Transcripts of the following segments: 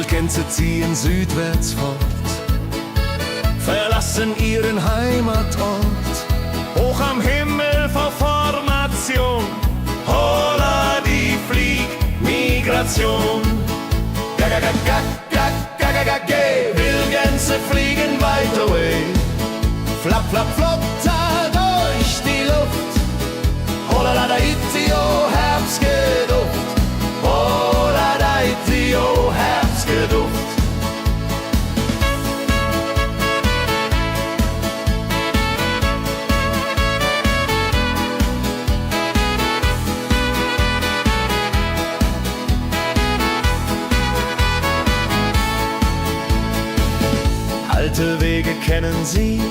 Wildgänse ziehen südwärts fort, verlassen ihren Heimatort. Hoch am Himmel vor Formation, holla die Fliegmigration. Gag, Wildgänse fliegen weit away. Flap, flap, flop, da durch die Luft. Holla da itio, Herbstgeduft. Holla da itio, Herbstgeduft. Alte Wege kennen sie,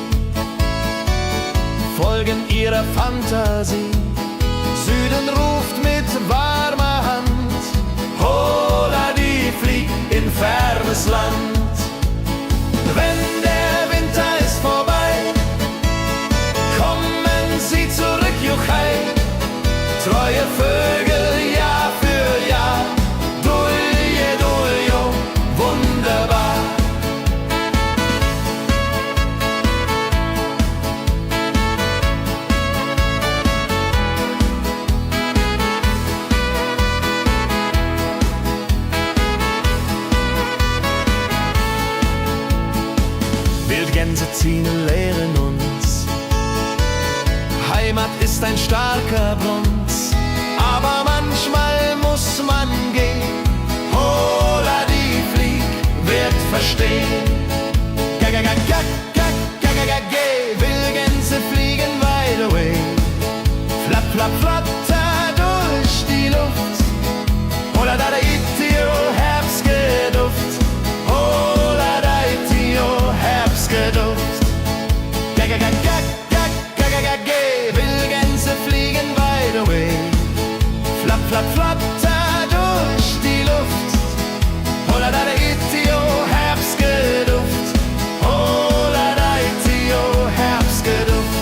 folgen ihrer Fantasie. Süden ruft mit warmer Hand, holla die flieg in fernes Land. Wenn der Winter ist vorbei, kommen sie zurück, juchai. Treue Vögel Jahr für Jahr, dulje, duljo, wunderbar. Wildgänse ziehen, lehren uns, Heimat ist ein starker Bronz, aber manchmal muss man gehen. Holla die Flieg wird verstehen. Wildgänse fliegen wide away. Flap, flap, flatter durch die Luft. Holla da itio, Herbstgeduft. Holla da itio, Herbstgeduft. Wildgänse fliegen wide away. Flap, flap, flatter durch die Luft. Holla da itio, Herbstgeduft. Holla da itio, Herbstgeduft.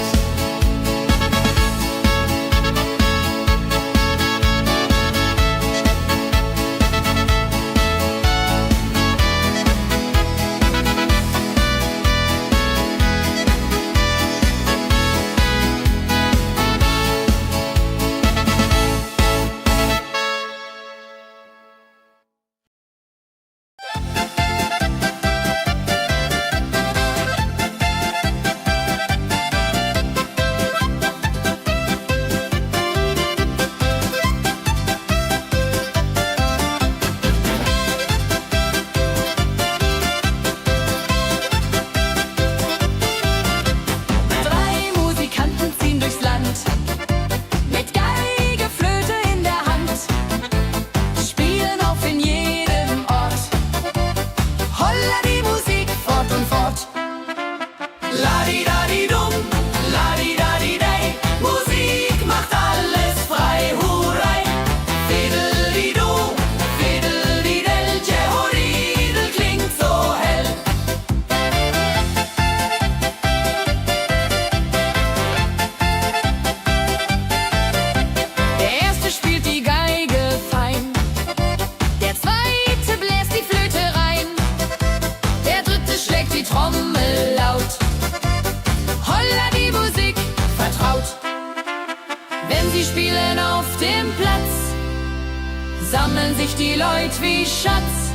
Sammeln sich die Leute wie Schatz,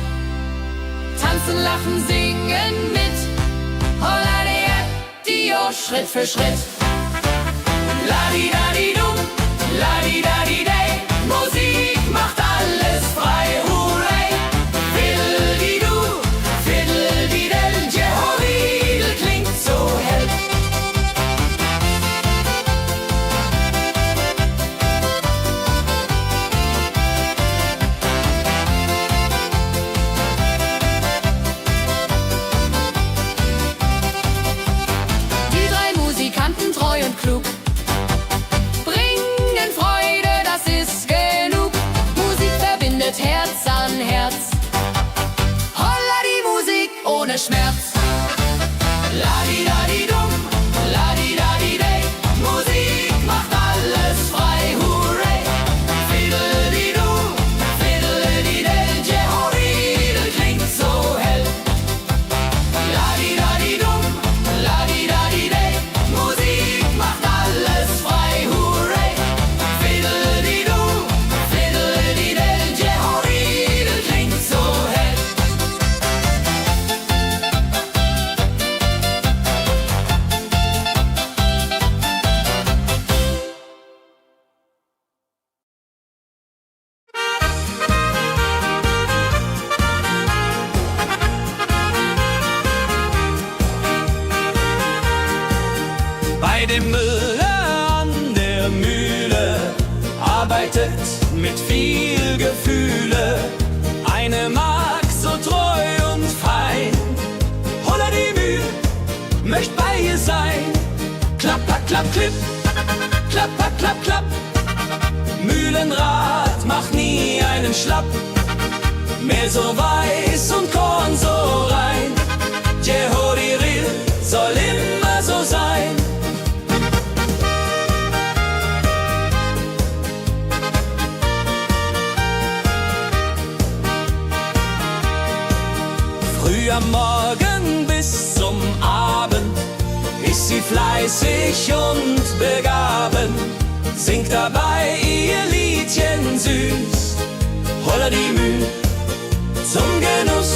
tanzen, lachen, singen mit. Holla Dio, Schritt für Schritt. Ladi-dadi-dum, ladi-dadi-day, Musik macht alles frei, hurray. Fiddle-di-du, fiddle-di-del, Jehoridel klingt so hell. Treu und klug, bringen Freude, das ist genug. Musik verbindet Herz an Herz. Holla die Musik ohne Schmerz. Ladi-dadi-dum, ladi-dadi-day, Musik macht alles frei, hurray. Fiddle-di-du, fiddle-di-del, Jehoridel klingt so dem Müller an der Mühle arbeitet mit viel Gefühle eine Magd so treu und fein. Holla die Mühl, möcht bei ihr sein. Klapper, klapp, klipp, klapper, klapp, klapp. Mühlenrad macht nie einen Schlapp. Mehl so weiß und Korn so rein. Jehoriril soll immer so sein. Früh am Morgen bis zum Abend ist sie fleißig und begaben, singt dabei ihr Liedchen süß. Holla die Mühl zum Genuss,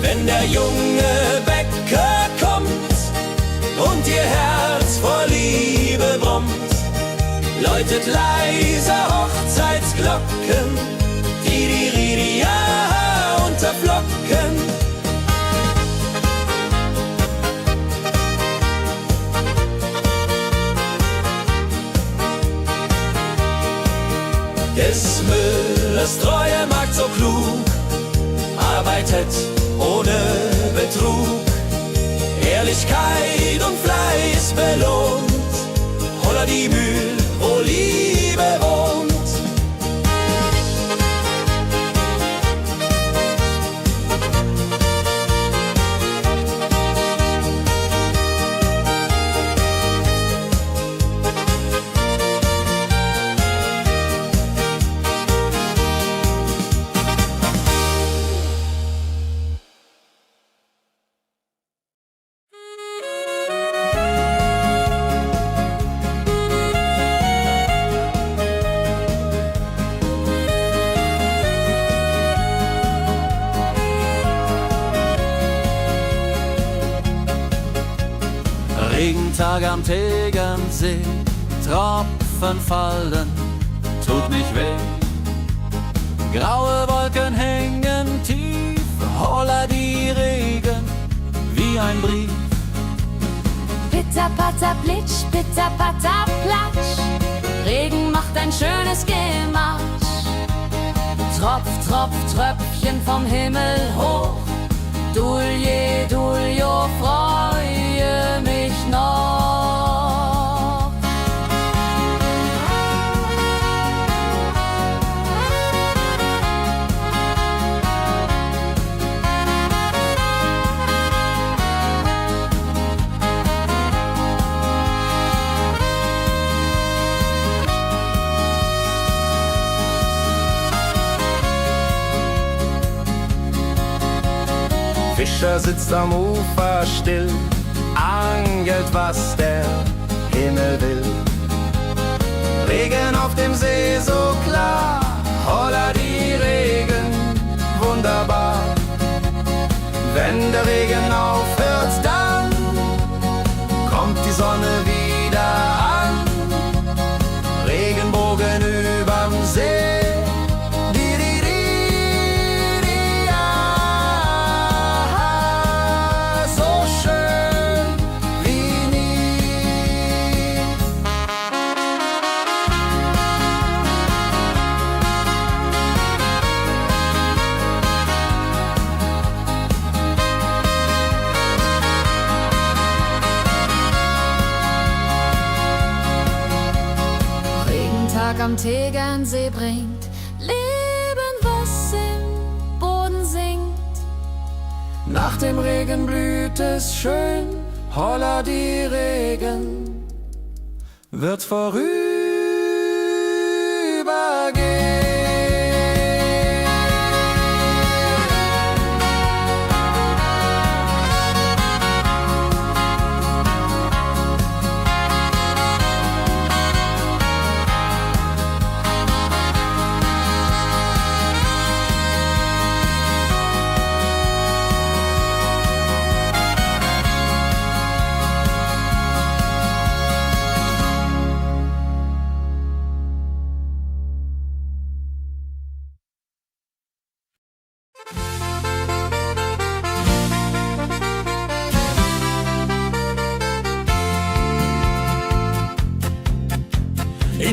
wenn der junge Bäcker kommt und ihr Herz vor Liebe brummt, läutet leiser Hochzeitsglocken, die ja unterflocken. Des Müllers treue Magd so klug, arbeitet ohne Betrug, Ehrlichkeit und Fleiß belohnt. Holla die Mühl, wo Liebe wohnt. Regentag am Tegernsee, Tropfen fallen, tut nicht weh. Graue Wolken hängen tief, holla die Regen wie ein Brief. Pitter, patter, plitsch, pitter, patter, platsch. Regen macht ein schönes Gemarsch. Tropf, Tropf, Tröpfchen vom Himmel hoch. Dulje, Duljo, freue mich noch. Fischer sitzt am Ufer still, angelt, was der Himmel will. Regen auf dem See so klar, holla die Regen, wunderbar. Wenn der Regen aufhört, dann kommt die Sonne wieder an. Regenbogen überm See. Am Tegernsee bringt Leben, was im Boden singt. Nach dem Regen blüht es schön, holla die Regen wird vorübergehen.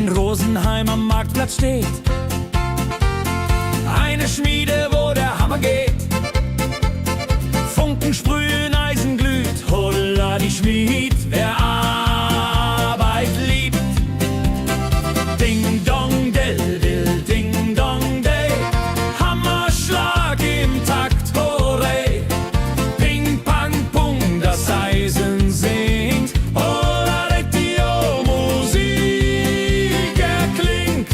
in Rosenheim am Marktplatz steht. Eine Schmiede, wo der Hammer geht. Funken sprühen, Eisen glüht, holla die Schmied, wer Arbeit liebt. Ding dong del dill, ding dong day, Hammerschlag im Takt, hooray. Ping pang pung, das Eisen singt, holla die Musik erklingt.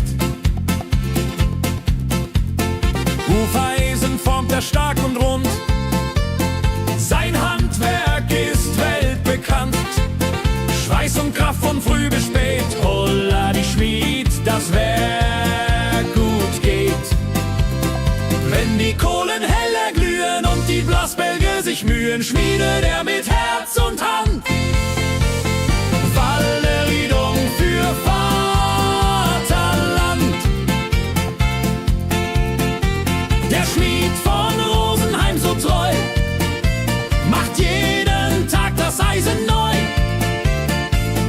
Hufeisen formt er stark und rund, sein Handwerk ist weltbekannt. Schweiß und Kraft von früh bis spät, holla die Schmied, das Werk gut geht. Wenn die Kohlen heller glühen und die Blasbälge sich mühen, schmiedet er mit Herz und Hand Walleriedung für Vaterland. Der Schmied von Rosenheim so treu macht jeden Tag das Eisen neu.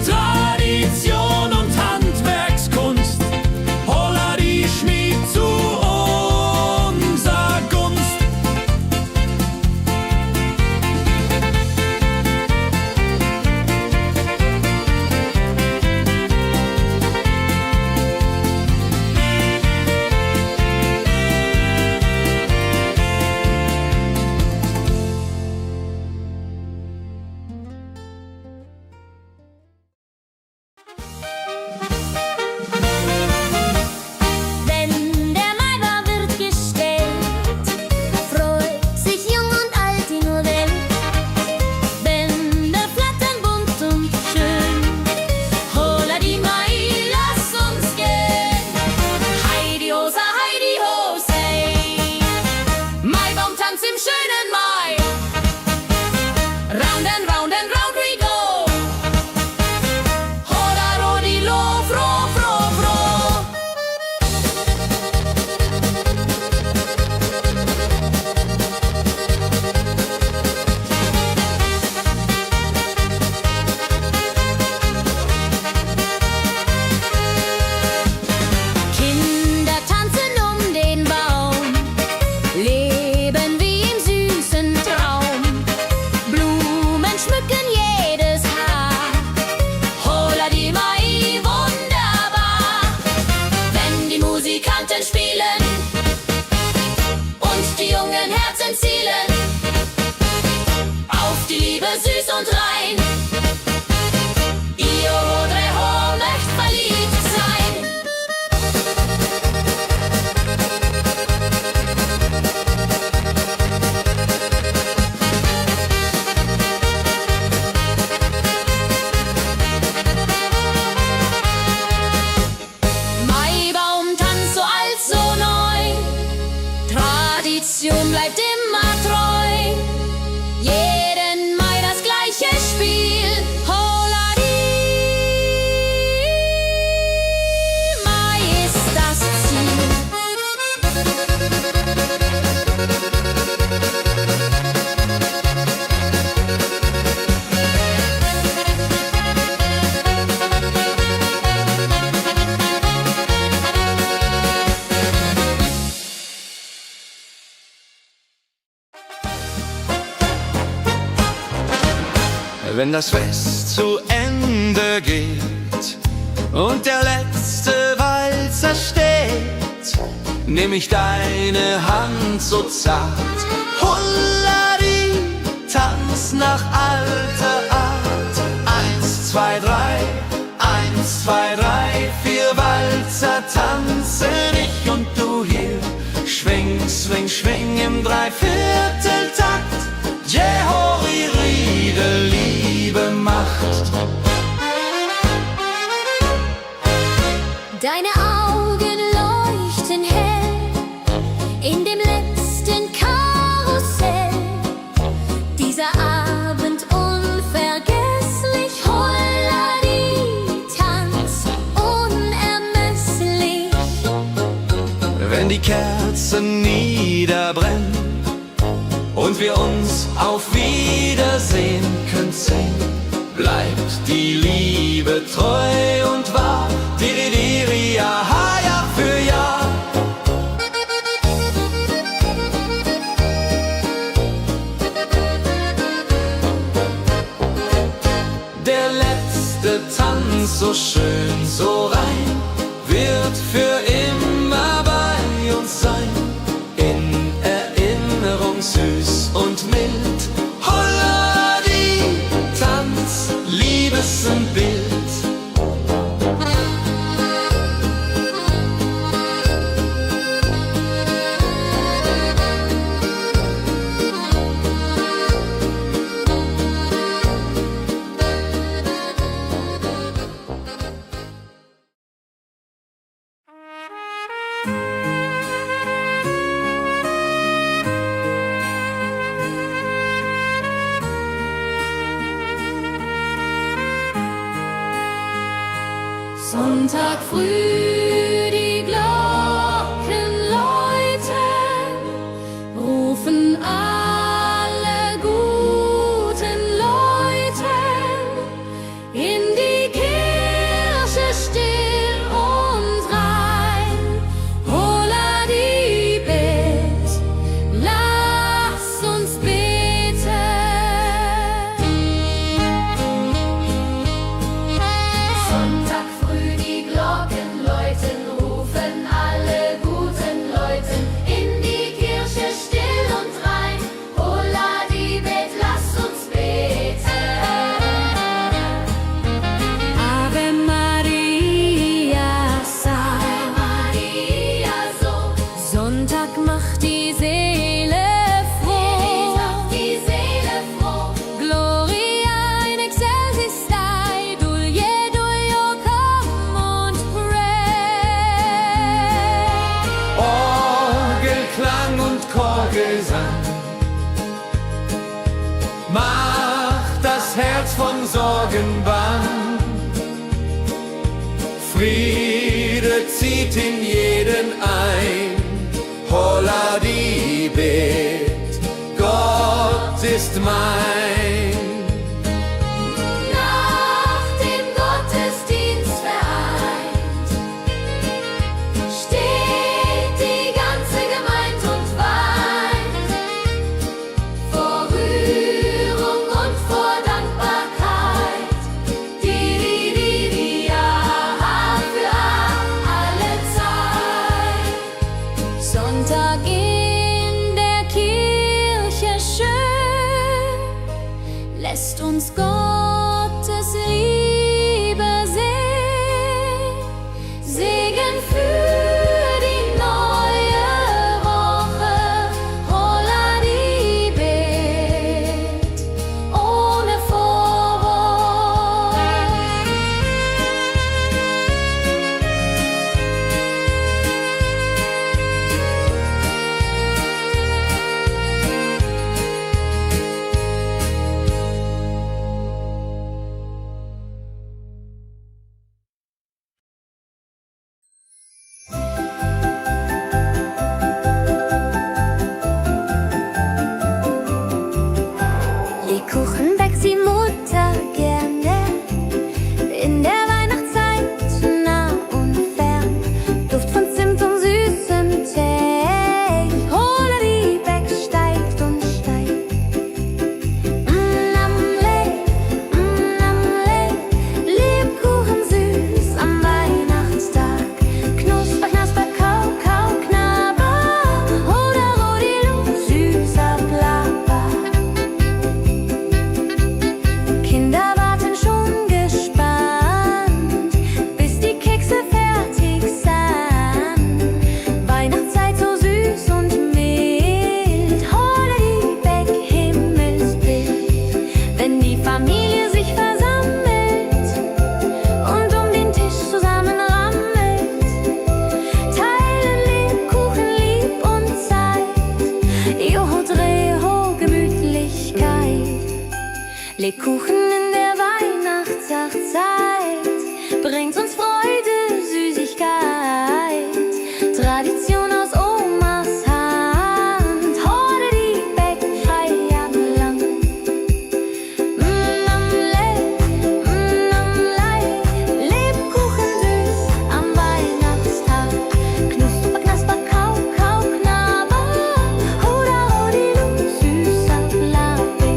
Tradition und Handwerkskunst, holla die Schmied zu unser Gunst. Wenn der Maibaum wird gestellt, freut sich jung und alt die nur Welt. Bänder flattern bunt und schön, holla die Mai, lass uns gehen. Heidi Hosa, Heidi Hosey, Maibaumtanz im schönen Mai. Round and round and round we go. Holla rodilo, fro, fro, fro. Kinder tanzen um den Baum, leben wie im süßen Traum. Blumen schmücken jedes Haar, holla die Mai, wunderbar. Wenn die Musikanten spielen und die jungen Herzen zielen auf die Liebe süß und rein. Io Rodreho möcht verliebt sein. Maibaumtanz so alt, so neu, Tradition bleibt immer treu. Jeden Mai das gleiche Spiel, holla die Mai ist das Ziel. Wenn das Fest zu Ende geht und der letzte Walzer steht, nehm ich deine Hand so zart, Hullari, tanz nach alter Art. 1, 2, 3, 1, 2, 3, 4 Walzer tanzen, ich und du hier. Schwing, swing, schwing im Dreivierteltakt. Jehori, Riede, Liebe macht. Deine Augen leuchten hell in dem letzten Karussell. Dieser Abend unvergesslich, Holladi, Tanz unermesslich. Wenn die Kerzen niederbrennen und wir uns auf Wiedersehen können sehen, bleibt die Liebe treu und wahr. Di, di, di, so schön, so rein, wird für immer bei uns sein. In Erinnerung süß und mild. Holla die Tanz, Liebesbild. Sonntag früh die Glocken läuten, rufen alle guten Leute in die Kirche still und rein. Holla die Bet, lass uns beten. Sonntag früh die Glocken läuten, rufen alle guten Leute in die Kirche still und rein. Holla die Bet, lass uns beten. Ave Maria, Ave Maria, so. Sonntag macht die Seele froh. Die Seele froh. Gloria in excelsis Dei, Dulio, come und pray. Orgelklang und Chorgesang macht das Herz von Sorgen bang. Friede zieht in jeden ein. Holla die Bet, Gott ist mein. Nach dem Gottesdienst vereint steht die ganze Gemeinde und weint vor Rührung und vor Dankbarkeit. Ja, für alle Zeit. Sonntag in der Kirche schön, lässt uns Gottes Liebe sehen. Segen für die neue Woche. Holla die Bet, ohne Vorwurf. Lebkuchen backt die Mutter gerne in der Weihnachtszeit, nah und fern. Duft von Zimt und süßem Tee. Holla die Beck steigt und steigt. Lebkuchen süß am Weihnachtstag. Knusper, knasper, kau, kau, knabber. Holla, rodilu, süßer Plapper. Kinder warten schon gespannt, bis die Kekse fertig sind. Weihnachtszeit so süß und mild. Holla die Beck, Himmelsbild. Wenn die Familie sich versammelt und um den Tisch zusammenrammelt, teilen Lebkuchen lieb und Zeit. Joho, Dreho, Gemütlichkeit. Lebkuchen in der Weihnachtszeit bringt uns Freude, Süßigkeit. Tradition aus Omas Hand. Holla die Beck, Feierland. Lebkuchen süß am Weihnachtstag. Knusper, knasper, kau, kau, knabber. Holla, rodilu, süßer Plapper.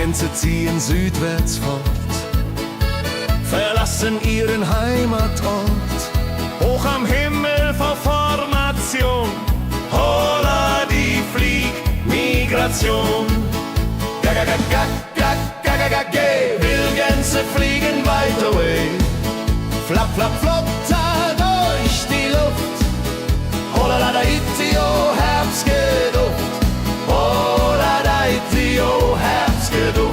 Gänse ziehen südwärts fort, verlassen ihren Heimatort. Hoch am Himmel vor Formation, holla die Fliegmigration. Wildgänse fliegen weit away, flap, flap, flop, da durch die Luft. Holla da itio, Herbstgeduft. Holla da itio, Herbstgeduft.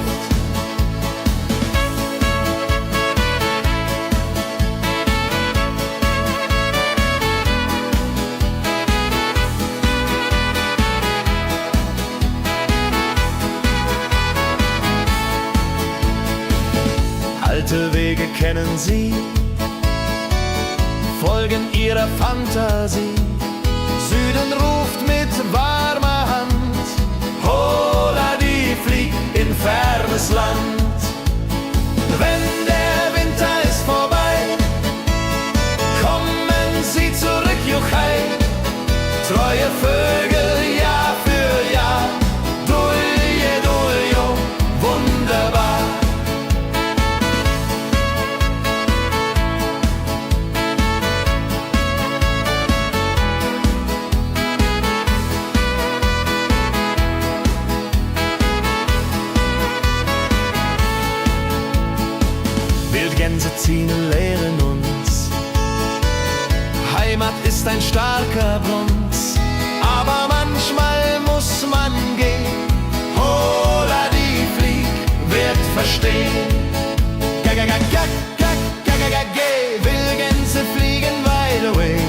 Alte Wege kennen sie, folgen ihrer Fantasie. Süden ruft mit warmer Hand, holla die flieg in fernes Land. Wenn der Winter ist vorbei, kommen sie zurück, Juchai. Treue Vögel Jahr für Jahr, dulje, duljo, wunderbar. Wildgänse ziehen, lehren uns, Heimat ist ein starker Bund, aber manchmal muss man gehen. Holla die Flieg wird verstehen. Wildgänse fliegen wide away,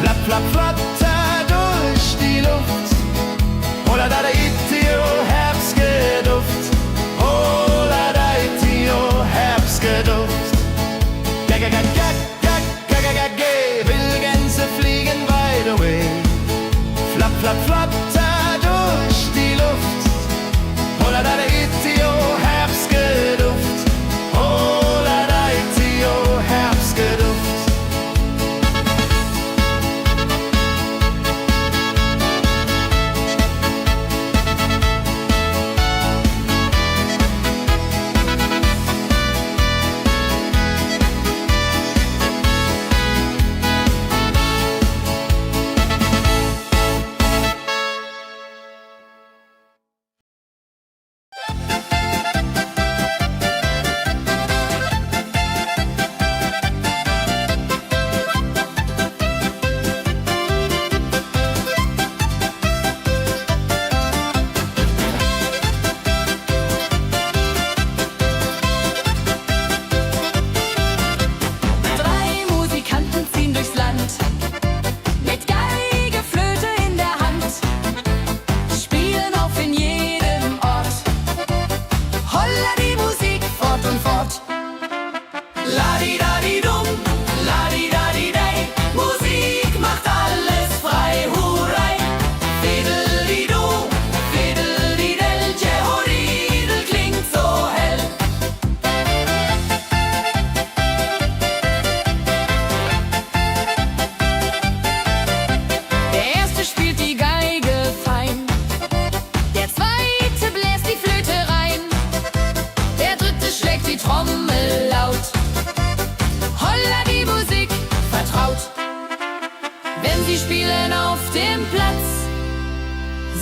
flap, flap, flatter durch die Luft. Holla da itio, Herbstgeduft. Holla da itio, Herbstgeduft. Wildgänse fliegen wide away, flap, flap, flatter durch die Luft. Holla da itio, Herbstgeduft. Holla da itio, Herbstgeduft.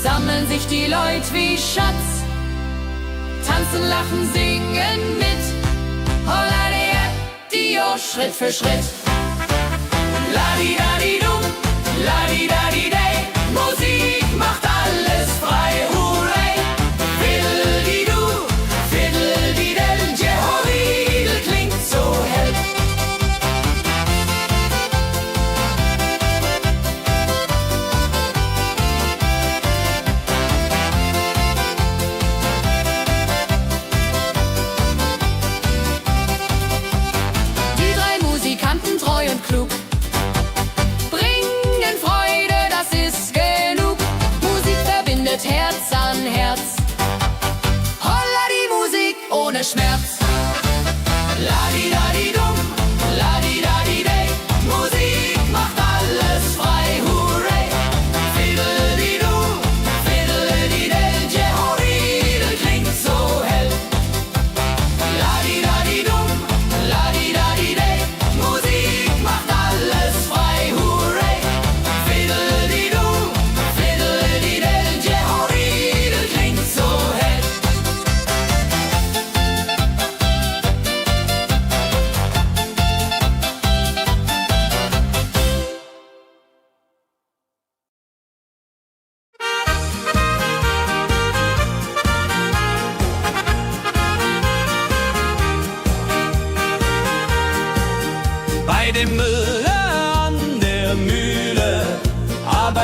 Sammeln sich die Leute wie Schatz, tanzen, lachen, singen mit. Holla Dio, Schritt für Schritt. Ladi-dadi-dum, ladi-dadi-day, Musik macht alles frei, hurray. Fiddle-di-du, fiddle-di-del, Jehoridel klingt so hell. Treu und klug, bringen Freude, das ist genug. Musik verbindet Herz an Herz. Holla die Musik ohne Schmerz. Ladi-dadi-dum, ladi-dadi-day, Musik macht alles frei, hurray. Fiddle-di-du, fiddle-di-del, Jehoridel klingt so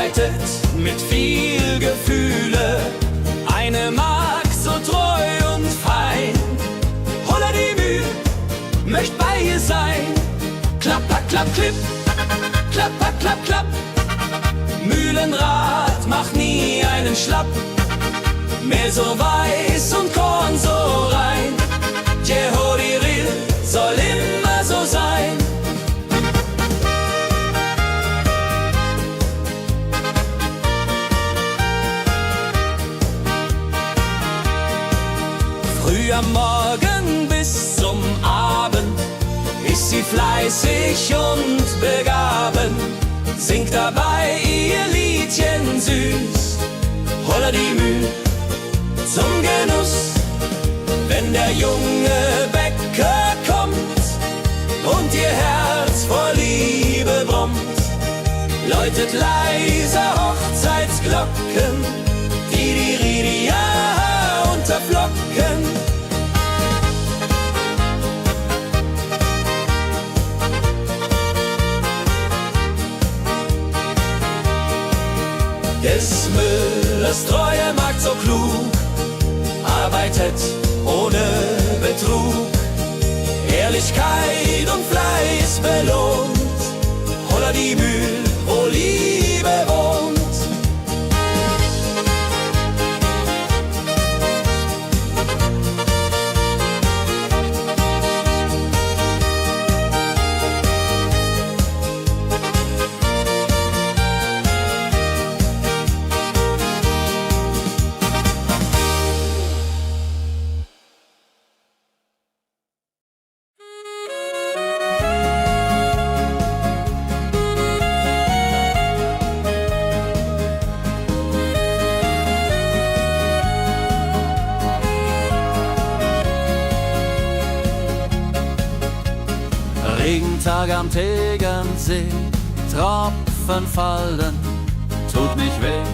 arbeitet mit viel Gefühle. Eine Magd so treu und fein. Holla die Mühl, möcht bei ihr sein. Klapp, klapp, klapp, klipp, klapp, klapp, klapp, klapp. Mühlenrad macht nie einen Schlapp. Mehl so weiß und Korn so rein. Jehodiril soll immer so sein. Früh am Morgen bis zum Abend ist sie fleißig und begaben, singt dabei ihr Liedchen süß. Holla die Mühl zum Genuss, wenn der junge Bäcker kommt und ihr Herz vor Liebe brummt, läutet leiser Hochzeitsglocken, die Ridia unterflocken. Des Müllers treue Magd so klug, arbeitet ohne Betrug, Ehrlichkeit und Fleiß belohnt. Holla die Mühl, wo Liebe wohnt. Regentag am Tegernsee, Tropfen fallen, tut nicht weh.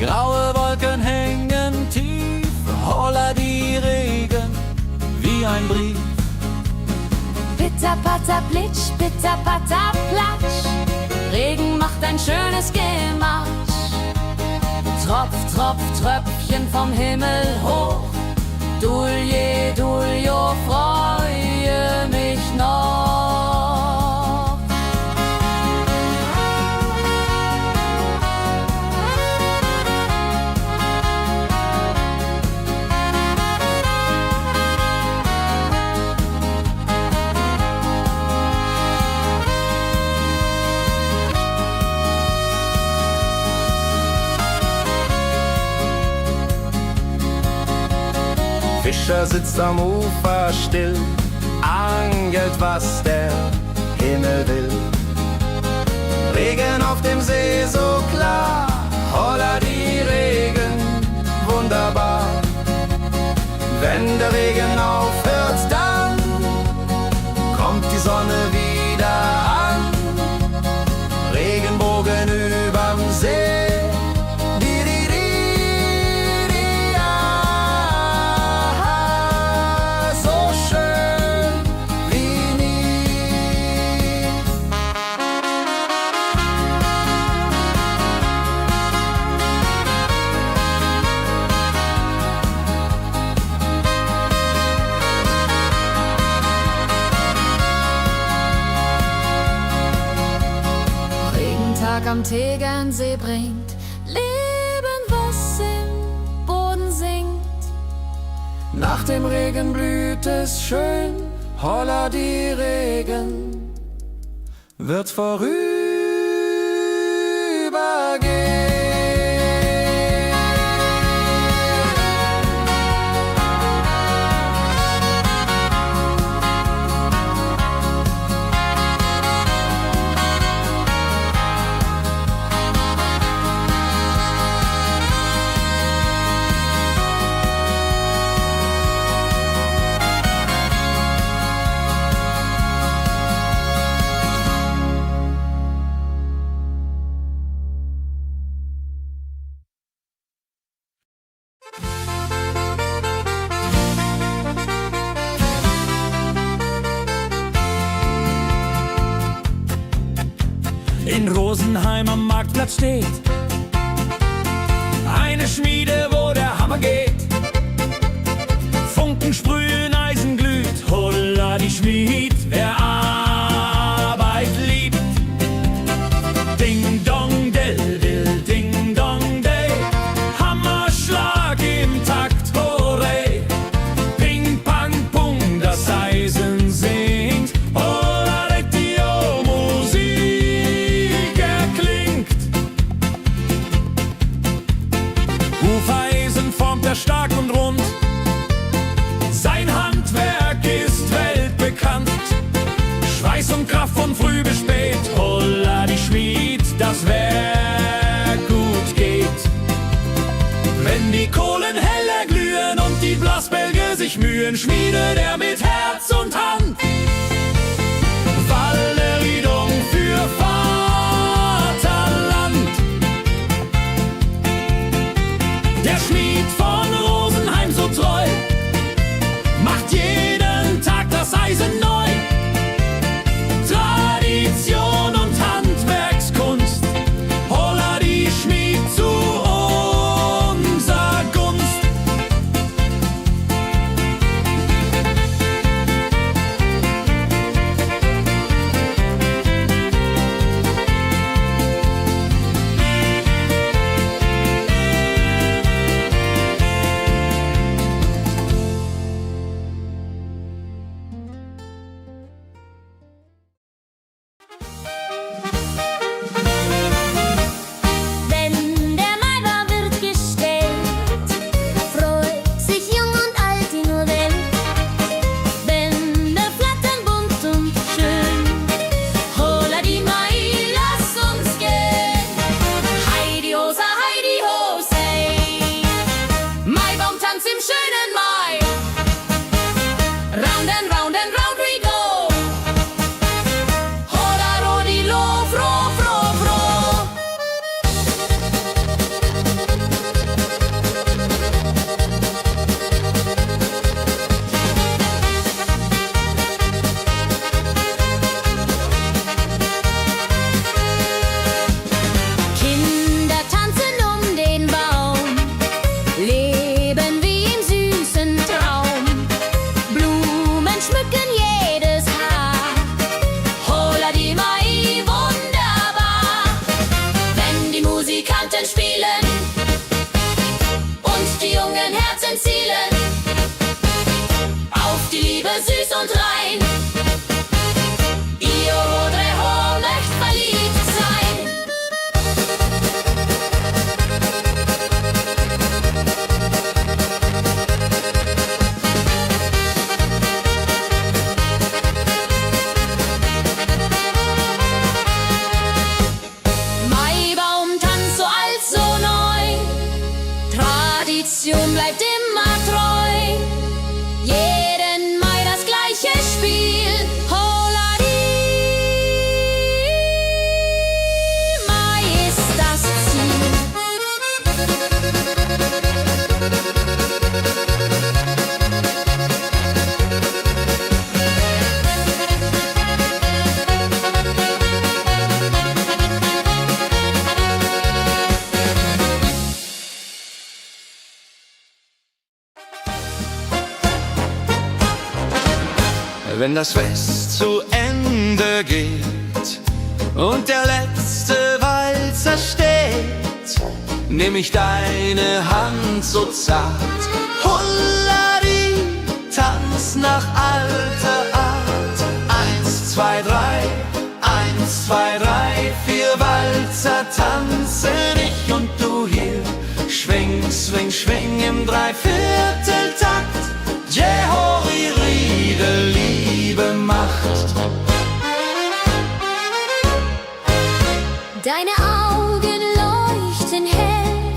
Graue Wolken hängen tief, holla die Regen wie ein Brief. Pitter, patter, plitsch, pitter, patter, platsch. Regen macht ein schönes Gematsch. Tropf, Tropf, Tröpfchen vom Himmel hoch. Dulje, Duljo, freue mich noch. Fischer sitzt am Ufer still, angelt, was der Himmel will. Regen auf dem See so klar, holla die Regen, wunderbar. Wenn der Regen aufhört, dann kommt die Sonne wieder an. Regenbogen überm See. Am Tegernsee bringt Leben, was im Boden singt. Nach dem Regen blüht es schön, holla die Regen wird vorübergehen. in Rosenheim am Marktplatz steht. Eine Schmiede, wo der Hammer geht. Funken sprühen, Eisen glüht, holla die Schmied, wer Arbeit liebt. Ding dong del dill, ding dong day, Hammerschlag im Takt, hooray. Ping pang pung, das Eisen singt, holla Dio, Musik erklingt. Hufeisen formt er stark und rund, sein Handwerk ist weltbekannt. Schweiß und Kraft von früh bis spät, holla die Schmied, das Werk gut geht. Wenn die Kohlen heller glühen und die Blasbälge sich mühen, schmiedet er mit Herz und Hand Walleriedung für Vaterland. Der Schmied von Rosenheim so treu macht jeden Tag das Eisen neu. Tradition und Handwerkskunst, holla die Schmied zu unser Gunst. Wenn der Maibaum wird gestellt, freut sich jung und alt die nur Welt. Bänder flattern bunt und schön, holla die Mai, lass uns gehen. Heidi Hosa, Heidi Hosey, Maibaumtanz im schönen Mai. Round and round and round we go. Holla Rodi lo, fro, fro, fro. Kinder tanzen den Baum, leben wie im süßen Traum. Blumen schmücken jedes Haar, holla die Mai, wunderbar. Wenn die Musikanten spielen und die jungen Herzen zielen auf die Liebe süß und rein. Io Rodreho möcht verliebt sein. Maibaumtanz so alt, so neu, Tradition bleibt immer treu. Jeden Mai das gleiche Spiel, holla die Mai ist das Ziel. Wenn das Fest zu Ende geht und der letzte Walzer steht, nehm ich deine Hand so zart, Hulladi, tanz nach alter Art. 1, 2, 3, 1, 2, 3, 4 Walzer tanzen ich und du hier. Schwing, swing, schwing im Dreivierteltakt. Jehori Riede, Liebe macht. Deine Augen leuchten hell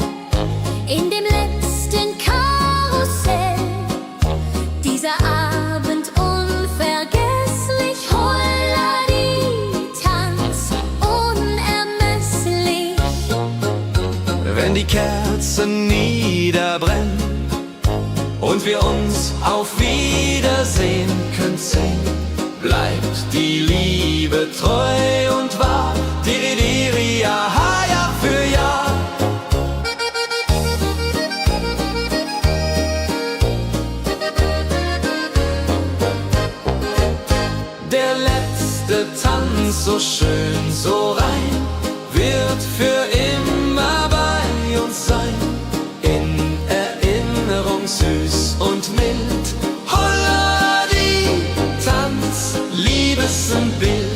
in dem letzten Karussell. Dieser Abend unvergesslich, Holladi, Tanz unermesslich. Wenn die Kerzen niederbrennen und wir uns auf Wiedersehen können singen, bleibt die Liebe treu und wahr. Diri, ja, Jahr für Jahr. Der letzte Tanz, so schön, so rein, wird für immer bei uns sein. In Erinnerung süß und mild. Holla die Tanz, Liebesbild.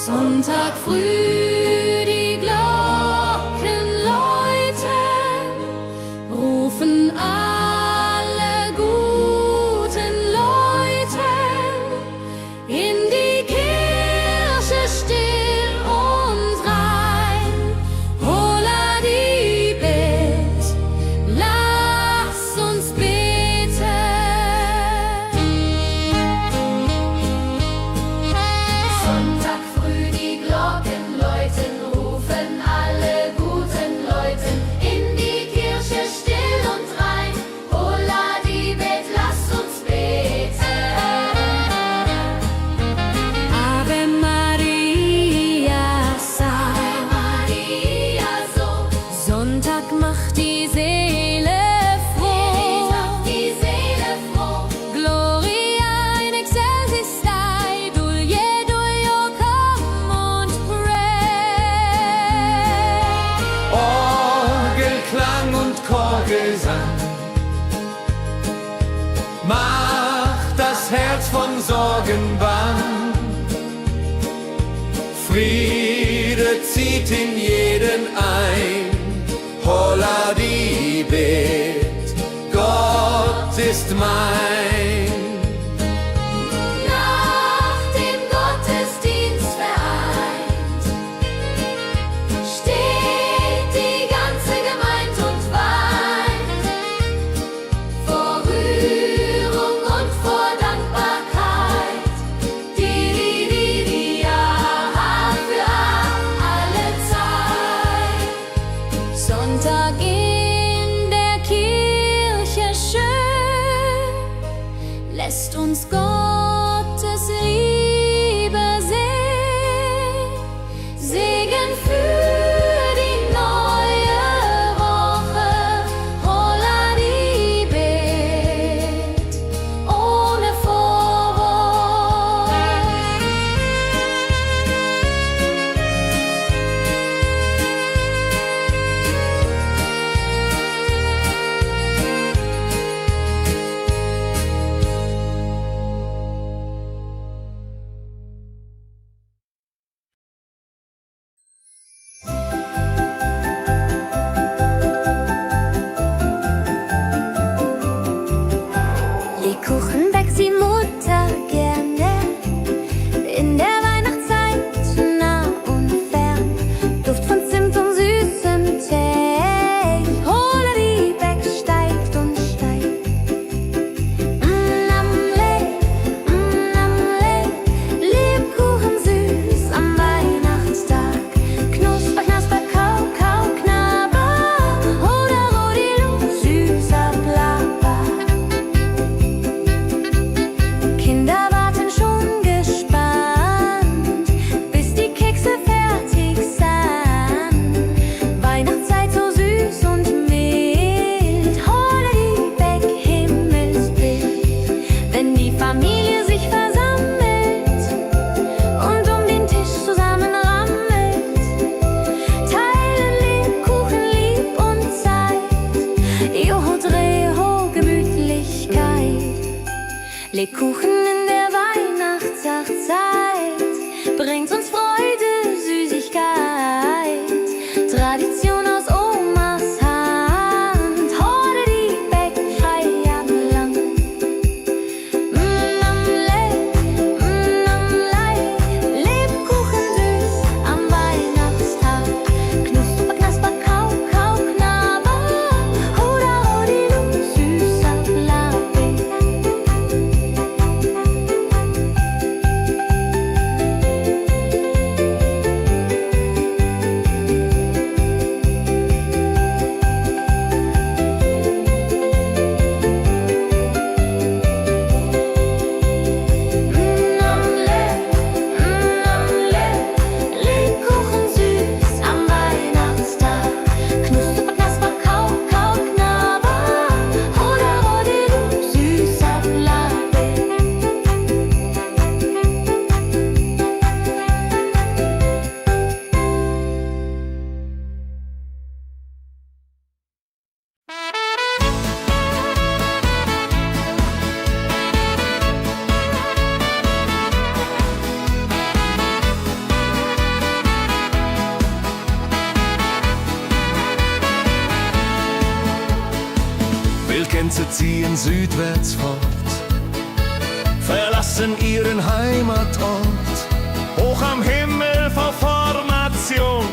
Sonntag früh, die Glocken läuten, rufen alle guten Leute in die Kirche still und rein. Holla die Bet, lass uns beten. Sonntag früh, die Glocken läuten, rufen alle guten Leute in die Kirche still und rein. Holla die Bet, lass uns beten. Ave Maria, Ave Maria, so. Sonntag macht die Seele froh. Die Seele froh. Gloria in excelsis Dei, Dulio, come und pray. Orgelklang und Chorgesang macht das Herz von Sorgen bang. Friede zieht in jeden ein. Holla die Bet, Gott ist mein. Nach dem Gottesdienst vereint steht die ganze Gemeinde und weint vor Rührung und vor Dankbarkeit. Die ja für alle Zeit. Sonntag in der Kirche schön, lässt uns Gottes Liebe sehen. Segen für die neue Woche. Holla die Bet, ohne Vorwurf. Lebkuchen backt die Mutter gerne in der Weihnachtszeit, nah und fern. Duft von Zimt und süßem Tee. Holla die Beck steigt und steigt. Lebkuchen süß am Weihnachtstag. Knusper, knasper, kau, kau, knabber. Holla, rodilu, süßer Plapper. Kinder warten schon gespannt, bis die Kekse fertig sind. Weihnachtszeit so süß und mild. Holla die Beck, Himmelsbild. Wenn die Familie sich versammelt und um den Tisch zusammen rammelt, teilen Lebkuchen lieb und Zeit. Joho, Dreho, Gemütlichkeit. Lebkuchen in der Weihnachtszeit bringt uns Freude, Süßigkeit. Tradition aus Omas Hand. Holla die Beck, Feierland. Wildgänse ziehen südwärts fort, verlassen ihren Heimatort. Hoch am Himmel vor Formation,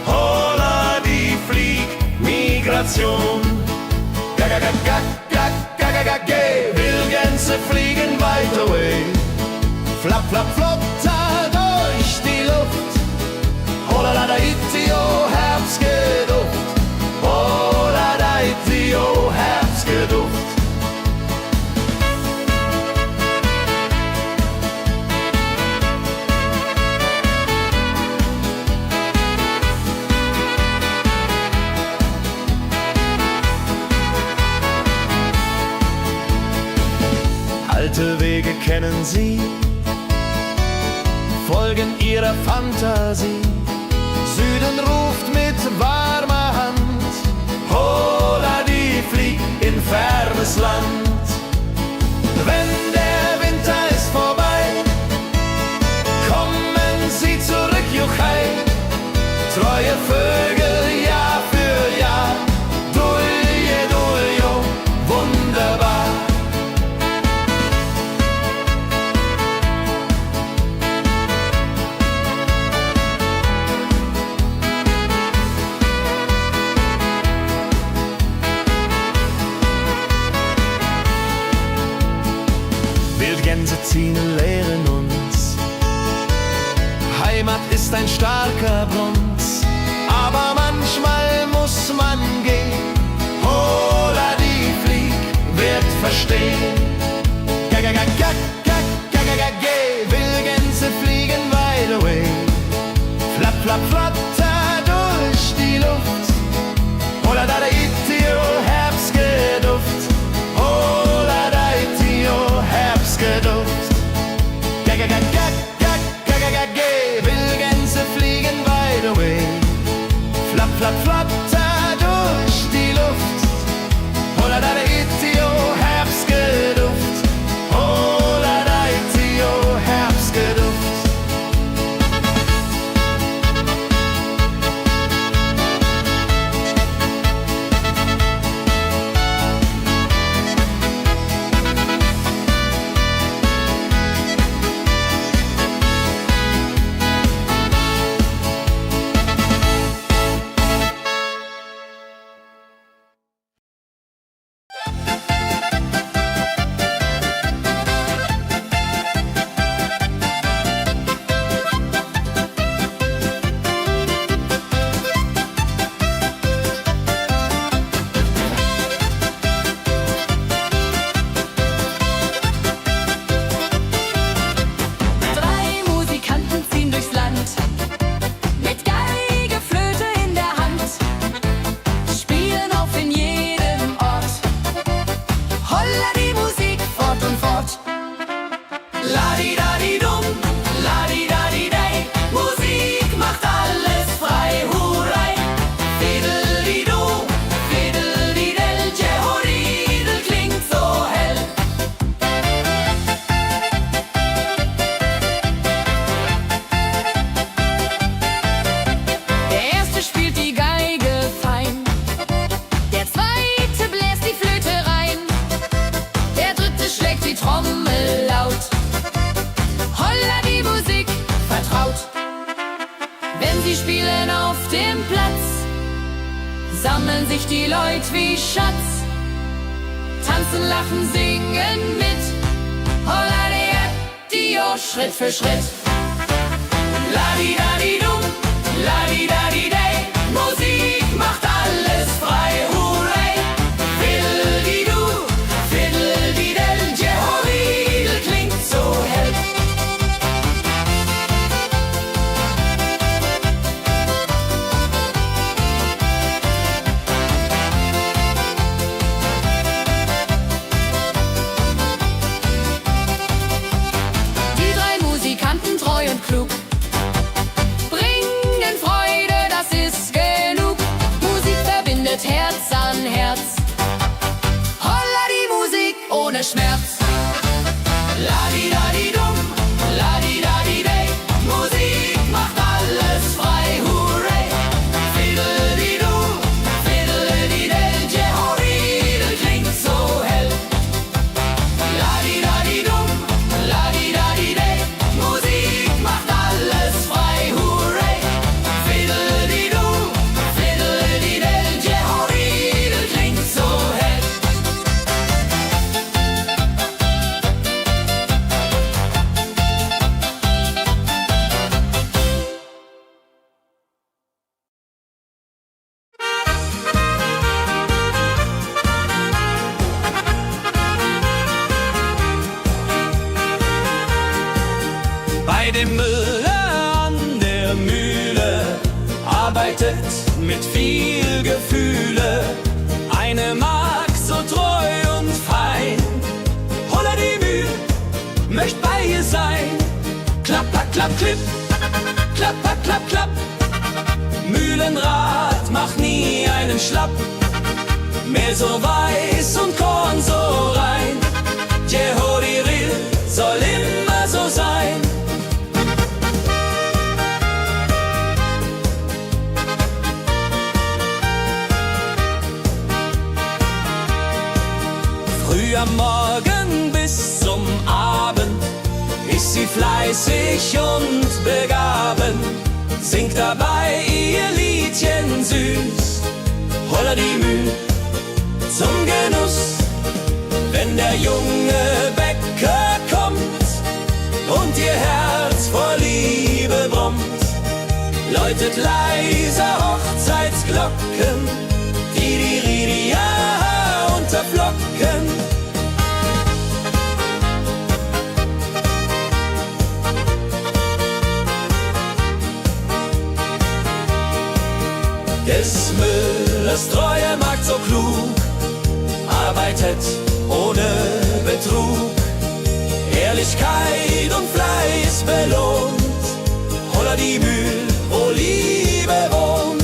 holla die Fliegmigration. Wildgänse fliegen weit away, flapp, flapp, flop, da durch die Luft. Holla da itio, Herbstgeduft. Holla da itio, Herbstgeduft. Alte Wege kennen sie, folgen ihrer Fantasie. Süden ruft mit warmer Hand, holla die flieg in fernes Land. Wenn der Winter ist vorbei, kommen sie zurück, juchai. Treue Vögel Jahr für Jahr, dulje, duljo, wunderbar. Wildgänse ziehen, lehren uns, Heimat ist ein starker Bruns, aber manchmal muss man gehen. Holla die Flieg wird verstehen. Wildgänse fliegen wide away, flapp, flapp, flatter durch die Luft. Holla da itio, Herbstgeduft. Holla da itio, Herbstgeduft. Wildgänse fliegen wide away, flapp, flapp, flatter durch die Luft. Holla da itio, Herbstgeduft. Holla da itio, Herbstgeduft. Ladi-dadi-dum, ladi-dadi-dei, Musik macht alles frei, hurray. Fiddeli-du, fiddeli-del, Jehoridel klingt so hell. Der erste spielt die Geige fein, der zweite bläst die Flöte rein, der dritte schlägt die Trommel laut. Holla die Musik vertraut. Wenn sie spielen auf dem Platz, sammeln sich die Leute wie Schatz. Tanzen, lachen, singen mit. Holla der Dio, Schritt für Schritt. Ladi-dadi-dum, ladi-dadi-dei, Musik macht alles frei, hurray. Fiddeli-du, fiddeli-del, Jehoridel klingt so hell. Die drei Musikanten, treu und klug, bringen Freude, das ist genug. Musik verbindet Herz an Herz. Holla die Musik ohne Schmerz. Ladi-dadi-dum, ladi-dadi-dei, Musik macht alles frei, hurray. Fiddeli-du, fiddeli-del, Jehoridel klingt so dem Müller an der Mühle arbeitet mit viel Gefühle eine Magd so treu und fein. Holla die Mühl, möcht bei ihr sein. Klapper, klapp, klipp, klapper, klapp, klapp. Mühlenrad macht nie einen Schlapp. Mehl so weiß und Korn so rein. Jehodiril soll immer so sein. Früh am Morgen bis zum Abend ist sie fleißig und begaben, singt dabei ihr Liedchen süß. Holla die Mühl zum Genuss, wenn der junge Bäcker kommt und ihr Herz vor Liebe brummt, läutet leise Hochzeitsglocken, die unterflocken. Des Müllers treue Magd so klug, arbeitet ohne Betrug, Ehrlichkeit und Fleiß belohnt. Holla die Mühl, wo Liebe wohnt.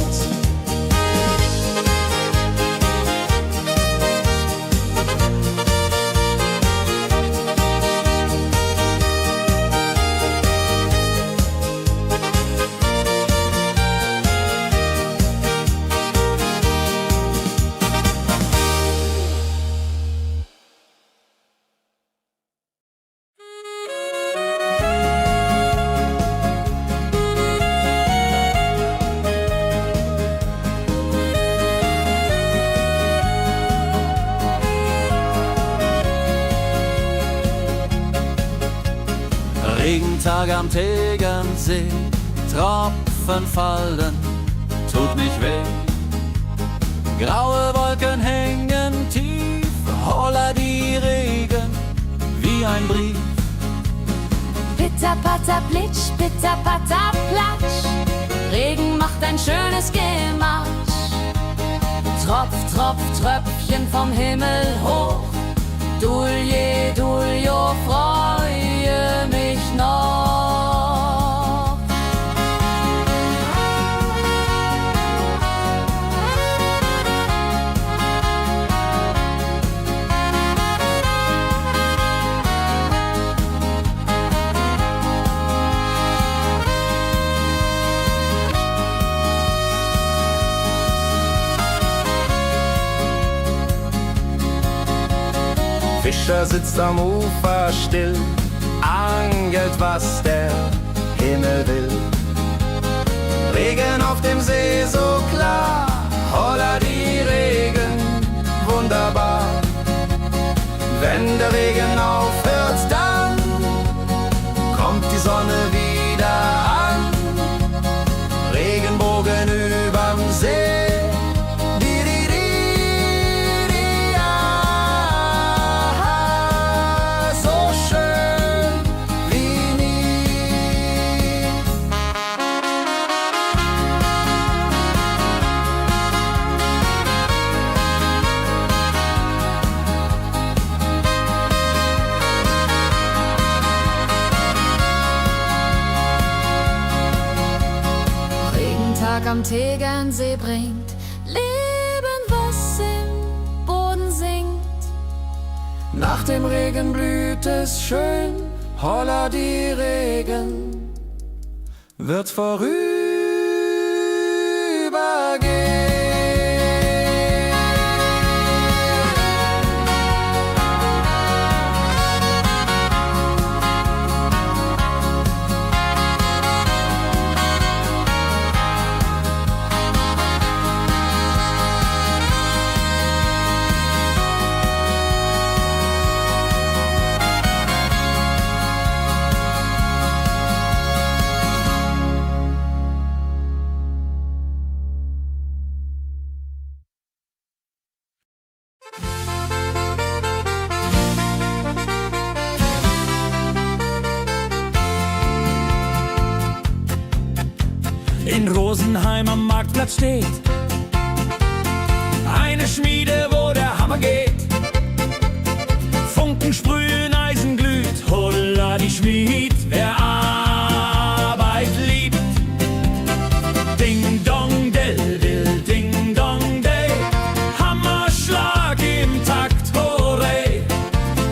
Regentag am Tegernsee, Tropfen fallen, tut nicht weh. Graue Wolken hängen tief, holla die Regen wie ein Brief. Pitter, patter, plitsch, pitter, patter, platsch. Regen macht ein schönes Gemarsch. Tropf, Tropf, Tröpfchen vom Himmel hoch. Dulje, Duljo, freue mich noch. Fischer sitzt am Ufer still, angelt, was der Himmel will. Regen auf dem See so klar, holla die Regen, wunderbar. Wenn der Regen aufhört, dann kommt die Sonne wieder an. Regenbogen überm See. Am Tegernsee bringt Leben, was im Boden singt. Nach dem Regen blüht es schön, holla die Regen wird vorübergehen. Rosenheim am Marktplatz steht. Eine Schmiede, wo der Hammer geht. Funken sprühen, Eisen glüht, holla die Schmied, wer Arbeit liebt. Ding dong del dill, ding dong day, Hammerschlag im Takt, hurray.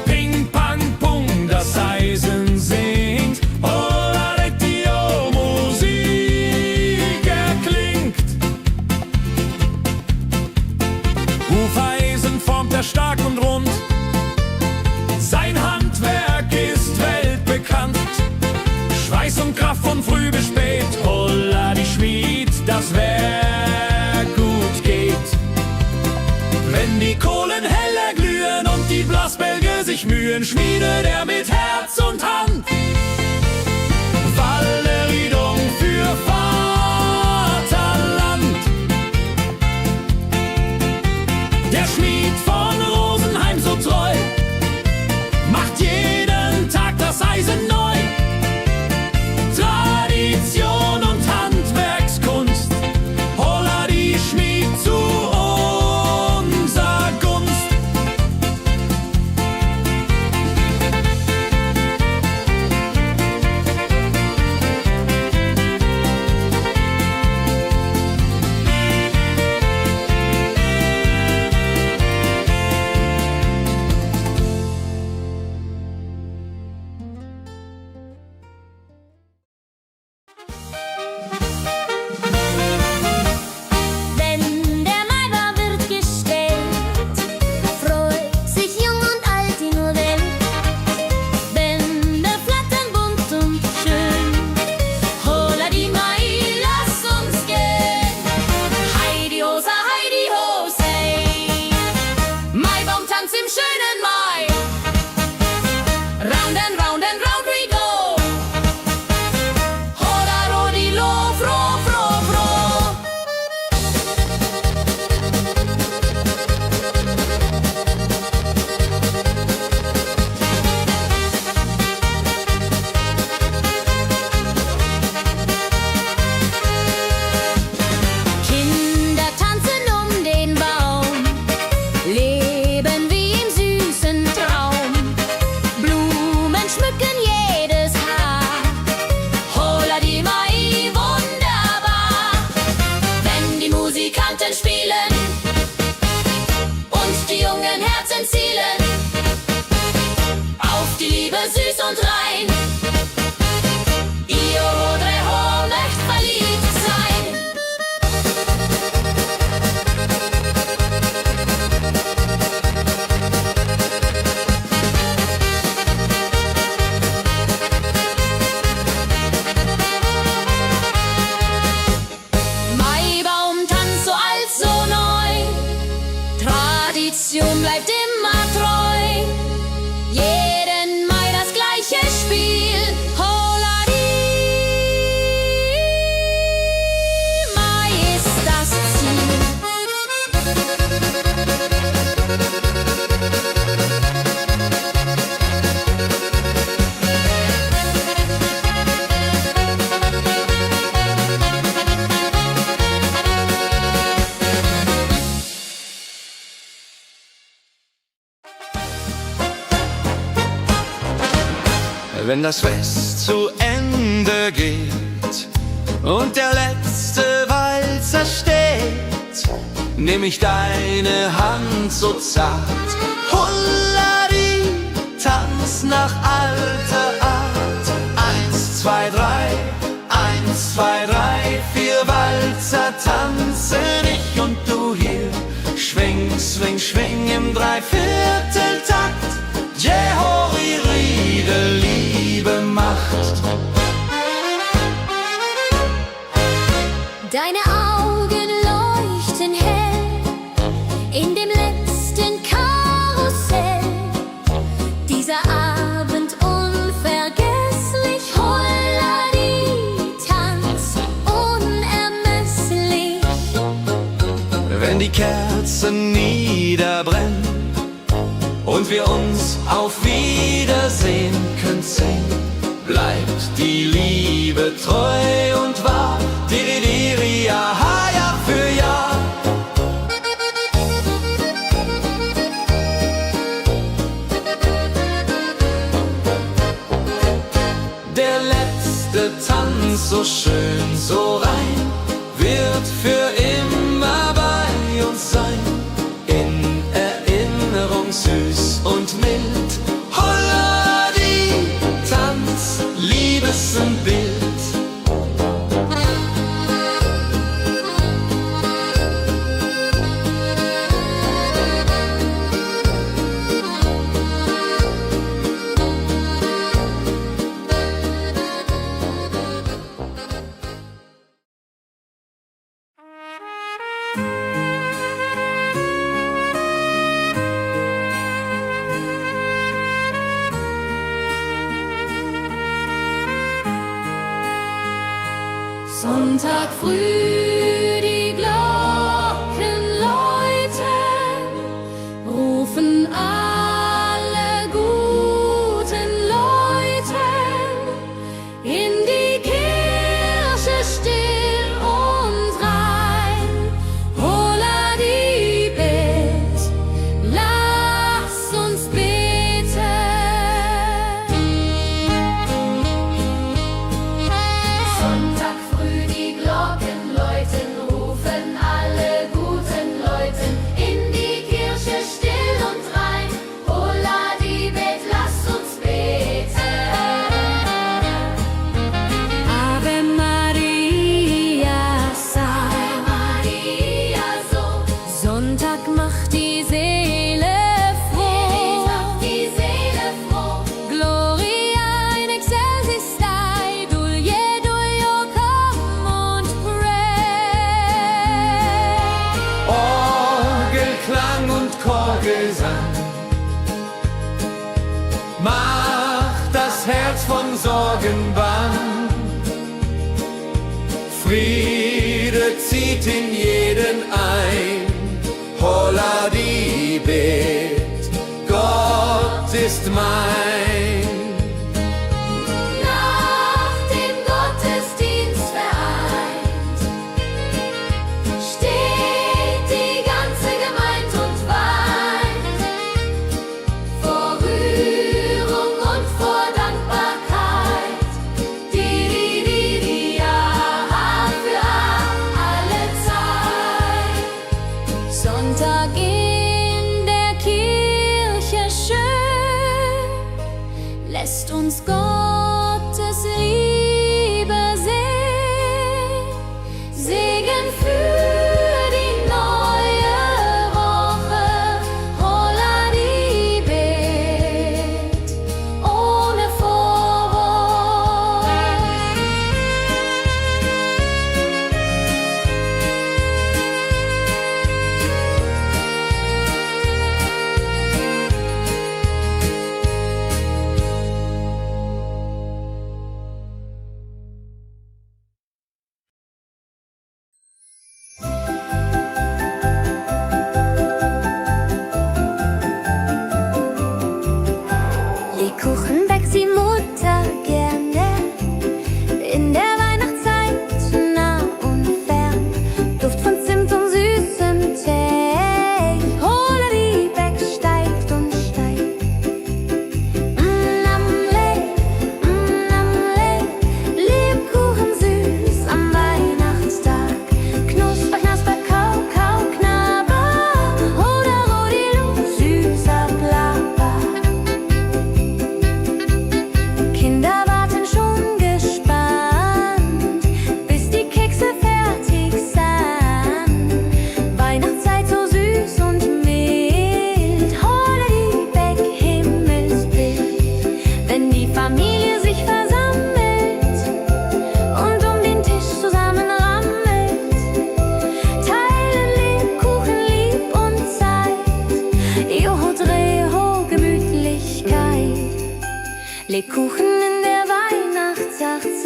Ping pang pung, das Eisen singt, holla die Musik erklingt. Hufeisen formt er stark und rund, sein Handwerk ist weltbekannt. Schweiß und Kraft von früh bis spät, holla die Schmied, das Werk gut geht. Wenn die Kohlen heller glühen und die Blasbälge sich mühen, schmiedet er mit Herz und Hand Walleriedung für Vaterland. Der Schmied von Rosenheim so treu macht jeden Tag das Eisen neu. Tradition und Handwerkskunst, holla die Schmied zu unser Gunst. Wenn der Maibaum wird gestellt, freut sich jung und alt die nur Welt. Bänder flattern bunt und schön, holla die Mai, lass uns gehen. Heidi Hosa, Heidi Hosey, Maibaumtanz im schönen Mai. Round and round and round we go, holla rodi lo, fro, fro, fro. Kinder tanzen um den Baum, leben wie im süßen Traum. Blumen schmücken jedes Haar, holla die Mai, wunderbar. Wenn die Musikanten spielen und die jungen Herzen zielen auf die Liebe süß und rein, ihr Hodre Ho möcht verliebt sein. Maibaumtanz so alt, so neu, Tradition bleibt immer treu. Jeden Mai das gleiche Spiel, holla die Mai ist das Ziel. Wenn das Fest zu Ende geht und der letzte Walzer steht, nehm ich deine Hand so zart, Hullari, tanz nach alter Art. 1, 2, 3, 1, 2, 3, 4 Walzer tanzen ich und du hier. Schwing, swing, schwing im Dreivierteltakt. Jehori Riede, Liebe macht. Deine Augen leuchten hell in dem letzten Karussell. Dieser Abend unvergesslich, Holladi, Tanz unermesslich. Wenn die Kerzen niederbrennen und wir uns auf Wiedersehen künsten, bleibt die Liebe treu und wahr. Diri, diri, so schön, so rein, wird für immer bei uns sein. In Erinnerung süß und mild, holla die Tanz, Liebesbild. Sonntag früh, die Glocken läuten, rufen alle guten Leute in die Kirche still und rein. Holla die Bet, lass uns beten. Sonntag früh, die Glocken läuten, rufen alle guten Leute in die Kirche still und rein. Holla die Bet, lass uns beten. Ave Maria, Ave Maria, so. Sonntag macht die Seele froh. Macht die Seele froh. Gloria in excelsis Dei, Dulio, come und pray. Orgelklang und Chorgesang macht das Herz von Sorgen bang. Friede zieht in jeden ein. Holla die Bet, Gott ist mein. Nach dem Gottesdienst vereint steht die ganze Gemeinde und weint vor Rührung und vor Dankbarkeit. Die Jahr für alle Zeit. Sonntag in der Kirche schön lässt uns Gottes Liebe sehen. Segen für die neue Woche. Holla die Bet ohne Vorwurf. Lebkuchen backt die Mutter gerne in der Weihnachtszeit, nah und fern. Duft von Zimt und süßem Tee. Holla die Beck steigt und steigt. Lebkuchen süß am Weihnachtstag. Knusper, knasper, kau, kau, knabber. Holla, rodilu, süßer Plapper. Kinder warten schon gespannt, bis die Kekse fertig sind. Weihnachtszeit so süß und mild. Holla die Beck, Himmelsbild. Wenn die Familie sich versammelt und um den Tisch zusammen rammelt, teilen Lebkuchen lieb und Zeit. Joho, Dreho, Gemütlichkeit. Lebkuchen in der Weihnachtszeit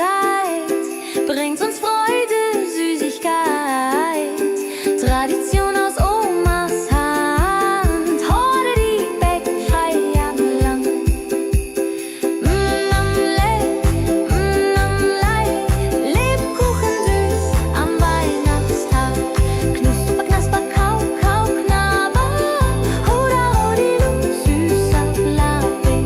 bringt uns Freude, Süßigkeit. Tradition aus Omas Hand. Holla die Beck, Feierland. Lebkuchen süß am Weihnachtstag. Knusper, knasper, kau, kau, knabber. Holla, rodilu, süßer Plapper.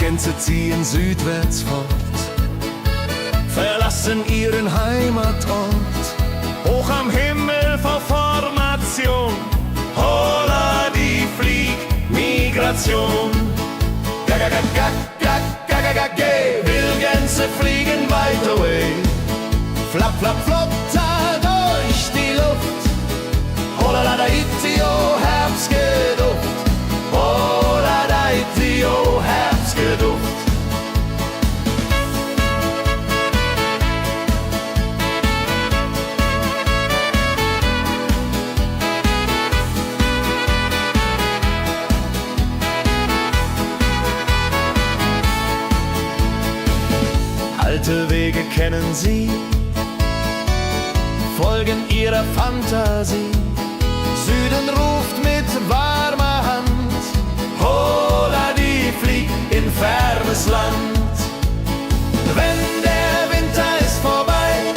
Gänse ziehen südwärts fort, verlassen ihren Heimatort. Hoch am Himmel vor Formation, holla die Fliegmigration. Wildgänse fliegen weit away, flap, flap, flotter durch die Luft. Holla da itio, Herbstgeduft. Holla da itio, Herbstgeduft. Alte Wege kennen sie, folgen ihrer Fantasie. Süden ruft mit warmer Hand, holla die flieg in fernes Land. Wenn der Winter ist vorbei,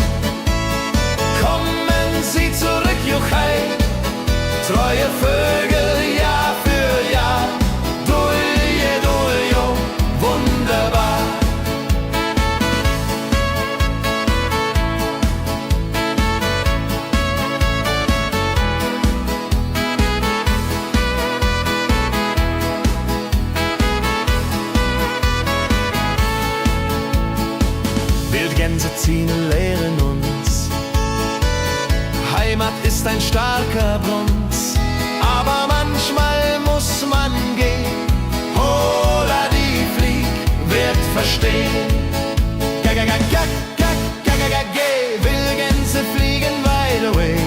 kommen sie zurück, Juchai. Treue Vögel Jahr für Jahr, dulje, duljo, wunderbar. Wildgänse ziehen, lehren uns. Heimat ist ein starker Bronz, aber manchmal muss man gehen. Holla die Flieg wird verstehen. Wildgänse fliegen wide away,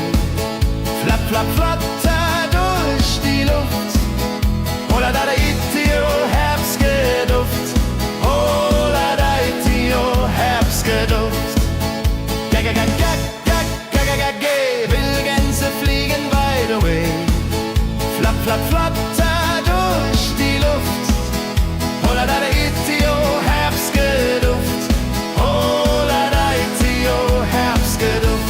flap, flap, flatter durch die Luft. Holla da itio, Herbstgeduft. Holla da itio, Herbstgeduft. Wildgänse fliegen wide away, flap, flap, flatter durch die Luft. Holla da itio, Herbstgeduft. Holla da itio, Herbstgeduft.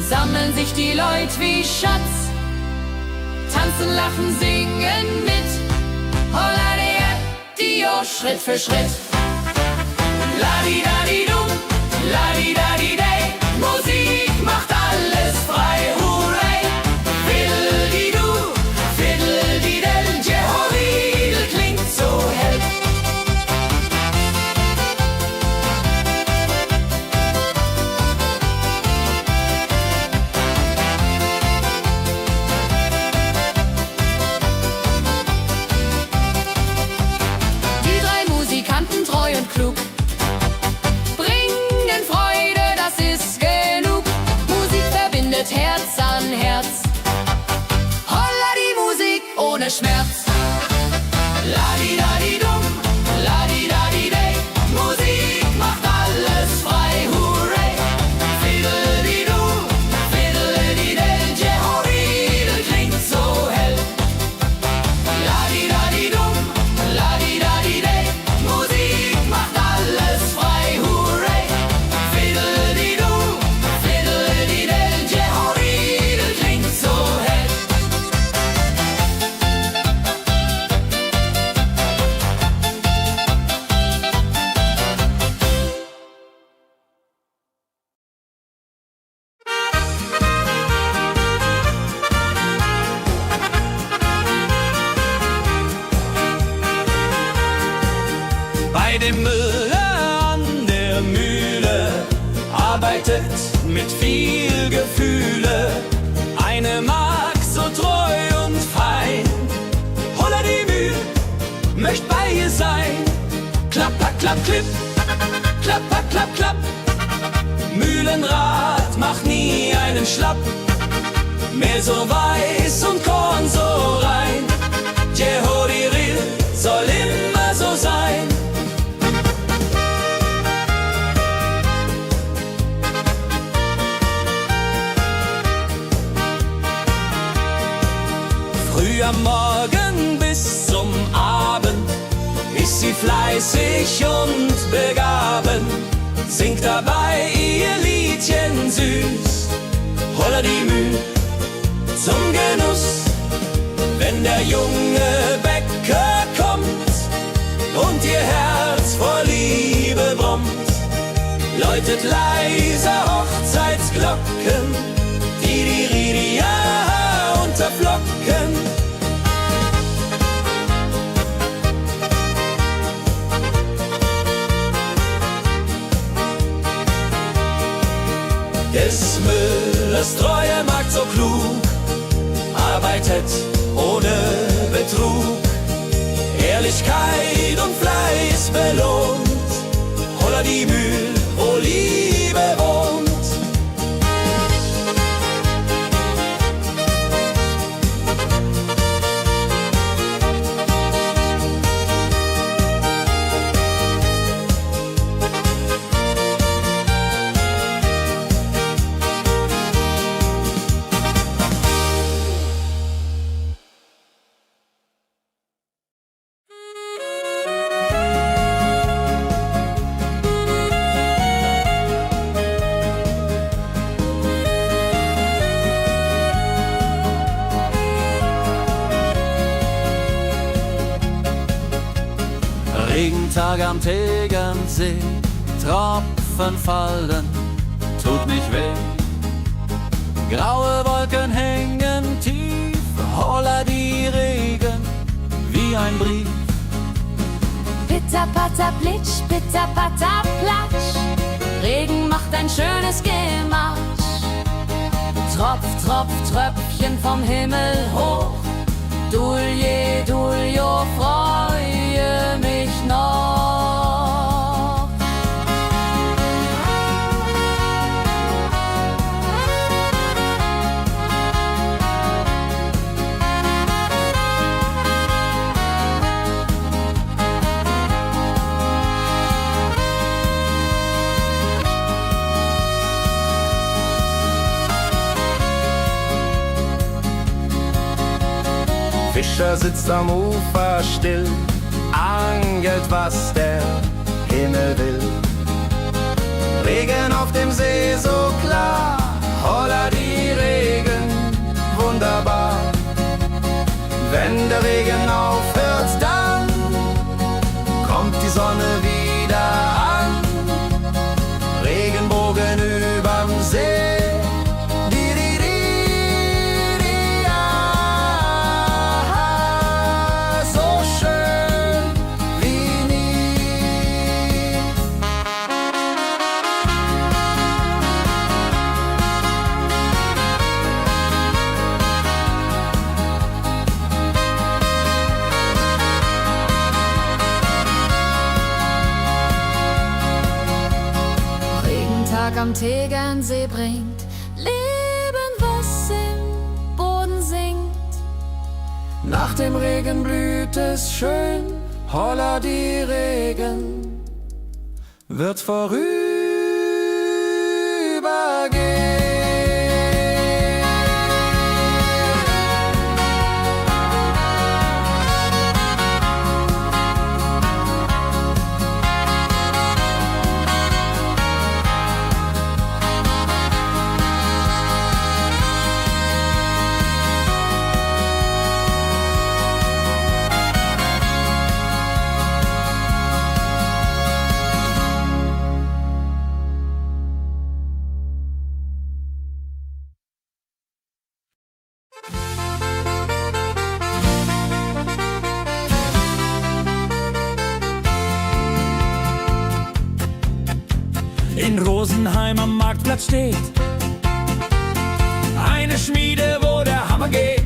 Sammeln sich die Leute wie Schatz, tanzen, lachen, singen mit. Holla die Schritt für Schritt. Ladi-dadi-dum, ladi-dadi-day, Musik macht alles frei, hurray. Fiddle-di-du, fiddle-di-del, Jehoridel klingt so hell. Treu und klug, bringen Freude, das ist genug. Musik verbindet Herz an Herz. Holla die Musik ohne Schmerz. Ladi-dadi-dum, ladi-dadi-day, Musik macht alles frei, hurray. Fiddle-di-du, fiddle-di-del, Jehoridel klingt so dem Müller an der Mühle arbeitet mit viel Gefühle eine Magd so treu und fein. Holla die Mühl, möcht bei ihr sein. Klapp, klapp, klapp, klipp, klapp, klapp, klapp, klapp. Mühlenrad macht nie einen Schlapp. Mehl so weiß und Korn so rein. Jehodiril soll immer so sein. Früh am Morgen bis zum Abend ist sie fleißig und begaben, singt dabei ihr Liedchen süß. Holla die Mühl zum Genuss, wenn der junge Bäcker kommt und ihr Herz vor Liebe brummt, läutet leise Hochzeitsglocken, die Ridia unterflocken. Des Müllers treue Magd so klug, arbeitet ohne Betrug, Ehrlichkeit und Fleiß belohnt. Holla die Mühl, wo Liebe wohnt. Regentag am Tegernsee, Tropfen fallen, tut nicht weh. Graue Wolken hängen tief, holla die Regen wie ein Brief. Pitter, patter, plitsch, pitter, patter, platsch. Regen macht ein schönes Gematsch. Tropf, Tropf, Tröpfchen vom Himmel hoch. Dulje, Duljo, freue mich noch. Fischer sitzt am Ufer still, angelt, was der Himmel will. Regen auf dem See so klar, holla die Regen, wunderbar. Wenn der Regen aufhört, dann kommt die Sonne wieder an. Regenbogen überm See. Am Tegernsee bringt Leben, was im Boden singt. Nach dem Regen blüht es schön, holla die Regen wird vorübergehen. in Rosenheim am Marktplatz steht eine Schmiede, wo der Hammer geht.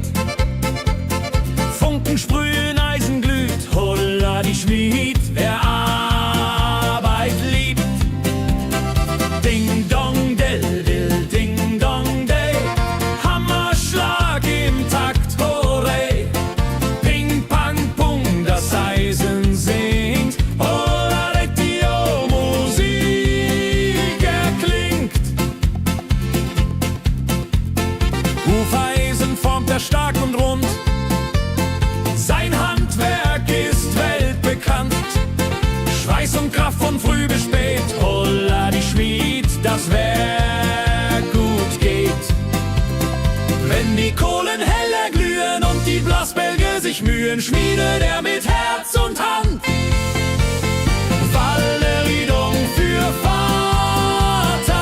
Funken sprühen, Eisen glüht, holla die Schmied, wer Arbeit liebt. Ding dong del dill, ding dong day, Hammerschlag im Takt, hooray. Ping pang pung, das Eisen singt, holla retio, Musik erklingt. Hufeisen formt er stark und rund, sein Handwerk ist weltbekannt. Schweiß und Kraft von früh bis spät, holla die Schmied, das Werk gut geht. Wenn die Kohlen heller glühen und die Blasbälge sich mühen, schmiedet er mit Herz und Hand Walleriedung für Vaterland.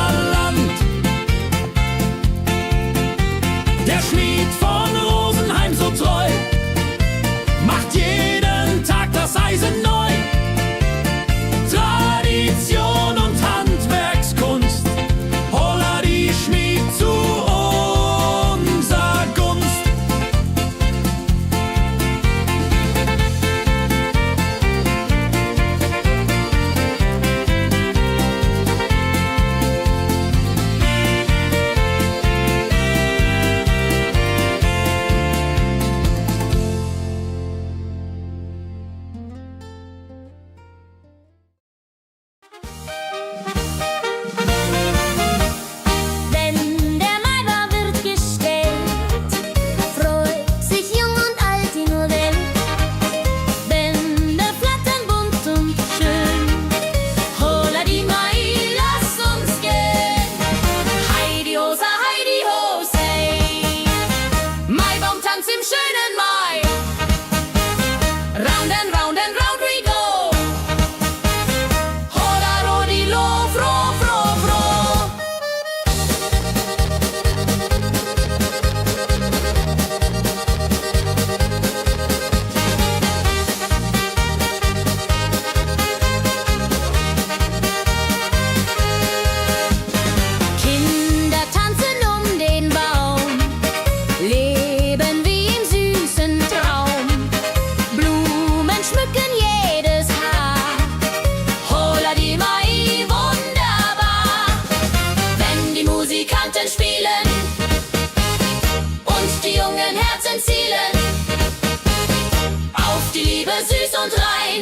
Der Schmied von Rosenheim so treu macht jeden Tag das Eisen neu. Tradition und Handwerkskunst, holla die Schmied zu unser Gunst. Wenn der Maibaum wird gestellt, freut sich jung und alt die nur Welt. Bänder flattern bunt und schön, holla die Mai, lass uns gehen. Heidi Hosa, Heidi Hosey, Maibaumtanz im schönen Mai. Round and round and round we go, holla rodilo, fro, fro, fro. Kinder tanzen um den Baum, leben wie im süßen Traum. Blumen schmücken jedes Haar, holla die Mai, wunderbar. Wenn die Musikanten spielen und die jungen Herzen zielen auf die Liebe süß und rein.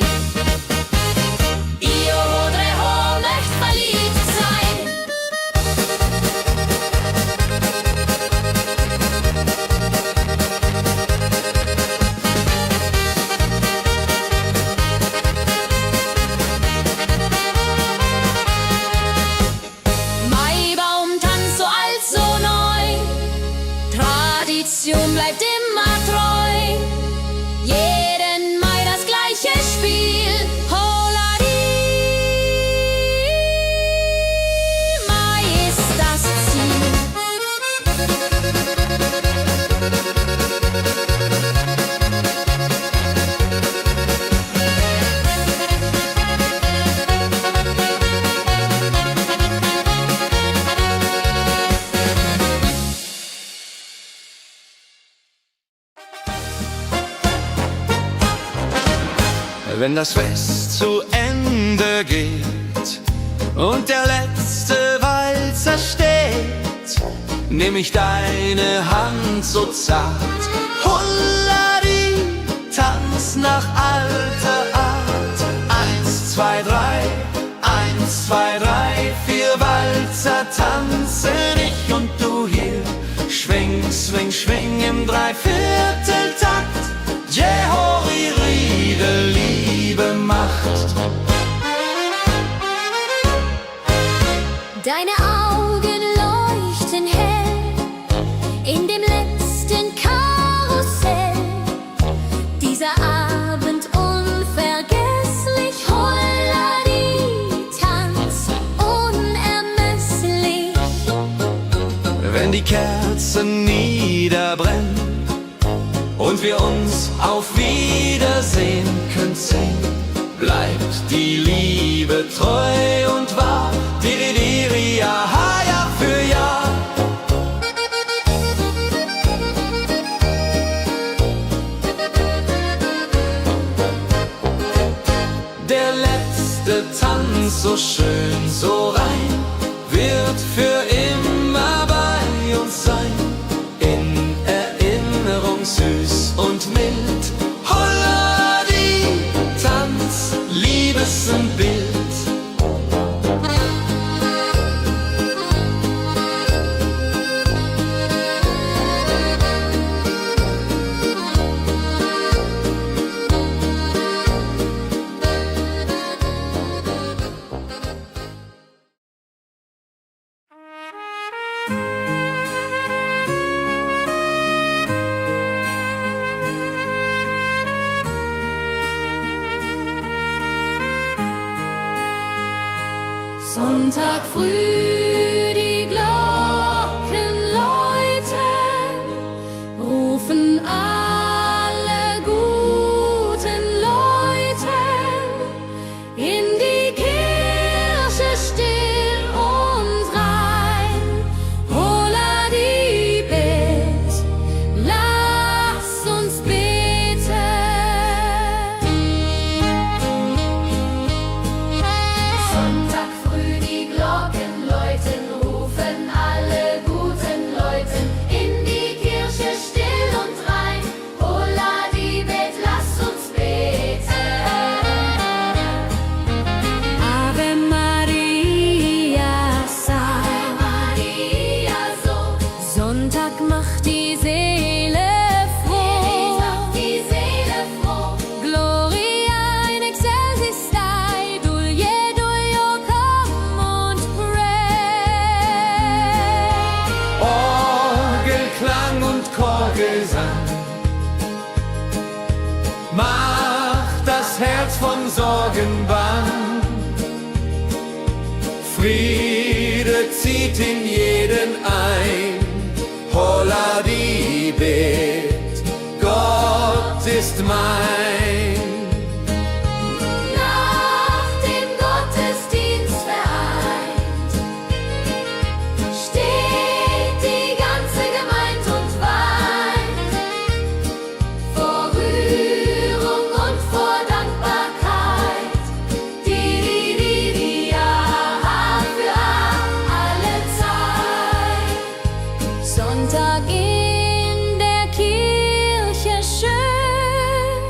Io Rodreho möcht verliebt sein. Maibaumtanz so alt, so neu, Tradition bleibt immer treu. Jeden Mai das gleiche Spiel, holla die Mai ist das Ziel. Wenn das Fest zu Ende geht und der letzte Walzer steht, nehm ich deine Hand so zart, holla die, tanz nach alter Art. 1, 2, 3, 1, 2, 3, 4 Walzer tanzen ich und du hier. Schwing, swing, schwing im Dreivierteltakt. Jehori Riede, Liebe macht. Deine Augen leuchten hell in dem letzten Karussell. Dieser Abend unvergesslich, holla die, tanz unermesslich. Wenn die Kerzen niederbrennen und wir uns auf Wiedersehen können singen, bleibt die Liebe treu und wahr. Diri, ja, Jahr für Jahr. Der letzte Tanz, so schön, so rein, wird für immer bei uns sein. In Erinnerung süß und mild. Holla die Tanz, Liebesbild. Sonntag früh, die Glocken läuten, rufen alle guten Leute in die Kirche still und rein. Holla die Bet, lass uns beten. Sonntag früh, die Glocken läuten, rufen alle guten Leute in die Kirche still und rein. Holla die Bet, lass uns beten. Ave Maria, Ave Maria, so. Sonntag macht die Seele froh. Die Seele froh. Gloria in excelsis Dei, Dulio, come und pray. Orgelklang und Chorgesang macht das Herz von Sorgen bang. Friede zieht in jeden ein. Holla die Bet, Gott ist mein. Nach dem Gottesdienst vereint steht die ganze Gemeinde und weint vor Rührung und vor Dankbarkeit. Die ja für alle Zeit. Sonntag in der Kirche schön,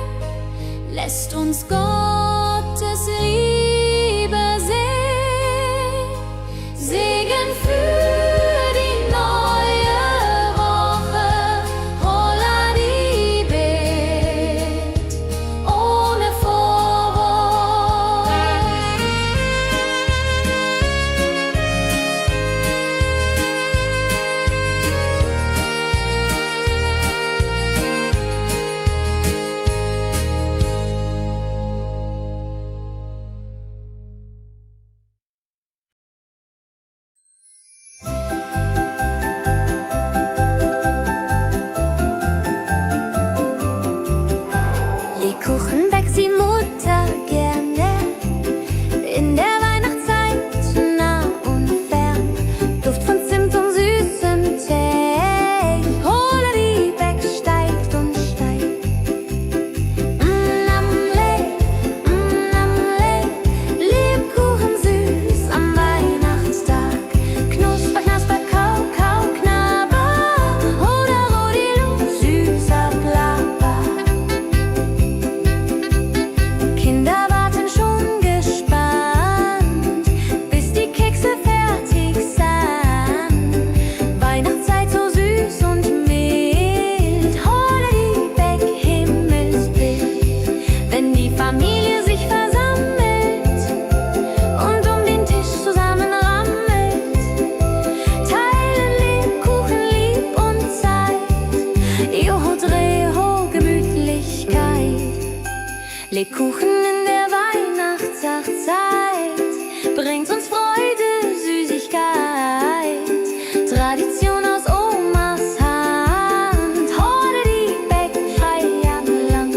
lässt uns Gottes Liebe sehen. Segen für die neue Woche. Holla die Bet, ohne Vorwurf. Lebkuchen backt die Mutter gerne in der Weihnachtszeit, nah und fern. Duft von Zimt und süßem Tee. Holla die Beck steigt und steigt. Lebkuchen süß am Weihnachtstag. Knusper, knasper, kau, kau, knabber. Holla, rodilu, süßer Plapper. Kinder warten schon gespannt, bis die Kekse fertig sind. Weihnachtszeit so süß und mild. Holla die Beck, Himmelsbild. Wenn die Familie sich versammelt und um den Tisch zusammen rammelt, teilen Lebkuchen lieb und Zeit. Joho, Dreho, Gemütlichkeit. Lebkuchen in der Weihnachtszeit bringt uns Freude, Süßigkeit. Tradition aus Omas Hand. Holla die Beck, Feierland.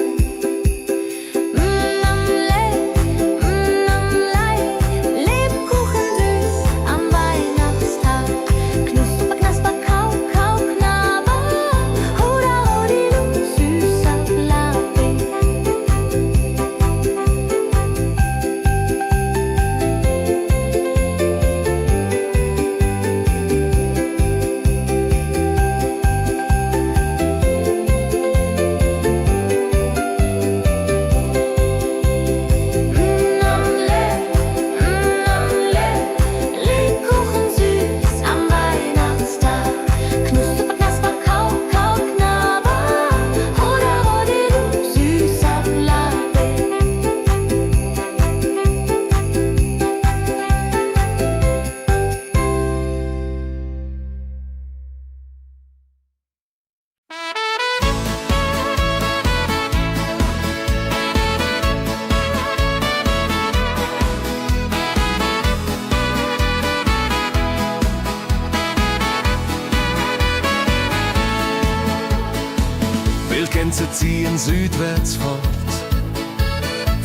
ziehen südwärts fort,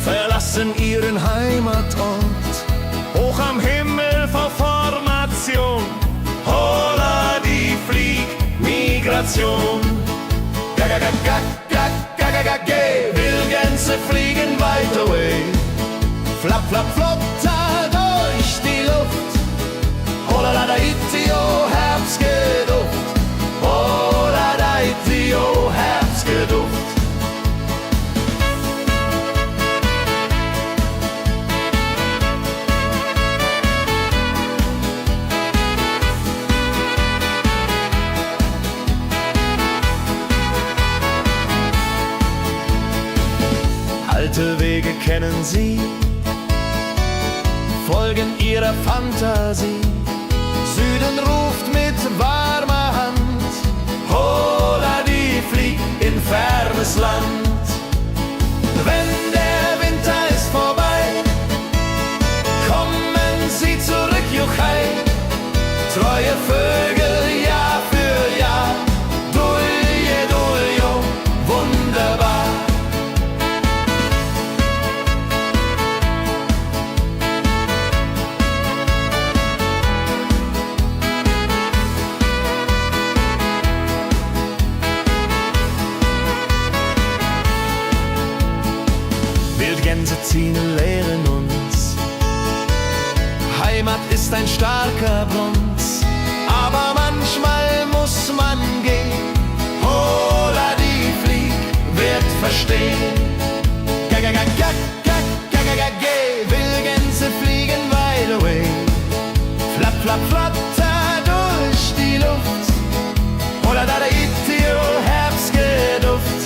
verlassen ihren Heimatort. Hoch am Himmel vor Formation, holla die Fliegmigration. Wildgänse fliegen weit away, flap, flap, flop, da durch die Luft. Holla da itio, Herbstgeduft. Holla da itio, Herbstgeduft. Alte Wege kennen sie, folgen ihrer Fantasie. Süden ruft mit warmer Hand, holla die flieg in fernes Land. Wenn der Winter ist vorbei, kommen sie zurück, Juchai. Treue Vögel Jahr für Jahr, Dulje, Duljo, wunderbar. Wildgänse ziehen, lehren uns, Heimat ist ein starker Bronz, aber manchmal muss man gehen. Holla die Flieg wird verstehen. Wildgänse fliegen wide away, flap, flap, flatter durch die Luft. Holla da itio, Herbstgeduft.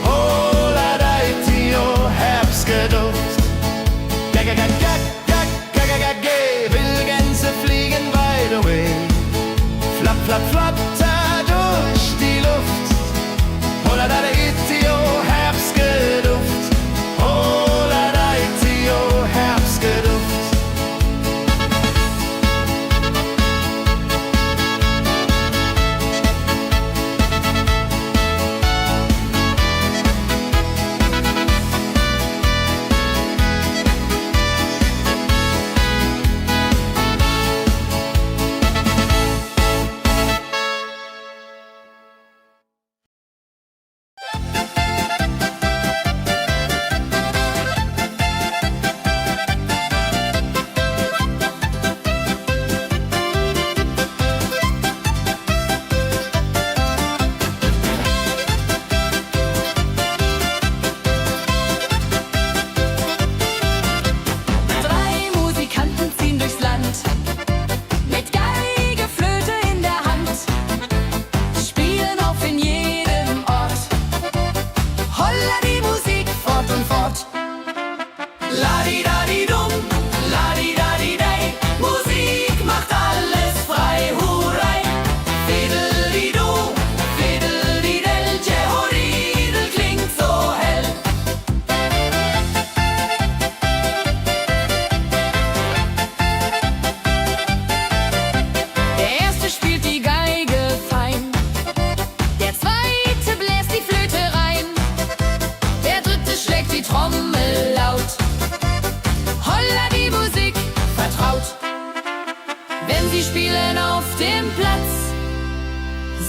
Holla da itio, Herbstgeduft. Wildgänse fliegen wide away, flap, flap, flatter durch die Luft. Holla da itio, Herbstgeduft. Holla da itio, Herbstgeduft.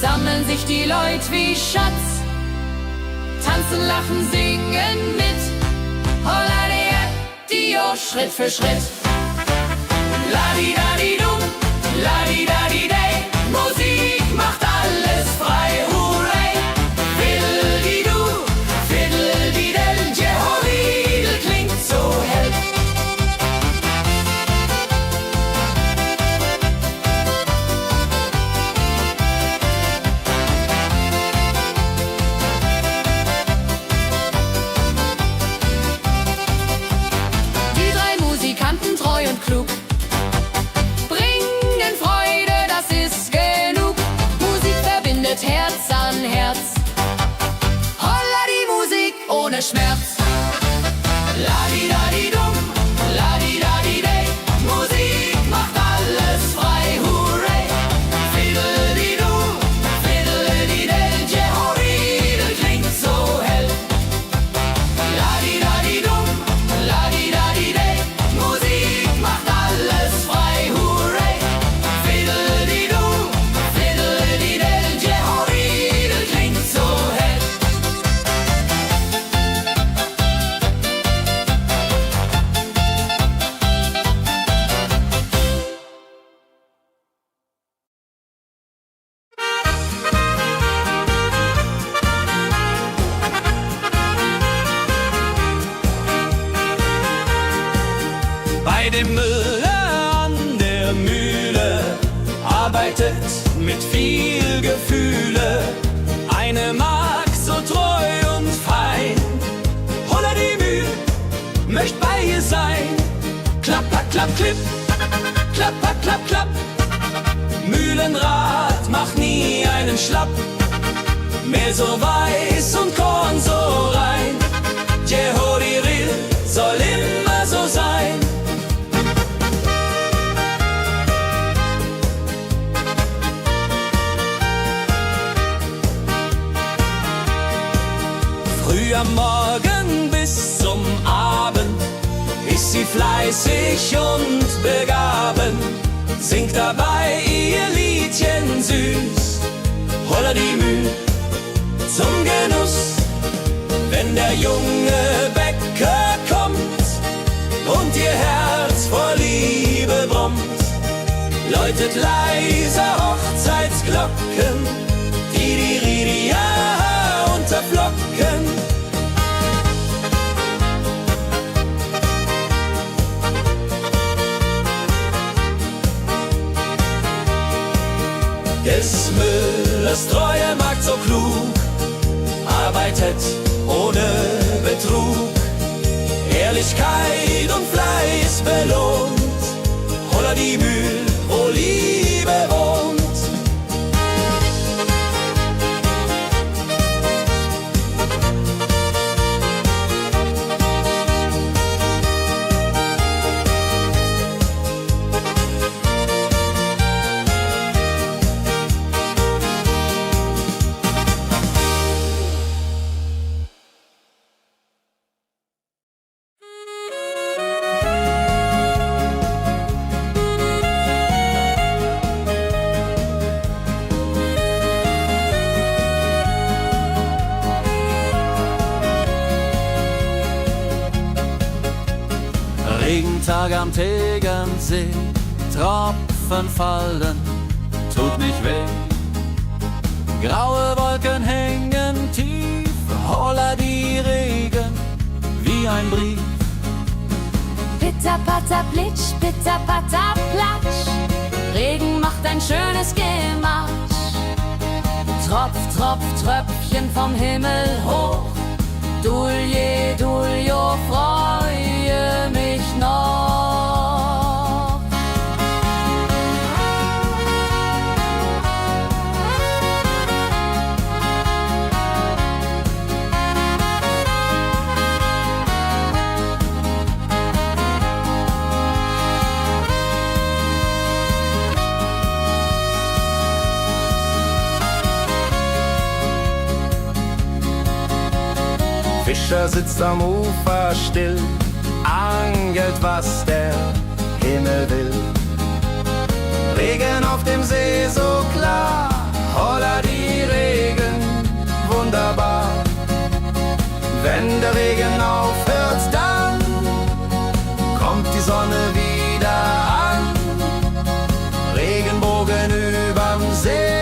Sammeln sich die Leute wie Schatz, tanzen, lachen, singen mit. Holla Dio, Schritt für Schritt. Ladi-dadi-dum, ladi-dadi-day, Musik macht alles frei, hurray. Fiddle-di-du, fiddle-di-del, Jehoridel klingt so hell. Treu und klug, bringen Freude, das ist genug. Musik verbindet Herz an Herz. Holla die Musik ohne Schmerz. Ladi-dadi-dum, ladi-dadi-day, Musik macht alles frei, hurray. Fiddle-di-du, fiddle-di-del, Jehoridel klingt so hell. Bei dem Müller an der Mühle arbeitet mit viel Gefühle eine Magd so treu und fein. Holla die Mühl, möcht bei ihr sein. Klapper, klapp, klipp, klapper, klapp, klapp. Mühlenrad macht nie einen Schlapp. Mehl so weiß und Korn so rein. Jehodiril soll immer so sein. Früh am Morgen bis zum Abend ist sie fleißig und begaben, singt dabei ihr Liedchen süß. Holla die Mühl zum Genuss, wenn der junge Bäcker kommt und ihr Herz vor Liebe brummt, läutet leiser Hochzeitsglocken, die Ridia unterflocken. Des Müllers treue Magd so klug, arbeitet ohne Betrug, Ehrlichkeit und Fleiß belohnt. Holla die Mühl, wo Liebe wohnt. Regentag am Tegernsee, Tropfen fallen, tut nicht weh. Graue Wolken hängen tief, holla die Regen wie ein Brief. Pitter, patter, plitsch, pitter, patter, platsch. Regen macht ein schönes Gematsch. Tropf, Tropf, Tröpfchen vom Himmel hoch. Dulje, Duljo, freue mich noch. Fischer sitzt am Ufer still, angelt, was der Himmel will. Regen auf dem See so klar, holla die Regen, wunderbar. Wenn der Regen aufhört, dann kommt die Sonne wieder an. Regenbogen überm See.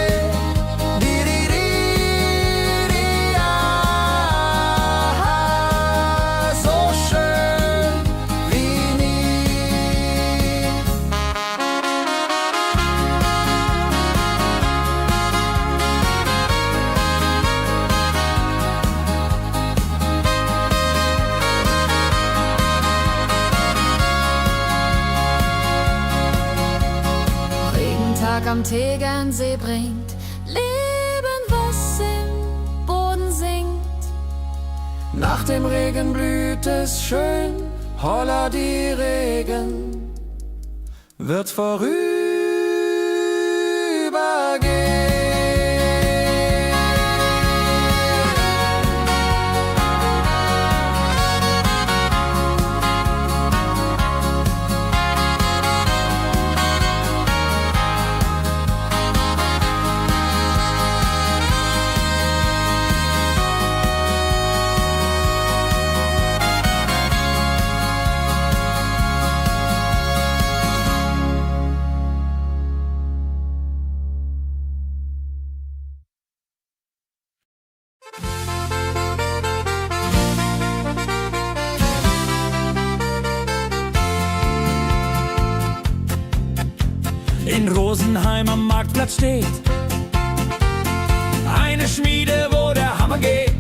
Am Tegernsee bringt Leben, was im Boden singt. Nach dem Regen blüht es schön, holla die Regen wird vorübergehen. Rosenheim am Marktplatz steht. Eine Schmiede, wo der Hammer geht.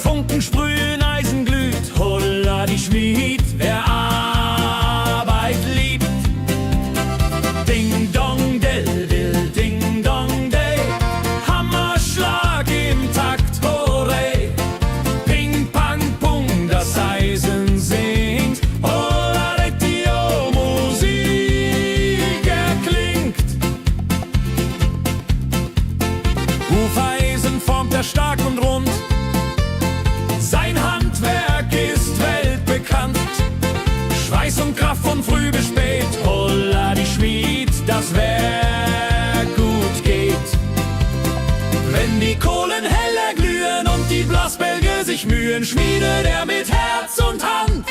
Funken sprühen, Eisen glüht, holla die Schmied, wer Arbeit liebt. Ding dong del dill, ding dong day, Hammerschlag im Takt, hurray. Ping pang pung, das Eisen singt, holla Dio, Musik erklingt. Hufeisen formt er stark und rund, sein Handwerk ist weltbekannt. Schweiß und Kraft von früh bis spät, holla die Schmied, das Werk gut geht. Wenn die Kohlen heller glühen und die Blasbälge sich mühen, schmiedet er mit Herz und Hand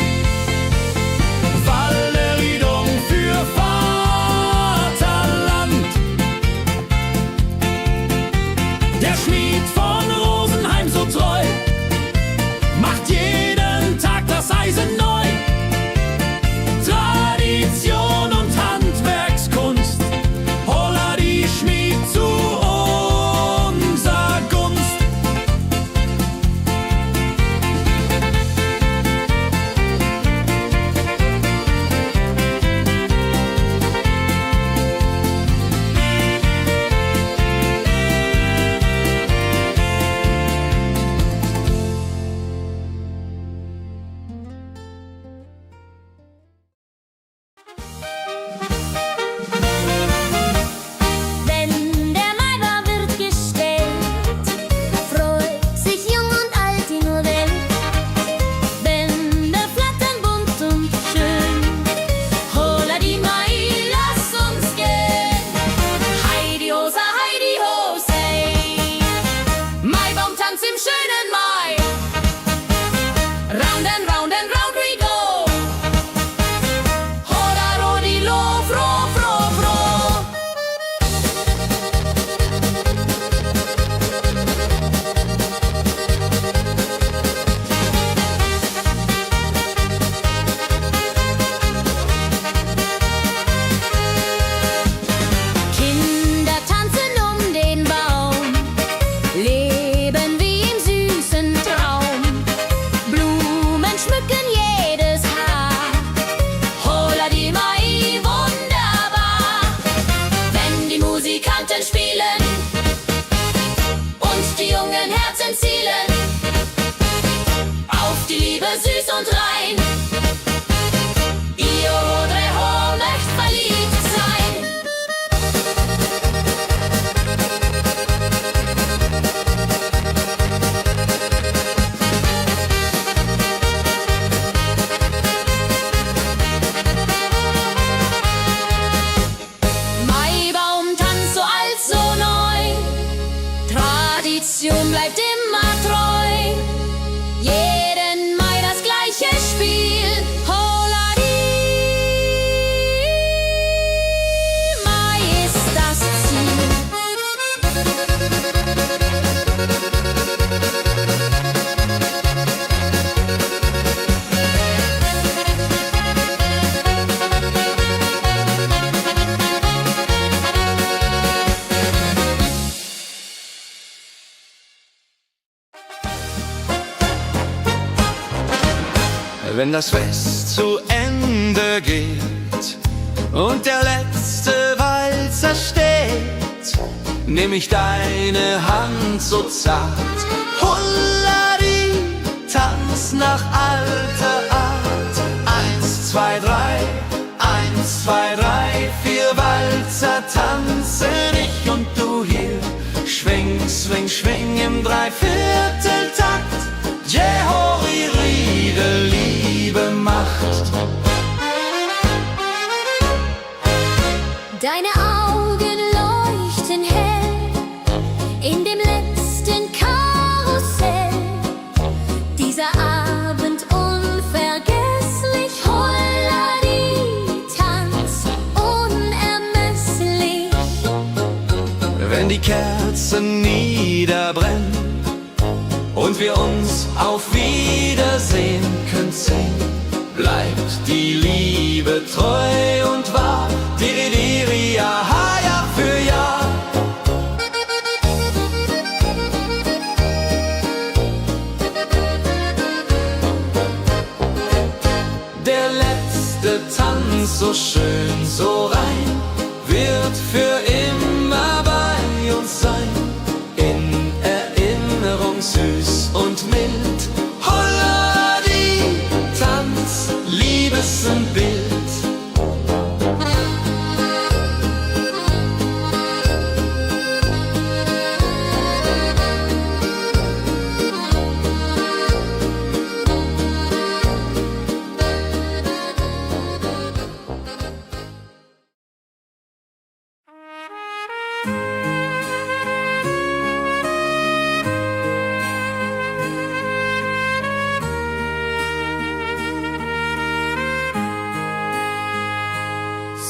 Walleriedung für Vaterland. Der Schmied von Rosenheim so treu macht jeden Tag das Eisen neu. Tradition und Handwerkskunst, holla die Schmied zu unser Gunst. Wenn der Maibaum wird gestellt, freut sich jung und alt die nur Welt. Bänder flattern bunt und schön, holla die Mai, lass uns gehen. Heidi Hosa, Heidi Hosei, Maibaumtanz im schönen Mai. Round and round and round we go. Holla Rodi lo, fro, fro, fro. Kinder tanzen um den Baum, leben wie im süßen Traum. Blumen schmücken jedes Haar, holla die Mai, wunderbar. Wenn die Musikanten spielen und die jungen Herzen zielen auf die Liebe süß und rein. Ihr Rodreho möcht verliebt sein. Maibaumtanz so alt, so neu, Tradition bleibt immer treu. Jeden Mai das gleiche Spiel, holla die Mai ist das Ziel. Wenn das Fest zu Ende geht und der letzte Walzer steht, nehm ich deine Hand so zart, Hulladi, tanz nach alter Art. 1, 2, 3, 1, 2, 3, 4 Walzer tanzen ich und du hier. Schwing, swing, schwing im Dreivierteltakt. Jehori Riede, Liebe macht. Deine Augen leuchten hell in dem letzten Karussell. Dieser Abend unvergesslich, Holladi, Tanz unermesslich. Wenn die Kerzen niederbrennen und wir uns auf Wiedersehen künsten, bleibt die Liebe treu und wahr. Diri, diri, Tanz, so schön, so rein, wird für immer bei uns sein. In Erinnerung süß und mild. Holla die Tanz, Liebesbild.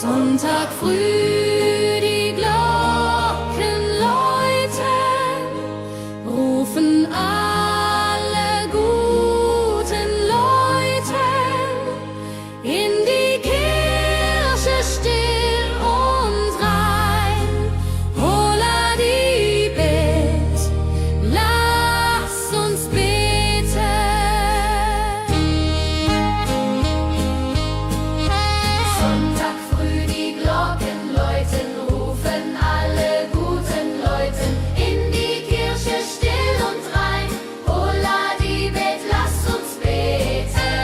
Sonntag früh die Glocken läuten, rufen alle guten Leute in die Kirche still und rein. Holla die Bet, lass uns beten. Sonntag früh die Glocken läuten, rufen alle guten Leute in die Kirche still und rein. Holla die Bet, lass uns beten.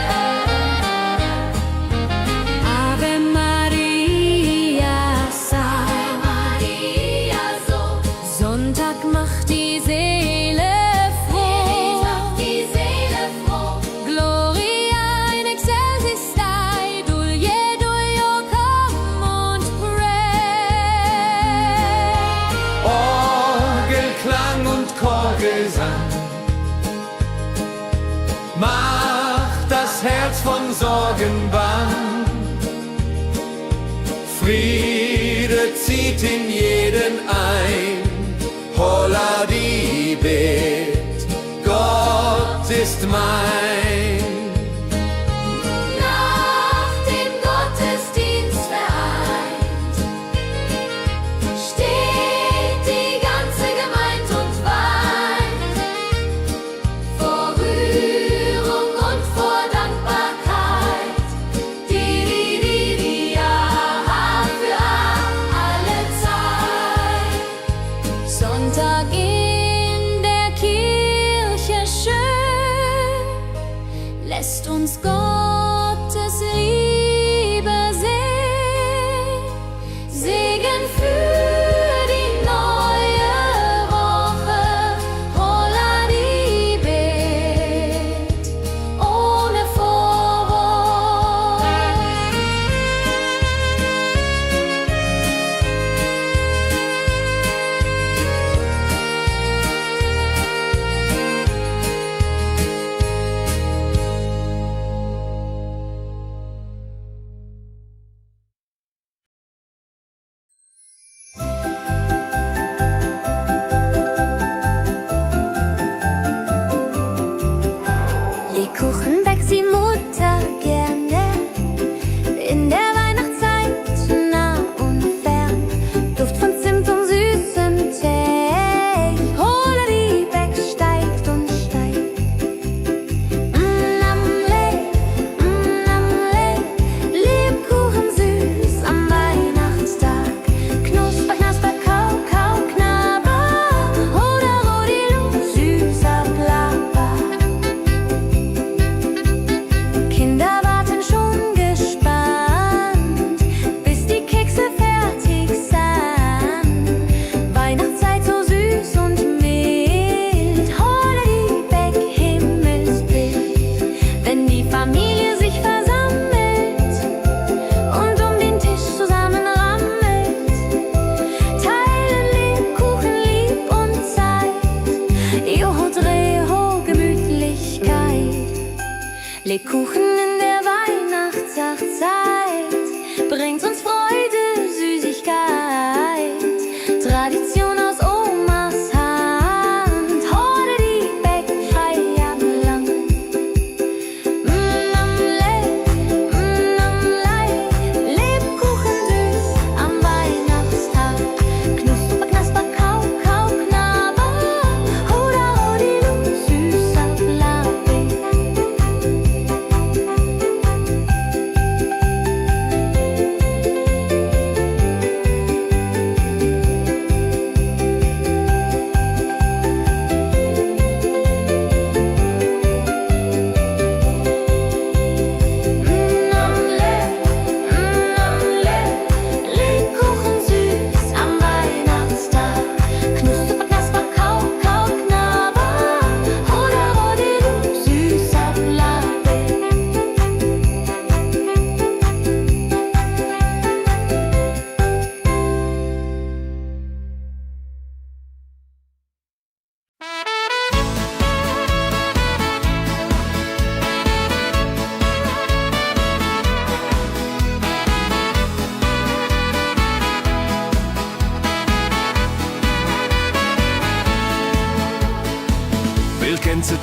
Ave Maria, Ave Maria, so. Sonntag macht die Seele froh. Macht die Seele froh. Gloria in excelsis Dei, Dulio come und pray. Orgelklang und Chorgesang macht das Herz von Sorgen bang. Friede zieht in jeden ein. Holla die Bet, Gott ist mein. Nach dem Gottesdienst vereint steht die ganze Gemeinde und weint vor Rührung und vor Dankbarkeit. Ja, für alle Zeit. Sonntag in der Kirche schön lässt uns Gottes Liebe sehen. Segen für die neue Woche. Holla die Bet ohne Vorwurf. Lebkuchen backt die Mutter gerne in der Weihnachtszeit, nah und fern. Duft von Zimt und süßem Tee. Holla die Beck steigt und steigt. Lebkuchen süß am Weihnachtstag. Knusper, knasper, kau, kau, knabber. Holla, rodilu, süßer Plapper. Kinder warten schon gespannt, bis die Kekse fertig sind. Weihnachtszeit so süß und mild. Holla die Beck, Himmelsbild. Wenn die Familie sich versammelt und um den Tisch zusammen rammelt, teilen Lebkuchen lieb und Zeit. Joho, Dreho, Gemütlichkeit. Lebkuchen in der Weihnachtszeit bringt uns Freude, Süßigkeit. Tradition aus Omas Hand. Holla die Beck, Feierland. Lebkuchen süß am Weihnachtstag. Knusper, knasper, kau, kau, knabber. Holla, rodilu, süßer Plapper.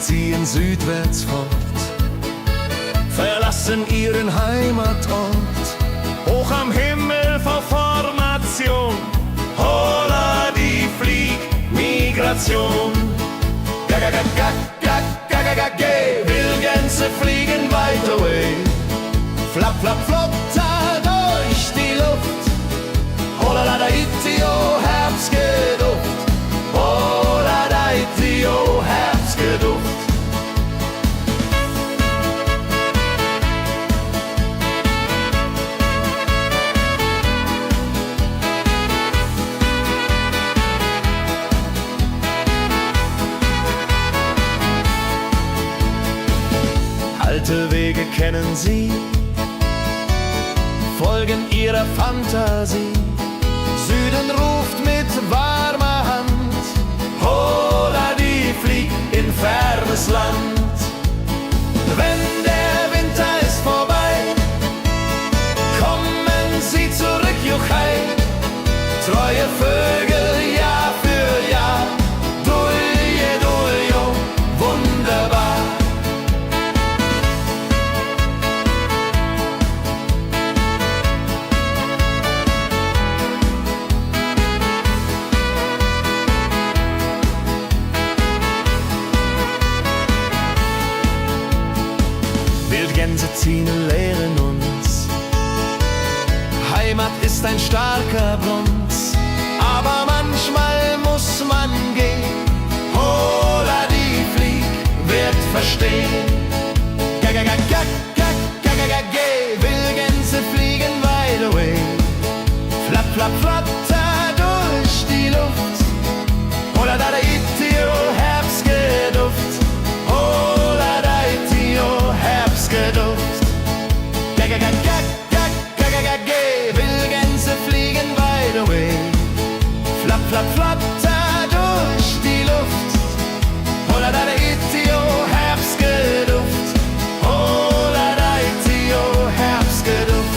ziehen südwärts fort, verlassen ihren Heimatort. Hoch am Himmel vor Formation, holla die Fliegmigration. Wildgänse fliegen weit away, flapp, flapp, flotter durch die Luft. Holla da itio, Herbstgeduft. Holla da itio, Herbstgeduft. Alte Wege kennen sie, folgen ihrer Fantasie. Süden ruft mit warmer Hand, holla die flieg in fernes Land. Wenn der Winter ist vorbei, kommen sie zurück, Juchai. Treue Vögel Jahr für Jahr, dulje, duljo, wunderbar. Wildgänse ziehen, lehren uns, Heimat ist ein starker Bronz, aber manchmal muss man gehen. Holla die Flieg wird verstehen. Wildgänse fliegen wide away, flapp, flapp, flatter durch die Luft. Holla da itio, Herbstgeduft. Holla da itio, Herbstgeduft. Wildgänse fliegen wide away, flapp, flapp, flatter durch die Luft. Holla da itio, Herbstgeduft. Holla da itio, Herbstgeduft.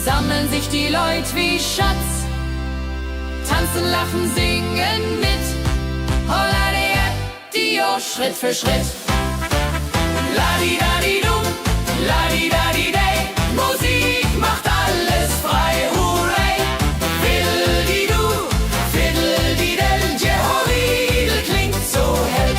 Sammeln sich die Leute wie Schatz, tanzen, lachen, singen mit. Holla Dio, Schritt für Schritt. Ladi-dadi-dum, ladi-dadi-day, Musik macht alles frei, hurray. Fiddle-di-du, fiddle-di-del, Jehoridel klingt so hell.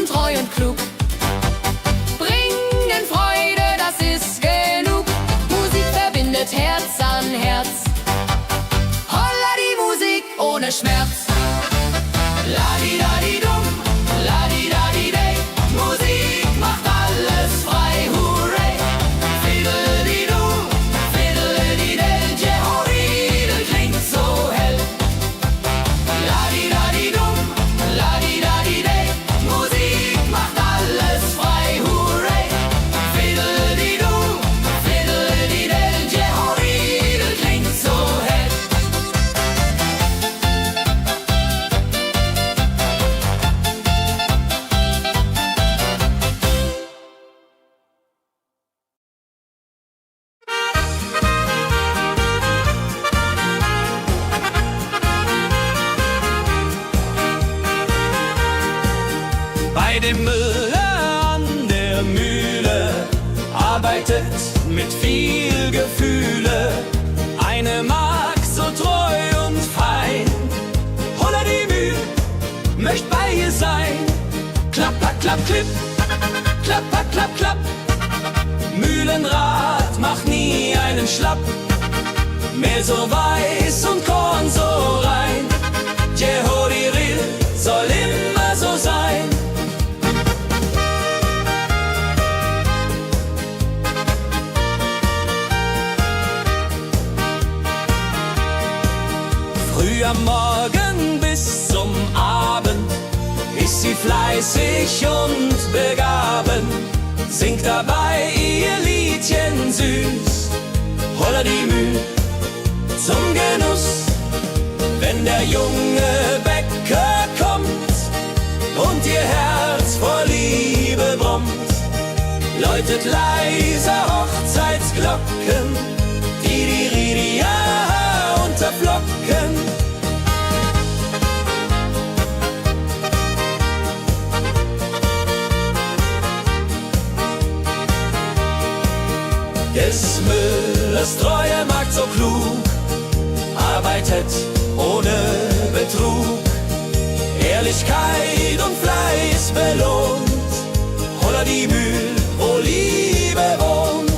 Treu und klug, bringen Freude, das ist genug. Musik verbindet Herz an Herz. Holla die Musik ohne Schmerz. Ladi-dadi-dum, ladi-dadi-day, Musik macht alles frei, hurray. Fiddle-di-du, fiddle-di-del, Jehoridel klingt so hell. bei dem Müller an der Mühle, arbeitet mit viel Gefühle. Eine Magd so treu und fein, Holla die Mühl, möcht bei ihr sein. Klapper, klapp, klipp, klapper, klapp, klapp. Mühlenrad macht nie einen Schlapp. Mehl so weiß und Korn so rein. Jehodiril soll immer so sein. Früh am Morgen bis zum Abend ist sie fleißig und begaben, singt dabei ihr Liedchen süß. Holla die Mühl zum Genuss, wenn der junge Bäcker kommt und ihr Herz vor Liebe brummt, läutet leiser Hochzeitsglocken, die unterflocken. Des Müllers treue Magd so klug, arbeitet ohne Betrug, Ehrlichkeit und Fleiß belohnt. Holla die Mühl, wo Liebe wohnt.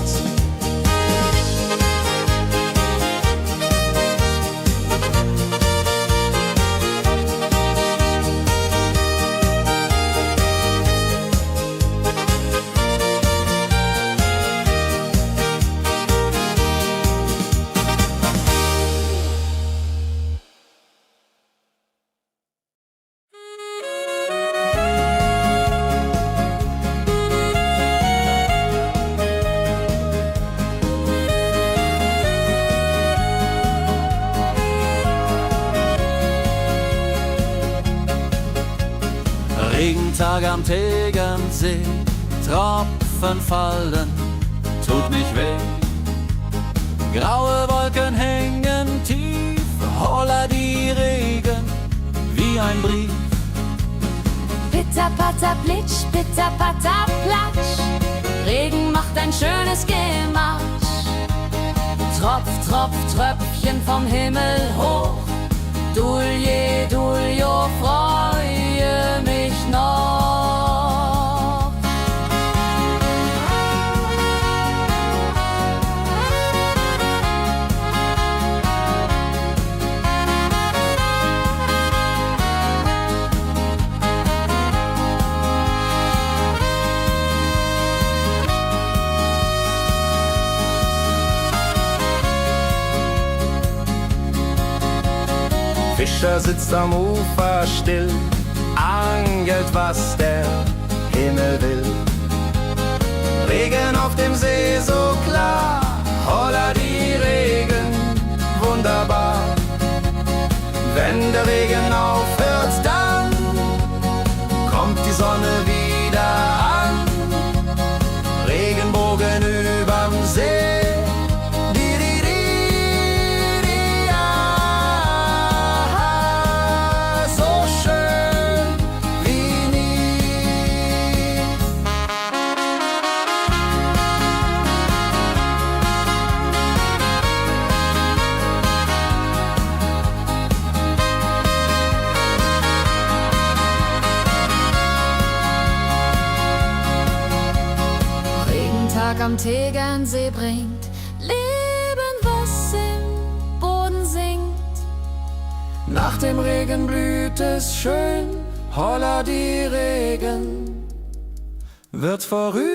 Regentag am Tegernsee, Tropfen fallen, tut nicht weh. Graue Wolken hängen tief, holla die Regen wie ein Brief. Pitter, patter, plitsch, pitter, patter, platsch. Regen macht ein schönes Gemarsch. Tropf, Tropf, Tröpfchen vom Himmel hoch. Dulje, Duljo, freue mich noch. Fischer sitzt am Ufer still, angelt, was der Himmel will. Regen auf dem See so klar, holla die Regen, wunderbar. Wenn der Regen aufhört, dann kommt die Sonne wieder an. Regenbogen überm See. Am Tegernsee bringt Leben, was im Boden singt. Nach dem Regen blüht es schön, holla die Regen wird vorübergehen.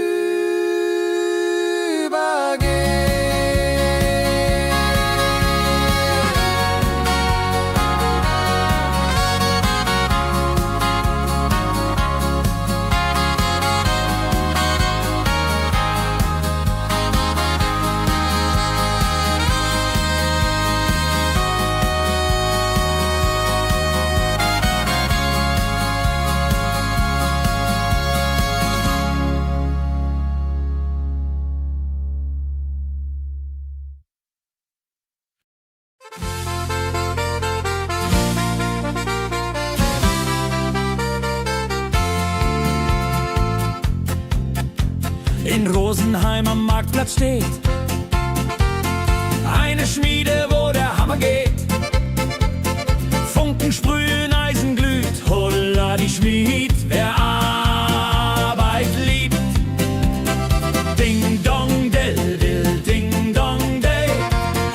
in Rosenheim am Marktplatz steht eine Schmiede, wo der Hammer geht. Funken sprühen, Eisen glüht, holla die Schmied, wer Arbeit liebt. Ding dong del dill, ding dong day,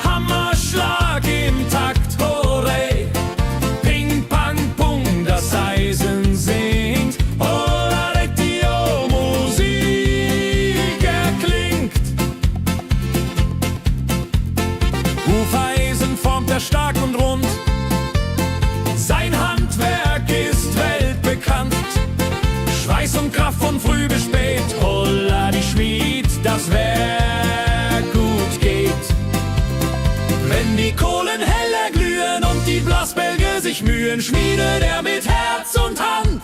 Hammerschlag im Takt, hurray. Ping pang pung, das Eisen singt, holla die Musik erklingt. Hufeisen formt er stark und rund, sein Handwerk ist weltbekannt. Schweiß und Kraft von früh bis spät, holla die Schmied, das Werk gut geht. Wenn die Kohlen heller glühen und die Blasbälge sich mühen, schmiedet er mit Herz und Hand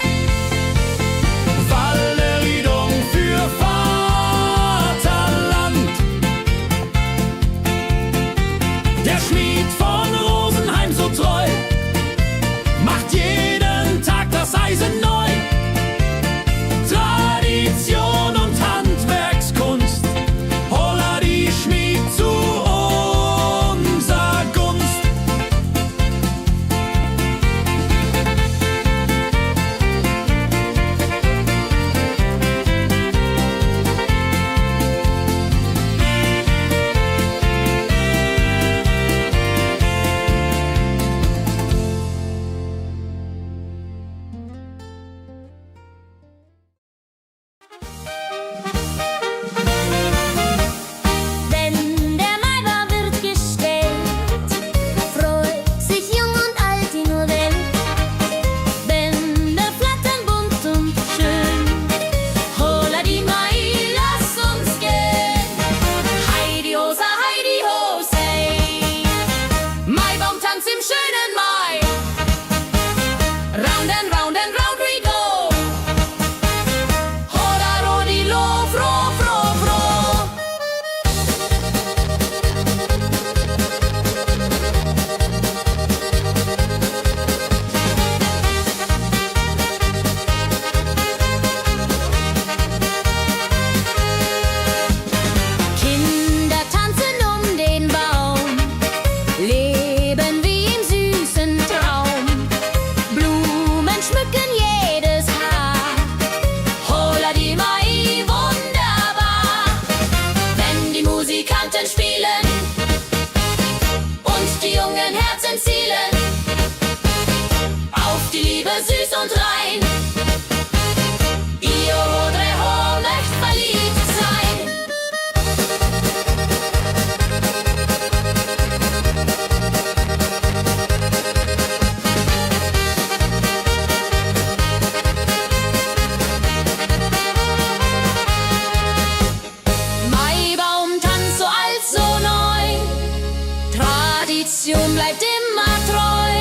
Walleriedung für Vaterland. Der Schmied von Rosenheim so treu macht jeden Tag das Eisen neu. Tradition und Handwerkskunst, holla die Schmied zu unser Gunst. Wenn der Maibaum wird gestellt, freut sich jung und alt die nur Welt. Bänder flattern bunt und schön, holla die Mai, lass uns gehen. Heidi Hosa, Heidi Hosey, Maibaumtanz im schönen Mai. Round and round and round we go, holla rodi lo, fro, fro, fro. Kinder tanzen den Baum, leben wie im süßen Traum. Blumen schmücken jedes Haar, holla die Mai, wunderbar. Wenn die Musikanten spielen und die jungen Herzen zielen auf die Liebe süß und rein. Io vorrei echt verliebt sein. Maibaumtanz so alt, so neu, Tradition bleibt immer treu.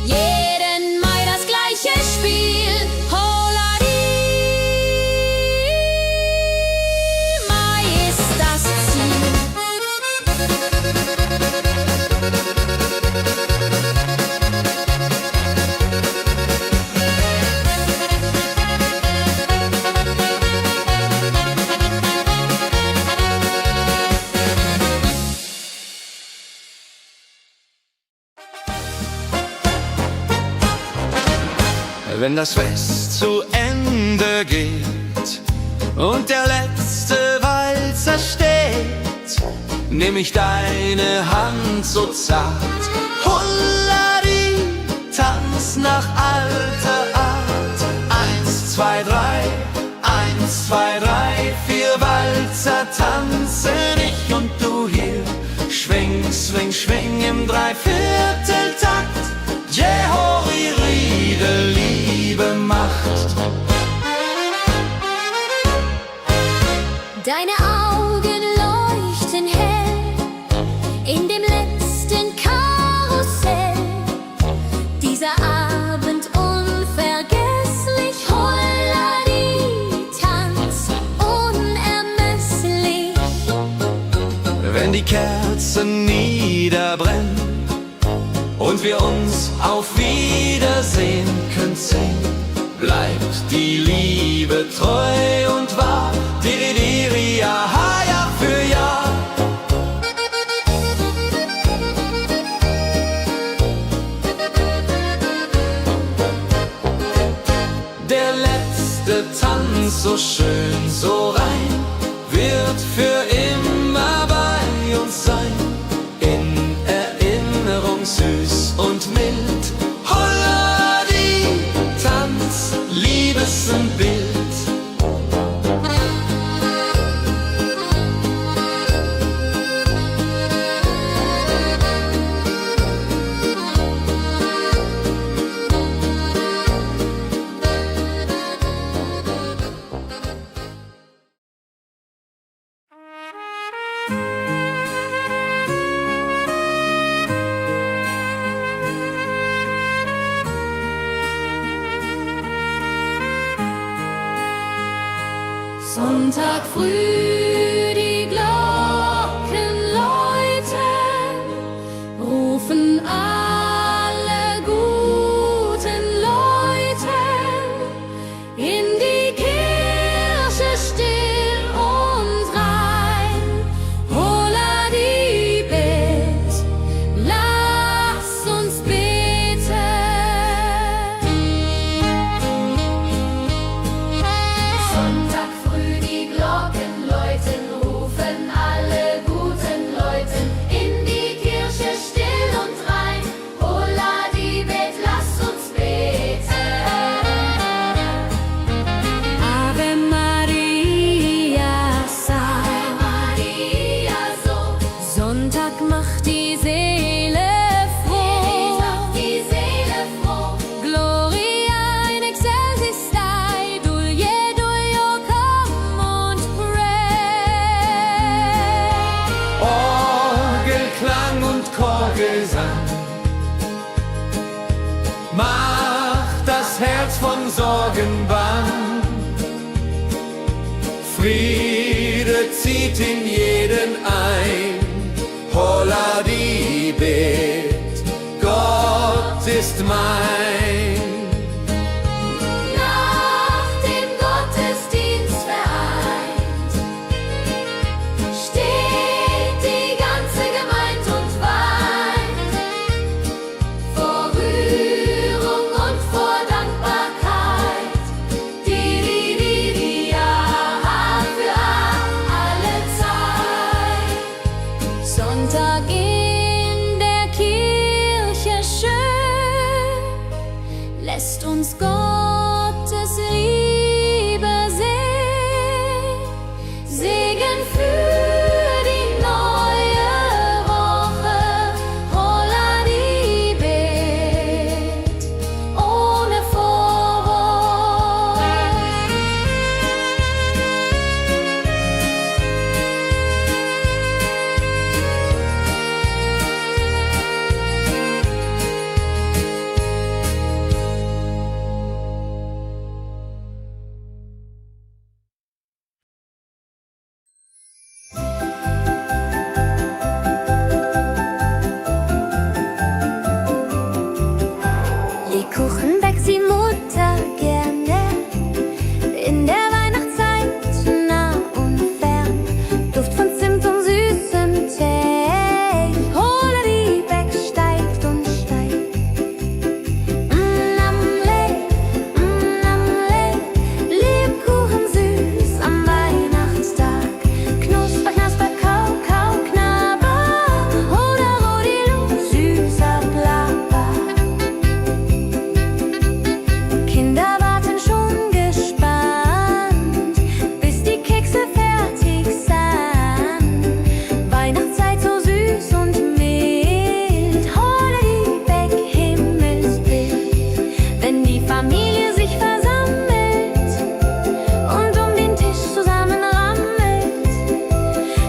Jeden Mai das gleiche Spiel, holla die Mai ist das Ziel. Wenn das Fest zu Ende geht und der letzte Walzer steht, nehm ich deine Hand so zart, Hullari, tanz nach alter Art. 1, 2, 3, 1, 2, 3, 4 Walzer tanzen ich und du hier. Schwing, swing, schwing im Dreivierteltakt. Jehori Riede, Liebe macht. Deine Augen leuchten hell in dem letzten Karussell. Dieser Abend unvergesslich, Holladi, Tanz unermesslich. Wenn die Kerzen niederbrennen und wir uns auf Wiedersehen künsten, bleibt die Liebe treu und wahr. Der letzte Tanz, so schön, so rein, wird für immer bei uns sein. In Erinnerung süß und mild. Holla die Tanz, Liebesbild. Sonntag früh, die Glocken läuten, rufen alle guten Leute in die Kirche still und rein. Holla die Bet, lass uns beten. Sonntag früh, die Glocken läuten, rufen alle guten Leute in die Kirche still und rein. Holla die Bet, lass uns beten. Ave Maria, Ave Maria, so. Sonntag macht die Seele froh. Die Seele froh. Gloria in excelsis Dei, Dulio come und pray. Orgelklang und Chorgesang macht das Herz von Sorgen bang. Friede zieht in jeden ein. Holla die Bet, Gott ist mein. Nach dem Gottesdienst vereint steht die ganze Gemeinde und weint vor Rührung und vor Dankbarkeit. Die ja für alle Zeit. Sonntag in der Kirche schön lässt uns Gottes Liebe sehen. Segen für die neue Woche. Holla die Bet ohne Vorwurf. Lebkuchen backt die Mutter gerne. In der Weihnachtszeit nah und fern. Duft von Zimt und süßem Tee. Holla die Beck steigt und steigt. Lebkuchen süß am Weihnachtstag. Knusper, knasper, kau, kau, knabber. Holla, rodilu, süßer Plapper. Kinder warten schon gespannt, bis die Kekse fertig sind. Weihnachtszeit so süß und mild. Holla die Beck, Himmelsbild. Wenn die Familie sich versammelt und um den Tisch zusammenrammelt,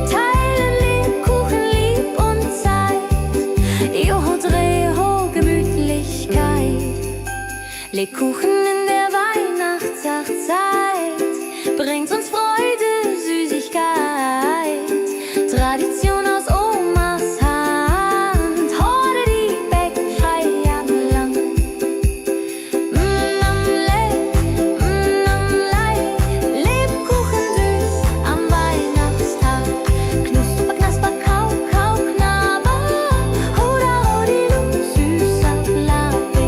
teilen Lebkuchen lieb und Zeit. Joho, Dreho, Gemütlichkeit. Lebkuchen in der Weihnachtszeit bringt uns Freude, Süßigkeit. Tradition aus Omas Hand. Holla die Beck, frei am Land. Lebkuchen süß am Weihnachtstag. Knusper, knasper, kau, kau, knabber. Holla, rodilu, süßer Plapper.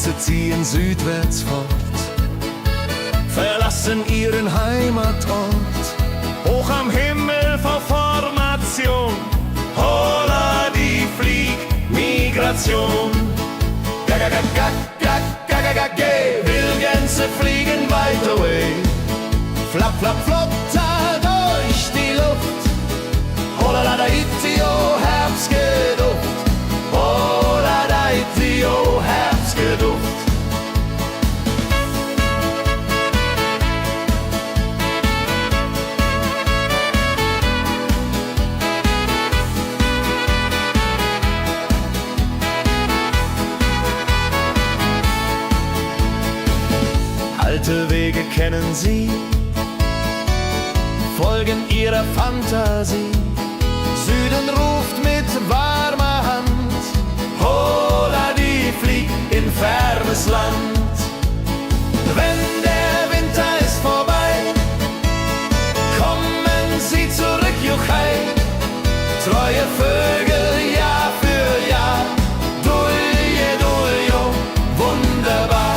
Gänse ziehen südwärts fort, verlassen ihren Heimatort. Hoch am Himmel vor Formation, holla die Fliegmigration. Wildgänse fliegen weit away, flap, flap, flop, da durch die Luft. Holla da Itio, Herbstgeduft. Holla da Itio, Herbstgeduft. Alte Wege kennen sie, folgen ihrer Fantasie. Süden ruft mit warmer Hand, holla die flieg in fernes Land. Wenn der Winter ist vorbei, kommen sie zurück, Juchai. Treue Vögel Jahr für Jahr, dulje, duljo, wunderbar.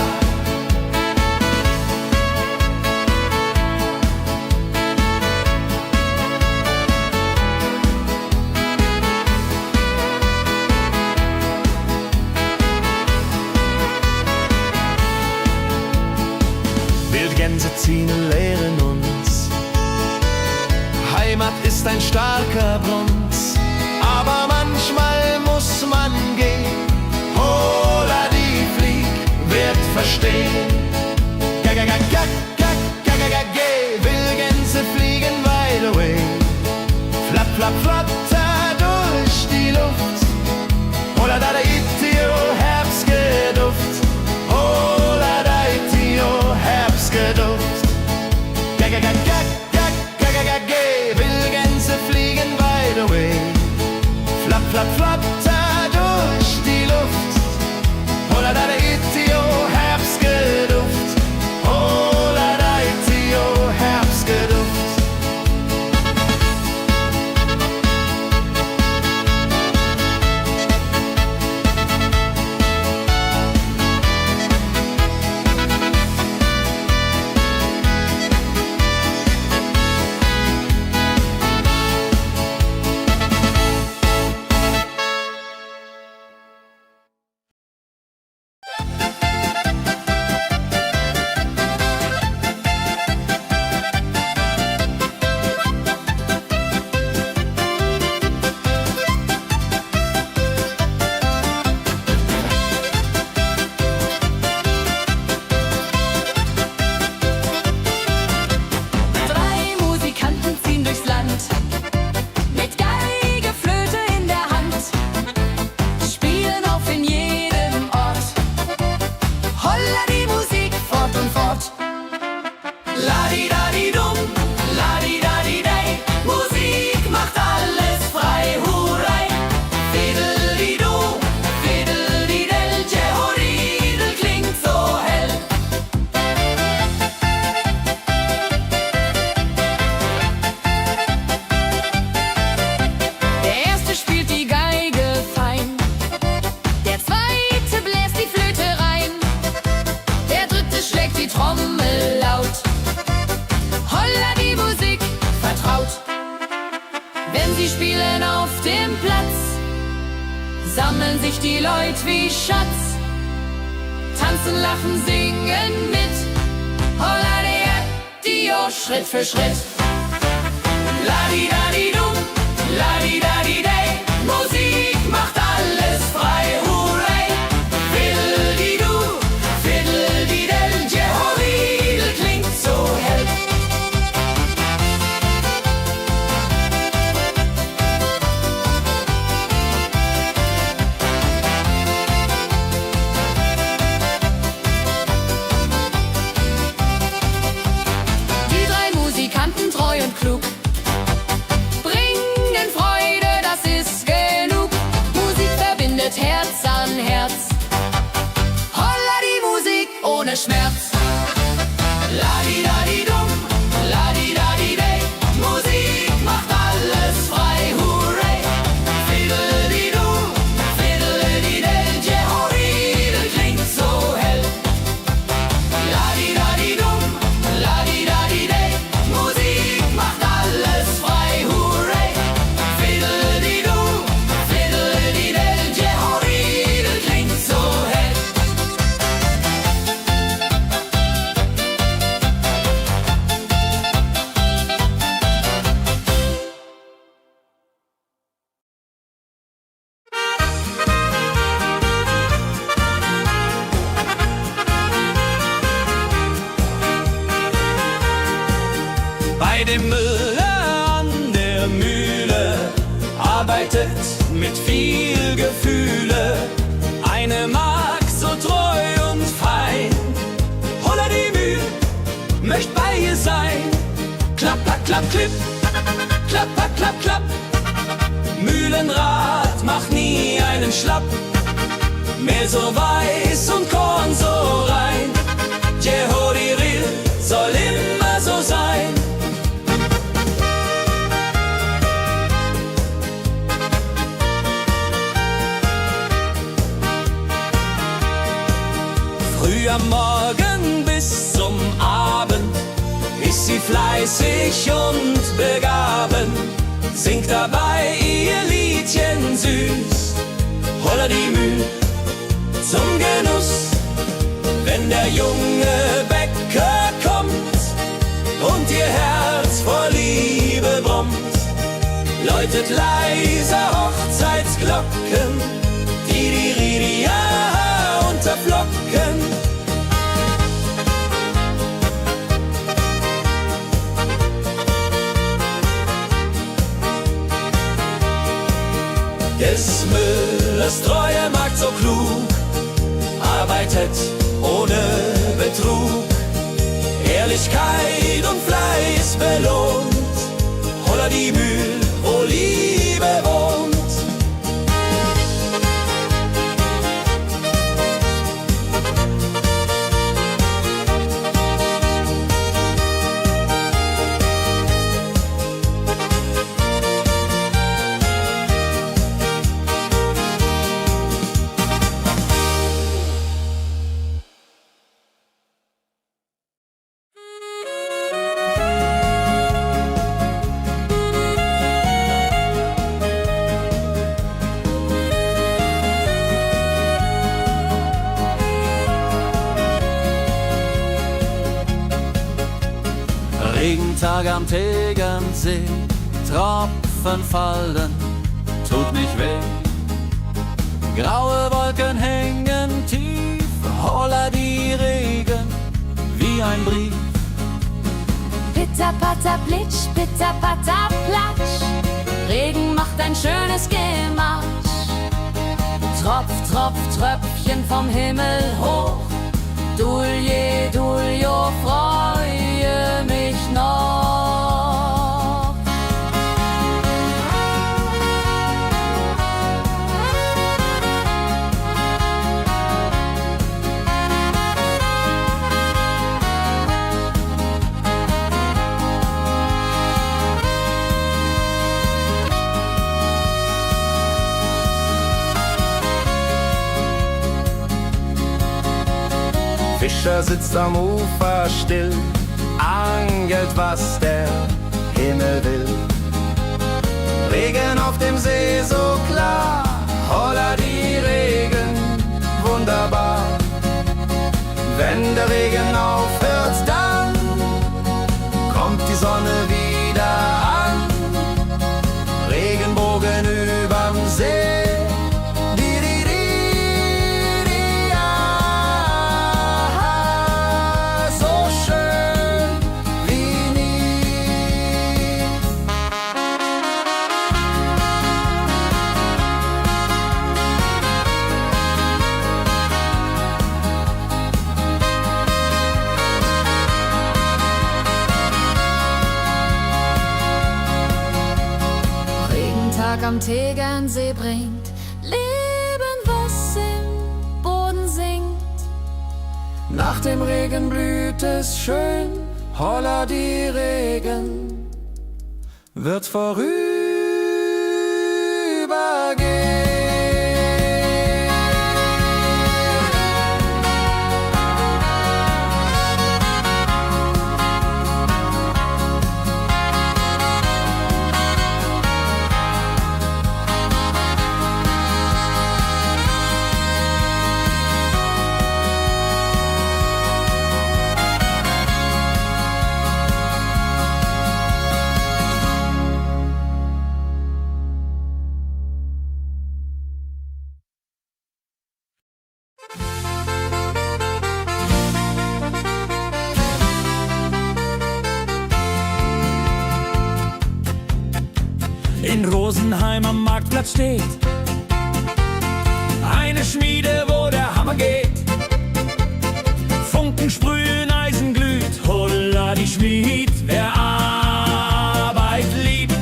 Wildgänse ziehen, lehren uns. Heimat ist ein starker Bronz, aber manchmal muss man gehen. Holla die Flieg wird verstehen. Wildgänse fliegen wide away, flap, flap, flatter durch die Luft. Holla da Itio, Herbstgeduft. Holla da Itio, Herbstgeduft. Wildgänse fliegen wide away, flap, flap, flatter durch die Luft. Holla da Itio, Herbstgeduft. Holla da Itio, Herbstgeduft. sammeln sich die Leute wie Schatz, tanzen, lachen, singen mit. Holla Dio, Schritt für Schritt. Ladi-dadi-dum, ladi-dadi-day, Musik macht alles frei, hurray. Fiddle-di-du, fiddle-di-del, Jehoridel klingt so hell. Die drei Musikanten, treu und klug, bringen Freude, das ist genug. Musik verbindet Herz an Herz. Holla die Musik ohne Schmerz. Ladi-dadi-dum, ladi-dadi-day, Musik macht alles frei, hurray. Fiddle-di-du, fiddle-di-del, Jehoridel klingt so hell. Bei dem Müller an der Mühle arbeitet mit viel Gefühle eine Magd so treu und fein. Holla die Mühl, möcht bei ihr sein. Klapp, klapp, klapp, klipp, klapp, klapp, klapp, klapp. Mühlenrad macht nie einen Schlapp. Mehl so weiß und Korn so rein. Jehodiril soll immer so sein. Früh am Morgen bis zum Abend ist sie fleißig und begaben, singt dabei ihr Liedchen süß. Holla die Mühl zum Genuss, wenn der junge Bäcker kommt und ihr Herz vor Liebe brummt, läutet leiser Hochzeitsglocken, die unterflocken. Des Müllers treue Magd so klug, arbeitet ohne Betrug, Ehrlichkeit und Fleiß belohnt. Holla die Mühl, wo Liebe wohnt. Regentag am Tegernsee, Tropfen fallen, tut nicht weh. Graue Wolken hängen tief, holla die Regen wie ein Brief. Pitter, patter, plitsch, pitter, patter, platsch. Regen macht ein schönes Gematsch. Tropf, Tropf, Tröpfchen vom Himmel hoch. Dulje, Duljo, freue mich noch. Fischer sitzt am Ufer still, angelt, was der Himmel will. Regen auf dem See so klar, holla die Regen, wunderbar. Wenn der Regen aufhört, dann kommt die Sonne wieder an. Regenbogen überm See. Am Tegernsee bringt Leben, was im Boden singt. Nach dem Regen blüht es schön, holla die Regen wird vorübergehen. in Rosenheim am Marktplatz steht. Eine Schmiede, wo der Hammer geht. Funken sprühen, Eisen glüht, holla die Schmied, wer Arbeit liebt.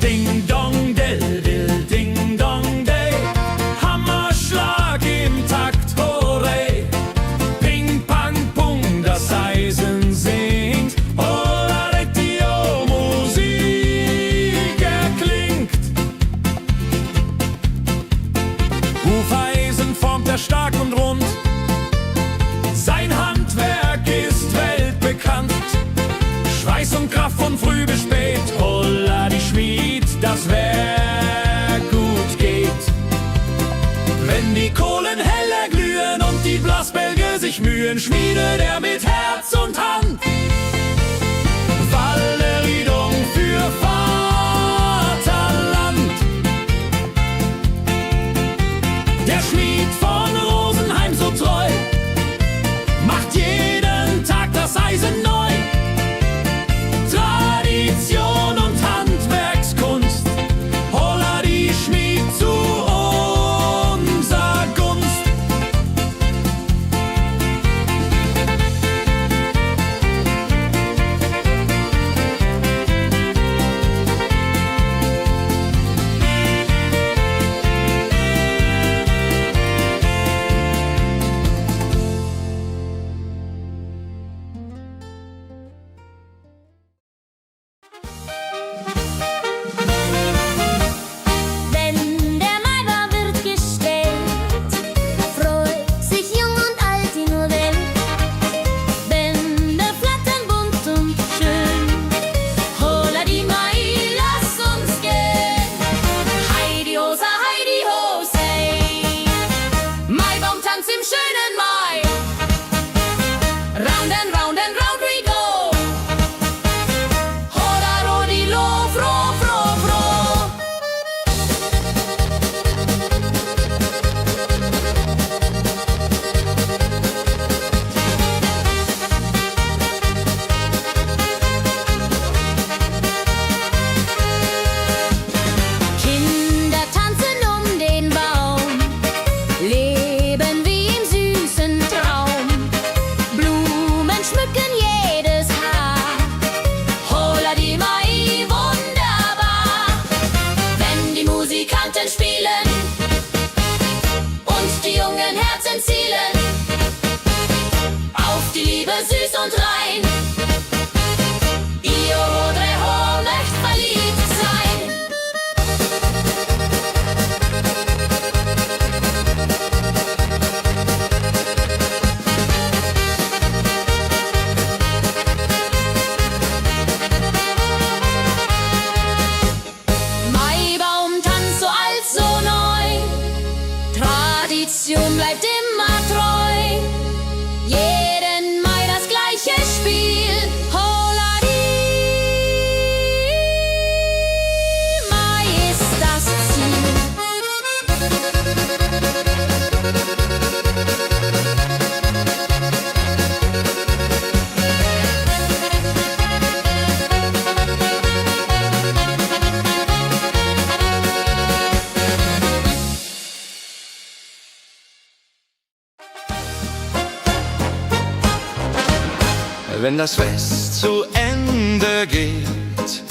Ding dong del dill, ding dong day, Hammerschlag im Takt, hurray. Ping pang pung, das Eisen singt, holla Dio, Musik erklingt. Hufeisen formt er stark und rund, sein Handwerk ist weltbekannt. Schweiß und Kraft von früh bis spät, holla die Schmied, das Werk gut geht. Wenn die Kohlen heller glühen und die Blasbälge sich mühen, schmiedet er mit Herz und Hand Walleriedung für Vaterland. Der Schmied von Rosenheim so treu macht jeden Tag das Eisen neu. Tradition und Handwerkskunst, holla die Schmied zu unser Gunst. Wenn der Maibaum wird gestellt, freut sich jung und alt die nur Welt. Bänder flattern bunt und schön, holla die Mai, lass uns gehen. Heidi Hosa, Heidi Hosey, Maibaumtanz im schönen Mai. Round and round and round we go. Holla Rodilo, fro, fro, fro. Kinder tanzen um den Baum, leben wie im süßen Traum. Blumen schmücken jedes Haar, holla die Mai, wunderbar. Wenn die Musikanten spielen und die jungen Herzen zielen auf die Liebe süß und rein. Io Rodreho möcht verliebt sein. Maibaumtanz so alt, so neu, Tradition bleibt immer treu. Jeden Mai das gleiche Spiel, holla die Mai ist das Ziel. Wenn das Fest zu Ende geht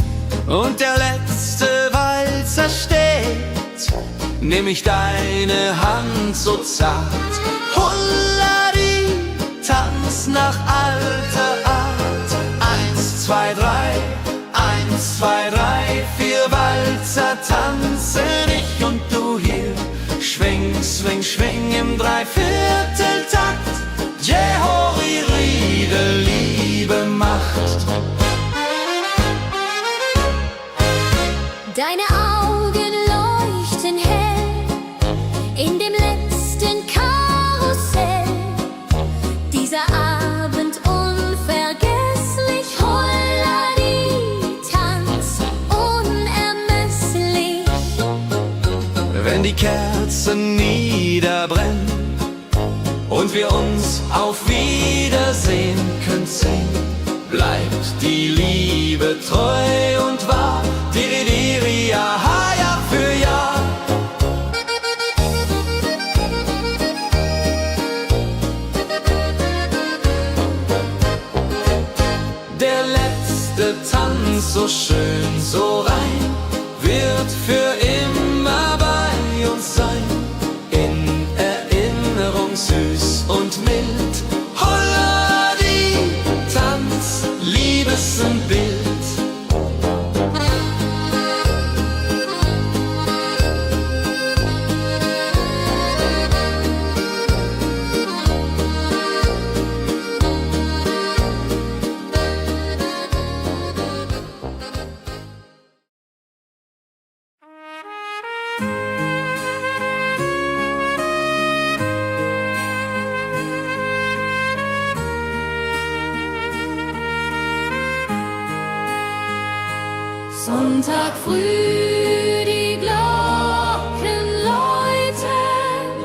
und der letzte Walzer steht, nehm ich deine Hand so zart, Hulladi, tanz nach alter Art. 1, 2, 3, 1, 2, 3, 4 Walzer tanzen ich und du hier. Schwing, swing, schwing im Dreivierteltakt. Jehori Riede, Liebe macht. Deine Augen leuchten hell in dem letzten Karussell. Dieser Abend unvergesslich, Holladi, Tanz unermesslich. Wenn die Kerzen niederbrennen und wir uns auf Wiedersehen künsten, bleibt die Liebe treu und wahr. Tanz, so schön, so rein, wird für immer bei uns sein. In Erinnerung süß und mild. Holla die Tanz, Liebesbild. Sonntag früh, die Glocken läuten,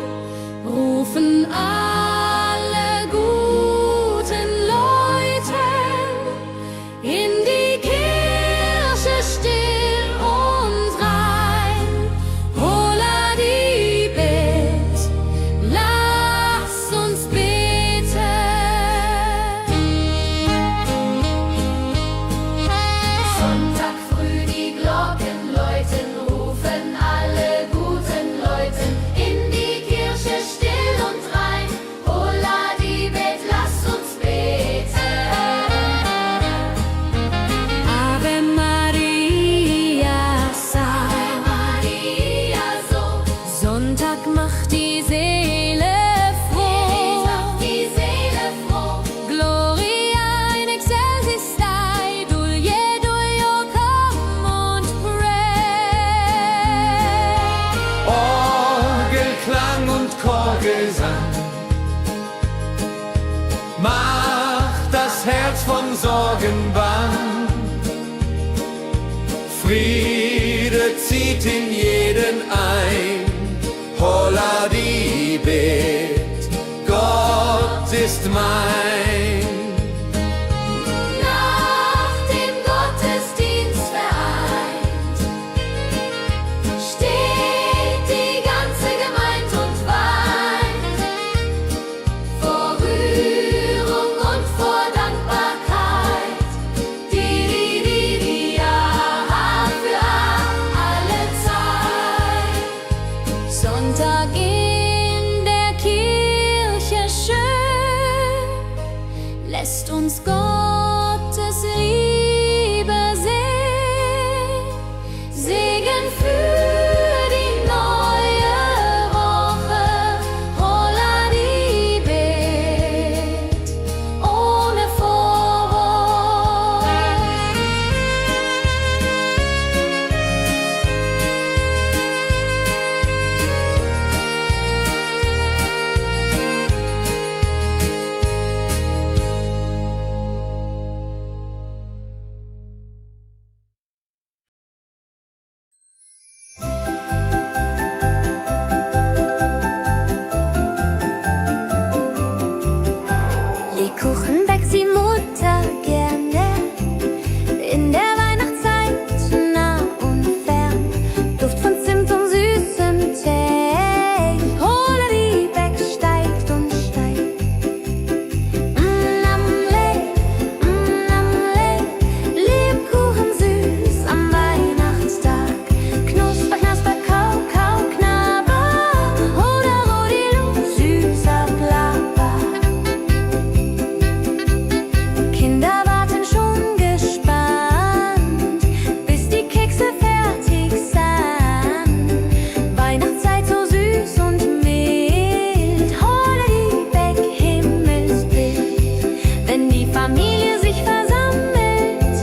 rufen alle guten Leute in die Kirche still und rein. Holla die Bet, lass uns beten. Sonntag früh, die Glocken läuten, rufen alle guten Leute in die Kirche still und rein. Holla die Bet, lass uns beten. Ave Maria, Ave Maria, so. Sonntag macht die Seele froh. Die Seele froh. Gloria in excelsis Dei, Dulio, come und pray. Orgelklang und Chorgesang macht das Herz vom Sorgen bang. Friede zieht in jeden ein. Holla die Bet, Gott ist mein. Nach dem Gottesdienst vereint steht die ganze Gemeinde und weint vor Rührung und vor Dankbarkeit. Die Jahr für alle Zeit. Sonntag in der Kirche schön, lässt uns Gottes Liebe sehen. Segen für die neue Woche. Holla die Bet, ohne Vorwurf. Lebkuchen backt die Mutter gerne in der Weihnachtszeit, nah und fern. Duft von Zimt und süßem Tee. Holla die Beck steigt und steigt. Lebkuchen süß am Weihnachtstag. Knusper, knasper, kau, kau, knabber. Hoda, rodilu, süßer Plapper. Kinder warten schon gespannt, bis die Kekse fertig sind. Weihnachtszeit so süß und mild. Holla die Beck, Himmelsbild. Wenn die Familie sich versammelt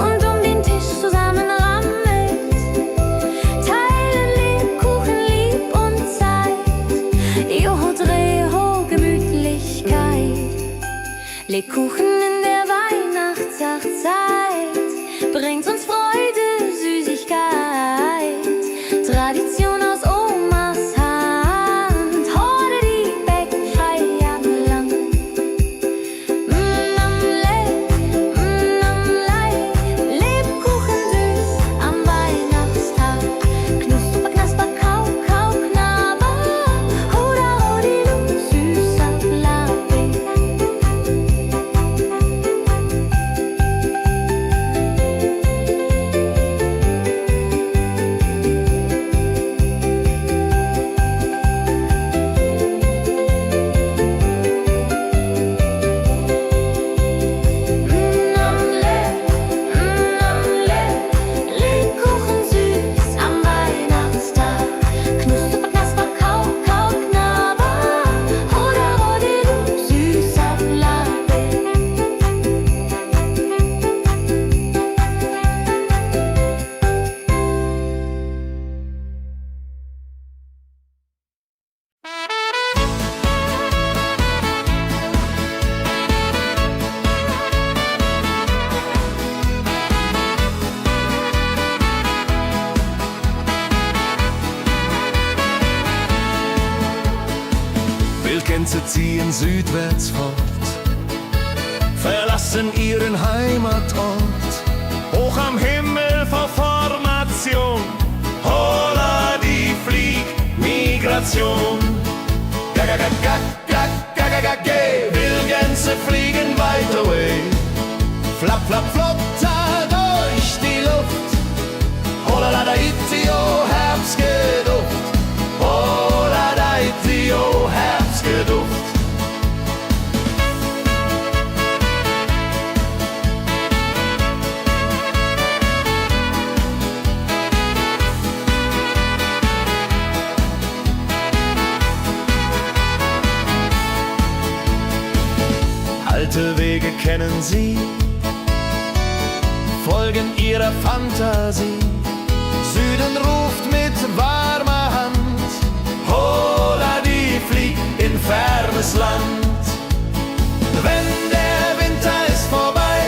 und um den Tisch zusammenrammelt, teilen Lebkuchen lieb und Zeit. Joho, Dreho, Gemütlichkeit. Lebkuchen in der Weihnachtszeit bringt uns Freude, Süßigkeit. Tradition aus Omas Hand. Holla die Beck, Feierland. Lebkuchen süß am Weihnachtstag. Knusper, knasper, kau, kau, knabber. Hoda, rodilu, süßer Plapper. Gänse ziehen südwärts fort, verlassen ihren Heimatort. Hoch am Himmel vor Formation, holla die Fliegmigration. Wildgänse fliegen weit away, flapp, flapp, flotter durch die Luft. Holla da itio, Herbstgeduft. Holla da itio, Herbstgeduft. Alte Wege kennen sie, folgen ihrer Fantasie. Süden ruft mit warmer Hand, holla die flieg in fernes Land. Wenn der Winter ist vorbei,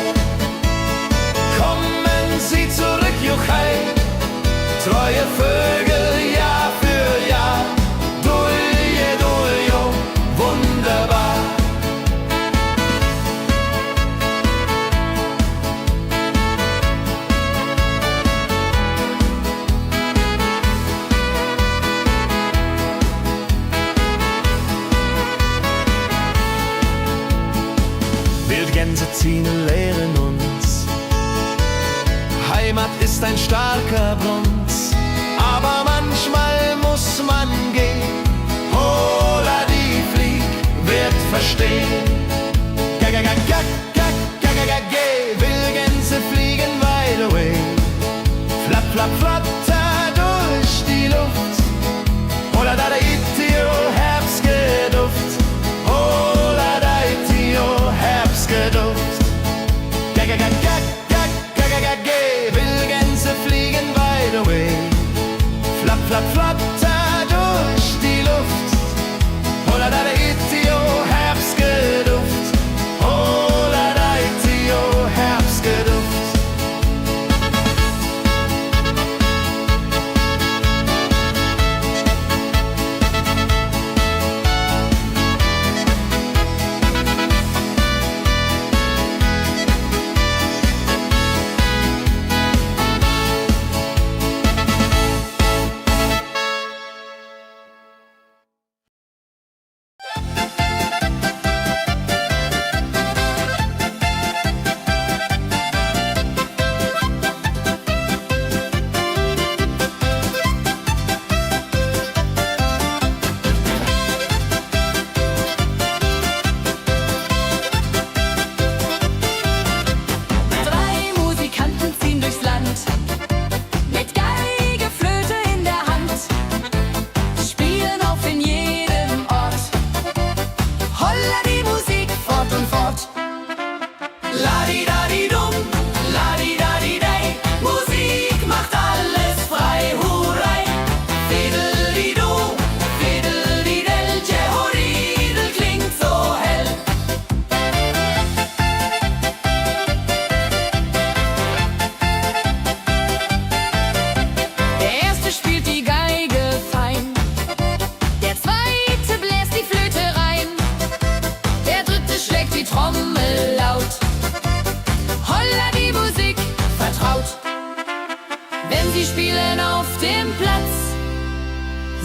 kommen sie zurück, juchai. Treue Vögel Jahr für Jahr, dulje, duljo, wunderbar. Wildgänse ziehen, lehren uns, Heimat ist ein starker Brunz, aber manchmal muss man gehen. Holla die Flieg wird verstehen. Wildgänse fliegen wide away, flapp, flapp, flatter durch die Luft. Holla da itio, Herbstgeduft. Holla da itio, Herbstgeduft. Wildgänse fliegen wide away, flapp, flapp, flatter durch die Luft. Holla da itio, Herbstgeduft. Holla da itio, Herbstgeduft.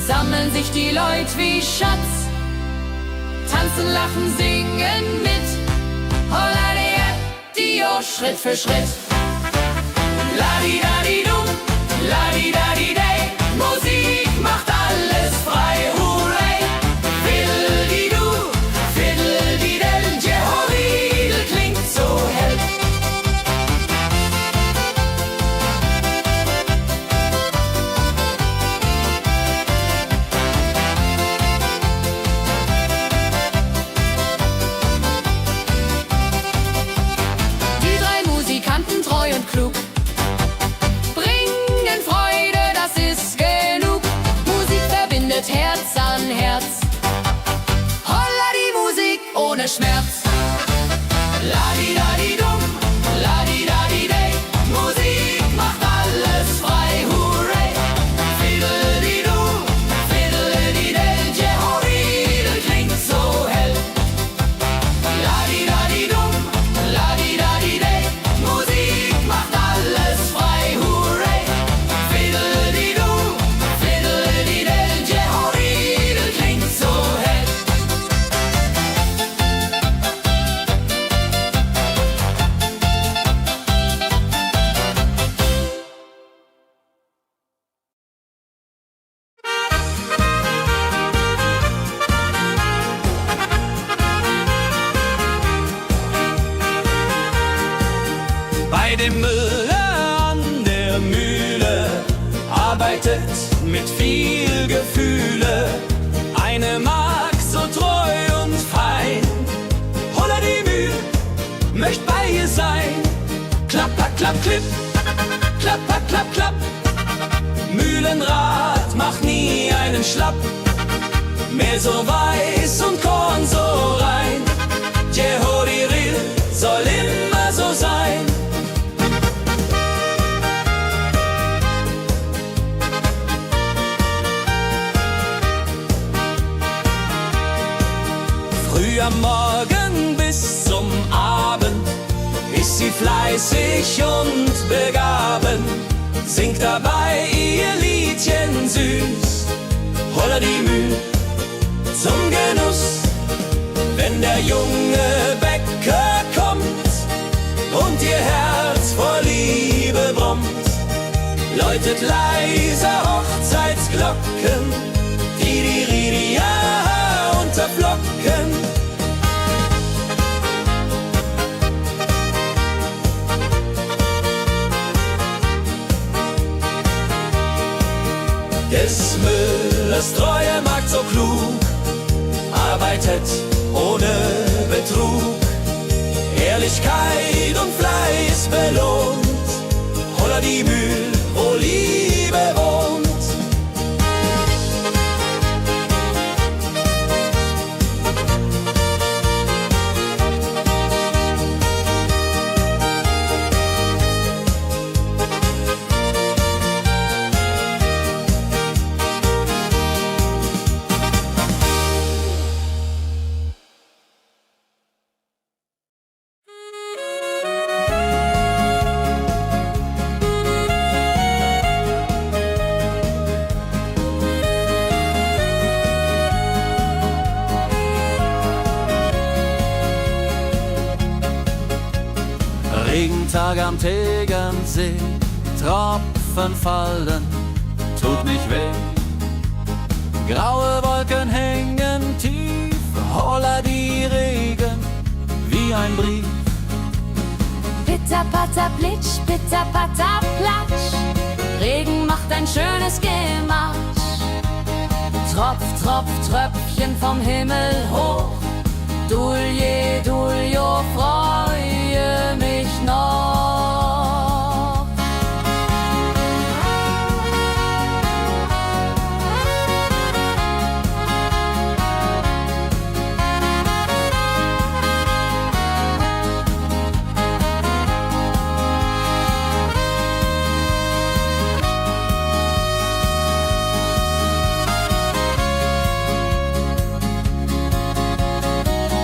Sammeln sich die Leute wie Schatz, tanzen, lachen, singen mit. Holla Dio, Schritt für Schritt. Ladi-dadi-dum, ladi-dadi-day, Musik macht alles frei, hurray. Fiddle-di-du, fiddle-di-del, Jehoridel klingt so hell. Die drei Musikanten, treu und klug, bringen Freude, das Bei dem Müller an der Mühle arbeitet mit viel Gefühle eine Magd so treu und fein. Holla die Mühl, möcht bei ihr sein. Klapper, klapp, klipp, klapper, klapp, klapp. Mühlenrad macht nie einen Schlapp. Mehl so weiß und Korn so rein. Jehodiril soll immer so sein. Früh am Morgen bis zum Abend ist sie fleißig und begaben, singt dabei ihr Liedchen süß. Holla die Mühl zum Genuss, wenn der junge Bäcker kommt und ihr Herz vor Liebe brummt, läutet leiser Hochzeitsglocken, die unter Flocken. Des Müllers treue Magd so klug, arbeitet ohne Betrug, Ehrlichkeit und Fleiß belohnt. Holla die Mühl, wo Liebe wohnt. Regentag am Tegernsee, Tropfen fallen, tut nicht weh. Graue Wolken hängen tief, holla die Regen wie ein Brief. Pitter, patter, plitsch, pitter, patter, platsch. Regen macht ein schönes Gematsch. Tropf, Tropf, Tröpfchen vom Himmel hoch. Dulje, Duljo, freue mich noch.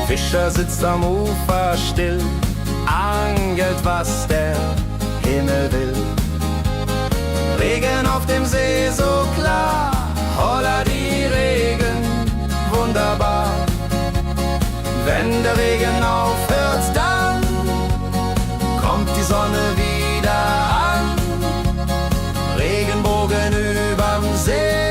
Fischer sitzt am Ufer still, angelt, was der Himmel will. Regen auf dem See so klar, holla die Regen, wunderbar. Wenn der Regen aufhört, dann kommt die Sonne wieder an. Regenbogen überm See.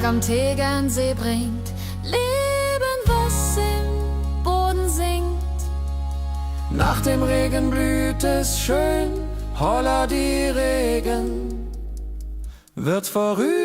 Am Tegernsee bringt Leben, was im Boden singt. Nach dem Regen blüht es schön, holla die Regen wird vorübergehen.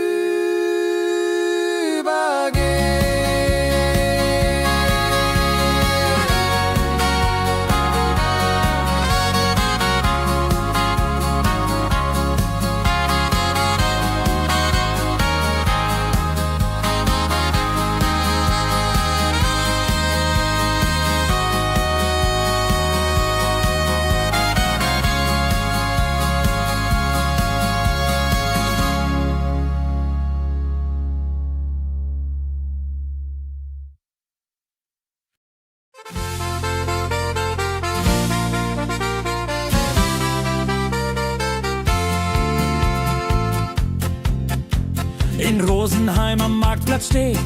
Rosenheim am Marktplatz steht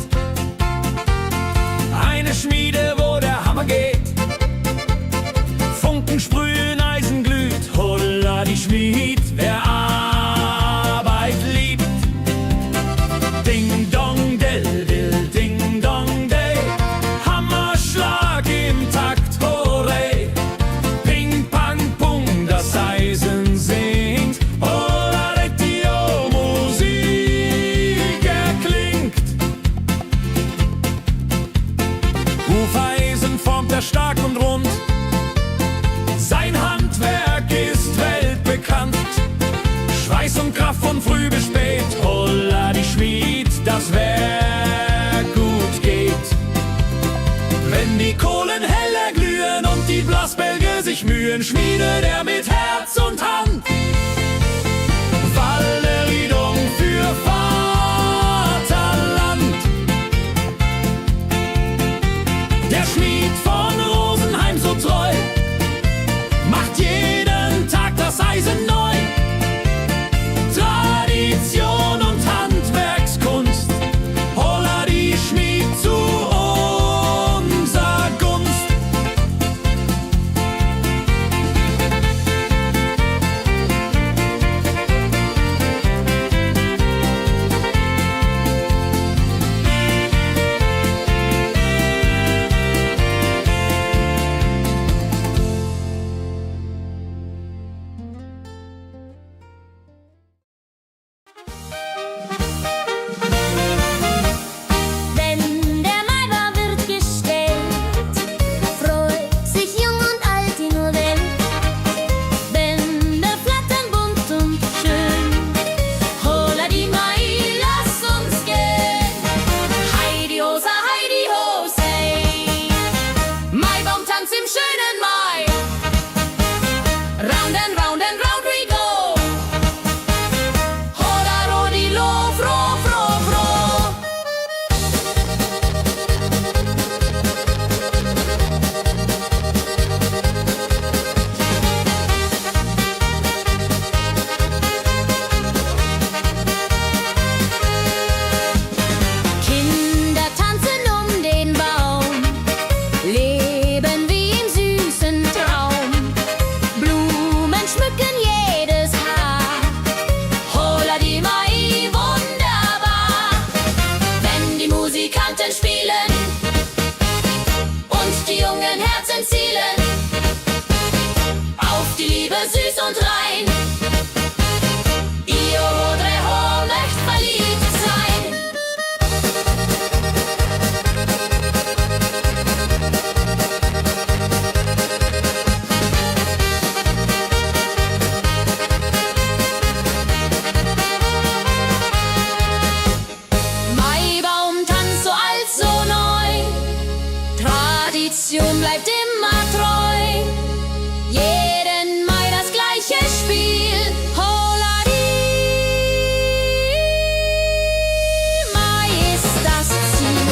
eine Schmiede, wo der Hammer geht. Funken sprühen, Eisen glüht, holla die Schmied, wer Arbeit liebt. Ding dong del dill, ding dong day, Hammerschlag im Takt, hooray. Ping pang pung, das Eisen singt, holla Dio, Musik erklingt. Hufeisen formt er stark und rund, sein Handwerk ist weltbekannt. Schweiß und Kraft von früh bis spät, holla die Schmied, das Werk gut geht. Wenn die Kohlen heller glühen und die Blasbälge sich mühen, schmiedet er mit Herz und Hand Walleriedung für Vaterland. Der Schmied von Rosenheim so treu macht jeden Tag das Eisen neu. Tradition und Handwerkskunst, holla die Schmied zu unser Gunst. Wenn der Maibaum wird gestellt, freut sich jung und alt in nur Welt. Bänder flattern bunt und schön, holla die Mai, lass uns gehen. Heidi Hosa, Heidi Hosei, Maibaumtanz im schönen Mai. Round and round and round we go, holla rodi lo, fro, fro, fro. Kinder tanzen um den Baum, leben wie im süßen Traum. Blumen schmücken jedes Haar, holla die Mai, wunderbar. Wenn die Musikanten spielen und die jungen Herzen zielen auf die Liebe süß und rein. Io Rodreho möcht verliebt sein. Maibaumtanz so alt, so neu, Tradition bleibt immer treu. Jeden Mai das gleiche Spiel, holla die Mai ist das Ziel.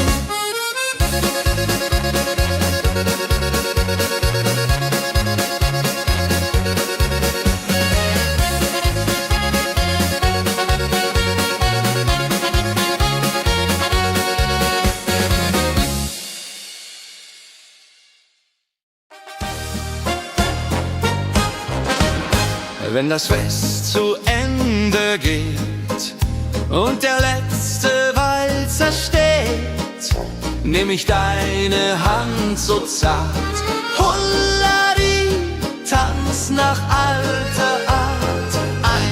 Wenn das Fest zu Ende geht und der letzte Walzer steht, nehm ich deine Hand so zart, holla die, tanz nach alter Art.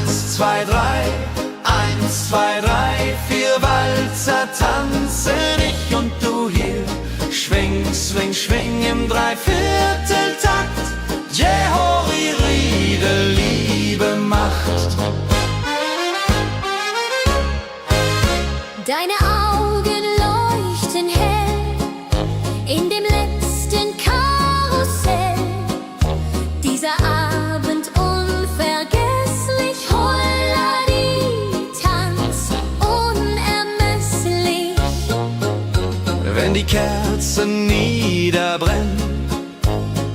1, 2, 3, 1, 2, 3, 4 Walzer tanzen ich und du hier. Schwing, swing, schwing im Dreivierteltakt. Jehori Riede, Liebe macht. Deine Augen leuchten hell in dem letzten Karussell. Dieser Abend unvergesslich, holla die, tanz unermesslich. Wenn die Kerzen niederbrennen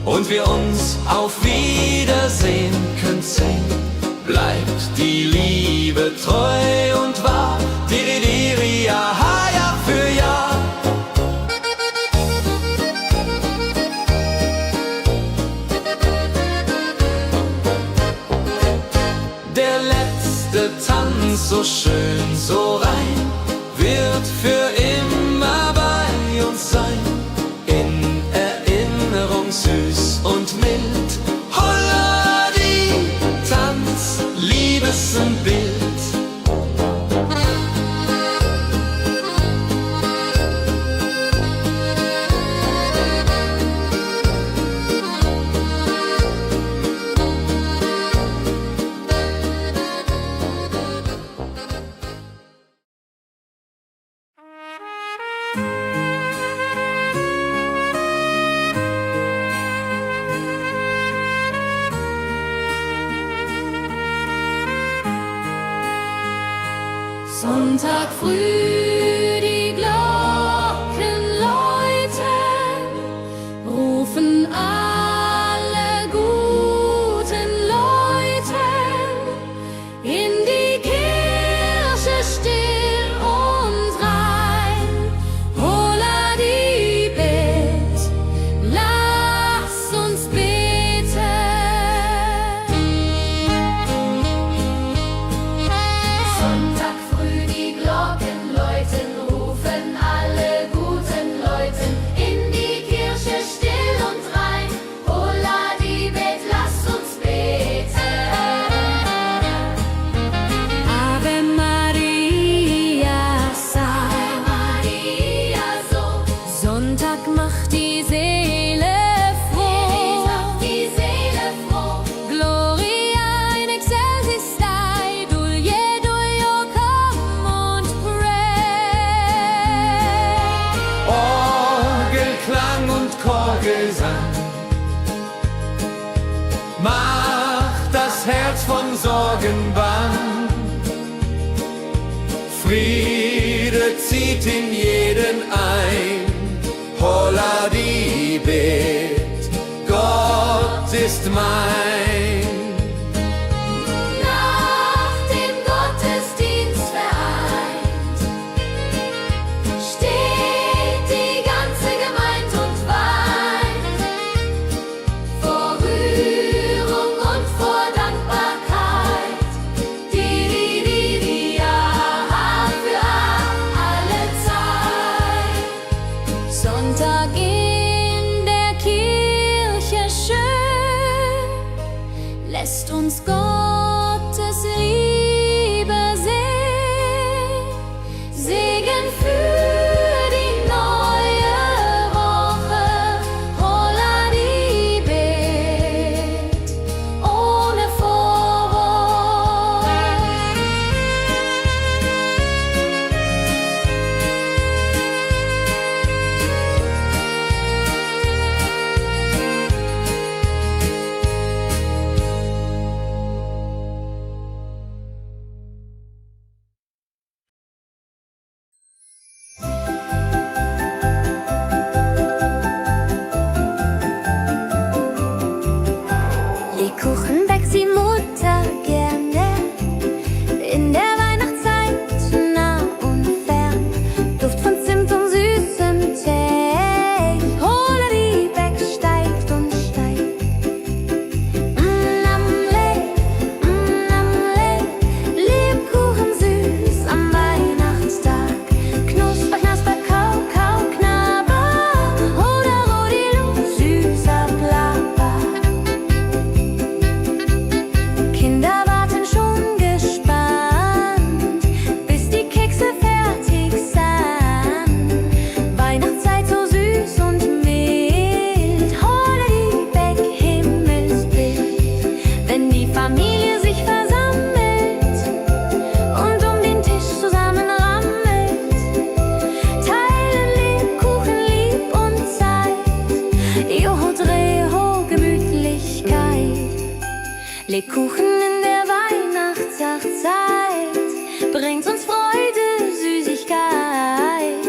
und wir uns auf Wiedersehen können sehen, bleibt die Liebe treu und wahr. Diri, letzte Tanz, so schön, so rein, wird für immer bei uns sein. In Erinnerung süß und mild. Holla die Tanz, Liebesbild. Sonntag früh die Glocken läuten, rufen alle guten Leute in die Kirche still und rein. Holla die Bet, lass uns beten. Sonntag früh die Glocken läuten, rufen alle guten Leute in die Kirche still und rein. Holla die Bet, lass uns beten. Ave Maria, Ave Maria, so. Sonntag macht die Seele froh. Die Seele froh. Gloria in excelsis Dei, Dulio come und pray. Orgelklang und Chorgesang macht das Herz von Sorgen bang. Friede zieht in jeden ein. Holla die Bet, Gott ist mein. Nach dem Gottesdienst vereint steht die ganze Gemeinde und weint vor Rührung und vor Dankbarkeit. Die ja für alle Zeit. Sonntag in der Kirche schön, lässt uns Gottes Liebe sehen. Segen für die neue Woche. Holla die Bet, ohne Vorwurf. Lebkuchen backt die Mutter gerne. In der Weihnachtszeit nah und fern. Duft von Zimt und süßem Tee. Holla die Beck steigt und steigt. Namle, Lebkuchen süß am Weihnachtstag. Knusper, knasper, kau, kau, knabber. Holla, rodilu, süßer Plapper. Kinder warten schon gespannt, bis die Kekse fertig sind. Weihnachtszeit so süß und mild. Holla die Beck, Himmelsbild. Wenn die Familie sich versammelt und um den Tisch zusammenrammelt, teilen Lebkuchen lieb und Zeit. Joho, Dreho, Gemütlichkeit. Lebkuchen in der Weihnachtszeit bringt uns Freude, Süßigkeit.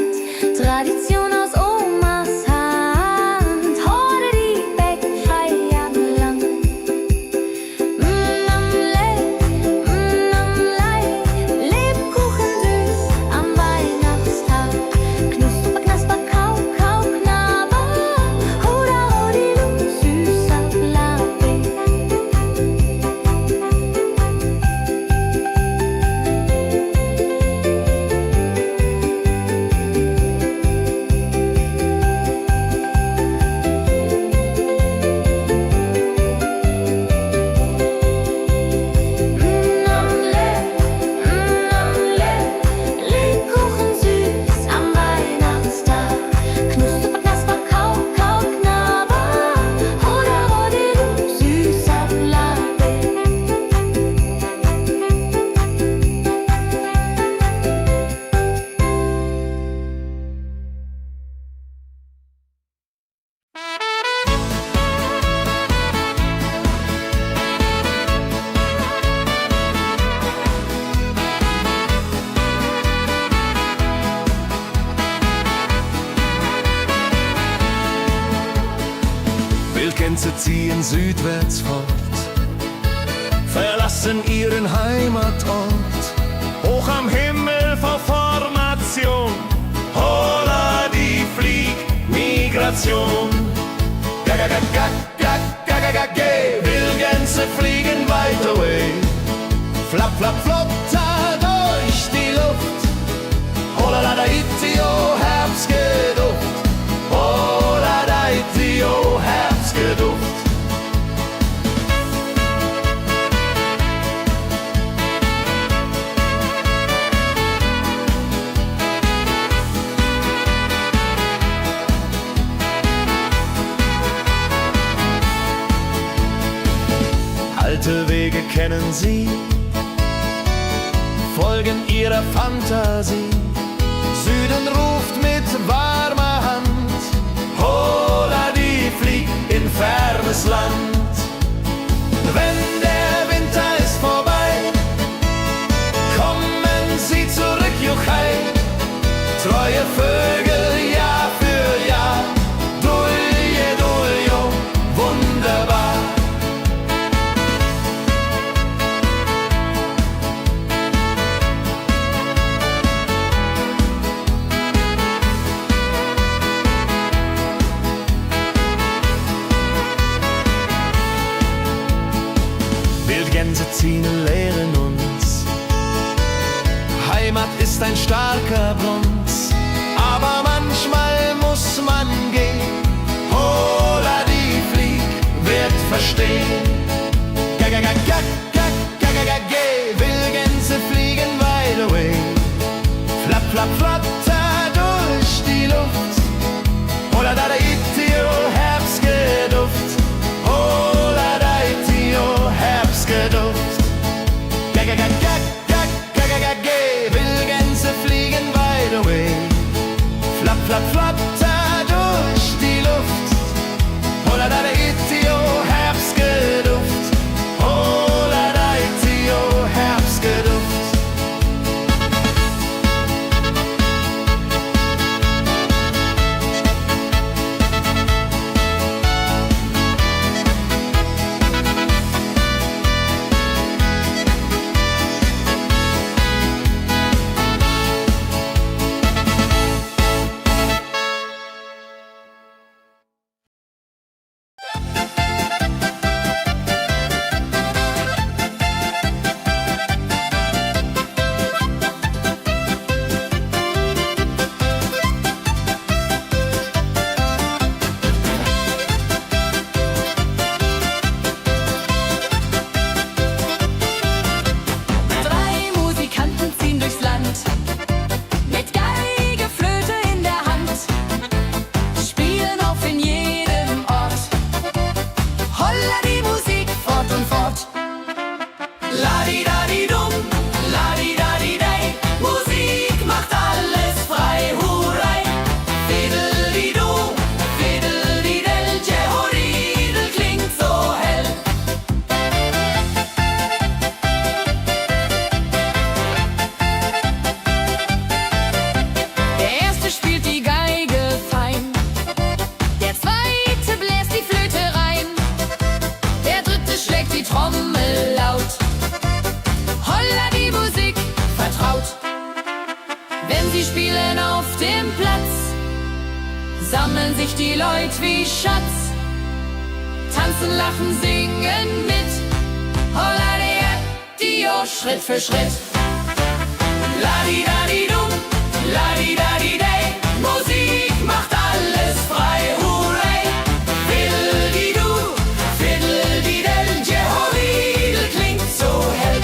Tradition aus Omas Hand. Holla die Beck, Feierland. Lebkuchen süß am Weihnachtstag. Knusper, knasper, kau, kau, knabber. Holla, rodilu, süßer Plapper. Wildgänse ziehen südwärts fort, verlassen ihren Heimatort. Hoch am Himmel vor Formation, holla die Fliegmigration. Wildgänse fliegen weit away, flap, flap, flop, da durch die Luft. Holla da itio, Herbstgeduft. Holla da itio, Herbstgeduft. Alte Wege kennen sie, folgen ihrer Fantasie. Süden ruft mit warmer Hand, holla die flieg in fernes Land. Wenn der Winter ist vorbei, kommen sie zurück, Juchai. Treue Vögel Jahr für Jahr, dulje, duljo, wunderbar. Wildgänse ziehen, lehren uns, Heimat ist ein starker Bronz, aber manchmal muss man gehen. Holla die Flieg wird verstehen. Wildgänse fliegen wide away, flap, flap, flatter durch die Luft. Holla da itio, Herbstgeduft. Holla da itio, Herbstgeduft. Wildgänse fliegen wide away, flap, flap, flatter durch die Luft. Holla da itio, Herbstgeduft. Holla da itio, Herbstgeduft. Sammeln sich die Leute wie Schatz, tanzen, lachen, singen mit. Holla Dio, Schritt für Schritt. Ladi-dadi-dum, ladi-dadi-day, Musik macht alles frei, hurray. Fiddle-di-du, fiddle-di-del, Jehoridel klingt so hell.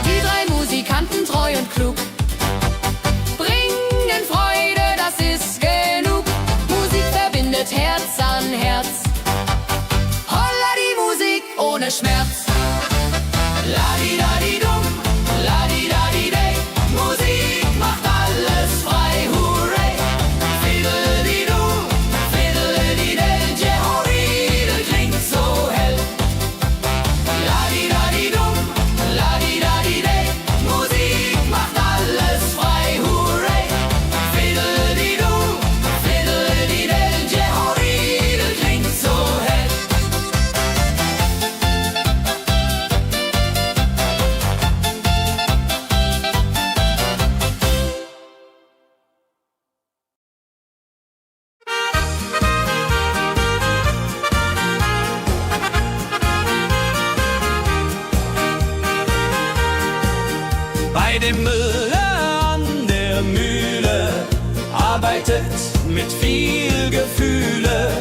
Die drei Musikanten, treu und klug, bringen Freude Bei dem Müller an der Mühle arbeitet mit viel Gefühle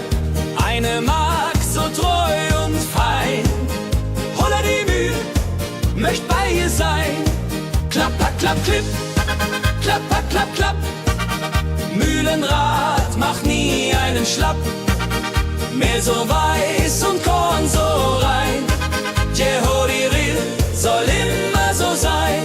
eine Magd so treu und fein. Holla die Mühl, möcht bei ihr sein. Klapp, klapp, klapp, klipp, klapp, klapp, klapp, klapp. Mühlenrad macht nie einen Schlapp. Mehl so weiß und Korn so rein. Jehodiril soll immer so sein.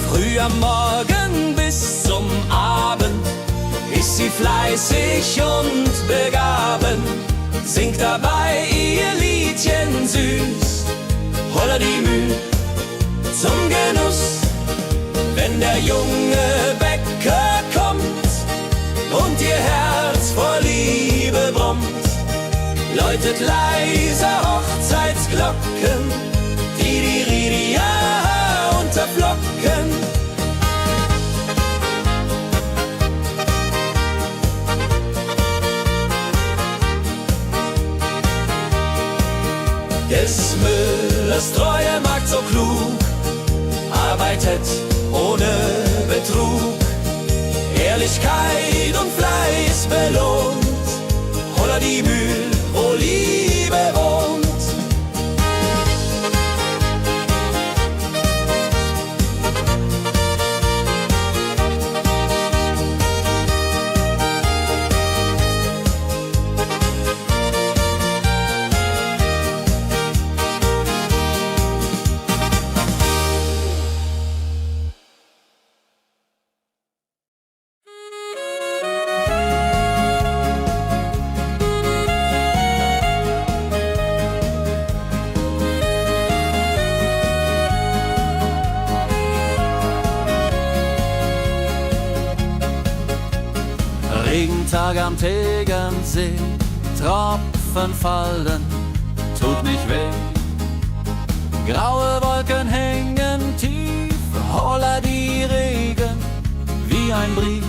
Früh am Morgen bis zum Abend ist sie fleißig und begaben, singt dabei ihr Liedchen süß. Holla die Mühl zum Genuss, wenn der junge Bäcker kommt und ihr Herz vor Liebe brummt, läutet leiser Hochzeitsglocken, die Ridia unterflocken. Des Müllers treue Magd so klug, arbeitet ohne Betrug, Ehrlichkeit und Fleiß belohnt. Holla die Mühl, wo Liebe wohnt. Regentag am Tegernsee, Tropfen fallen, tut nicht weh. Graue Wolken hängen tief, holla die Regen wie ein Brief.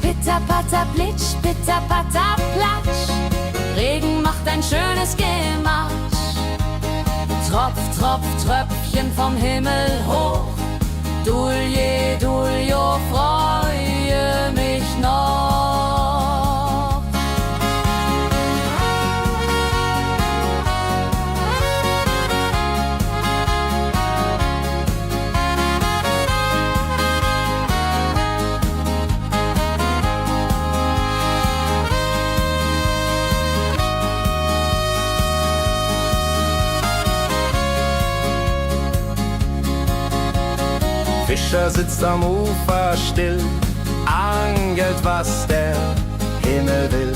Pitter, patter, plitsch, pitter, patter, platsch. Regen macht ein schönes Gematsch. Tropf, Tropf, Tröpfchen vom Himmel hoch. Dulje, Duljo, freue mich noch. Fischer sitzt am Ufer still, angelt, was der Himmel will.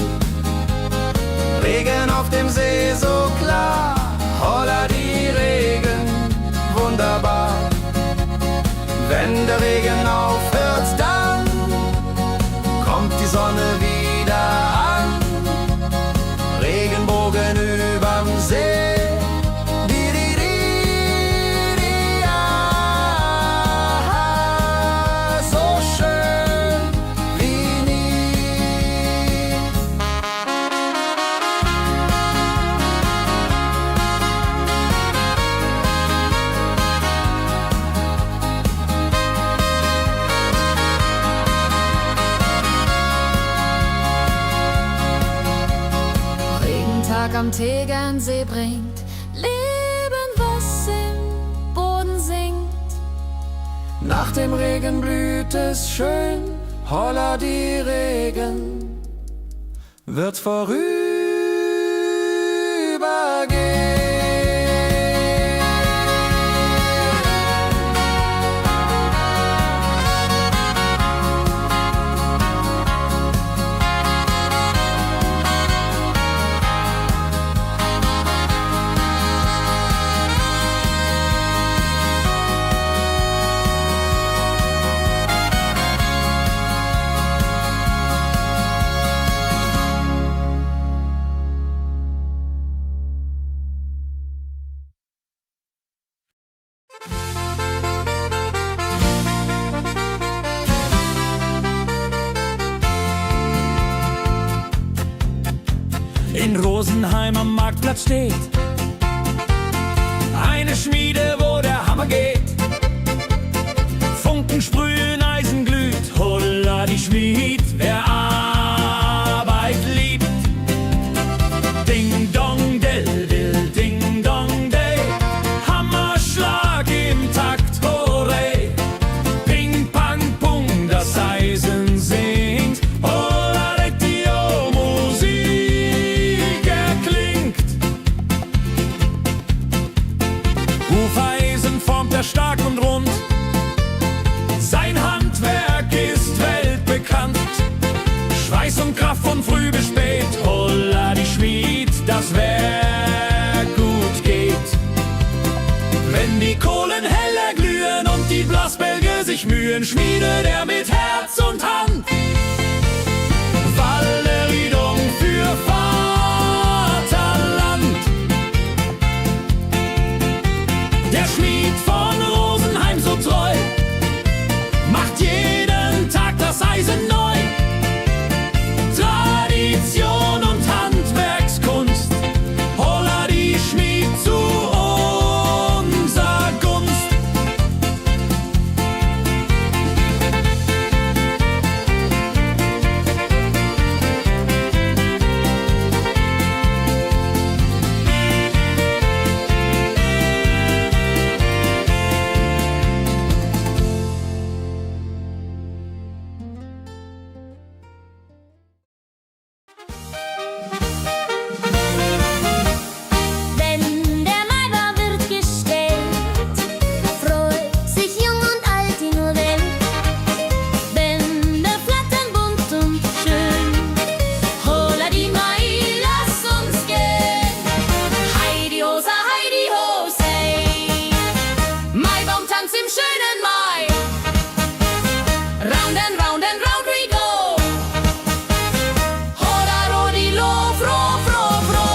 Regen auf dem See so klar, holla die Regen, wunderbar. Wenn der Regen aufhört, dann kommt die Sonne wieder an. Regenbogen überm See. Am Tegernsee bringt Leben, was im Boden singt. Nach dem Regen blüht es schön, holla die Regen wird vorübergehen. in Rosenheim am Marktplatz steht eine Schmiede, wo der Hammer geht. Funken sprühen, Eisen glüht, holla die Schmied, wer Arbeit liebt. Ding dong del dill, ding dong day, Hammerschlag im Takt, hooray. Ping pang pung, das Eisen singt, holla die Musik erklingt. Hufeisen formt er stark und rund, sein Handwerk ist weltbekannt. Schweiß und Kraft von früh bis spät, holla die Schmied, das Werk gut geht. Wenn die Kohlen heller glühen und die Blasbälge sich mühen, schmiedet er mit Herz und Hand Walleriedung für Vaterland. Der Schmied von Rosenheim so treu macht jeden Tag das Eisen neu. Tradition und Handwerkskunst, holla die Schmied zu unser Gunst. Wenn der Maibaum wird gestellt, freut sich jung und alt die nur Welt. Bänder flattern bunt und schön, holla die Mai, lass uns gehen. Heidi Hosa, Heidi Hosey, Maibaumtanz im schönen Mai. Round and round and round we go, holla rodi lo, fro, fro, fro.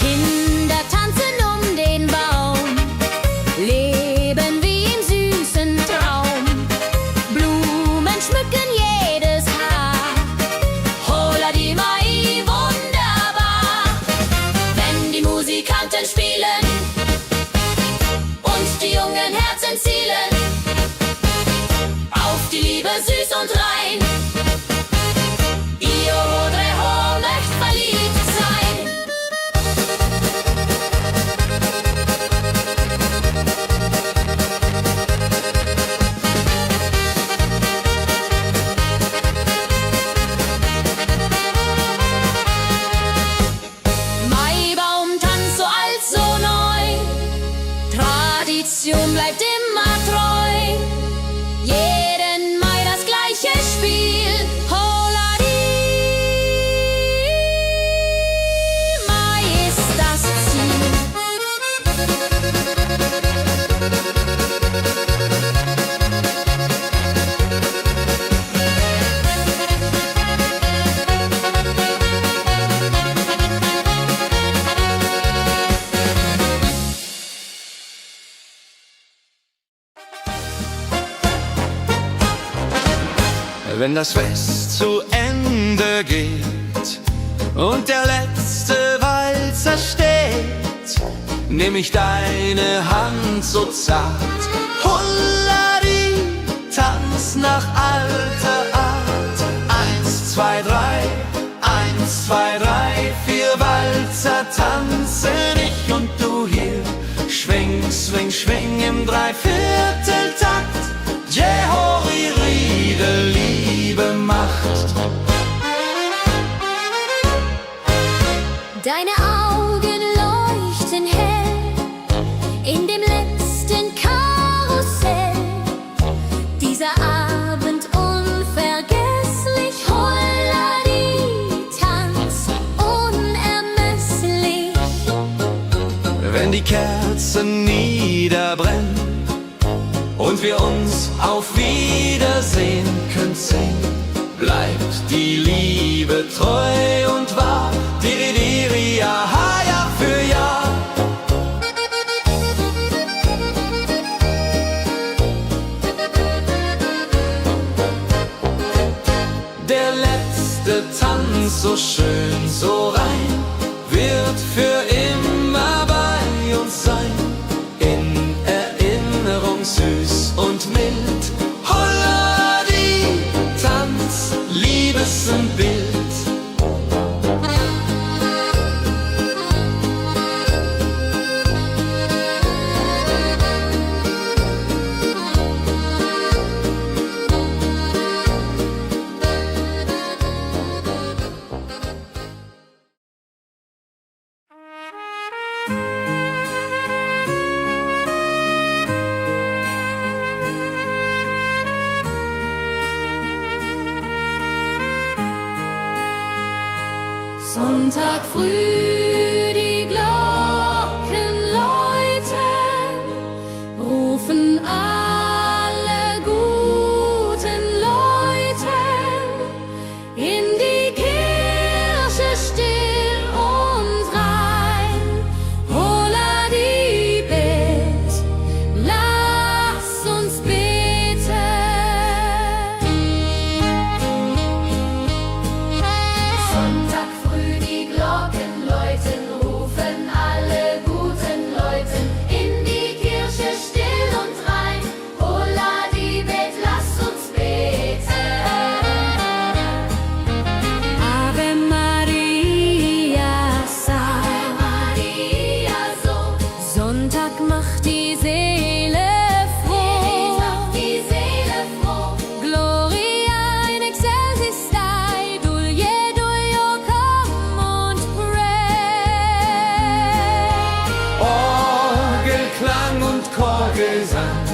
Kinder tanzen um den Baum, leben wie im süßen Traum. Blumen schmücken jedes Haar, holla die Mai, wunderbar. Wenn die Musikanten spielen und die jungen Herzen zielen auf die Liebe süß und rein. Io Rodreho möcht verliebt sein. Maibaumtanz so alt, so neu, Tradition bleibt immer treu. Jeden Mai das gleiche Spiel, holla die Mai ist das Ziel. Wenn das Fest zu Ende geht und der letzte Walzer steht, nehm ich deine Hand so zart, Hullari, tanz nach alter Art. 1, 2, 3, 1, 2, 3, 4 Walzer tanzen ich und du hier. Schwing, swing, schwing im Dreivierteltakt. Jehori Riede, Liebe macht. Deine Augen leuchten hell in dem letzten Karussell. Dieser Abend unvergesslich, Holladi, Tanz unermesslich. Wenn die Kerzen niederbrennen und wir uns auf Wiedersehen können singen, bleibt die Liebe treu und wahr. Di, di, di. Der letzte Tanz, so schön, so rein, wird für immer bei uns sein. In Erinnerung süß und mild. Holla die Tanz, Liebesbild. Sonntag früh, die Glocken läuten, rufen alle guten Leute in die Kirche still und rein. Holla die Bet, lass uns beten. Sonntag früh, die Glocken läuten, rufen alle guten Leute in die Kirche still und rein. Holla die Bet, lass uns beten. Ave Maria, Ave Maria, so. Sonntag macht die Seele froh. Die Seele froh. Gloria in excelsis Dei, Dulio, come und pray. Orgelklang und Chorgesang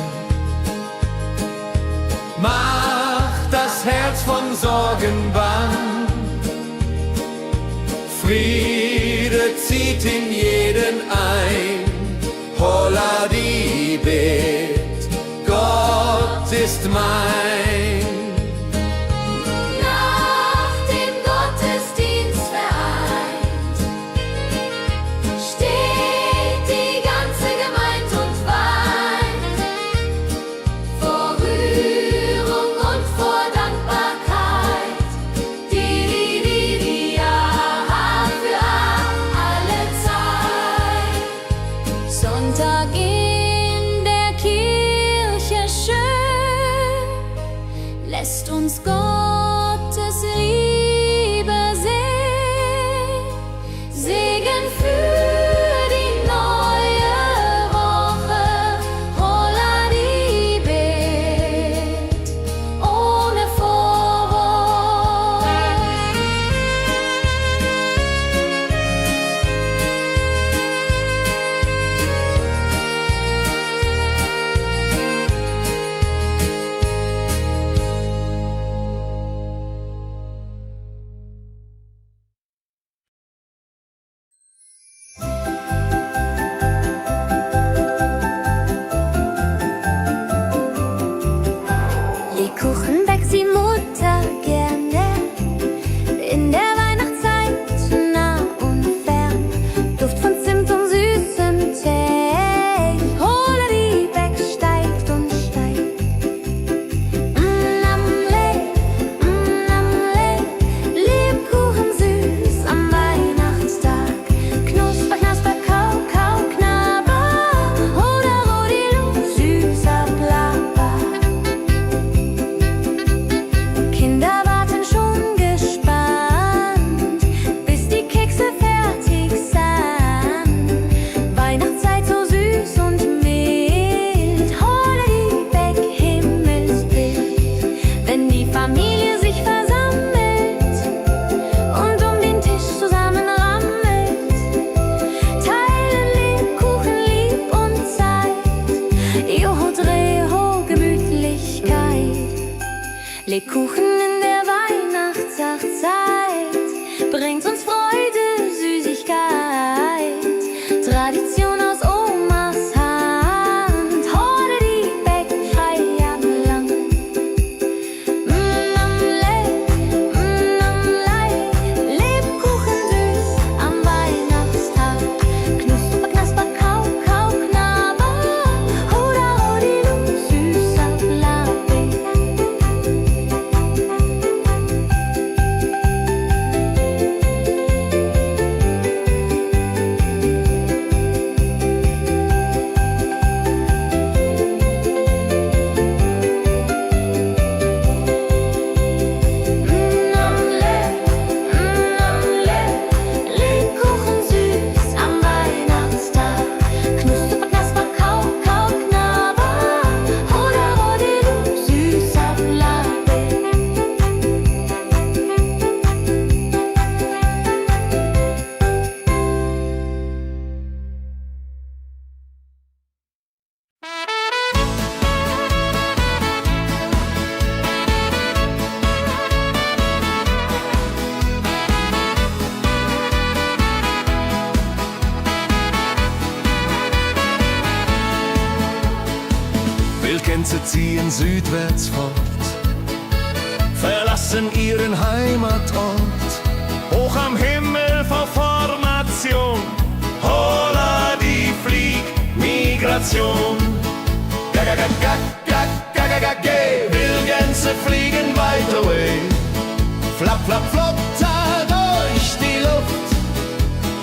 macht das Herz von Sorgen bang. Friede zieht in jeden ein. Holla die Bet, Gott ist mein. Nach dem Gottesdienst vereint steht die ganze Gemeinde und weint vor Rührung und vor Dankbarkeit. Die ja für alle Zeit. Sonntag in der Kirche schön lässt uns Gottes Liebe sehen. Segen für die neue Woche. Holla die Bet ohne Vorwurf. Lebkuchen backt die Mutter gerne. In der Weihnachtszeit nah und fern. Duft von Zimt und süßem Tee. Holla die Beck steigt und steigt. Lebkuchen süß am Weihnachtstag. Knusper, knasper, kau, kau, knabber. Holla, rodilu, süßer Plapper. Kinder warten schon gespannt, bis die Kekse fertig sind. Weihnachtszeit so süß und mild. Holla die Beck, Himmelsbild. Wenn die Familie sich versammelt und um den Tisch zusammen rammelt, teilen Lebkuchen lieb und Zeit. Joho, Dreho, Gemütlichkeit. Lebkuchen in der Weihnachtszeit bringt uns Freude, Süßigkeit. Tradition aus Omas Hand. Holla die Beck, frei am Land. Lebkuchen süß am Weihnachtstag. Knusper, knasper, kau, kau, knabber. Holla, rodilu, süßer Plapper. Gänse ziehen südwärts fort, verlassen ihren Heimatort. Hoch am Himmel vor Formation, holla die Fliegmigration. Wildgänse fliegen weit away, flap, flap, flotter durch die Luft.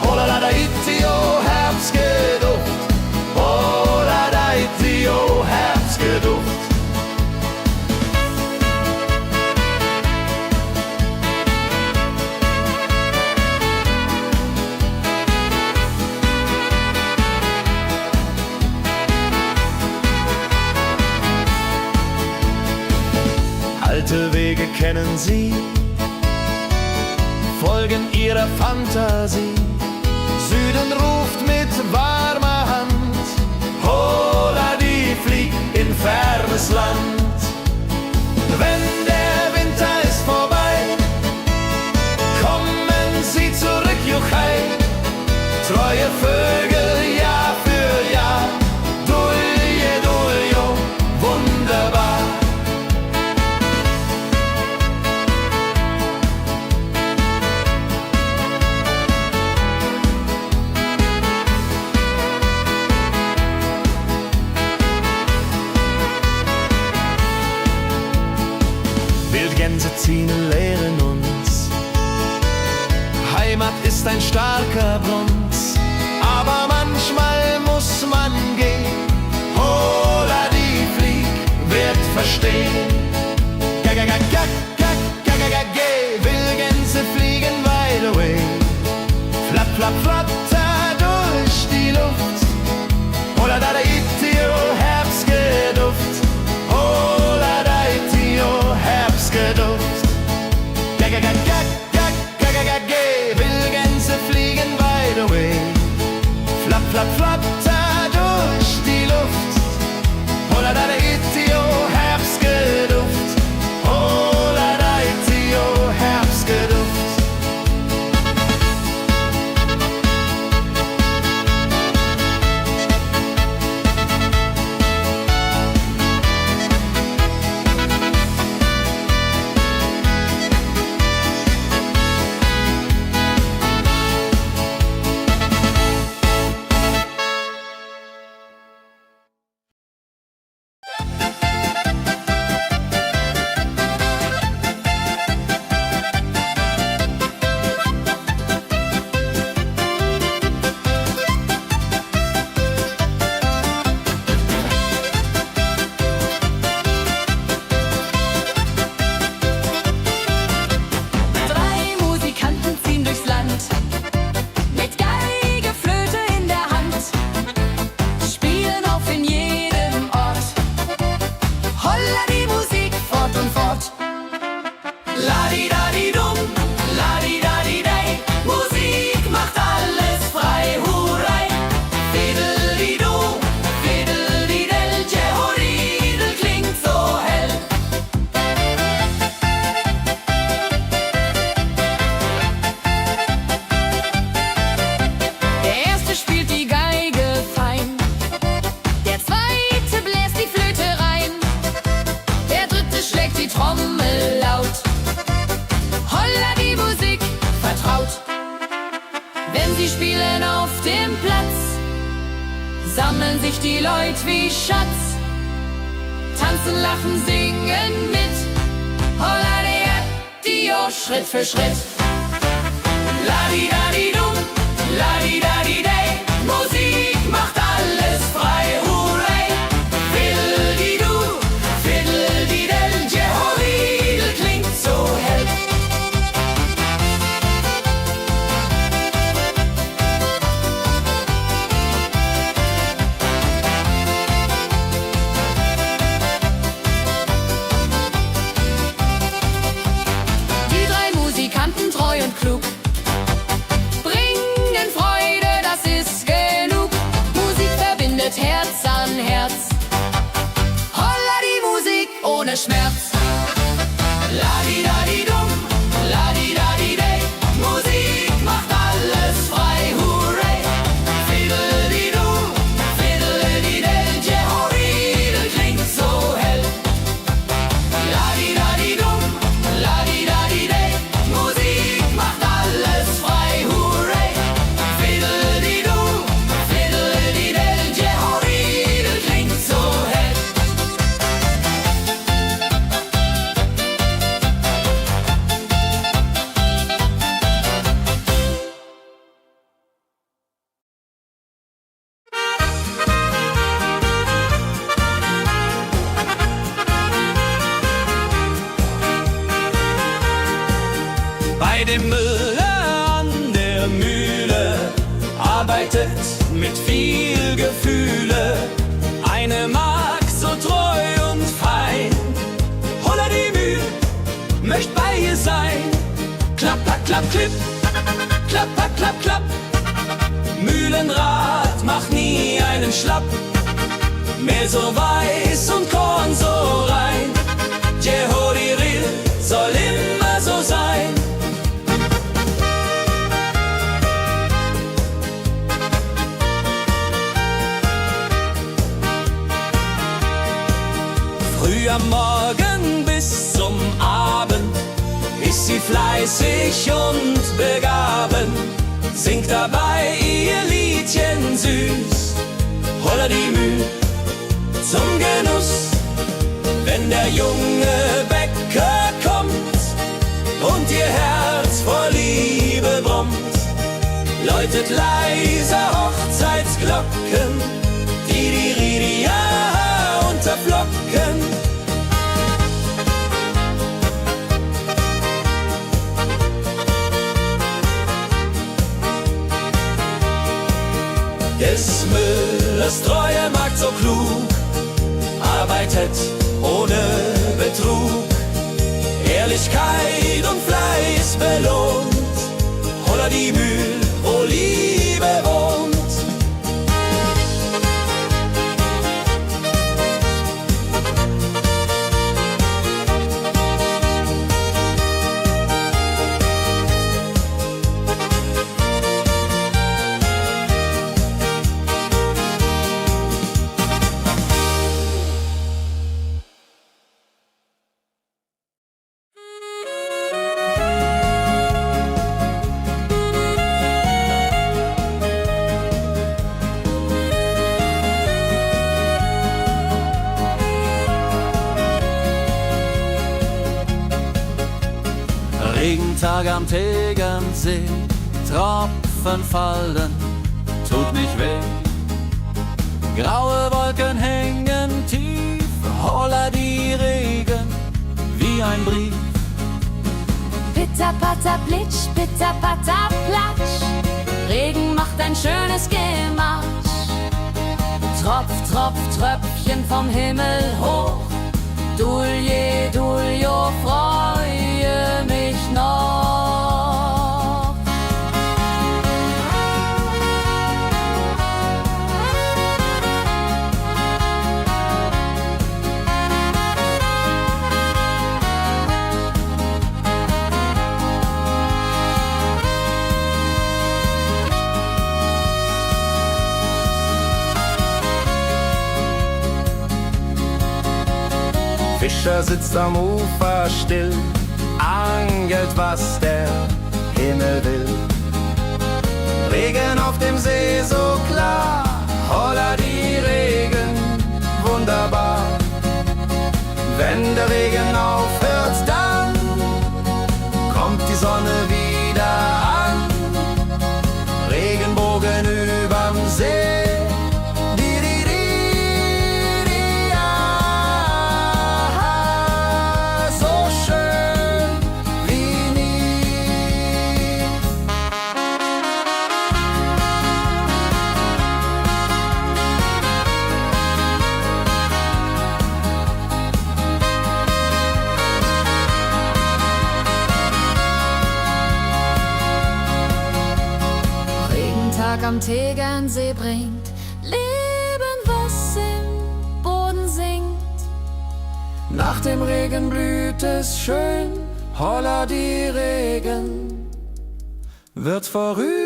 Holla da itio, Herbstgeduft. Holla da itio, Herbstgeduft. Alte Wege kennen sie, folgen ihrer Fantasie. Süden ruft mit warmer Hand, holla die flieg in fernes Land. Wenn der Winter ist vorbei, kommen sie zurück, Juchai. Treue Vögel Jahr für Jahr, dulje, duljo, wunderbar. Wildgänse ziehen, lehren uns, Heimat ist ein starker Bronz, aber manchmal muss man gehen. Holla die Flieg wird verstehen. Wildgänse fliegen wide away, flap, flap, flatter durch die Luft. Holla da itio, Herbstgeduft. Holla da itio, Herbstgeduft. Wildgänse fliegen wide away, flap, flap, flatter durch die Luft. Holla da itio, Herbstgeduft. Holla da itio, Herbstgeduft. sammeln sich die Leute wie Schatz, tanzen, lachen, singen mit. Holla die Schritt für Schritt. La-di-da-di-dum, la-di-da-di-day, Musik macht alles frei, hurray. Fiddle-di-du, fiddle-di-del, Jehoridel klingt so hell. Die drei Musikanten, treu und klug, bringen Freude, das Bei dem Müller an der Mühle arbeitet mit viel Gefühle eine Magd so treu und fein. Holla die Mühl, möcht bei ihr sein. Klapp, klapp, klapp, klipp, klapp, klapp, klapp, klapp. Mühlenrad macht nie einen Schlapp. Mehl so weiß und Korn so rein. Jehodiril soll immer so sein. Früh am Morgen bis zum Abend ist sie fleißig und begaben, singt dabei ihr Liedchen süß. Holla die Mühl zum Genuss, wenn der junge Bäcker kommt und ihr Herz vor Liebe brummt, läutet leiser Hochzeitsglocken, die Ridia unterflocken. Des Müllers treue Magd so klug, arbeitet ohne Betrug, Ehrlichkeit und Fleiß belohnt. Holla die Mühl, wo Liebe wohnt. Regentag am Tegernsee, Tropfen fallen, tut nicht weh. Graue Wolken hängen tief, holla die Regen wie ein Brief. Pitter, patter, plitsch, pitter, patter, platsch. Regen macht ein schönes Gematsch. Tropf, Tropf, Tröpfchen vom Himmel hoch. Dulje, Duljo, freue mich noch. Fischer sitzt am Ufer still, angelt, was der Himmel will. Regen auf dem See so klar, holla die Regen, wunderbar. Wenn der Regen aufhört, dann kommt die Sonne wieder an. Regenbogen überm See. Am Tegernsee bringt Leben, was im Boden singt. Nach dem Regen blüht es schön, holla die Regen wird vorübergehen.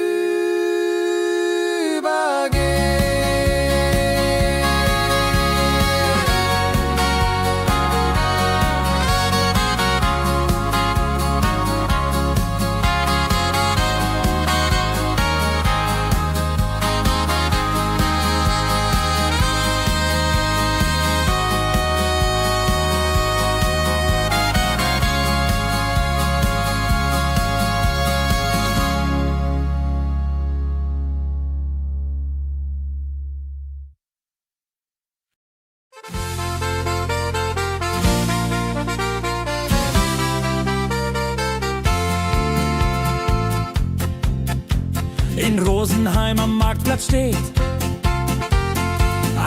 in Rosenheim am Marktplatz steht.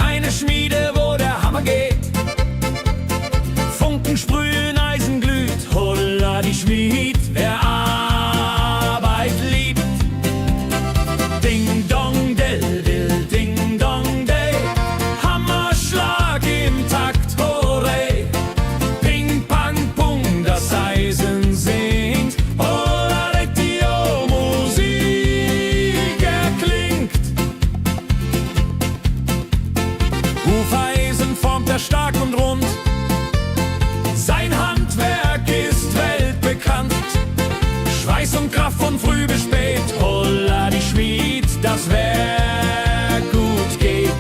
Eine Schmiede, wo der Hammer geht. Funken sprühen, Eisen glüht, holla die Schmied, wer Arbeit liebt. Ding dong del dill, ding dong day, Hammerschlag im Takt, hurray. Ping pang pung, das Eisen singt, holla Dio, Musik erklingt. Hufeisen formt er stark und rund, sein Handwerk ist weltbekannt. Schweiß und Kraft von früh bis spät, holla die Schmied, das Werk gut geht.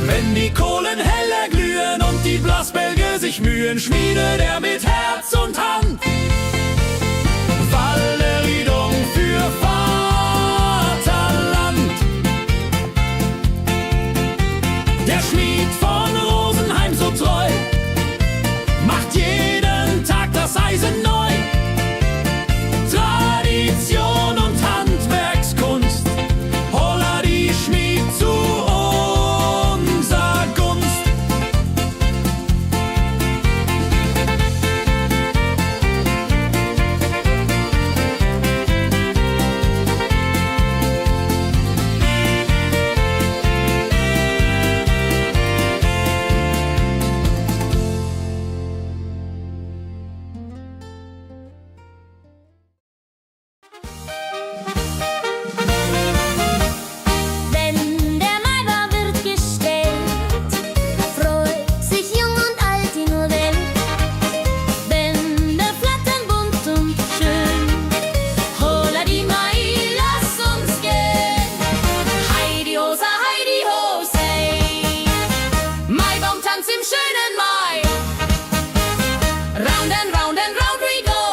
Wenn die Kohlen heller glühen und die Blasbälge sich mühen, schmiedet er mit Herz und Hand Walleriedung für Vaterland. Der Schmied von Rosenheim so treu macht jeden Tag das Eisen neu. Tradition und Handwerkskunst, holla die Schmied zu unser Gunst. Wenn der Maibaum wird gestellt, freut sich jung und alt die nur Welt. Bänder flattern bunt und schön, holla die Mai, lass uns gehen. Heidi Hosa, Heidi Hosey, Maibaumtanz im schönen Mai. Round and round and round we go,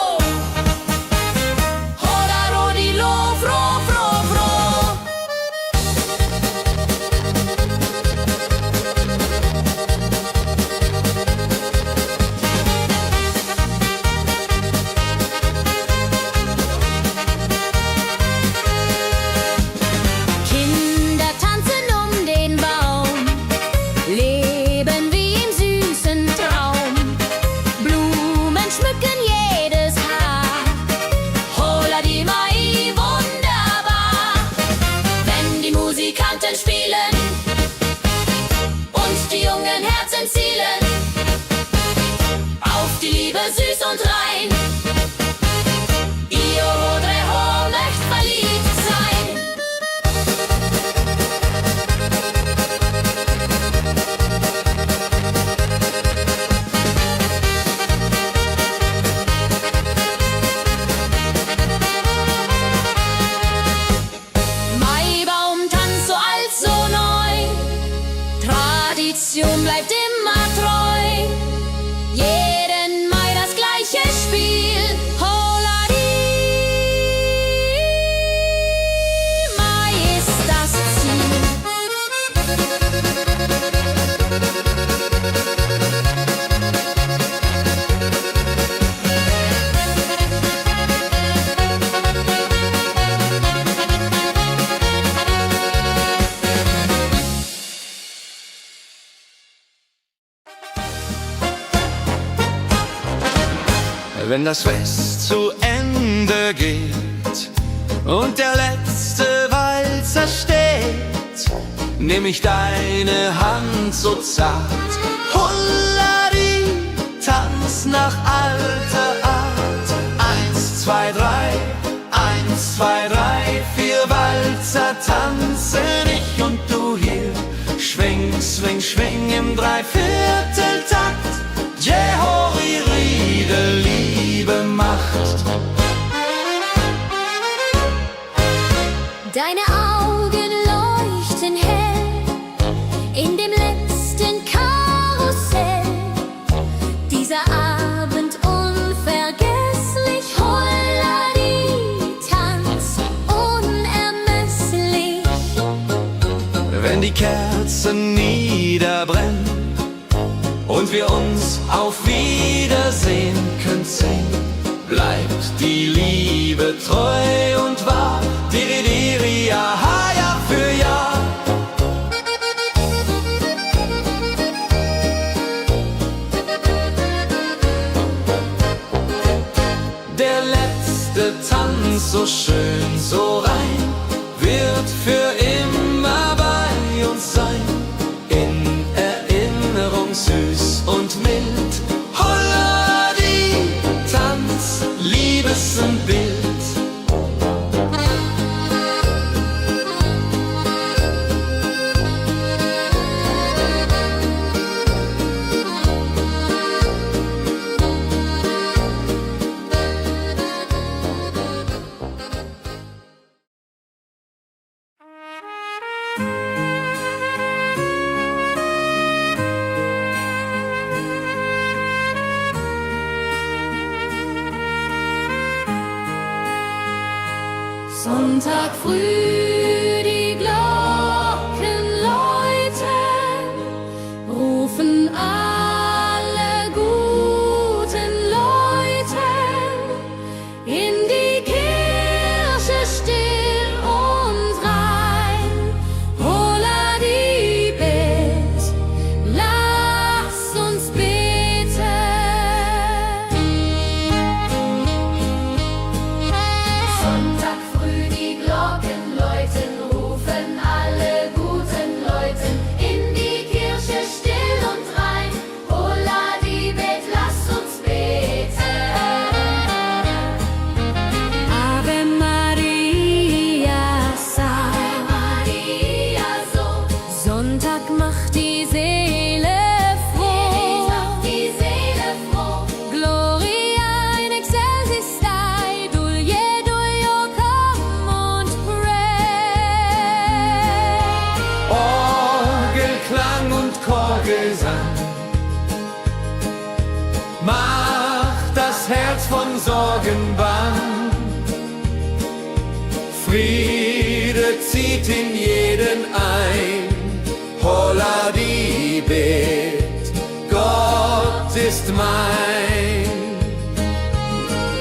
holla rodilo, fro, fro, fro. Kinder tanzen den Baum, leben wie im süßen Traum. Blumen schmücken jedes Haar, holla die Mai, wunderbar. Wenn die Musikanten spielen und die jungen Herzen zielen auf die Liebe süß und rein. Io Rodreho möcht verliebt sein. Maibaumtanz so alt, so neu, Tradition bleibt immer treu. Jeden Mai das gleiche Spiel, holla die Mai ist das Ziel. Wenn das Fest zu Ende geht und der letzte Walzer steht, nehm ich deine Hand so zart, holla die, tanz nach alter Art. 1, 2, 3, 1, 2, 3, 4 Walzer tanzen ich und du hier. Schwing, swing, schwing im Dreivierteltakt. Jehori Riede, Liebe macht. Deine Augen leuchten hell in dem letzten Karussell. Dieser Abend unvergesslich, holla die, tanz unermesslich. Wenn die Kerzen niederbrennen und wir uns auf Wiedersehen können sehen, bleibt die Liebe treu und wahr. Der letzte Tanz, so schön, so rein, wird für immer bei uns sein. In Erinnerung süß und mild. Holla die Tanz, Liebesbild. Sonntag früh, die Glocken läuten, rufen alle guten Leute in die Kirche still und rein. Holla die Bet, lass uns beten. Sonntag früh, die Glocken läuten, rufen alle guten Leute in die Kirche still und rein. Holla die Bet, lass uns beten. Ave Maria, Ave Maria, so. Sonntag macht die Seele froh. Die Seele froh. Gloria in excelsis Dei, Dulio, come und pray. Orgelklang und Chorgesang macht das Herz von Sorgen bang. Friede zieht in jeden ein. Holla die Bet, Gott ist mein.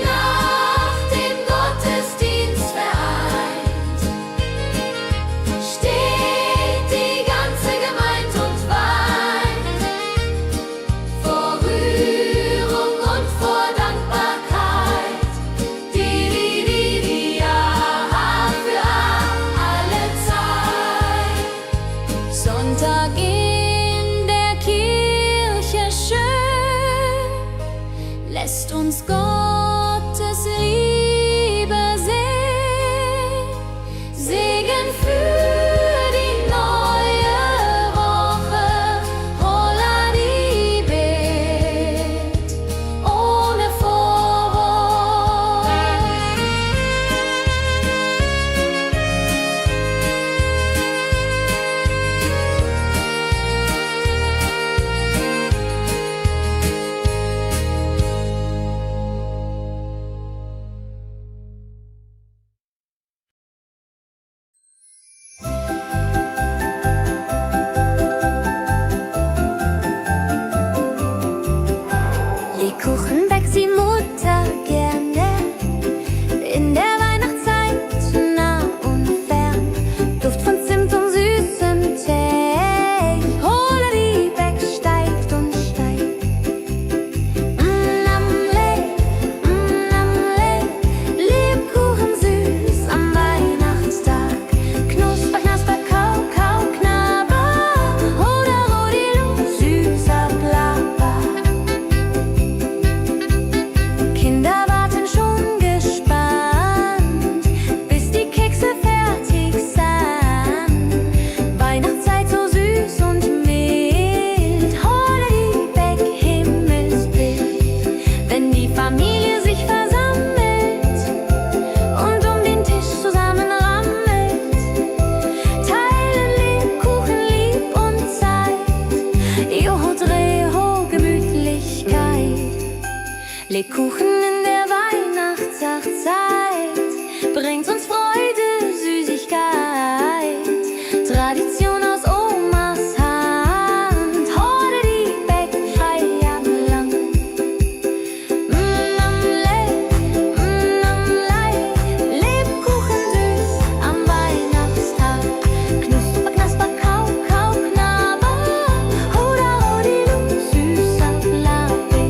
Nach dem Gottesdienst vereint steht die ganze Gemeinde und weint vor Rührung und vor Dankbarkeit. Die ja für alle Zeit. Sonntag in der Kirche schön, lässt uns Gottes Liebe sehen. Segen für die neue Woche. Holla die Bet, ohne Vorwurf. Lebkuchen backt die Mutter gerne in der Weihnachtszeit, nah und fern. Duft von Zimt und süßem Tee. Holla die Beck steigt und steigt. Lebkuchen süß am Weihnachtstag. Knusper, knasper, kau, kau, knabber. Holla, rodilu, süßer Plapper. Kinder warten schon gespannt, bis die Kekse fertig sind. Weihnachtszeit so süß und mild. Holla die Beck, Himmelsbild. Wenn die Familie sich versammelt und um den Tisch zusammenrammelt, teilen Lebkuchen lieb und Zeit. Joho, Dreho, Gemütlichkeit. Lebkuchen in der Weihnachtszeit bringt uns Freude, Süßigkeit. Tradition aus Omas Hand. Holla die Beck, Feierland. Lebkuchen süß am Weihnachtstag. Knusper, knasper, kau, kau, knabber. Holla, rodilu, süßer Plapper.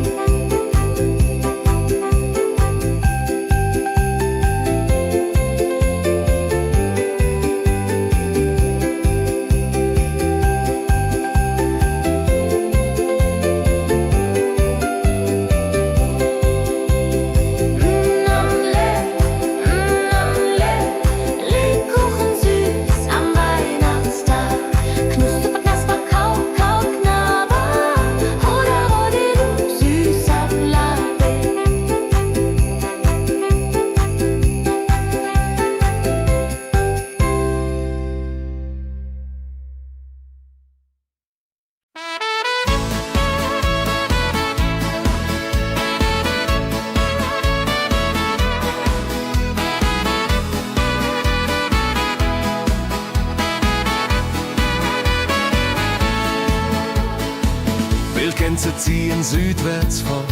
ziehen südwärts fort,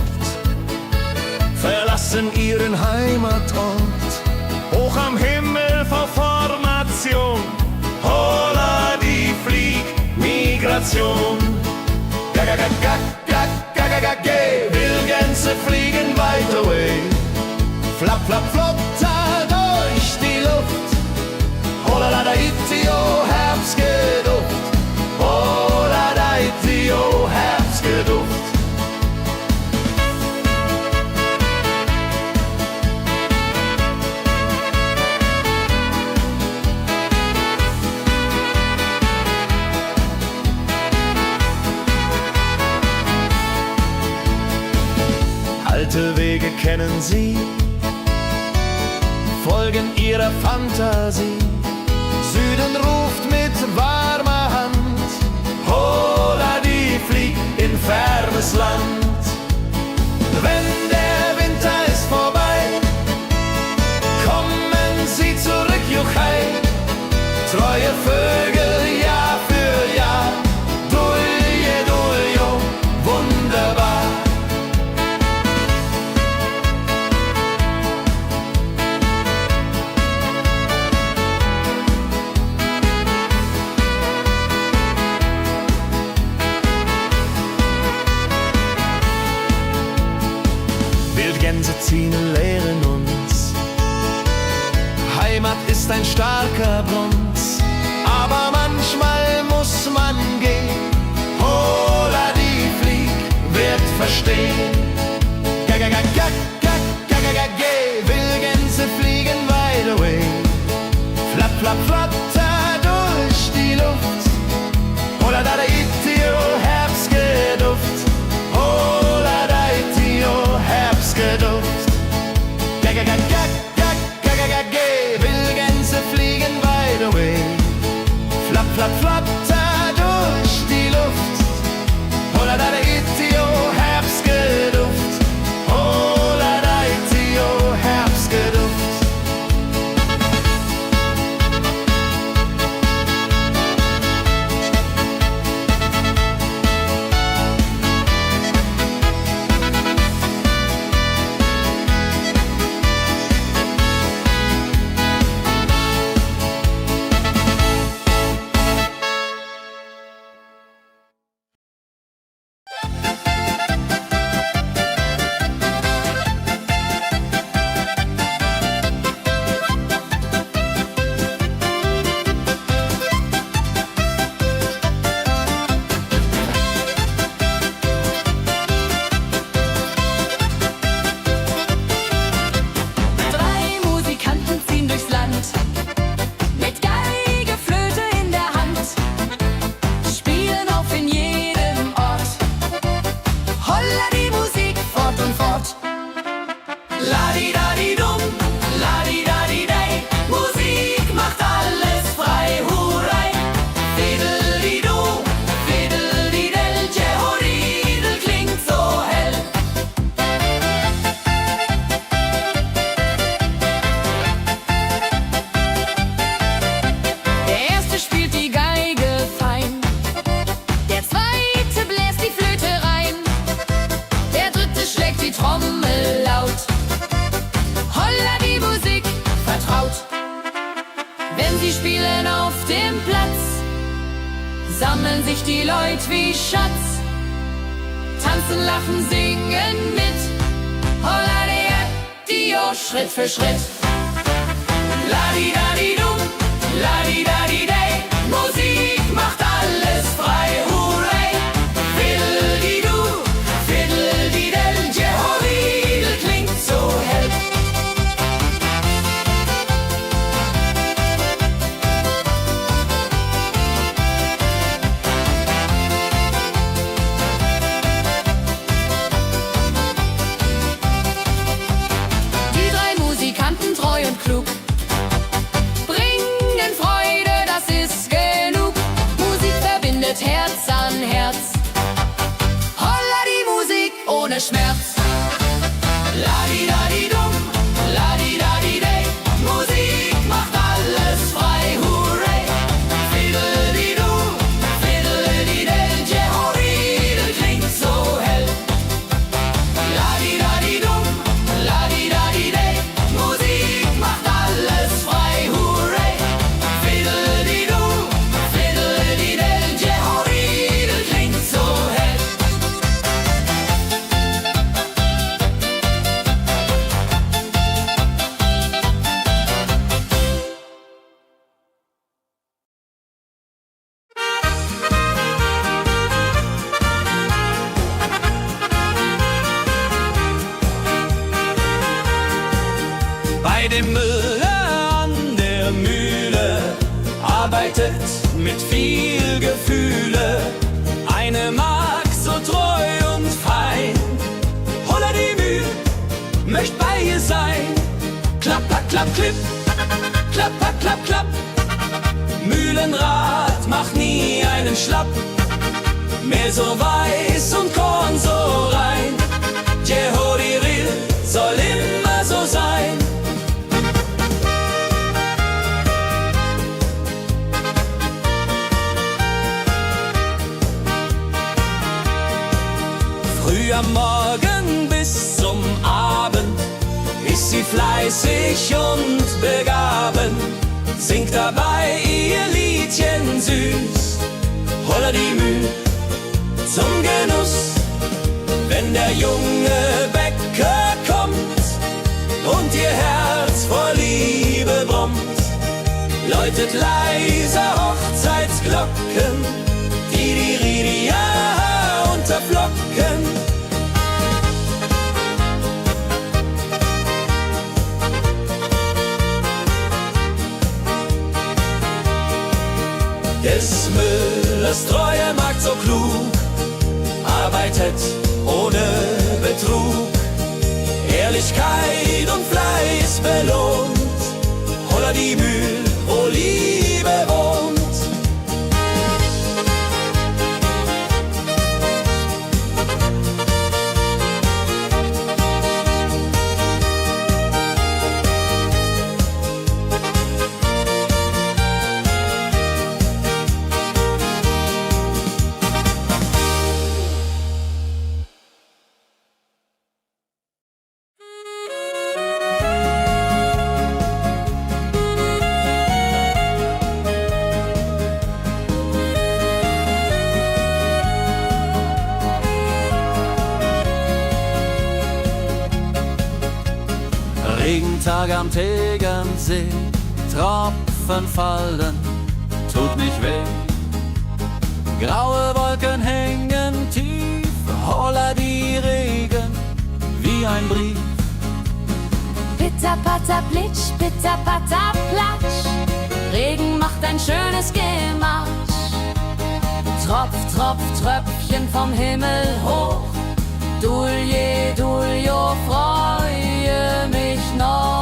verlassen ihren Heimatort. Hoch am Himmel vor Formation, holla die Flieg-Migration. Wildgänse fliegen weit away. Flap, flap, flop, da durch die Luft. Holla da itio, Herbstgeduft. Holla da itio, Herbstgeduft. Alte Wege kennen sie, folgen ihrer Fantasie. Süden ruft mit warmer Hand, holla die flieg in fernes Land. Wenn der Winter ist vorbei, kommen sie zurück, juchai. Treue Vögel Jahr für Jahr, dulje, duljo, wunderbar. Wildgänse ziehen, lehren uns. Heimat ist ein starker Brunz, aber manchmal muss man gehen. Holla die Flieg wird verstehen. Wildgänse fliegen wide away. Flap, flap, flatter durch die Luft. Holla da itio, Herbstgeduft. Holla da itio, Herbstgeduft. Wildgänse fliegen wide away. Flap, flap, flatter durch die Luft. Holla da itio, Herbstgeduft. Holla da itio, Herbstgeduft. Ladi-dadi-dum, ladi-dadi-dei, Musik macht alles frei, hurray. Fiddeli-du, fiddeli-del, Jehoridel klingt so hell. Der erste spielt die Geige fein, der zweite bläst die Flöte rein, der dritte schlägt die Trommel laut. Holla die Musik vertraut. Wenn sie spielen auf dem Platz, sammeln sich die Leute wie Schatz. Tanzen, lachen, singen mit. Holla die Schritt für Schritt. Ladi-dadi-dum, ladi-dadi-dei, Musik macht alles frei, hurray. Fiddeli-du, fiddeli-del, Jehoridel klingt so hell. Die drei Musikanten, treu und klug, bringen Freude Bei dem Müller an der Mühle arbeitet mit viel Gefühle eine Magd so treu und fein. Holla die Mühl, möcht bei ihr sein. Klapper, klapp, klipp, klapper, klapp, klapp. Mühlenrad macht nie einen Schlapp. Mehl so weiß und Korn so rein. Jehodiril soll immer so sein. Früh am Morgen bis zum Abend ist sie fleißig und begaben, singt dabei ihr Liedchen süß. Holla die Mühl zum Genuss, wenn der junge Bäcker kommt und ihr Herz vor Liebe brummt, läutet leiser Hochzeitsglocken, die Ridia unterflocken. Des Müllers treue Magd so klug, arbeitet ohne Betrug, Ehrlichkeit und Fleiß belohnt. Holla die Mühl, wo Liebe wohnt. Regentag am Tegernsee, Tropfen fallen, tut nicht weh. Graue Wolken hängen tief, holla die Regen wie ein Brief. Pitter, patter, plitsch, pitter, patter, platsch. Regen macht ein schönes Gemarsch. Tropf, Tropf, Tröpfchen vom Himmel hoch. Dulje, Duljo, freue mich noch.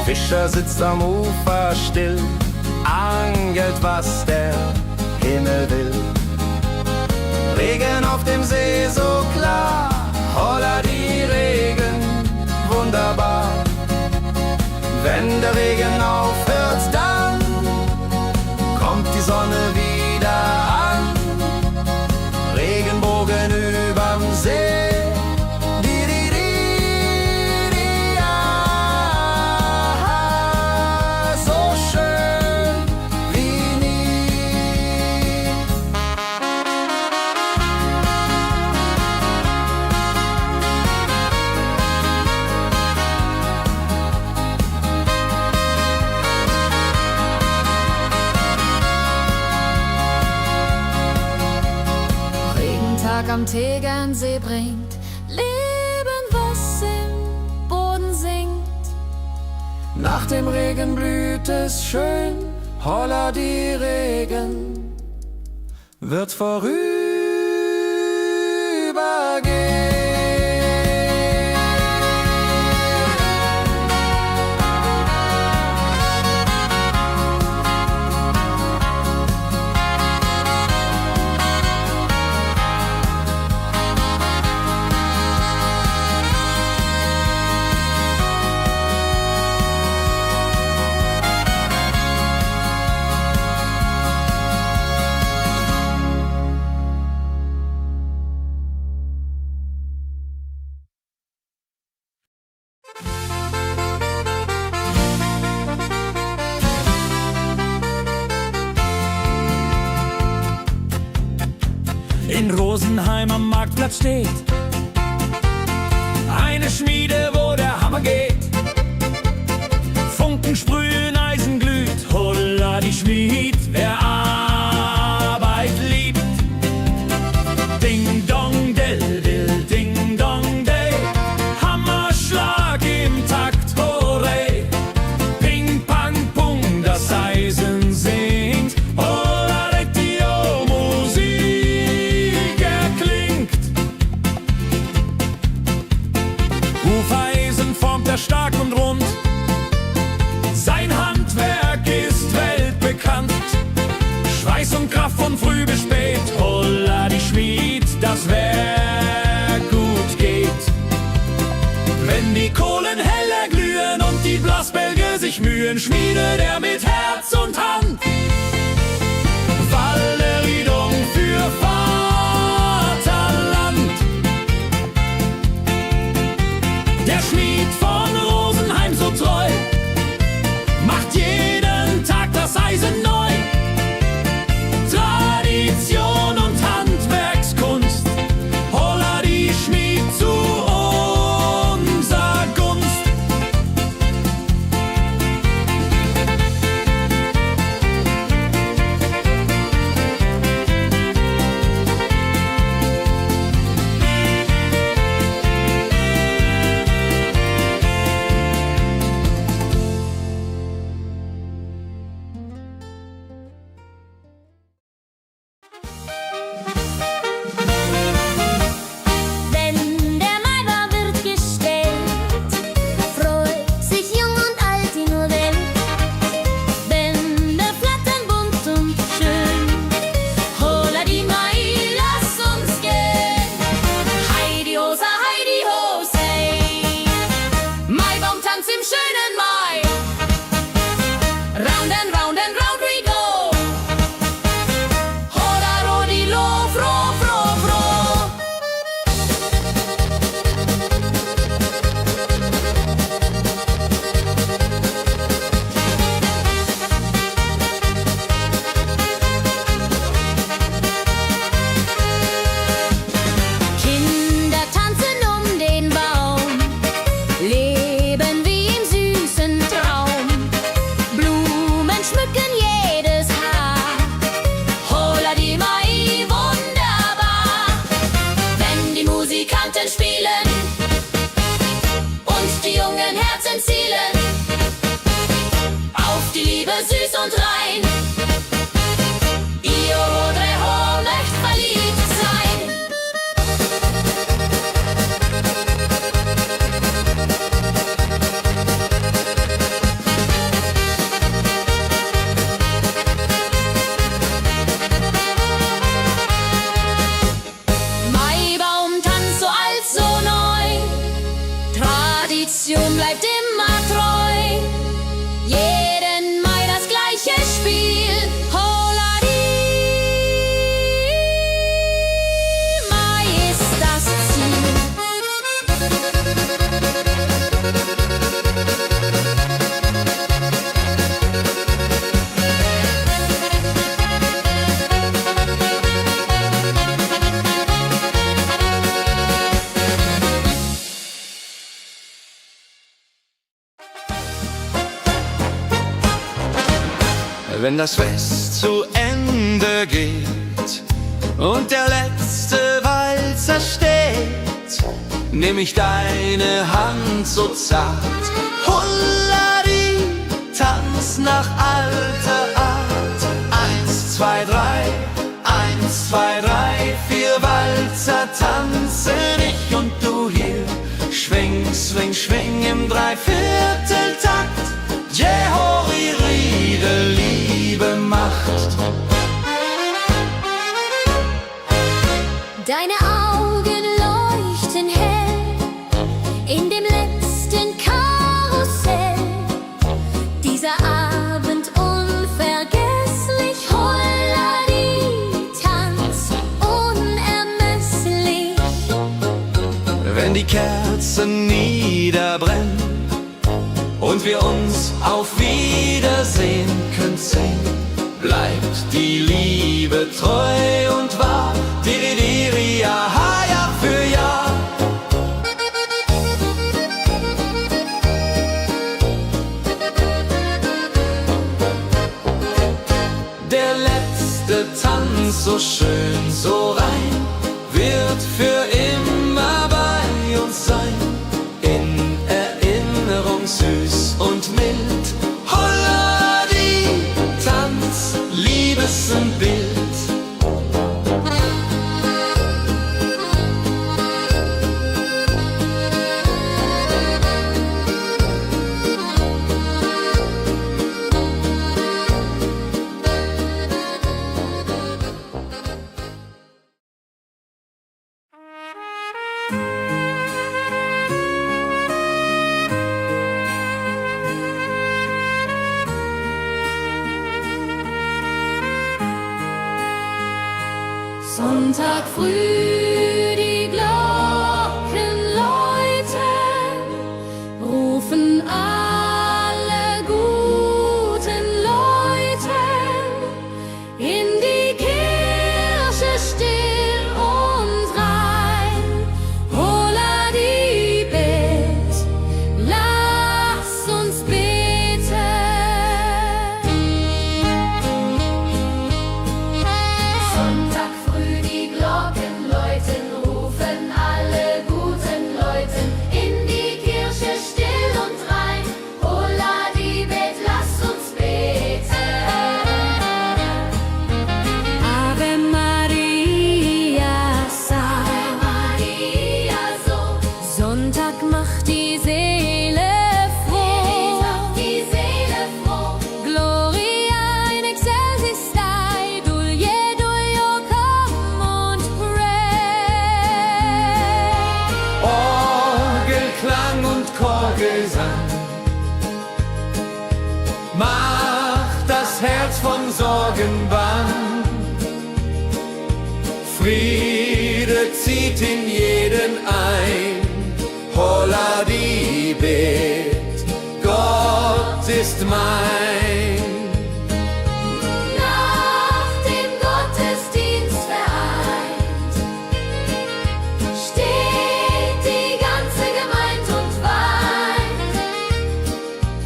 Fischer sitzt am Ufer still, angelt, was der Himmel will. Regen auf dem See so klar, holla die Regen, wunderbar. Wenn der Regen aufhört, dann kommt die Sonne wieder an. Regenbogen überm See. Am Tegernsee bringt Leben, was im Boden singt. Nach dem Regen blüht es schön, holla die Regen wird vorübergehen. In Rosenheim am Marktplatz steht eine Schmiede, wo der Hammer geht. Funken sprühen, Eisen glüht, holla die Schmied, wer Arbeit liebt. Ding dong del dill, ding dong day, Hammerschlag im Takt, hooray. Ping pang pung, das Eisen singt, holla die Musik erklingt. Hufeisen formt er stark und rund, sein Handwerk ist weltbekannt. Schweiß und Kraft von früh bis spät, holla die Schmied, das Werk gut geht. Wenn die Kohlen heller glühen und die Blasbälge sich mühen, schmiedet er mit Herz und Hand Walleriedung für Vaterland. Der Schmied von Rosenheim so treu macht jeden Tag das Eisen neu. Tradition und Handwerkskunst, holla die Schmied zu unser Gunst. Wenn der Maibaum wird gestellt, freut sich jung und alt in nur Welt. Bänder flattern bunt und schön, holla die Mai, lass uns gehen. Heidi Hosa, Heidi Hosey, Maibaumtanz im schönen Mai. Round and round and round we go, holla rodi lo, fro, fro, fro. Kinder tanzen um den Baum, leben wie im süßen Traum. Blumen schmücken jedes Haar, holla die Mai, wunderbar. Wenn die Musikanten spielen und die jungen Herzen zielen auf die Liebe süß und rein, ihr Hodre ho möcht verliebt sein. Maibaumtanz so alt, so neu, Tradition bleibt immer treu. Jeden Mai das gleiche Spiel, holla die Mai ist das Ziel. Wenn das Fest zu Ende geht und der letzte Walzer steht, nehm ich deine Hand so zart, Hullari, tanz nach alter Art. 1, 2, 3, 1, 2, 3, 4 Walzer tanzen ich und du hier. Schwing, swing, schwing im Dreivierteltakt. Jehori Riede, Liebe macht. Deine Augen leuchten hell in dem letzten Karussell. Dieser Abend unvergesslich, Holladi, Tanz unermesslich. Wenn die Kerzen niederbrennen und wir uns auf Wiedersehen künsten, bleibt die Liebe treu und wahr. letzte Tanz so schön, so rein, wird für immer bei uns sein, in Erinnerung süß und mild. Holla die Tanz, Liebesbild. Sonntag früh, die Glocken läuten, rufen alle guten Leute in die Kirche still und rein. Holla die Bet, lass uns beten. Sonntag früh, die Glocken läuten, rufen alle guten Leute in die Kirche still und rein. Holla die Bet, lass uns beten. Ave Maria, Ave Maria, so. Sonntag macht die Seele froh. Die Seele froh. Gloria in excelsis Dei, Dulio, come und pray. Orgelklang und Chorgesang macht das Herz von Sorgen bang. Friede zieht in jeden ein. Holla die Bet, Gott ist mein. Nach dem Gottesdienst vereint steht die ganze Gemeinde und weint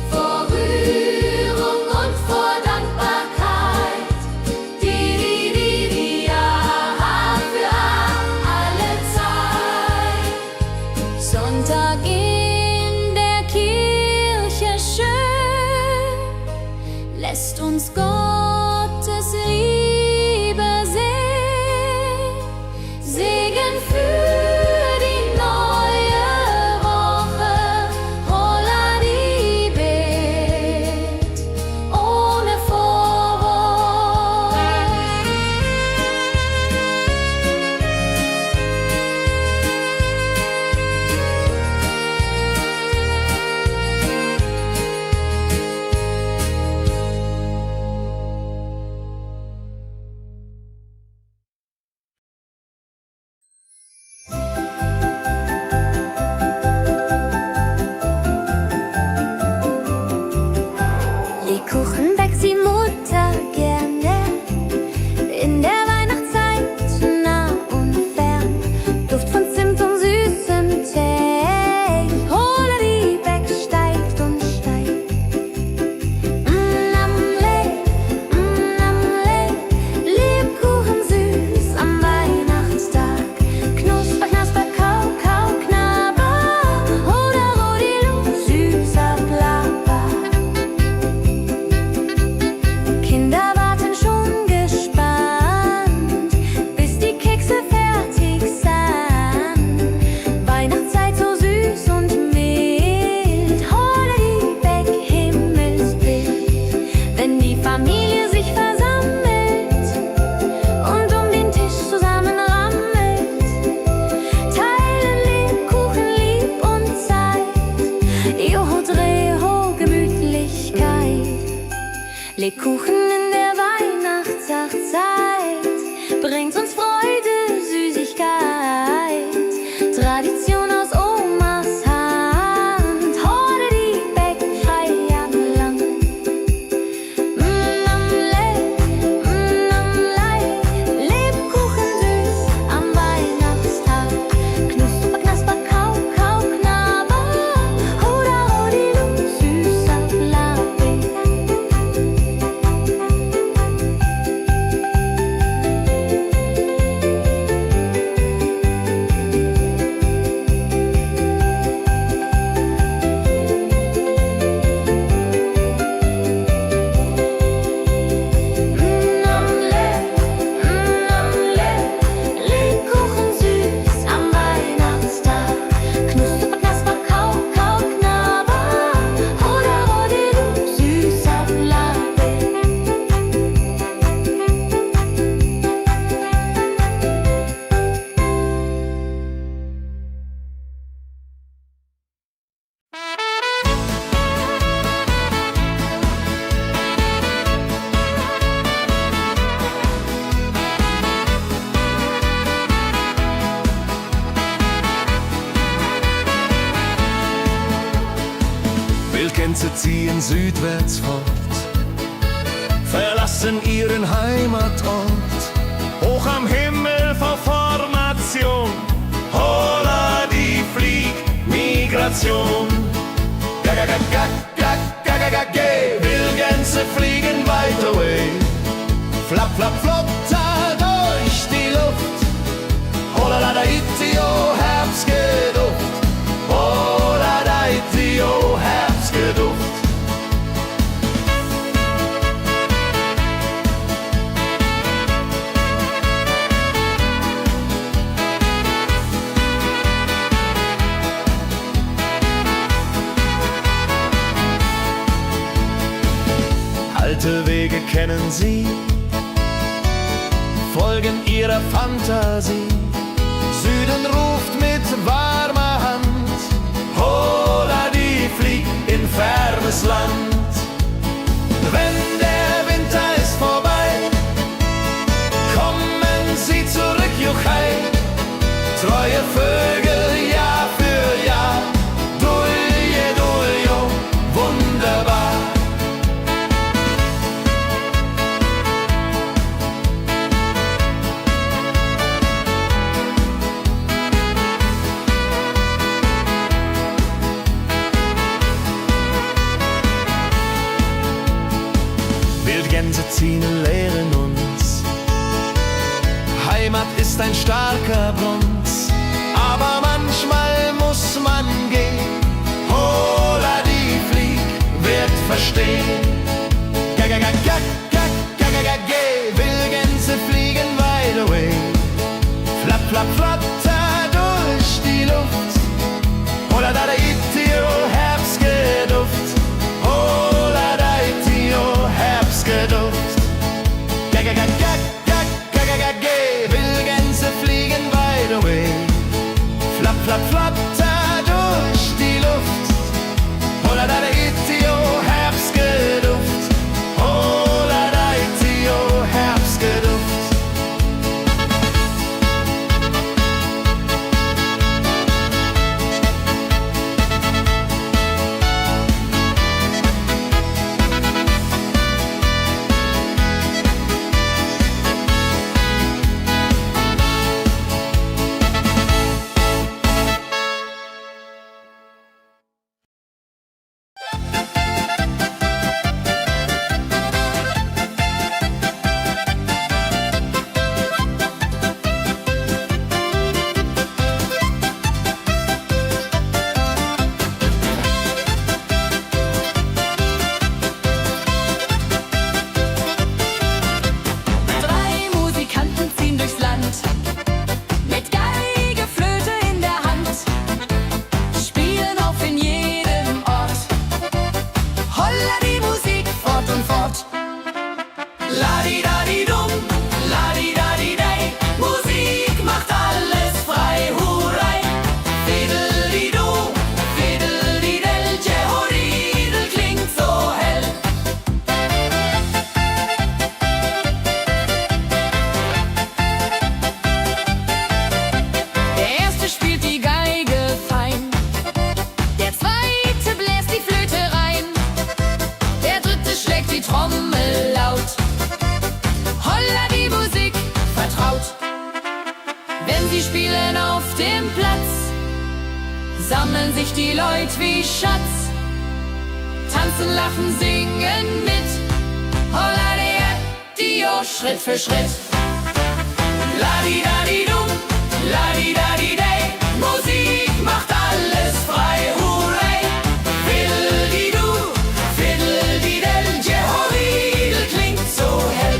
vor Rührung und vor Dankbarkeit. Jahr für alle Zeit. Sonntag in der Kirche schön lässt uns Gottes Liebe sehen. Segen für die neue Woche. Holla die Bet ohne Vorwurf. Lebkuchen backt die Mutter gerne in der Weihnachtszeit, nah und fern. Duft von Zimt und süßem Tee. Holla die Beck steigt und steigt. Lebkuchen süß am Weihnachtstag. Knusper, knasper, kau, kau, knabber. Holla, rodilu, süßer Plapper. Kinder warten schon gespannt, bis die Kekse fertig sind. Weihnachtszeit so süß und mild. Holla die Beck, Himmelsbild. Wenn die Familie sich versammelt und um den Tisch zusammen rammelt, teilen Lebkuchen lieb und Zeit. Joho, Dreho, Gemütlichkeit. Lebkuchen in der Weihnachtszeit bringt uns Freude, Süßigkeit. Tradition aus Omas Hand. Holla die Beck, Feierland. Lebkuchen süß am Weihnachtstag. Knusper, knasper, kau, kau, knabber. Holla, rodilu, süßer Plapper. Gänse ziehen südwärts fort, verlassen ihren Heimatort. Hoch am Himmel vor Formation, holla die Fliegmigration. Wildgänse fliegen weit away, flap, flap, flop, da durch die Luft. Holla da itio, Herbstgeduft. Holla da itio, Herbstgeduft. Alte Wege kennen sie, folgen ihrer Fantasie. Süden ruft mit warmer Hand, holla die flieg in fernes Land. Wenn der Winter ist vorbei, kommen sie zurück, Juchai. Treue Vögel Jahr für Jahr, dulje, duljo, wunderbar. Wildgänse ziehen, lehren uns, Heimat ist ein starker Brunz, aber manchmal muss man gehen. Holla die Flieg wird verstehen. Wildgänse fliegen wide away, flap, flap, flatter durch die Luft. Holla da itio, Herbstgeduft. Holla da itio, Herbstgeduft. Wildgänse fliegen wide away, flap, flap, flatter durch die Luft. Holla da itio, Herbstgeduft. Holla da itio, Herbstgeduft. Sammeln sich die Leute wie Schatz, tanzen, lachen, singen mit. Holla Dio, Schritt für Schritt. Ladi-dadi-dum, ladi-dadi-day, Musik macht alles frei, hurray. Fiddle-di-du, fiddle-di-del, Jehoridel klingt so hell.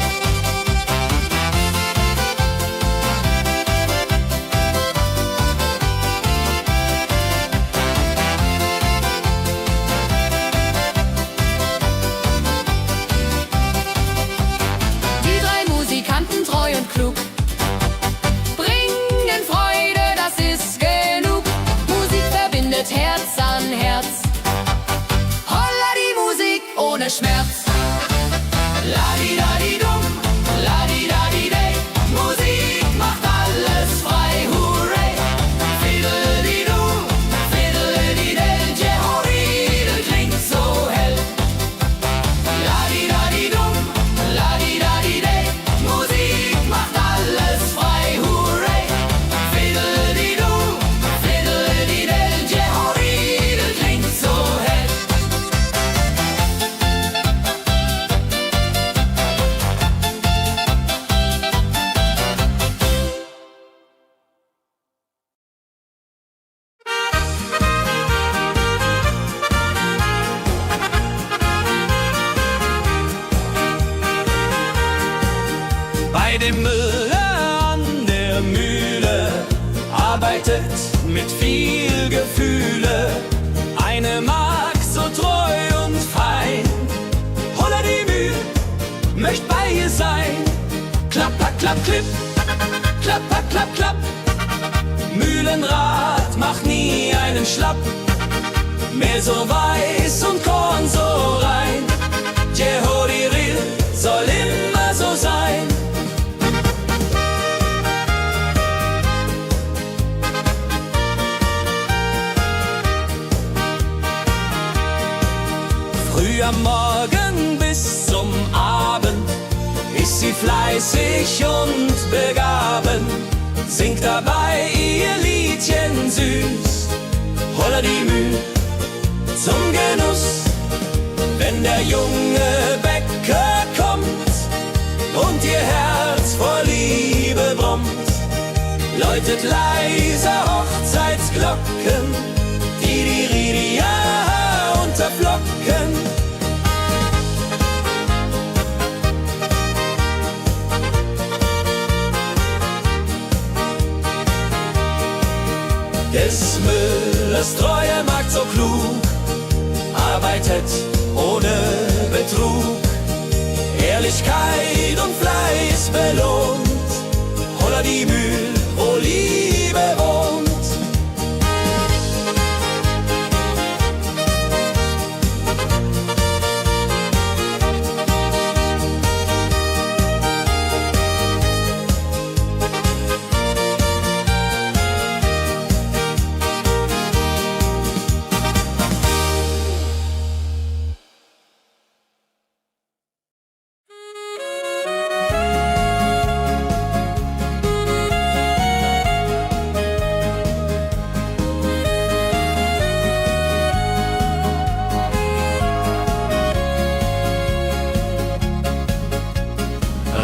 Treu und klug, bringen Freude, das ist genug. Musik verbindet Herz an Herz. Holla die Musik ohne Schmerz. Ladi-dadi-dum, ladi-dadi-day, Musik macht alles frei, hurray. Fiddle-di-du, fiddle-di-del, Jehoridel klingt so hell. Müller an der Mühle arbeitet mit viel Gefühle. Eine Magd so treu und fein, Holla die Mühle möcht bei ihr sein. Klapp, klapp, klapp, klipp, klapp, klapp, klapp, klapp. Mühlenrad macht nie einen Schlapp. Mehl so weiß und Korn so rein. Jehodiril soll immer so sein. Früh am Morgen bis zum Abend ist sie fleißig und begaben, singt dabei ihr Liedchen süß. Holla die Mühl zum Genuss, wenn der junge Bäcker kommt und ihr Herz vor Liebe brummt, läutet leise Hochzeitsglocken, die Ridia unterflocken. Des Müllers treue Magd so klug, arbeitet ohne Betrug, Ehrlichkeit und Fleiß belohnt. Holla die Mühl, wo Liebe wohnt.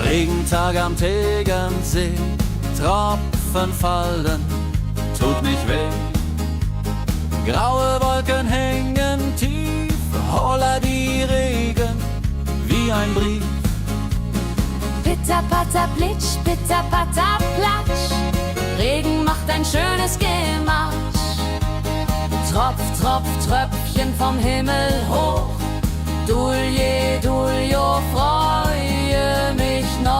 Regentag am Tegernsee, Tropfen fallen, tut nicht weh. Graue Wolken hängen tief, holla die Regen wie ein Brief. Pitter, patter, plitsch, pitter, patter, platsch. Regen macht ein schönes Gematsch. Tropf, Tropf, Tröpfchen vom Himmel hoch. Dulje, Duljo, freue mich noch.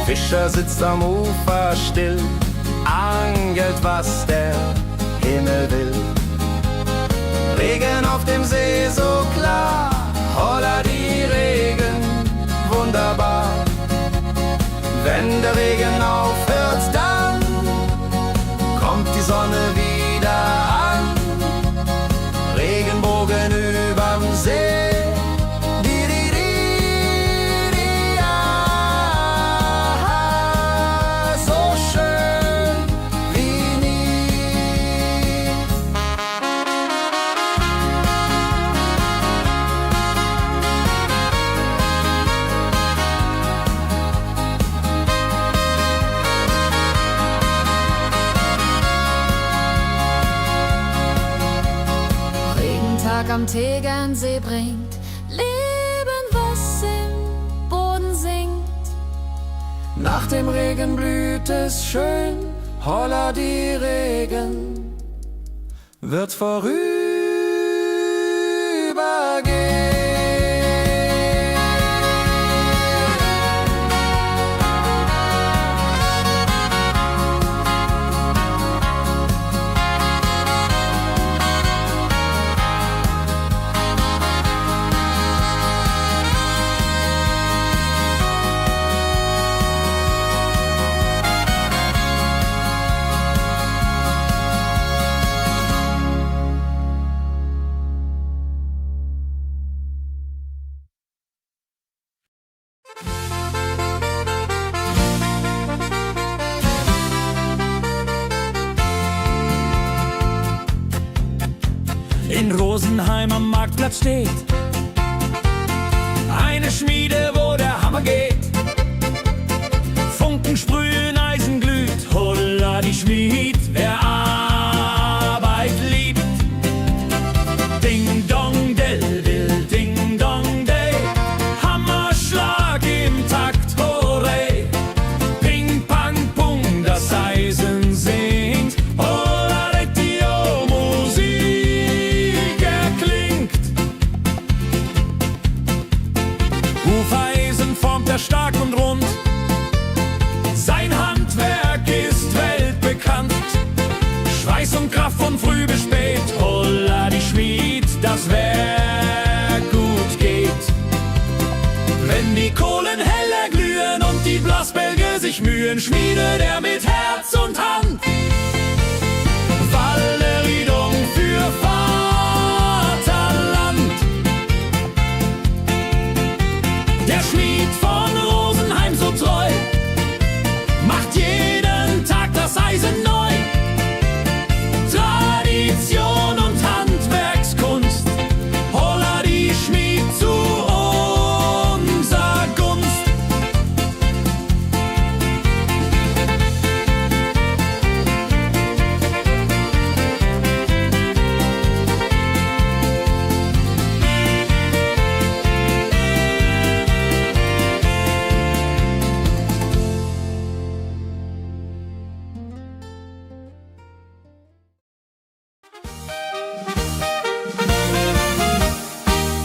Fischer sitzt am Ufer still, angelt, was der Himmel will. Regen auf dem See so klar, holla die Regen, wunderbar. Wenn der Regen aufhört, dann kommt die Sonne wieder an. Regenbogen überm See. Am Tegernsee bringt Leben, was im Boden singt. Nach dem Regen blüht es schön, holla die Regen wird vorübergehen. in Rosenheim am Marktplatz steht. Eine Schmiede, wo der Hammer geht. Funken sprühen, Eisen glüht, holla die Schmied, wer Arbeit liebt. Ding dong del dill, ding dong day, Hammerschlag im Takt, hooray. Ping pang pung, das Eisen singt, holla retio, Musik erklingt. Hufeisen formt er stark und rund, sein Handwerk ist weltbekannt. Schweiß und Kraft von früh bis spät, holla die Schmied, das Werk gut geht. Wenn die Kohlen heller glühen und die Blasbälge sich mühen, schmiedet er mit Herz und Hand Walleriedung für Vaterland. Der Schmied von Rosenheim so treu macht jeden Tag das Eisen neu. Tradition und Handwerkskunst, holla die Schmied zu unser Gunst.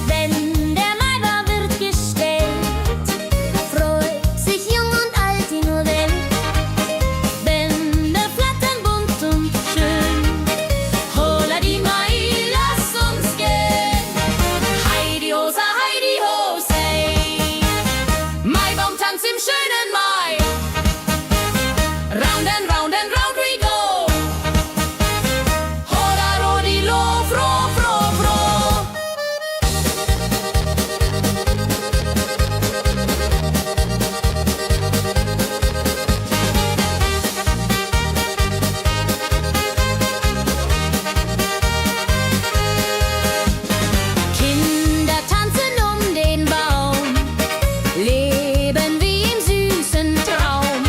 Wenn der Maibaum wird gestellt, freut sich jung und alt die nur Welt. Bänder flattern bunt und schön, holla die Mai, lass uns gehen. Heidi Hosa, Heidi Hosey, Maibaumtanz im schönen Mai. Round and round and round we go. Holla rodilo, fro, fro, fro. Kinder tanzen um den Baum, leben wie im süßen Traum.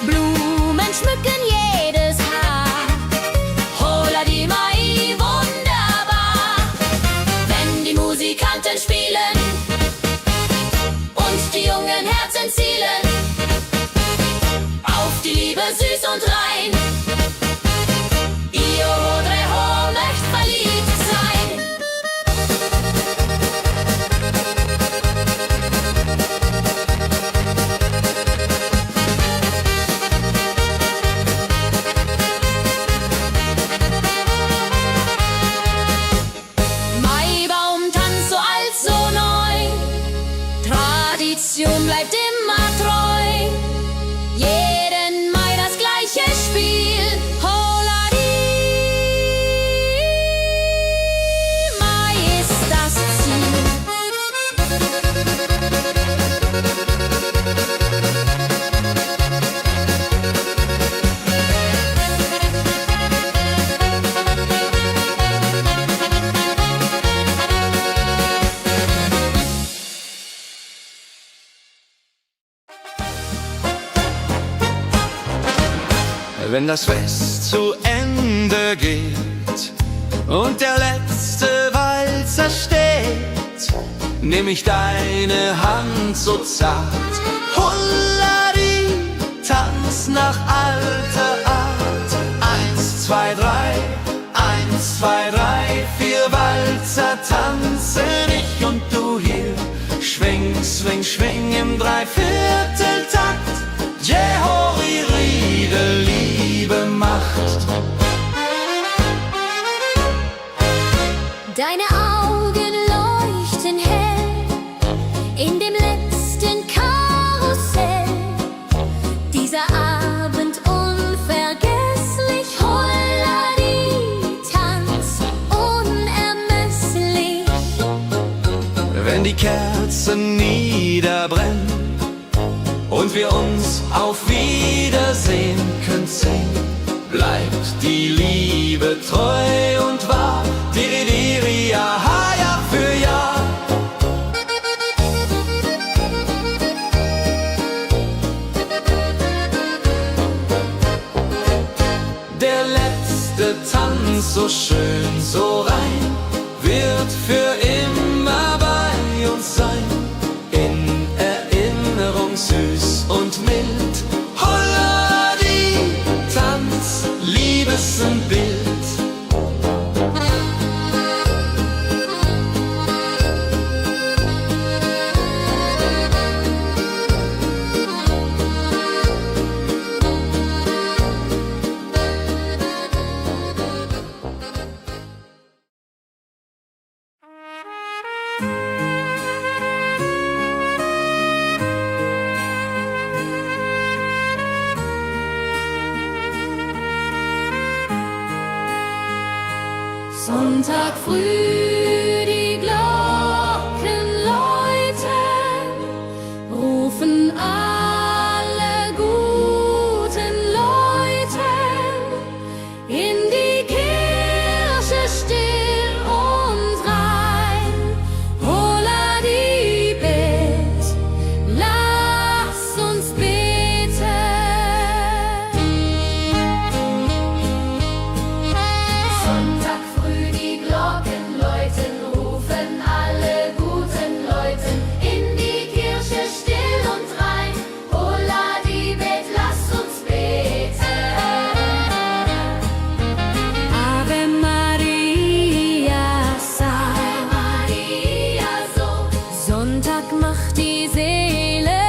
Blumen schmücken jedes Haar, holla die Mai, wunderbar. Wenn die Musikanten spielen und die jungen Herzen zielen auf die Liebe süß und rein. Io Rodreho möcht verliebt sein. Maibaumtanz so alt, so neu, Tradition bleibt immer treu. Jeden Mai das gleiche Spiel, holla die Mai ist das Ziel. Wenn das Fest zu Ende geht und der letzte Walzer steht, nehm ich deine Hand so zart, holla die, tanz nach alter Art. 1, 2, 3, 1, 2, 3, 4 Walzer tanzen ich und du hier. Schwing, swing, schwing im Dreivierteltakt. Jehori Riede, Liebe macht. Deine Augen leuchten hell in dem letzten Karussell. Dieser Abend unvergesslich, holla die, tanz unermesslich. Wenn die Kerzen niederbrennen und wir uns auf Wiedersehen können sehen, bleibt die Liebe treu und wahr. Di, di, di, letzte Tanz, so schön, so rein, wird für immer bei uns sein. In Erinnerung süß und mild. Holla die Tanz, Liebesbild. Sonntag früh, die Glocken läuten, rufen alle guten Leute in die Kirche still und rein. Holla die Bet, lass uns beten. Sonntag früh, die Glocken läuten, rufen alle guten Leute in die Kirche still und rein. Holla die Bet, lass uns beten. Ave Maria, Ave Maria, so. Sonntag macht die Seele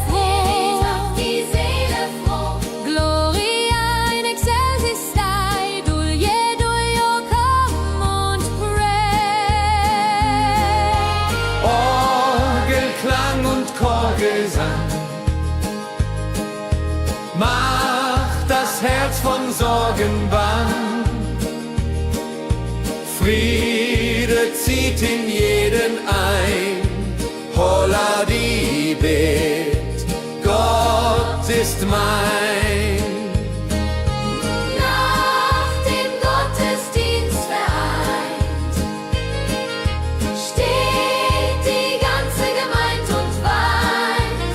froh. Die Seele froh. Gloria in excelsis Dei, Dulio, come und pray. Orgelklang und Chorgesang macht das Herz von Sorgen bang. Friede zieht in jeden ein. Holla die Bet, Gott ist mein. Nach dem Gottesdienst vereint steht die ganze Gemeinde und weint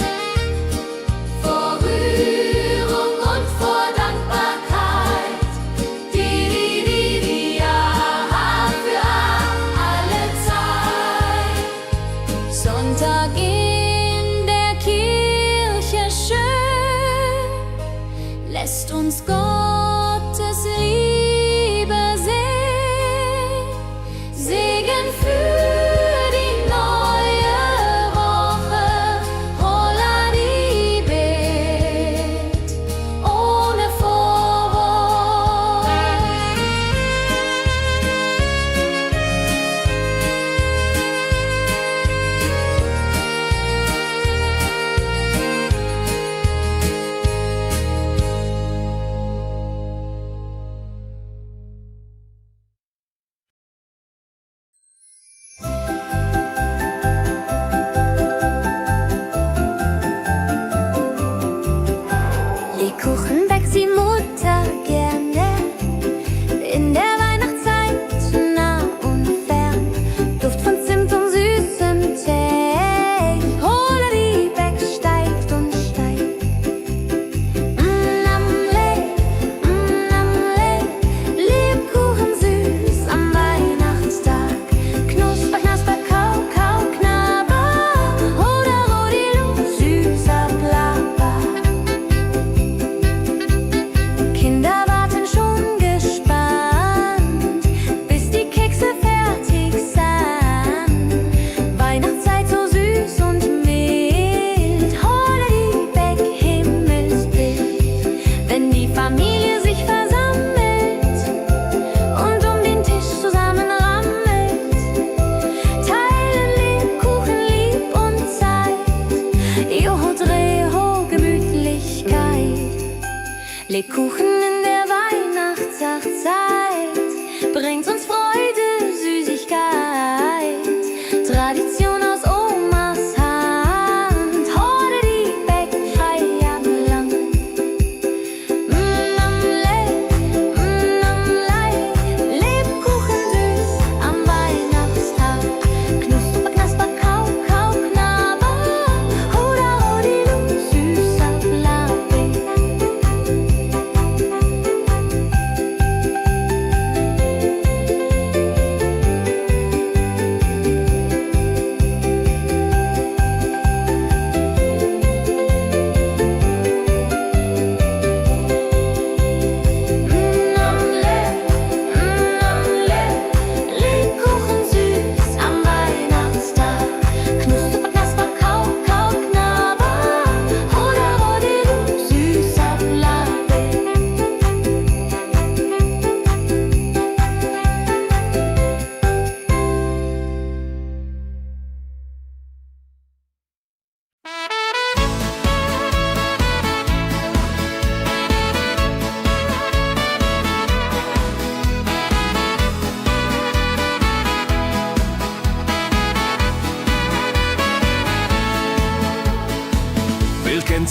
vor Rührung und vor Dankbarkeit. Die ja für alle Zeit. Sonntag in der Kirche schön.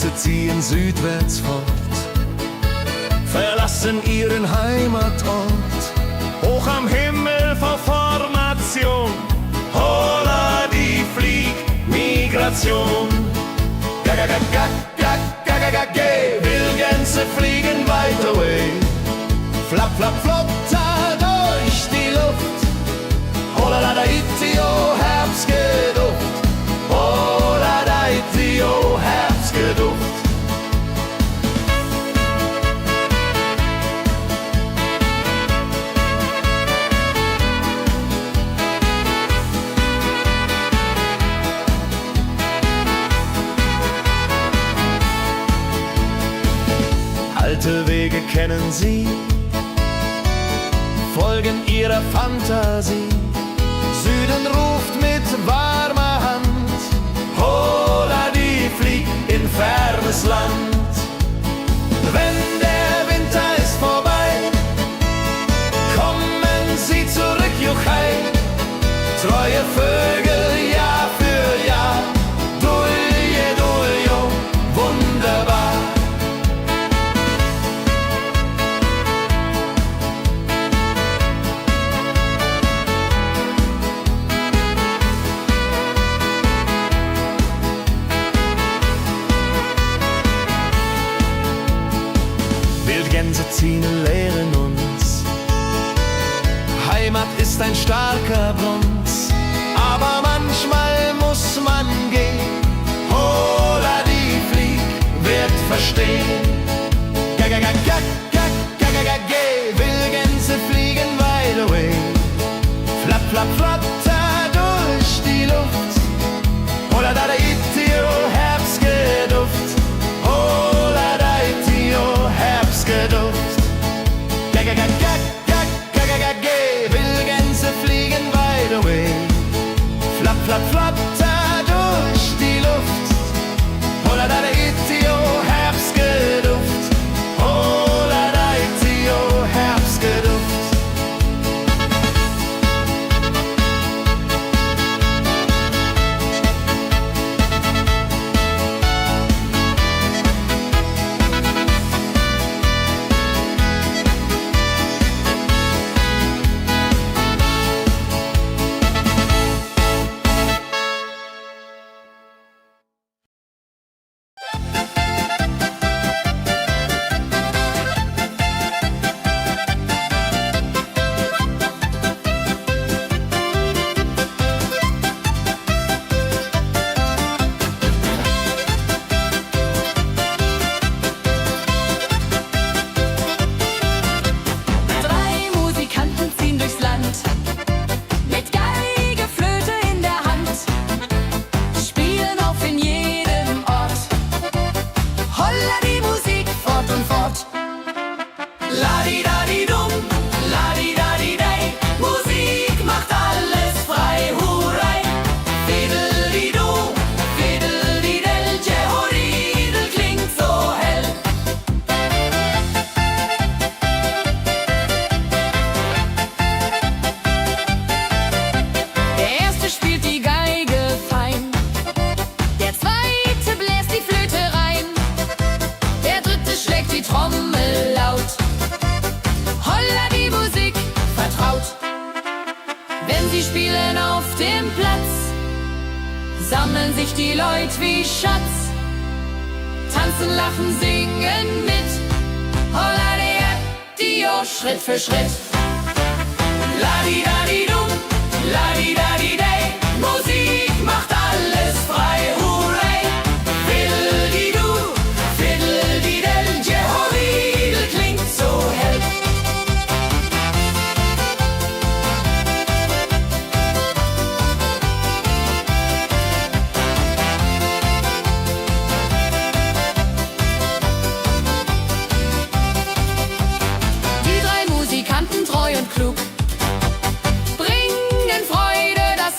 Gänse ziehen südwärts fort, verlassen ihren Heimatort. Hoch am Himmel vor Formation, holla die Fliegmigration. Wildgänse fliegen weit away, flap, flap, flotter durch die Luft. Holla da itio, Herbstgeduft. Holla da itio, Herbstgeduft. Alte Wege kennen sie, folgen ihrer Fantasie. Süden ruft mit warmer Hand, holla die flieg in fernes Land. Wenn der Winter ist vorbei, kommen sie zurück, Juchai. Treue Vögel Jahr für Jahr, dulje, duljo, wunderbar. Wildgänse ziehen, lehren uns, Heimat ist ein starker Bronz, aber manchmal muss man gehen. Holla die Flieg wird verstehen. Wildgänse fliegen wide away, flap, flap, flatter durch die Luft. Holla da itio, Herbstgeduft. Holla da itio, Herbstgeduft. Wildgänse fliegen wide away, flap, flap, flatter durch die Luft. Holla da itio, Herbstgeduft. Holla da itio, Herbstgeduft. Sammeln sich die Leute wie Schatz, tanzen, lachen, singen mit. Holla dio, Schritt für Schritt. Ladi-dadi-dum, ladi-dadi-day, Musik macht alles frei, hurray. Fiddle-di-du, fiddle-di-del, Jehoridel klingt so hell. Die drei Musikanten, treu und klug, bringen Freude, das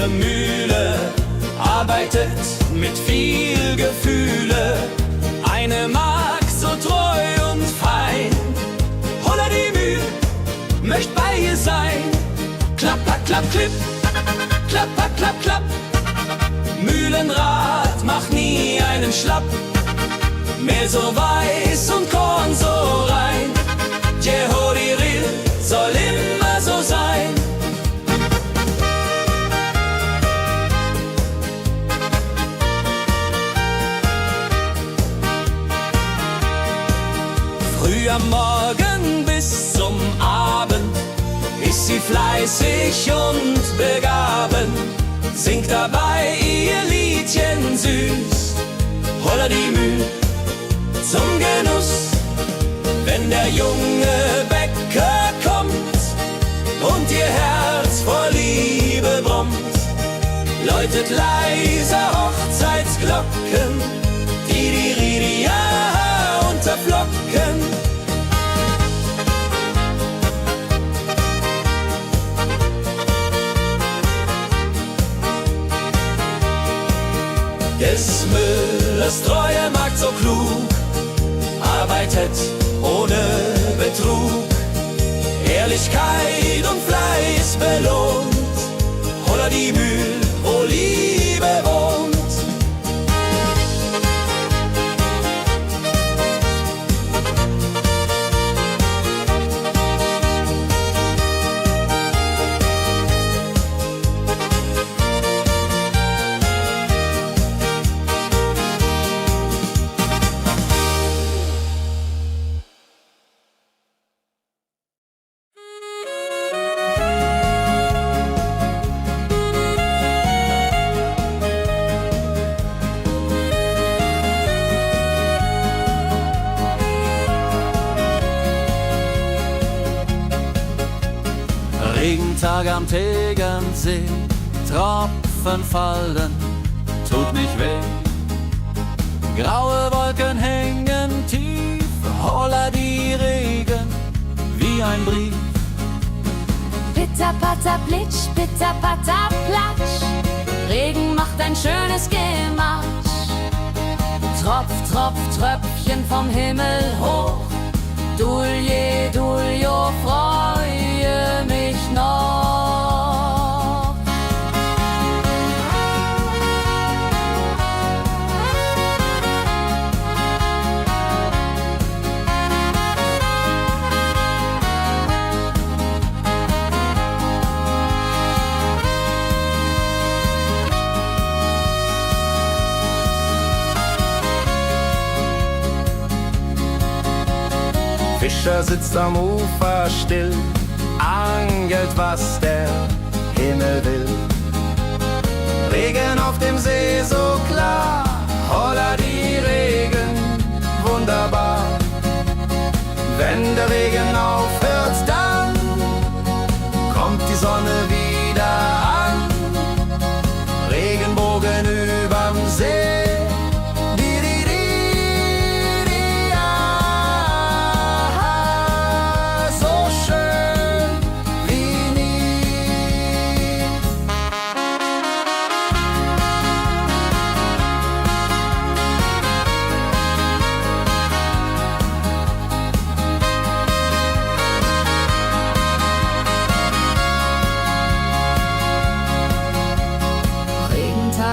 der Mühle arbeitet mit viel Gefühle. Eine Magd so treu und fein, Holla die Mühl möcht bei ihr sein. Klapper, klapp, klipp, klapper, klapp, klapp. Mühlenrad macht nie einen Schlapp. Mehl so weiß und Korn so rein. Jehodiril soll immer so sein. Früh am Morgen bis zum Abend ist sie fleißig und begaben, singt dabei ihr Liedchen süß. Holla die Mühl zum Genuss, wenn der junge Bäcker kommt und ihr Herz vor Liebe brummt, läutet leiser Hochzeitsglocken, die Ridia unterflocken. Des Müllers treue Magd so klug, arbeitet ohne Betrug, Ehrlichkeit und Fleiß belohnt. Holla die Mühl, wo Liebe wohnt. Regentag am Tegernsee, Tropfen fallen, tut nicht weh. Graue Wolken hängen tief, Holla die Regen wie ein Brief. Pitter, patter, plitsch, pitter, patter, platsch. Regen macht ein schönes Gematsch. Tropf, Tropf, Tröpfchen vom Himmel hoch. Dulje, Duljo, freue mich noch. Fischer sitzt am Ufer still, angelt, was der Himmel will. Regen auf dem See so klar, Holla die Regen, wunderbar. Wenn der Regen aufhört, dann kommt die Sonne wieder an. Regenbogen überm See.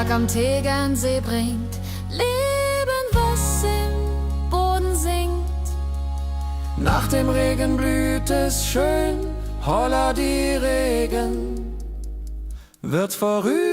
Am Tegernsee bringt Leben, was im Boden singt. Nach dem Regen blüht es schön, Holla die Regen wird vorübergehen.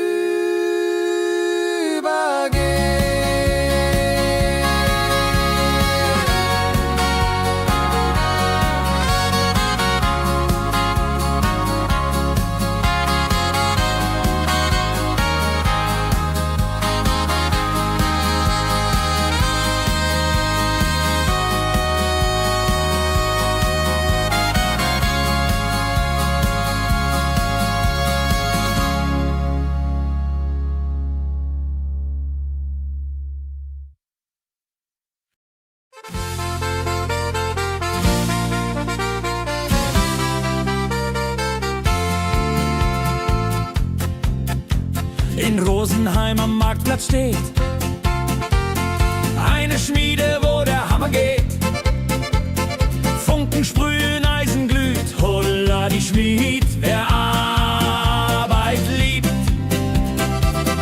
in Rosenheim am Marktplatz steht. Eine Schmiede, wo der Hammer geht. Funken sprühen, Eisen glüht, holla die Schmied, wer Arbeit liebt.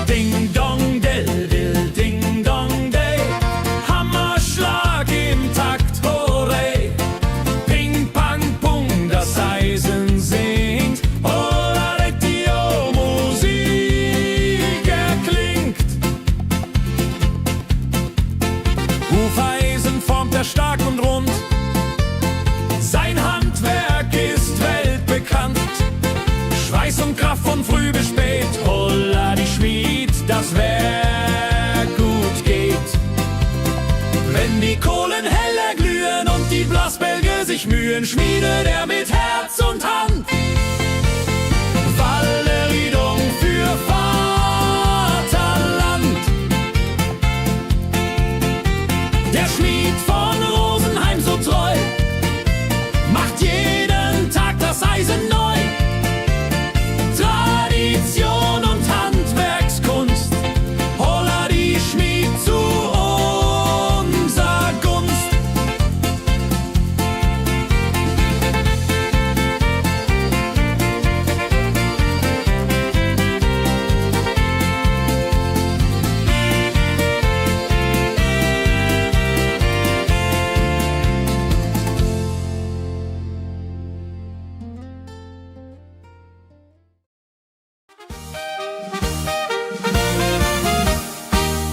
Ding dong del dill, ding dong day, Hammerschlag im Takt, hooray. Ping pang pung, das Eisen singt, holla Dio, Musik erklingt. Hufeisen formt er stark und rund, sein Handwerk ist weltbekannt. Schweiß und Kraft von früh bis spät, holla die Schmied, das Werk gut geht. Wenn die Kohlen heller glühen und die Blasbälge sich mühen, schmiedet er mit Herz und Hand Walleriedung für Vaterland. Der Schmied von Rosenheim so treu macht jeden Tag das Eisen neu. Tradition und Handwerkskunst, holla die Schmied zu unser Gunst.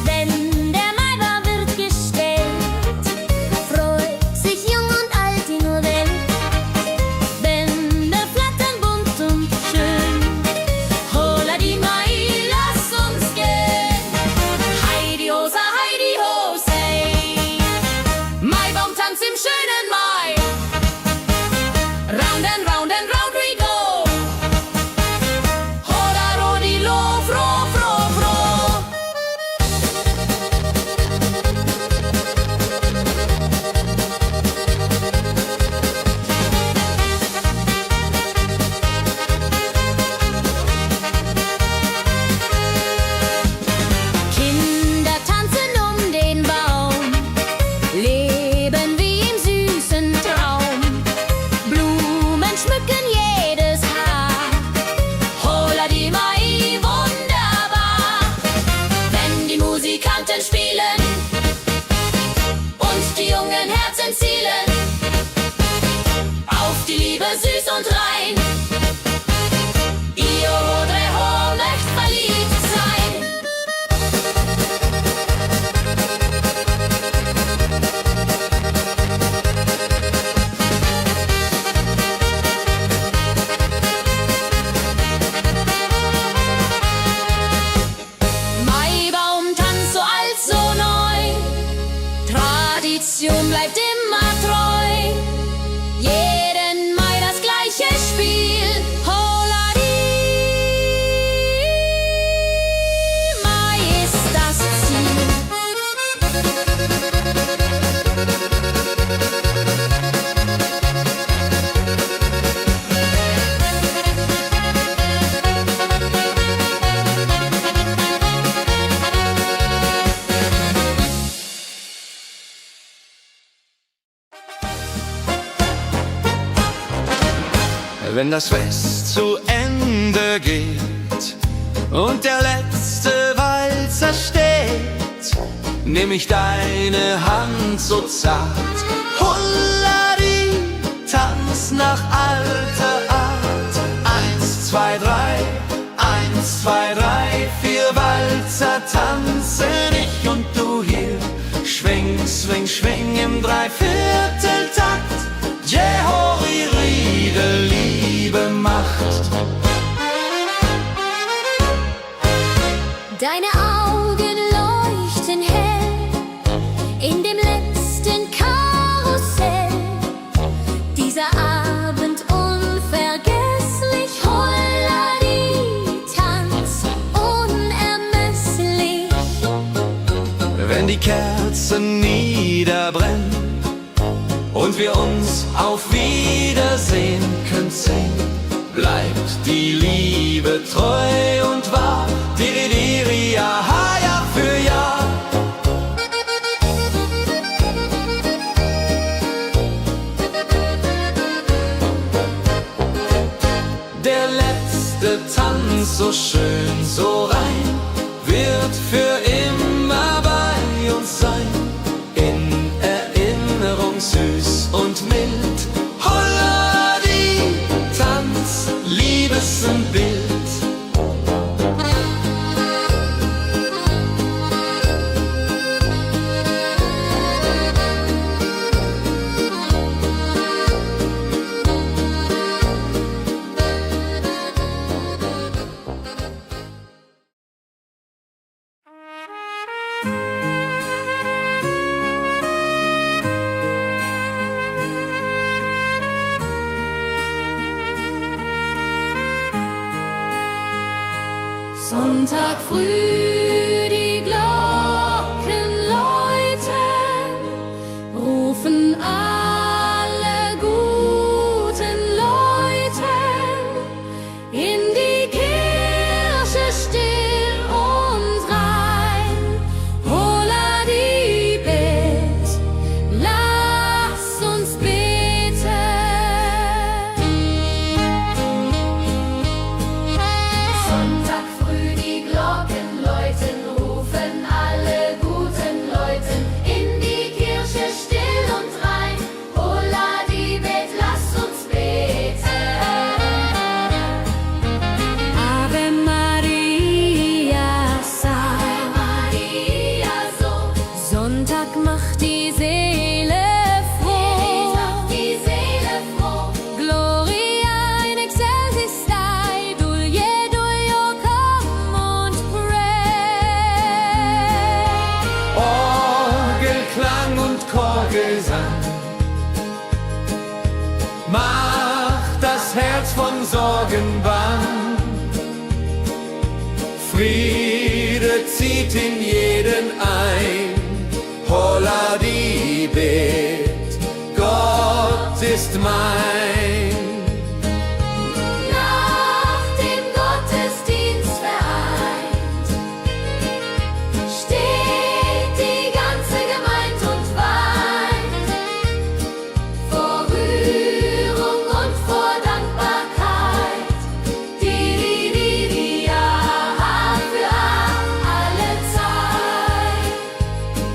Wenn der Maibaum wird gestellt, freut sich jung und alt die nur Welt. Bänder flattern bunt und schön, holla die Mai, lass uns gehen. Heidi Hosa, Heidi Hosei, Maibaumtanz im schönen Mai. Round and round and round we go, holla Rodi lo, fro, fro, fro. Kinder tanzen um den Baum, leben wie im süßen Traum. Blumen schmücken jedes Haar, holla die Mai, wunderbar. Wenn die Musikanten spielen und die jungen Herzen zielen auf die Liebe süß und rein. Io Rodreho möcht verliebt sein. Maibaumtanz so alt, so neu, Tradition bleibt immer treu. Jeden Mai das gleiche Spiel, holla die Mai ist das Ziel. Wenn das Fest zu Ende geht und der letzte Walzer steht, nehm ich deine Hand so zart, Hulladi, tanz nach alter Art. 1, 2, 3, 1, 2, 3, 4 Walzer tanzen ich und du hier. Schwing, swing, schwing im Dreivierteltakt. Jehori Riede, Liebe macht. Deine Augen leuchten hell in dem letzten Karussell. Dieser Abend unvergesslich, Holladi, Tanz unermesslich. Wenn die Kerzen niederbrennen und wir uns auf Wiedersehen künsten, bleibt die Liebe treu und wahr. so schön, so rein, wird für immer bei uns sein. In Erinnerung süß und mild. Holla die Tanz, Liebesbild. Sonntag früh die Glocken läuten, rufen alle guten Leute in die Kirche still und rein. Holla die Bet, lass uns beten. Sonntag früh die Glocken läuten, rufen alle guten Leute in die Kirche still und rein. Holla die Bet, lass uns beten. Ave Maria, Ave Maria, so. Sonntag macht die Seele froh. Die Seele froh. Gloria in excelsis Dei, Dulio come und pray. Orgelklang und Chorgesang macht das Herz von Sorgen bang. Friede zieht in jeden ein. Holla die Bet, Gott ist mein. Nach dem Gottesdienst vereint steht die ganze Gemeinde und weint vor Rührung und vor Dankbarkeit. Ja, für alle Zeit.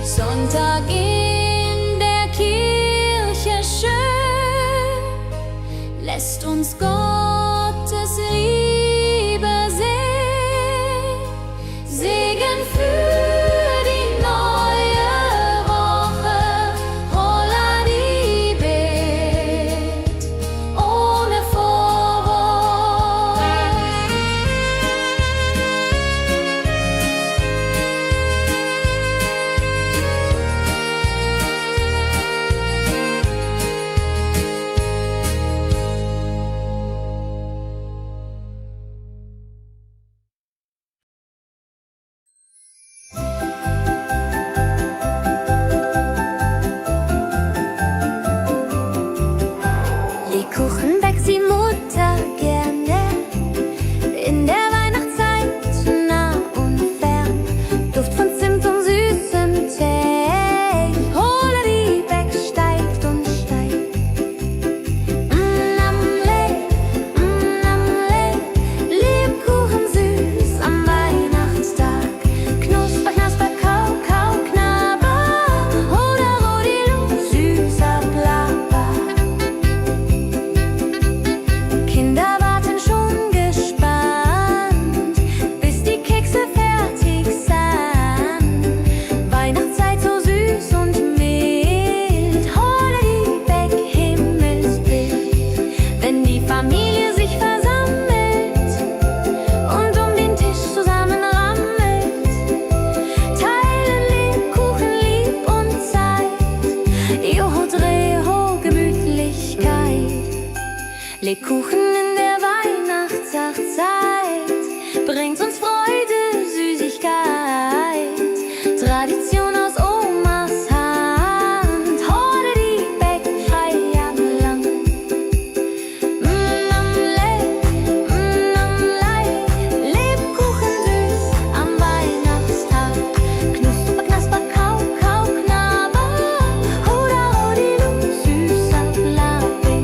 Sonntag in der Kirche schön, lässt uns Gottes Liebe sehen. Segen für die neue Woche. Holla die Bet, ohne Vorwurf. Lebkuchen backt die Mutter gerne in der Weihnachtszeit, nah und fern. Duft von Zimt und süßem Tee. Holla die Beck steigt und steigt. Lebkuchen süß am Weihnachtstag. Knusper, knasper, kau, kau, knabber. Holla, rodilu, süßer Plapper. Kinder warten schon gespannt, bis die Kekse fertig sind. Weihnachtszeit so süß und mild. Holla die Beck, Himmelsbild. Wenn die Familie sich versammelt und um den Tisch zusammenrammelt, teilen Lebkuchen lieb und Zeit. Joho, Dreho, Gemütlichkeit. Lebkuchen in der Weihnachtszeit bringt uns Freude, Süßigkeit. Tradition aus Omas Hand. Holla die Beck, frei am Land. Lebkuchen süß am Weihnachtstag. Knusper, knasper, kau, kau, knabber. Holla, rodilu, süßer Plapper.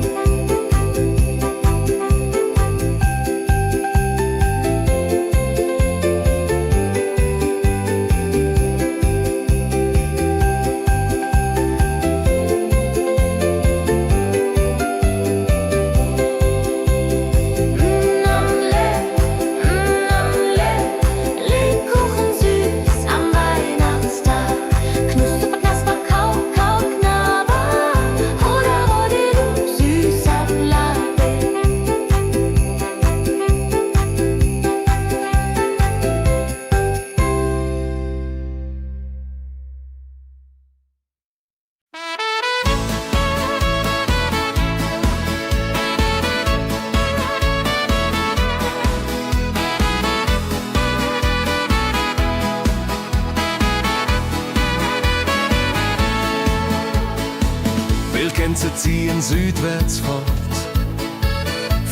Gänse ziehen südwärts fort,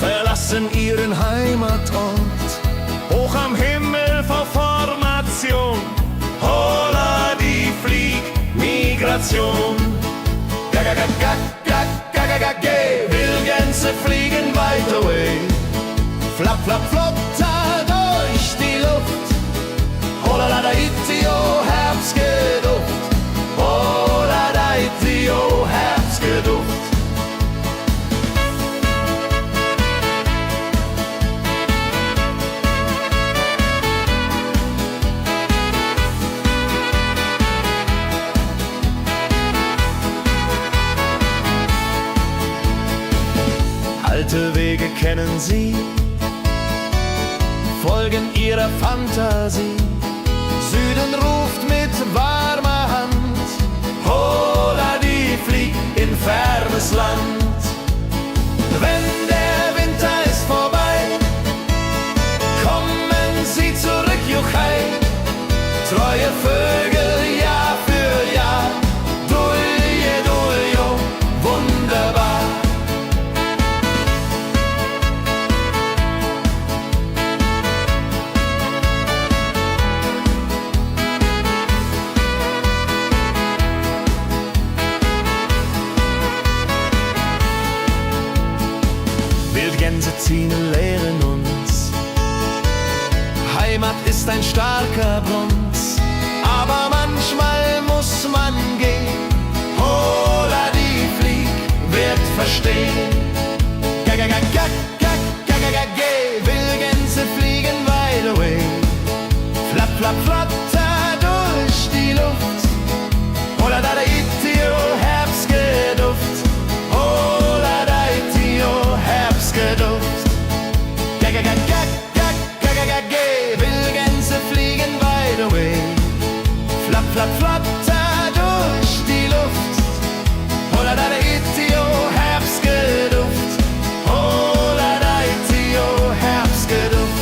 verlassen ihren Heimatort. Hoch am Himmel vor Formation, holla die Fliegmigration. Gag, Wildgänse fliegen weit away. Flap, flap, flop, da durch die Luft. Holla da itio, Herbstgeduft. Holla da itio, Herbstgeduft. Alte Wege kennen sie, folgen ihrer Fantasie. Süden ruft mit warmer Hand, holla die flieg in fernes Land. Wenn der Winter ist vorbei, kommen sie zurück, Juchai. Treue Vögel, Jahr für Jahr, dulje, duljo, wunderbar. Wildgänse ziehen, lehren uns. Heimat ist ein starker Brunz, aber manchmal muss man gehen. Holla die Flieg wird verstehen. Wildgänse fliegen wide away. Flap, flap, flatter durch die Luft. Holla da itio, Herbstgeduft. Holla da itio, Herbstgeduft. Wildgänse fliegen wide away. Flap, flap, flatter durch die Luft. Holla da itio, Herbstgeduft. Holla da itio, Herbstgeduft.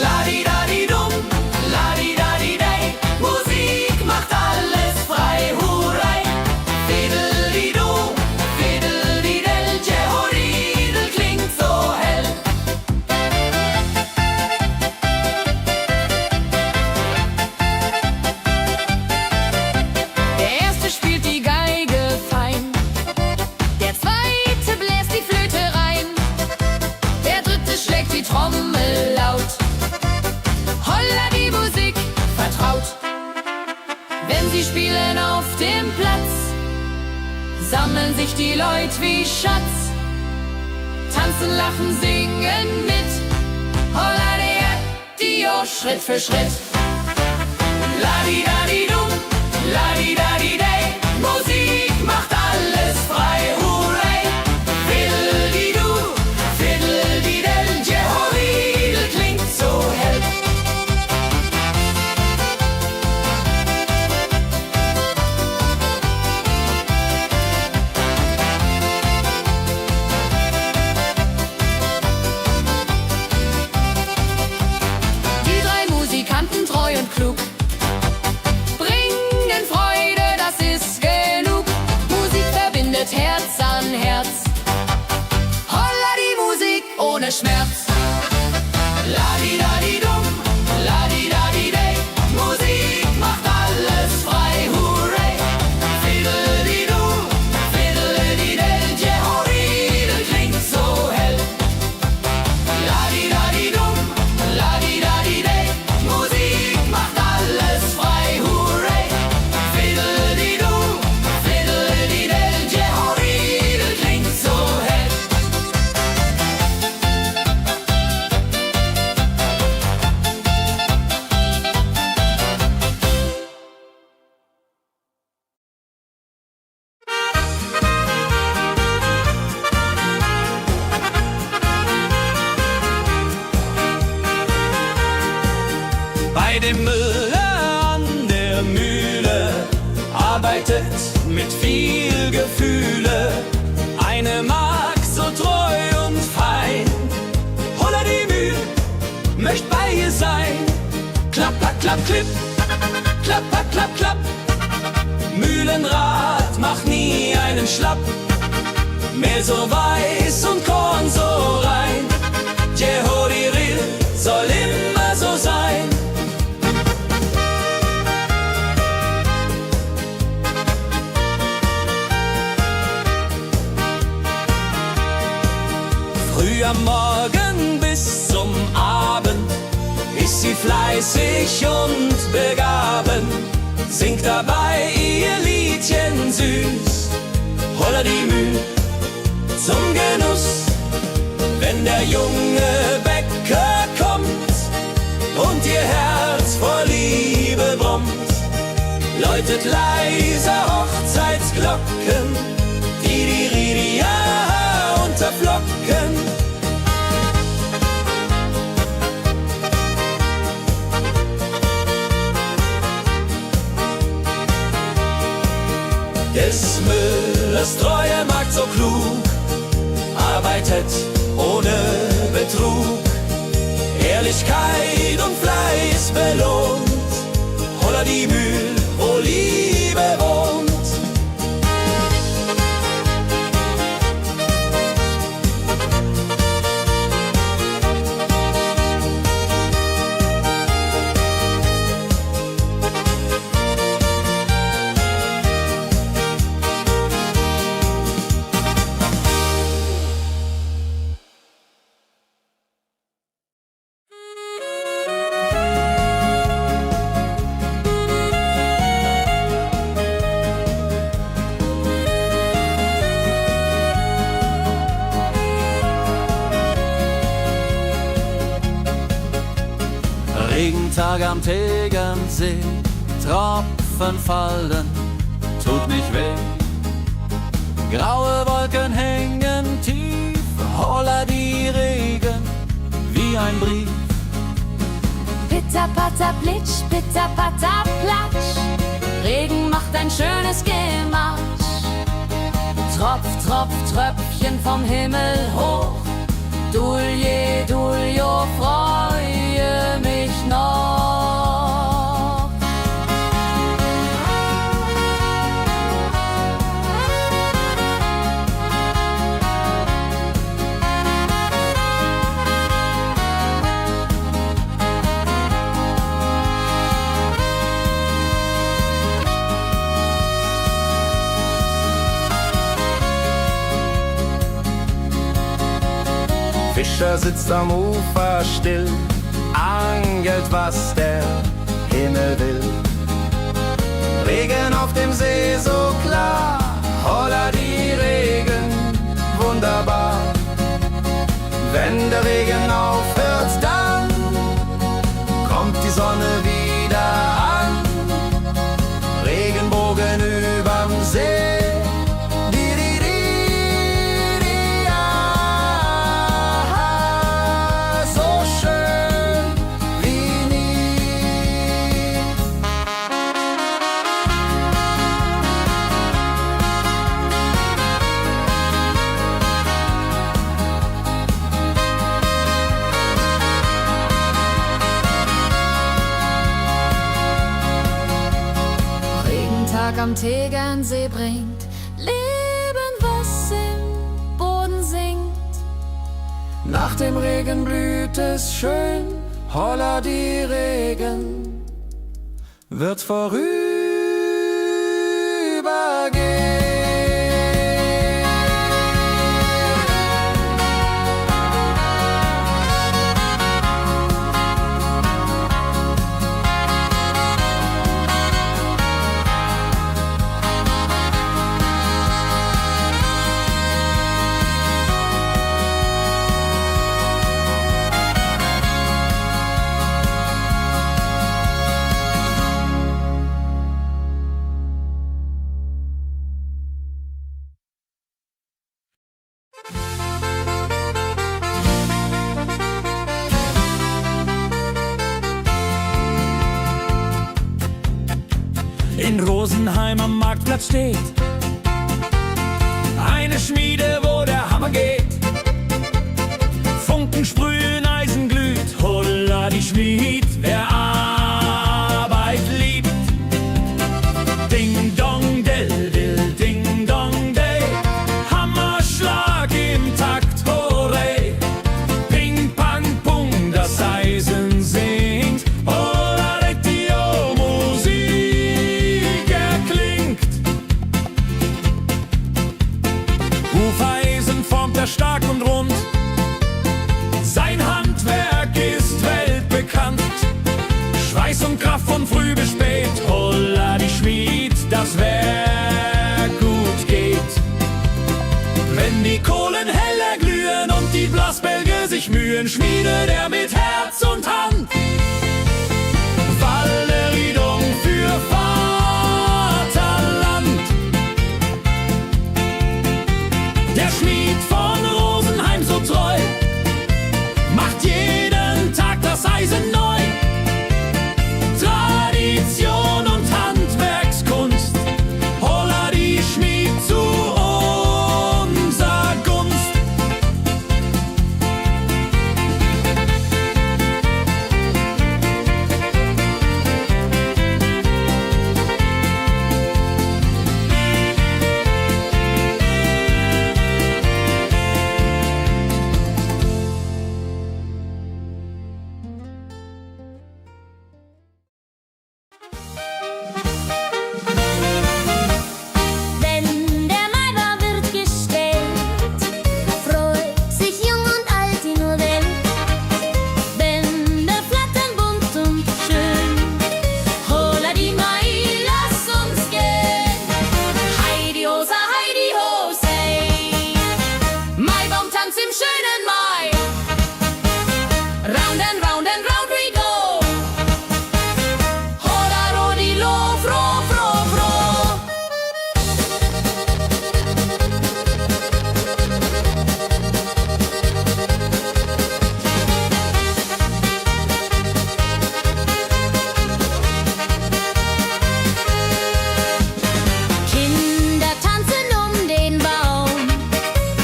Ladi-dadi-dum, ladi-dadi-dei, Musik macht alles frei, hurray. Fiddeli-du, fiddeli-del, Jehoridel klingt so hell. Der erste spielt die Geige fein, der zweite bläst die Flöte rein, der dritte schlägt die Trommel laut. Holla die Musik vertraut. Wenn sie spielen auf dem Platz, sammeln sich die Leute wie Schatz. Tanzen, lachen, singen mit. Holla Dio, Schritt für Schritt. Ladi-dadi-dum, ladi-dadi-dei, Musik macht alles frei, hurray. Fiddeli-du, fiddeli-del, Jehoridel klingt so hell. Die drei Musikanten klapp, klipp, klapper, klapp, klapp. Mühlenrad macht nie einen Schlapp. Mehl so weiß und Korn so rein. Jehodiril soll immer so sein. Früh am Morgen bis zum Abend ist sie fleißig und begaben, singt dabei ihr Liedchen süß. Holla die Müh zum Genuss, wenn der junge Bäcker kommt und ihr Herz vor Liebe brummt, läutet leise Hochzeitsglocken, die Ridia unterflocken. Des Müllers treue Magd so klug, arbeitet ohne Betrug, Ehrlichkeit und Fleiß belohnt. Holla die Mühl, wo Liebe wohnt. Regentag am Tegernsee, Tropfen fallen, tut nicht weh. Graue Wolken hängen tief, holla die Regen wie ein Brief. Pitter, patter, plitsch, pitter, patter, platsch. Regen macht ein schönes Gemarsch. Tropf, Tropf, Tröpfchen vom Himmel hoch. Dulje, Duljo, freue mich noch. Fischer sitzt am Ufer still, angelt, was der Himmel will. Regen auf dem See so klar, holla die Regen, wunderbar. Wenn der Regen aufhört, dann kommt die Sonne wieder an. Regenbogen überm See. Am Tegernsee bringt Leben, was im Boden singt. Nach dem Regen blüht es schön, holla die Regen wird vorübergehen. In Rosenheim am Marktplatz steht eine Schmiede, wo der Hammer geht. Funken sprühen, Eisen glüht, holla die Schmied, wer ahnt. schmiedet er mit Herz und Hand Walleriedung für Vaterland. Der Schmied von Rosenheim so treu macht jeden Tag das Eisen neu. Tradition und Handwerkskunst, holla die Schmied zu unser Gunst. Wenn der Maibaum wird gestellt, freut sich jung und alt die nur Welt. Bänder flattern bunt und schön, holla die Mai, lass uns gehen. Heidi Hosa, Heidi Hosey, Maibaumtanz im schönen Mai. Round and round and round we go. Holla Rodi lo, fro, fro, fro. Kinder tanzen den Baum,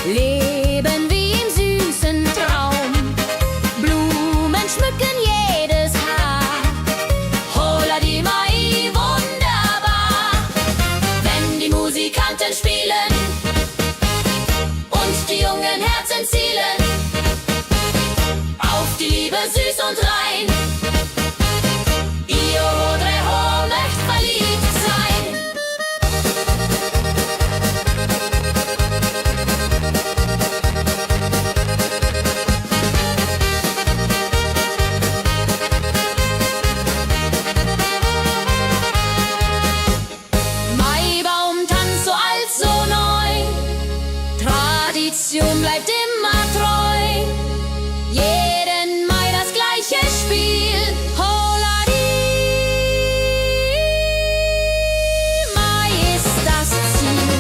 leben wie im süßen Traum. Blumen schmücken jedes Haar, holla die Mai, wunderbar. Wenn die Musikanten spielen und die jungen Herzen zielen auf die Liebe süß und rein. Io Rodreho möcht verliebt sein. Maibaumtanz so alt, so neu, Tradition bleibt immer treu. Jeden Mai das gleiche Spiel, holla die Mai ist das Ziel.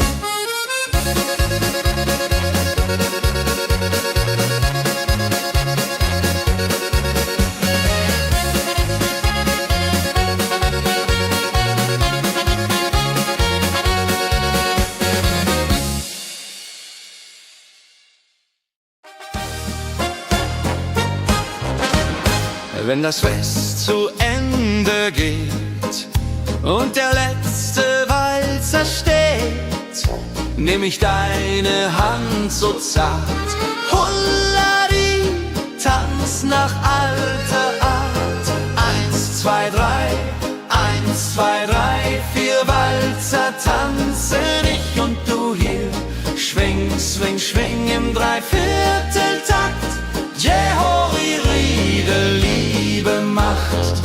Wenn das Fest zu Ende geht und der letzte Walzer steht, nehm ich deine Hand so zart. Hulladi, tanz nach alter Art. 1, 2, 3, 1, 2, 3, 4 Walzer tanzen ich und du hier. Schwing, swing, schwing im Dreivierteltakt. Jehori Riede, Liebe macht.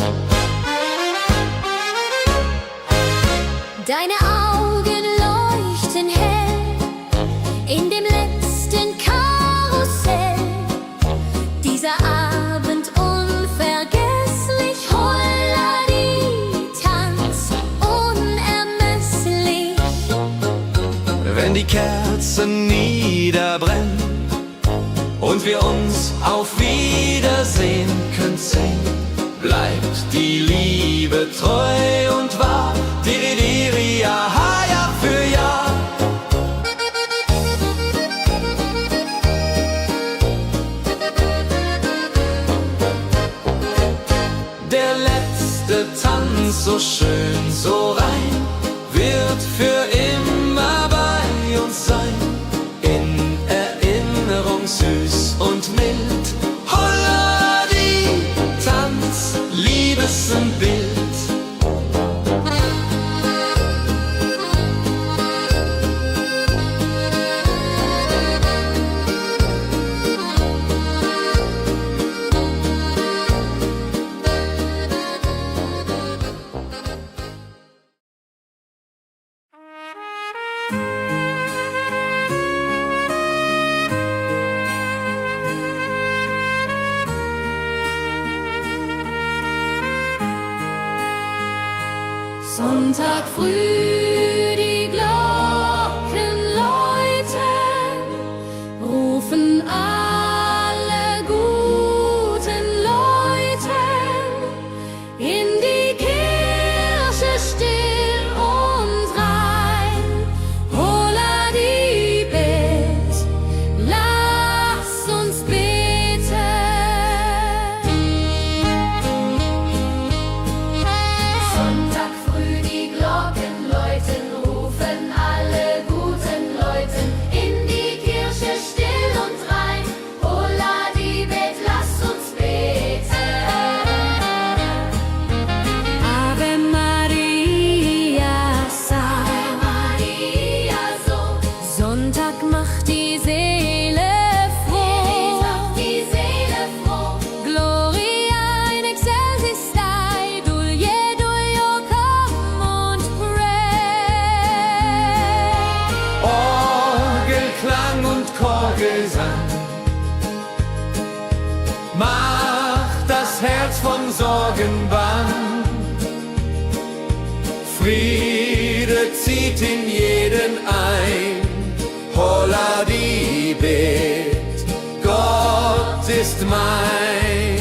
Deine Augen leuchten hell in dem letzten Karussell. Dieser Abend unvergesslich, holla die Tanz unermesslich. Wenn die Kerzen niederbrennen und wir uns auf Wiedersehen küssen, bleibt die Liebe treu und wahr. Diri, ja, Jahr für Jahr. Der letzte Tanz so schön, so rein, wird für immer bei uns sein. In Erinnerung süß und mild. Holla die Tanz, Liebesbild. Sonntag früh die Glocken läuten, rufen alle guten Leute in die Kirche still und rein. Holla die Bet, lass uns beten. Sonntag früh die Glocken läuten, rufen alle guten Leute in die Kirche still und rein. Holla die Bet, lass uns beten. Ave Maria, Ave Maria, so. Sonntag macht die Seele froh. Die Seele froh. Gloria in excelsis Dei, Dulio come und pray. Orgelklang und Chorgesang macht das Herz von Sorgen bang. Friede zieht in jeden ein. Holla die Bet, Gott ist mein.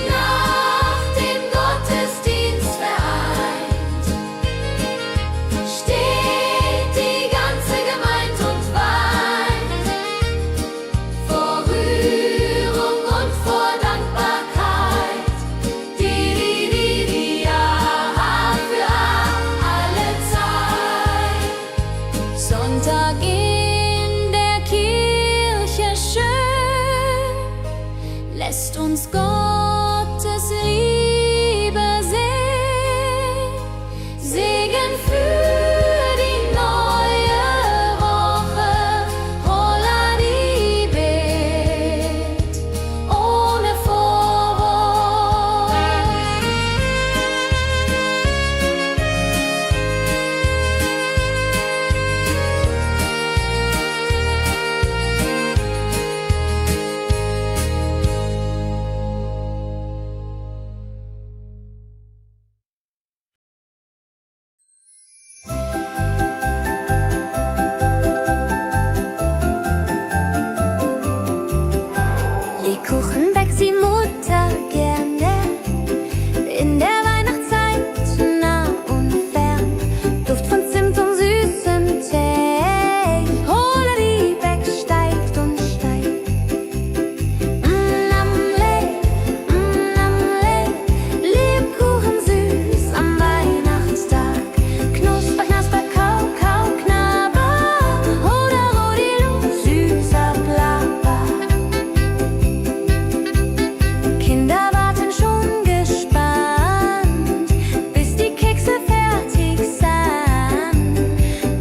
Nach dem Gottesdienst vereint steht die ganze Gemeinde und weint vor Rührung und vor Dankbarkeit. Die Jahr für alle Zeit. Sonntag in der Kirche schön lässt uns Gottes Liebe sehen. Segen für die neue Woche. Holla die Bet ohne Vorwurf. Lebkuchen backt die Mutter gerne in der Weihnachtszeit, nah und fern. Duft von Zimt und süßem Tee. Holla die Beck steigt und steigt. Lebkuchen süß am Weihnachtstag. Knusper, knasper, kau, kau, knabber. Holla, rodilu, süßer Plapper. Kinder warten schon gespannt, bis die Kekse fertig sind.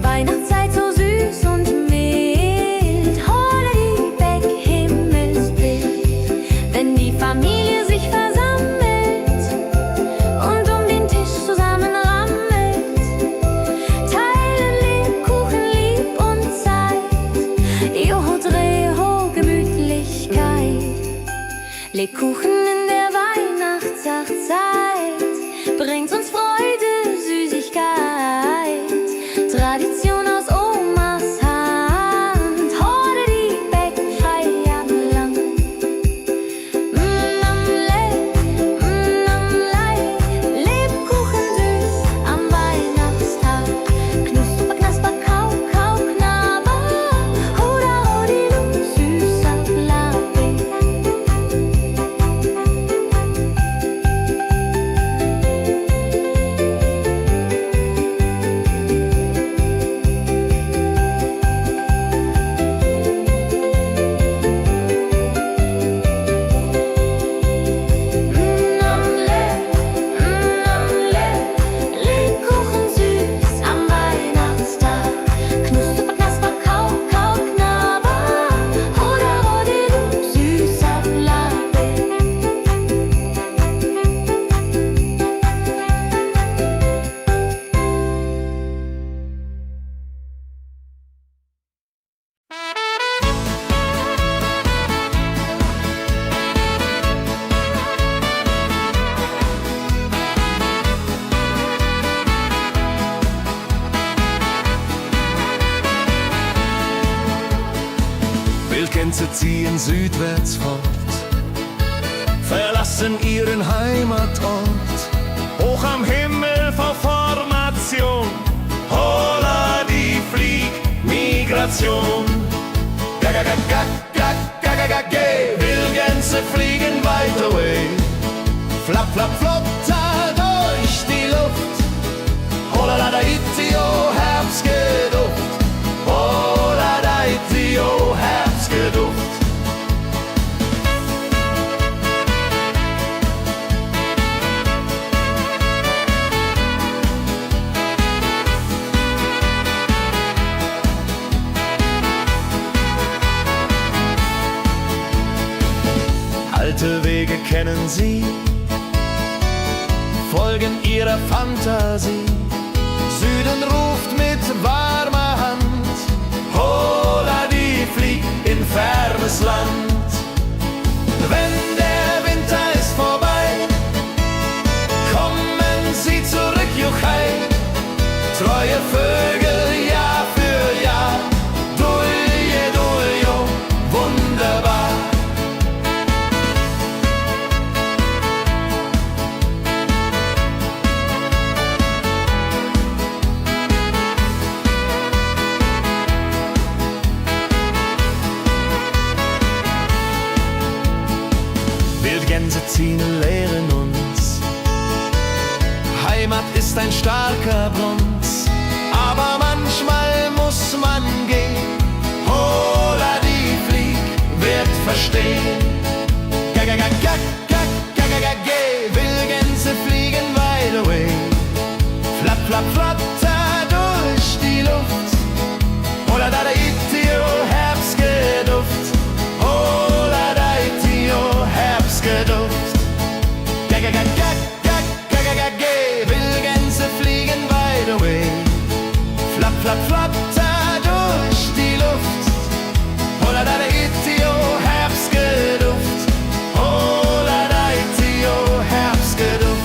Weihnachtszeit so süß und mild. Holla die Beck, Himmelsbild. Wenn die Familie sich versammelt und um den Tisch zusammenrammelt, teilen Lebkuchen lieb und Zeit. Joho, Dreho, Gemütlichkeit. Lebkuchen in der Weihnachtszeit bringt uns Freude, Süßigkeit. Tradition aus Omas Hand. Holla die Beck, frei am Land. Lebkuchen süß am Weihnachtstag. Knusper, knasper, kau, kau, knabber. Holla, rodilu, süßer Plapper. Gänse ziehen südwärts fort, verlassen ihren Heimatort. Hoch am Himmel vor Formation, holla die Fliegmigration. Wildgänse fliegen weit away, flap, flap, flop, da durch die Luft. Holla da itio, Herbstgeduft. Holla da itio, Herbstgeduft. Alte Wege kennen sie, folgen ihrer Fantasie. Süden ruft mit warmer Hand, holla die flieg in fernes Land. Wenn der Winter ist vorbei, kommen sie zurück, Juchai. Treue Vögel Jahr für Jahr, dulje, duljo, wunderbar. Wildgänse ziehen, lehren uns. Heimat ist ein starker Bronz, aber manchmal muss man gehen. Holla die Flieg wird verstehen. Wildgänse fliegen wide away, flap, flap, flatter durch die Luft. Holla da itio, Herbstgeduft. Holla da itio, Herbstgeduft. Wildgänse fliegen wide away, flap, flap, flatter durch die Luft. Holla da itio, Herbstgeduft. Holla da itio, Herbstgeduft.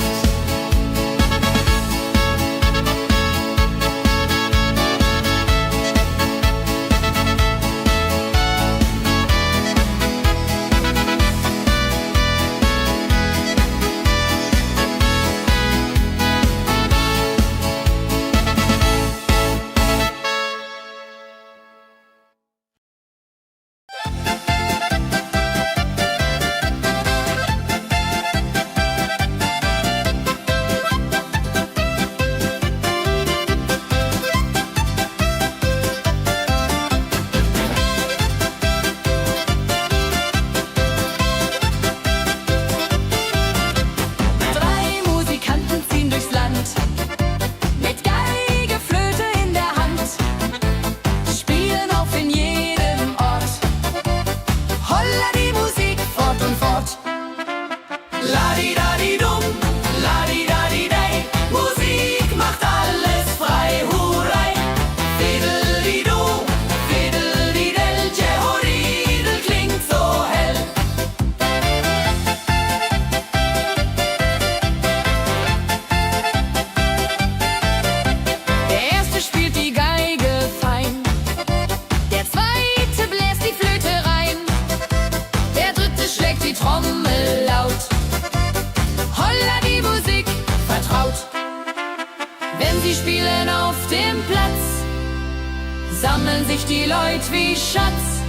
Sammeln sich die Leute wie Schatz,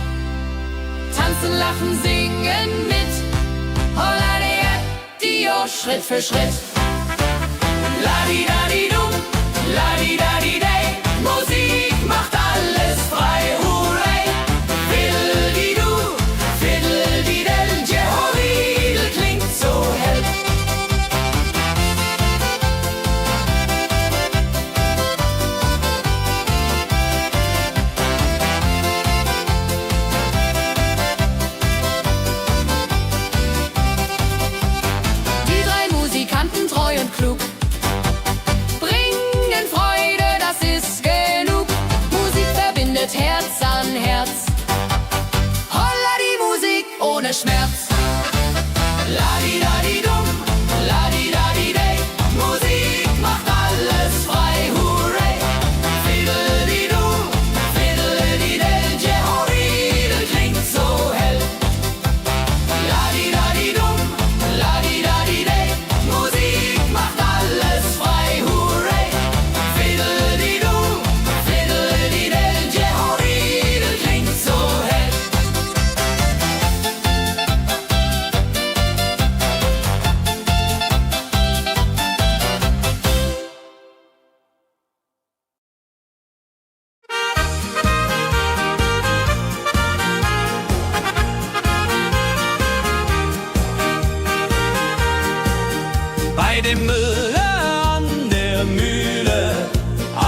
tanzen, lachen, singen mit. Holla Dio, Schritt für Schritt. Ladi-dadi-dum, ladi-dadi-day, Musik macht alles frei, hurray. Fiddle-di-du, fiddle-di-del, Jehoridel klingt so hell.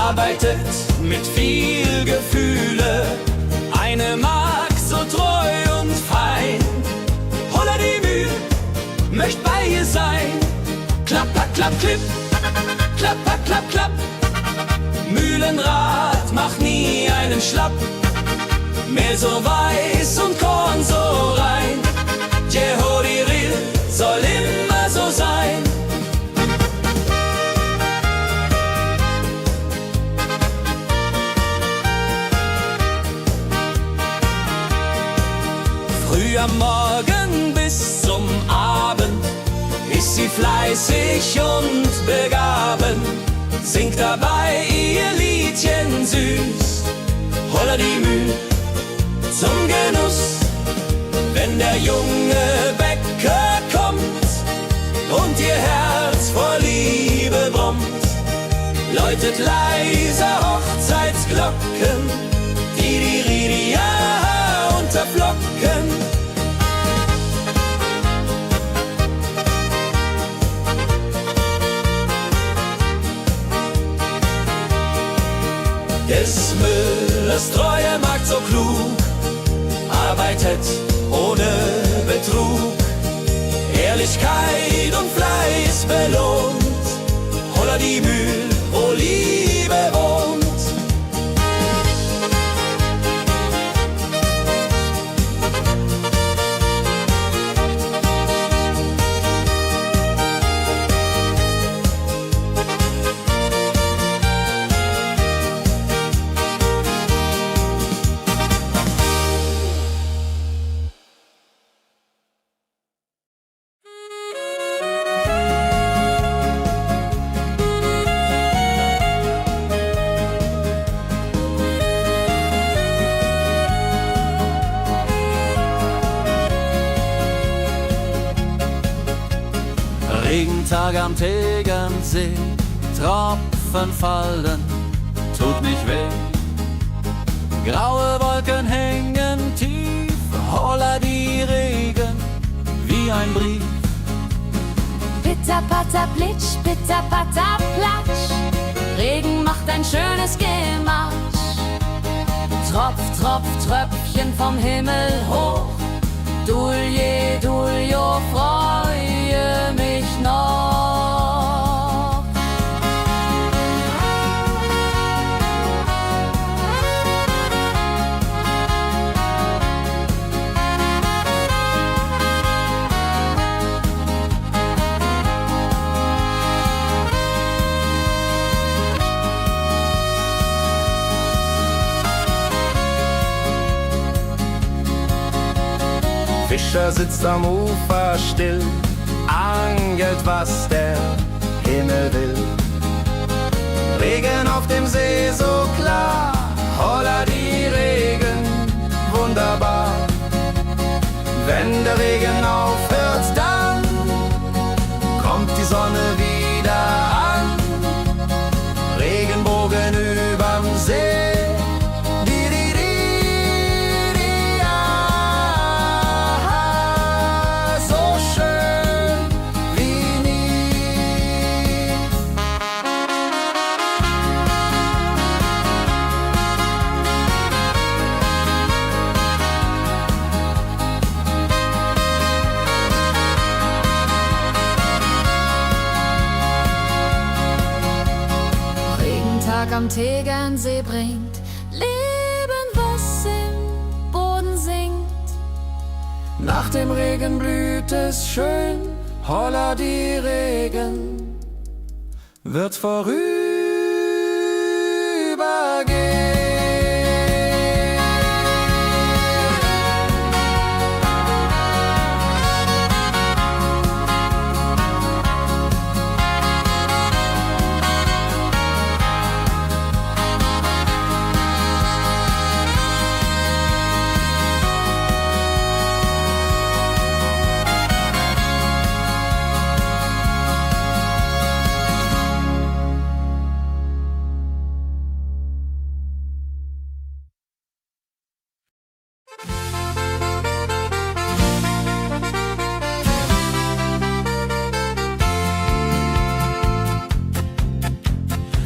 arbeitet mit viel Gefühle. Eine Magd so treu und fein. Holla die Mühl, möcht bei ihr sein. Klapp, klapp, klapp, klipp, klapp, klapp, klapp, klapp. Mühlenrad macht nie einen Schlapp. Mehl so weiß und Korn so rein. Jehodiril soll immer so sein. Früh am Morgen bis zum Abend ist sie fleißig und begaben, singt dabei ihr Liedchen süß. Holla die Mühl zum Genuss, wenn der junge Bäcker kommt und ihr Herz vor Liebe brummt, läutet leiser Hochzeitsglocken, die Ridia unterflocken. Des Müllers treue Magd so klug, arbeitet ohne Betrug, Ehrlichkeit und Fleiß belohnt. Holla die Mühl, wo Liebe wohnt. Regentag am Tegernsee, Tropfen fallen, tut nicht weh. Graue Wolken hängen tief, holla die Regen wie ein Brief. Pitter, patter, plitsch, pitter, patter, platsch. Regen macht ein schönes Gematsch. Tropf, Tropf, Tröpfchen vom Himmel hoch. Dulje, Duljo, freue mich noch. Fischer sitzt am Ufer still, angelt, was der Himmel will. Regen auf dem See so klar, holla die Regen, wunderbar. Wenn der Regen aufhört, dann kommt die Sonne wieder an. Regenbogen überm See. Am Tegernsee bringt Leben, was im Boden singt. Nach dem Regen blüht es schön, holla die Regen wird vorübergehen.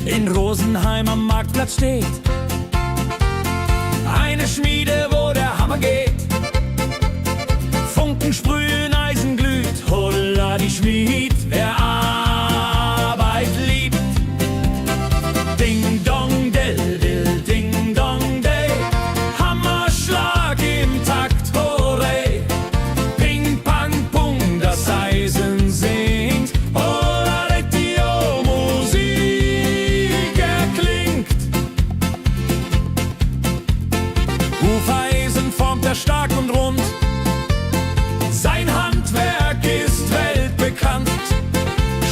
in Rosenheim am Marktplatz steht. Eine Schmiede, wo der Hammer geht. Funken sprühen, Eisen glüht, holla die Schmied, wer Arbeit liebt. Ding dong del dill, ding dong day, Hammerschlag im Takt, hooray. Ping pang pung, das Eisen singt, holla die Musik erklingt. Hufeisen formt er stark und rund, sein Handwerk ist weltbekannt.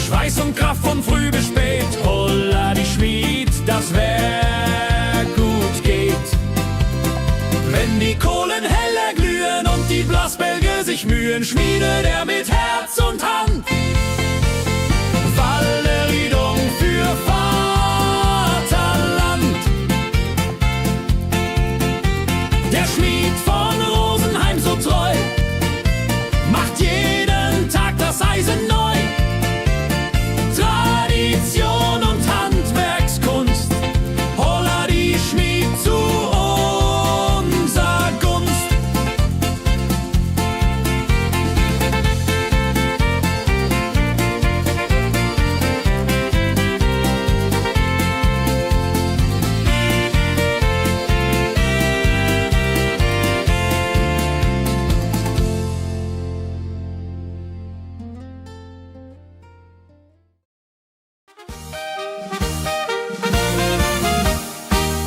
Schweiß und Kraft von früh bis spät, holla die Schmied, das Werk gut geht. Wenn die Kohlen heller glühen und die Blasbälge sich mühen, schmiedet er mit Herz und Hand Walleriedung für Vaterland. Der Schmied von Rosenheim so treu macht jeden Tag das Eisen neu. Tradition und Handwerkskunst, holla die Schmied zu unser Gunst.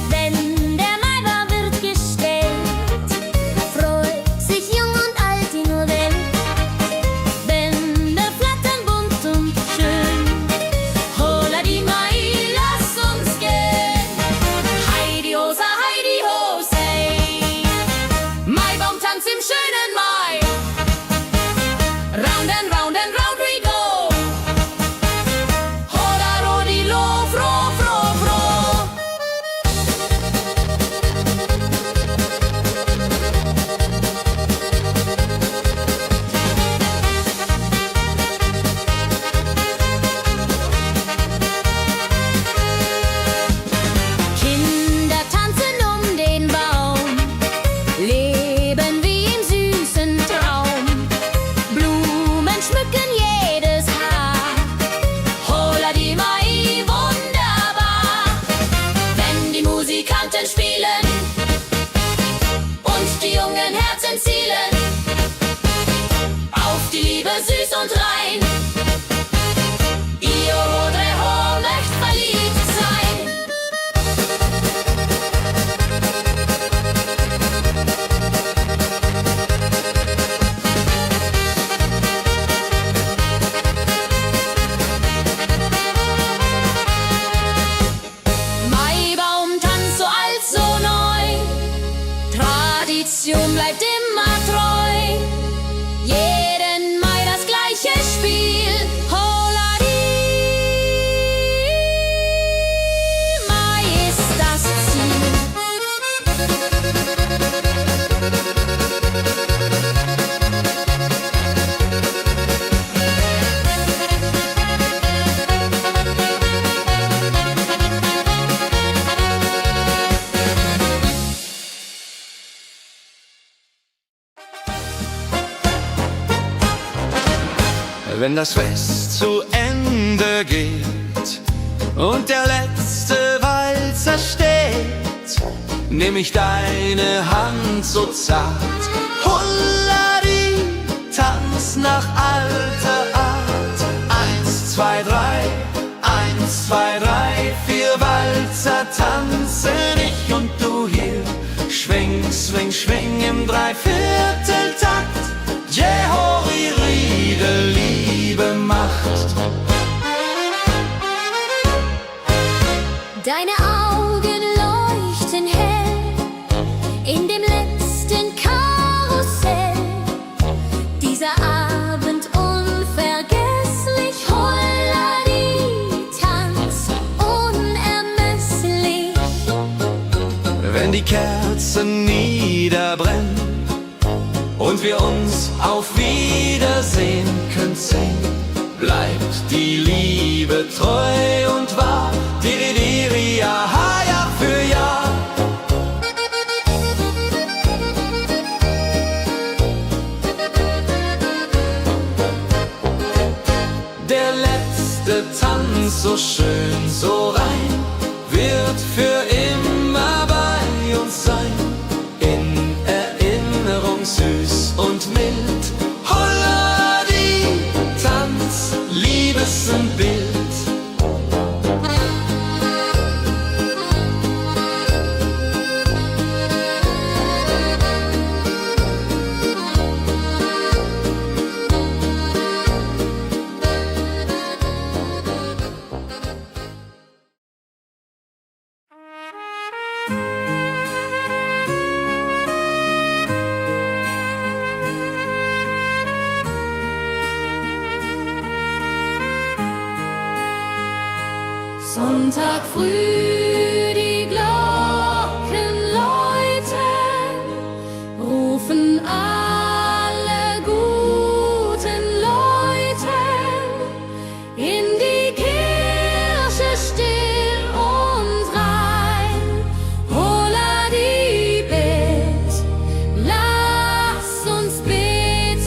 Wenn der Maibaum wird gestellt, freut sich jung und alt die nur Welt. Bänder flattern bunt und schön, holla die Mai, lass uns gehen. Heidi Hosa, Heidi Hosey, Maibaumtanz im schönen Mai. Round and round and round we go, holla rodilo, fro, fro, fro. Kinder tanzen den Baum, leben wie im süßen Traum. Blumen schmücken jedes Haar, holla die Mai, wunderbar. Wenn die Musikanten spielen und die jungen Herzen zielen auf die Liebe süß und rein. Io Rodreho möcht verliebt sein. Maibaumtanz so alt, so neu, Tradition bleibt immer treu. Jeden Mai das gleiche Spiel, holla die Mai ist das Ziel. Wenn das Fest zu Ende geht und der letzte Walzer steht, nehm ich deine Hand so zart, Hulladi, tanz nach alter Art. 1, 2, 3, 1, 2, 3, 4 Walzer tanzen ich und du hier. Schwing, swing, schwing im Dreivierteltakt. Jehori Riede, Liebe macht. Deine Augen leuchten hell in dem letzten Karussell. Dieser Abend unvergesslich, Holladi, Tanz unermesslich. Wenn die Kerzen niederbrennen und wir uns auf Wiedersehen könnt sehen, bleibt die Liebe treu und wahr. Sonntag früh die Glocken läuten, rufen alle guten Leute in die Kirche still und rein. Holla die Bet, lass uns beten.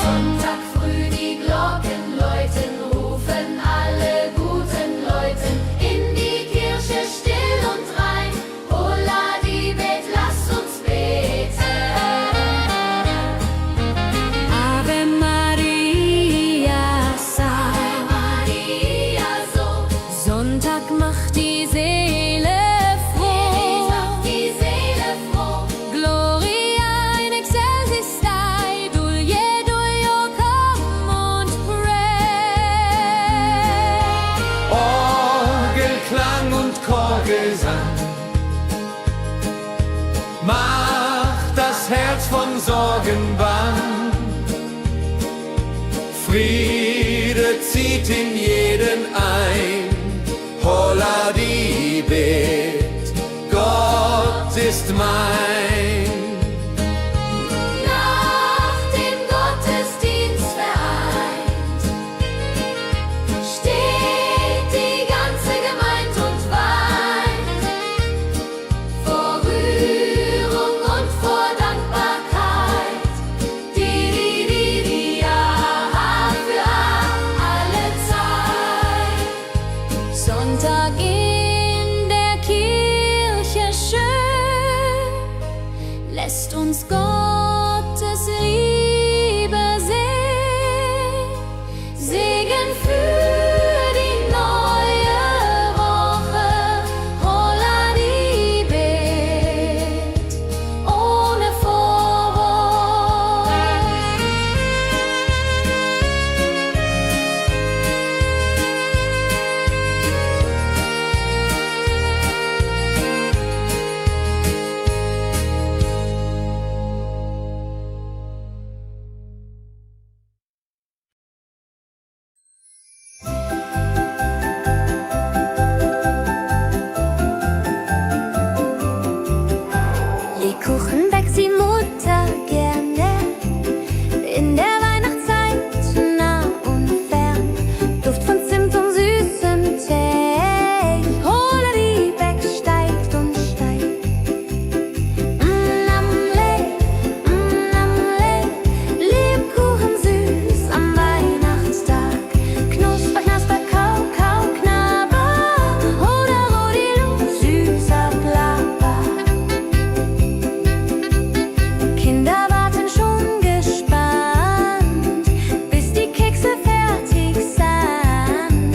Sonntag früh die Glocken läuten, rufen alle guten Leute in die Kirche still und rein. Holla die Bet, lass uns beten. Ave Maria, Ave Maria, so. Sonntag macht die Seele froh. Die Seele froh. Gloria in excelsis Dei, Dulio, come und pray. Orgelklang und Chorgesang macht das Herz von Sorgen bang. Friede zieht in jeden ein. Holla die Bet, Gott ist mein. Nach dem Gottesdienst vereint steht die ganze Gemeinde und weint vor Rührung und vor Dankbarkeit. Ja, für alle Zeit. Sonntag in der Kirche schön, lässt uns Gottes Liebe sehen. Segen für die neue Woche. Holla die Bet, ohne Vorwurf. Lebkuchen backt die Mutter gerne in der Weihnachtszeit, nah und fern. Duft von Zimt und süßem Tee. Holla die Beck steigt und steigt. Lebkuchen süß am Weihnachtstag. Knusper, knasper, kau, kau, knabber. Oder Rodilu, süßer Plapper. Kinder warten schon gespannt, bis die Kekse fertig sind.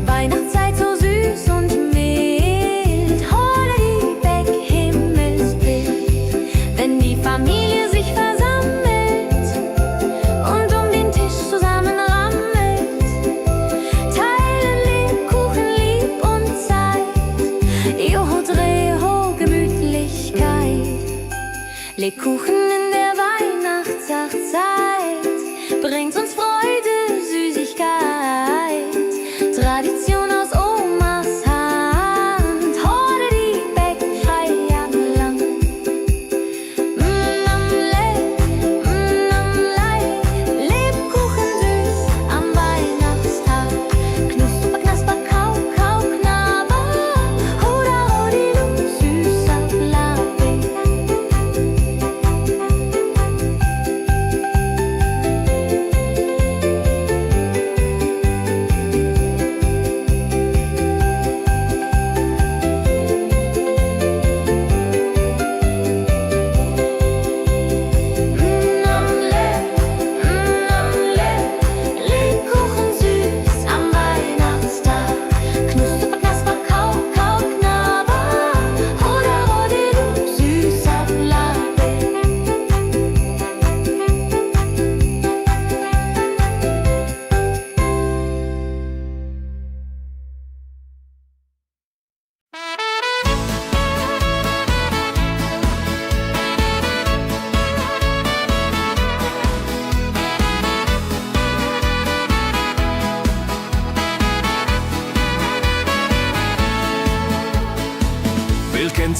Weihnachtszeit so süß und mild. Holla die Beck, Himmelsbild. Wenn die Familie sich versammelt und um den Tisch zusammenrammelt, teilen Lebkuchen lieb und Zeit. Joho, Dreho, Gemütlichkeit. Lebkuchen in der Weihnachtszeit bringt uns Freude, Süßigkeit. Tradition aus Omas Hand. Holla die Beck, Feierland. Lebkuchen süß am Weihnachtstag. Knusper, knasper, kau, kau, knabber. Oder Rodilu, süßer Plapper.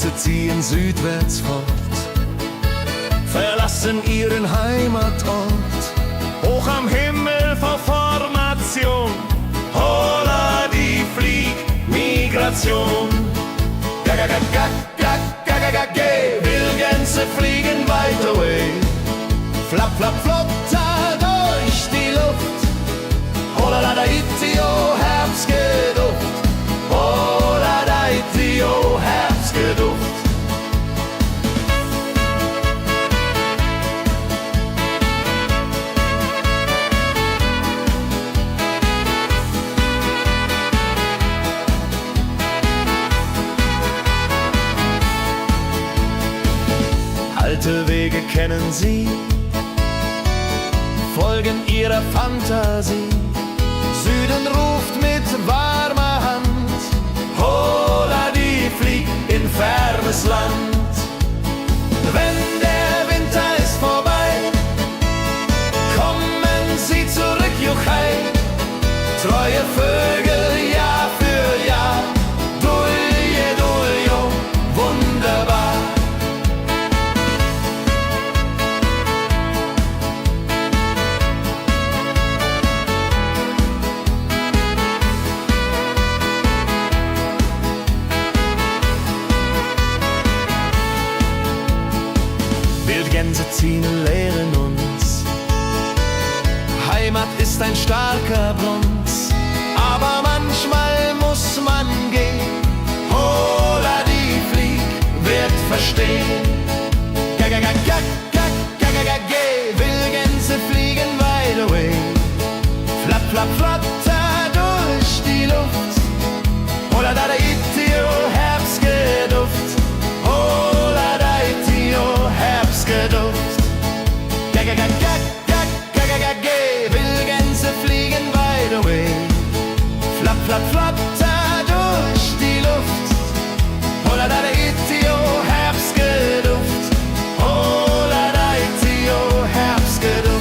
Gänse ziehen südwärts fort, verlassen ihren Heimatort. Hoch am Himmel vor Formation, holla die Fliegmigration. Wildgänse fliegen weit away, flap, flap, flotter durch die Luft. Holla da itio, Herbstgeduft. Holla da itio, Herbstgeduft. Alte Wege kennen sie, folgen ihrer Fantasie. Süden ruft mit warmer Hand, holla die flieg in fernes Land. Wenn der Winter ist vorbei, kommen sie zurück, juchai. Treue Vögel Jahr für Jahr, dulje, duljo, wunderbar. Wildgänse ziehen, lehren uns, Heimat ist ein starker Bronz, aber manchmal muss man gehen. Holla die Flieg wird verstehen. Wildgänse fliegen wide away, flap, flap, flatter durch die Luft. Holla da itio, Herbstgeduft. Holla da itio, Herbstgeduft. Wildgänse fliegen wide away, flap, flap, flatter durch die Luft. Holla da itio, Herbstgeduft. Holla da itio, Herbstgeduft.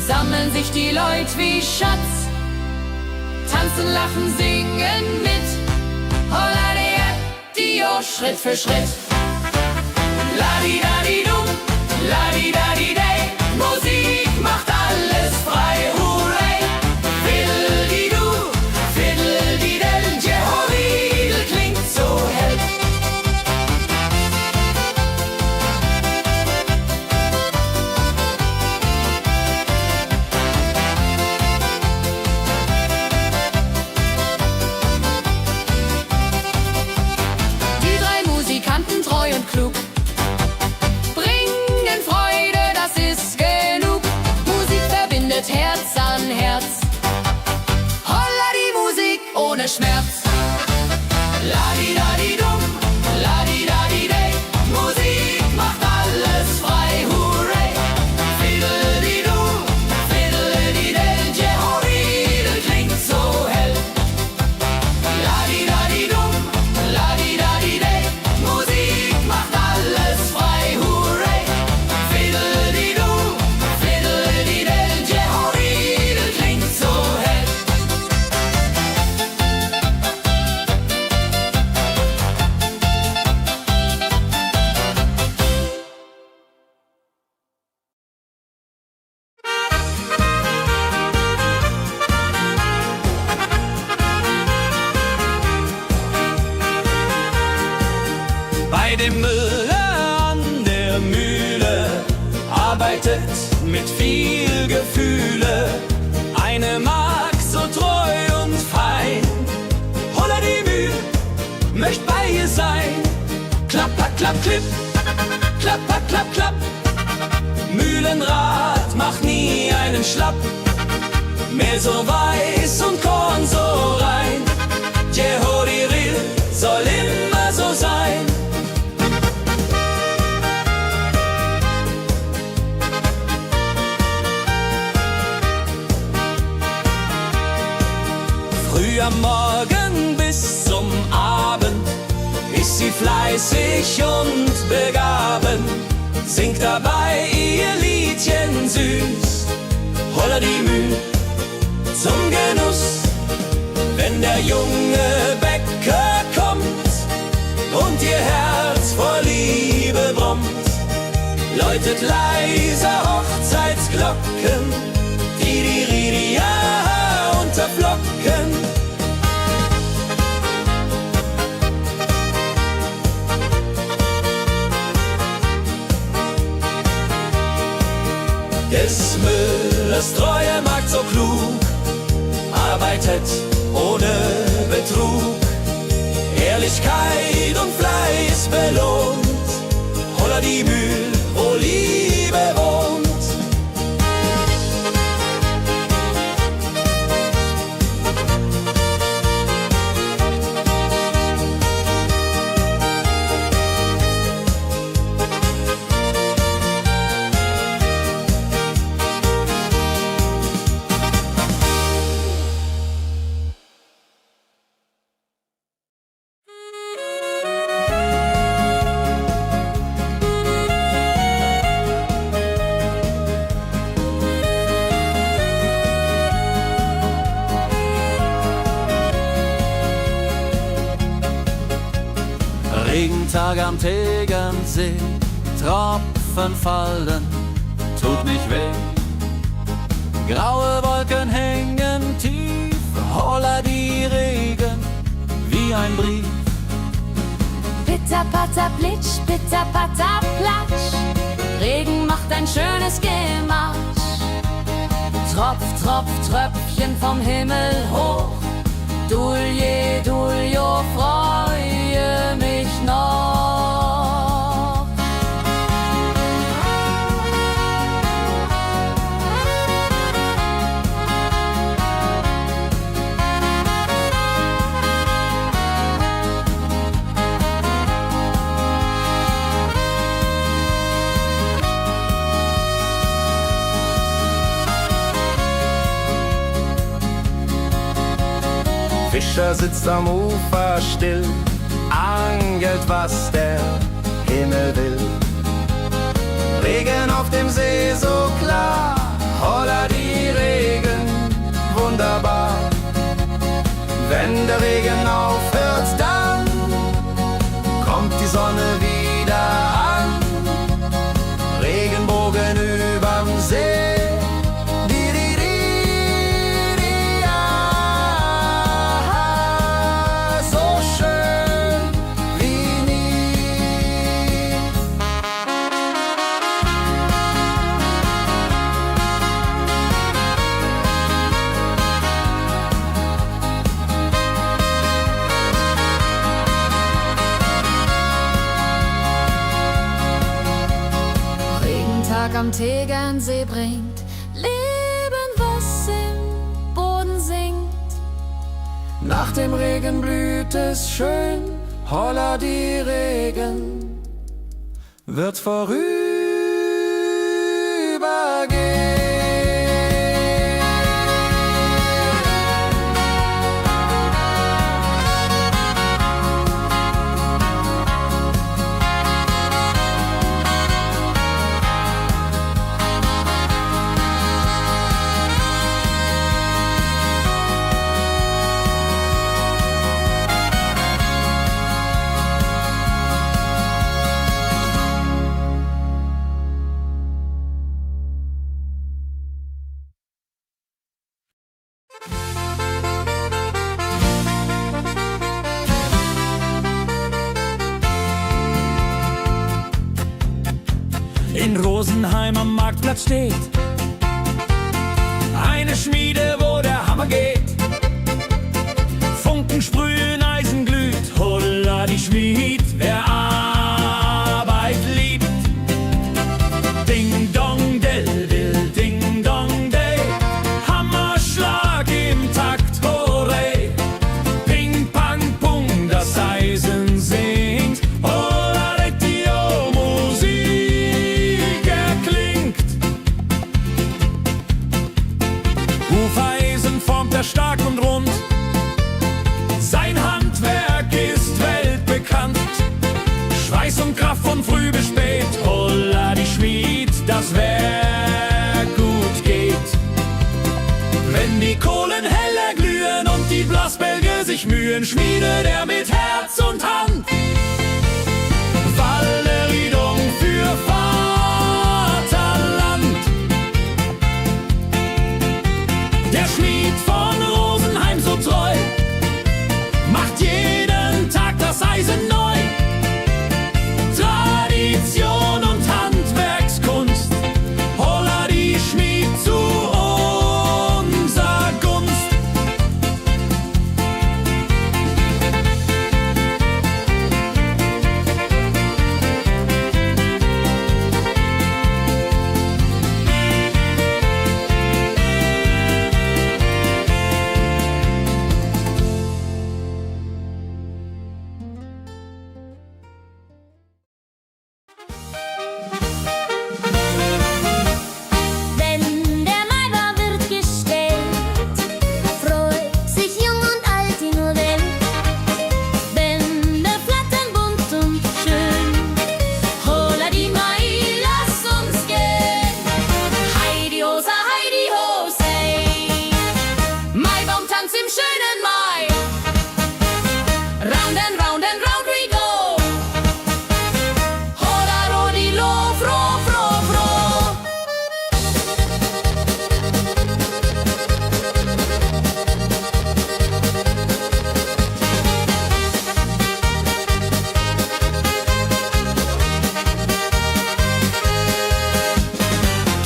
Sammeln sich die Leute wie Schatz, tanzen, lachen, singen mit. Holla dio, Schritt für Schritt. Ladi-dadi-dum, ladi-dadi-day, Musik macht alles frei, hurray. Fiddle-di-du, fiddle-di-del, Jehoridel klingt so hell. Klug, bringen arbeitet mit viel Gefühle. Eine Magd so treu und fein. Holla die Mühl, möcht bei ihr sein. Klapper, klapp, klipp, klapper, klapp, klapp. Mühlenrad macht nie einen Schlapp. Mehl so weiß und Korn so rein. Jehodiril soll immer so sein. Früh am Morgen bis zum Abend ist sie fleißig und begaben, singt dabei ihr Liedchen süß. Holla die Mühl zum Genuss, wenn der junge Bäcker kommt und ihr Herz vor Liebe brummt, läutet leise Hochzeitsglocken, die unterflocken. Des Müllers treue Magd so klug, arbeitet ohne Betrug, Ehrlichkeit und Fleiß belohnt. Holla die Mühl, wo Liebe wohnt. Regentag am Tegernsee, Tropfen fallen, tut nicht weh. Graue Wolken hängen tief, holla die Regen wie ein Brief. Pitter, patter, plitsch, pitter, patter, platsch. Regen macht ein schönes Gemarsch. Tropf, Tropf, Tröpfchen vom Himmel hoch. Dulje, Duljo, freue mich noch. Fischer sitzt am Ufer still, angelt, was der Himmel will. Regen auf dem See so klar, holla die Regen, wunderbar. Wenn der Regen aufhört, dann kommt die Sonne wieder an. Regenbogen überm See. Am Tegernsee bringt Leben, was im Boden singt. Nach dem Regen blüht es schön, holla die Regen wird vorübergehen. Rosenheim am Marktplatz steht. Eine Schmiede, wo der Hammer geht. Funken sprühen, Eisen glüht, holla die Schmied, wer Arbeit liebt. Ding dong del dill, ding dong day, Hammerschlag im Takt, hooray. Ping pang pung, das Eisen singt, holla die Musik erklingt. Hufeisen formt er stark und rund, sein Handwerk ist weltbekannt. Schweiß und Kraft von früh bis spät, holla die Schmied, das Werk gut geht. Wenn die Kohlen heller glühen und die Blasbälge sich mühen, schmiedet er mit Herz und Hand Walleriedung für Vaterland. Der Schmied von Rosenheim so treu macht jeden Tag das Eisen neu. Tradition und Handwerkskunst, holla die Schmied zu unser Gunst. Wenn der Maibaum wird gestellt, freut sich jung und alt in nur Welt. Bänder flattern bunt und schön, holla die Mai, lass uns gehen. Heidi Hosa, Heidi Hosei, Maibaumtanz im schönen Mai. Round and round and round we go, holla rodi lo, fro, fro, fro.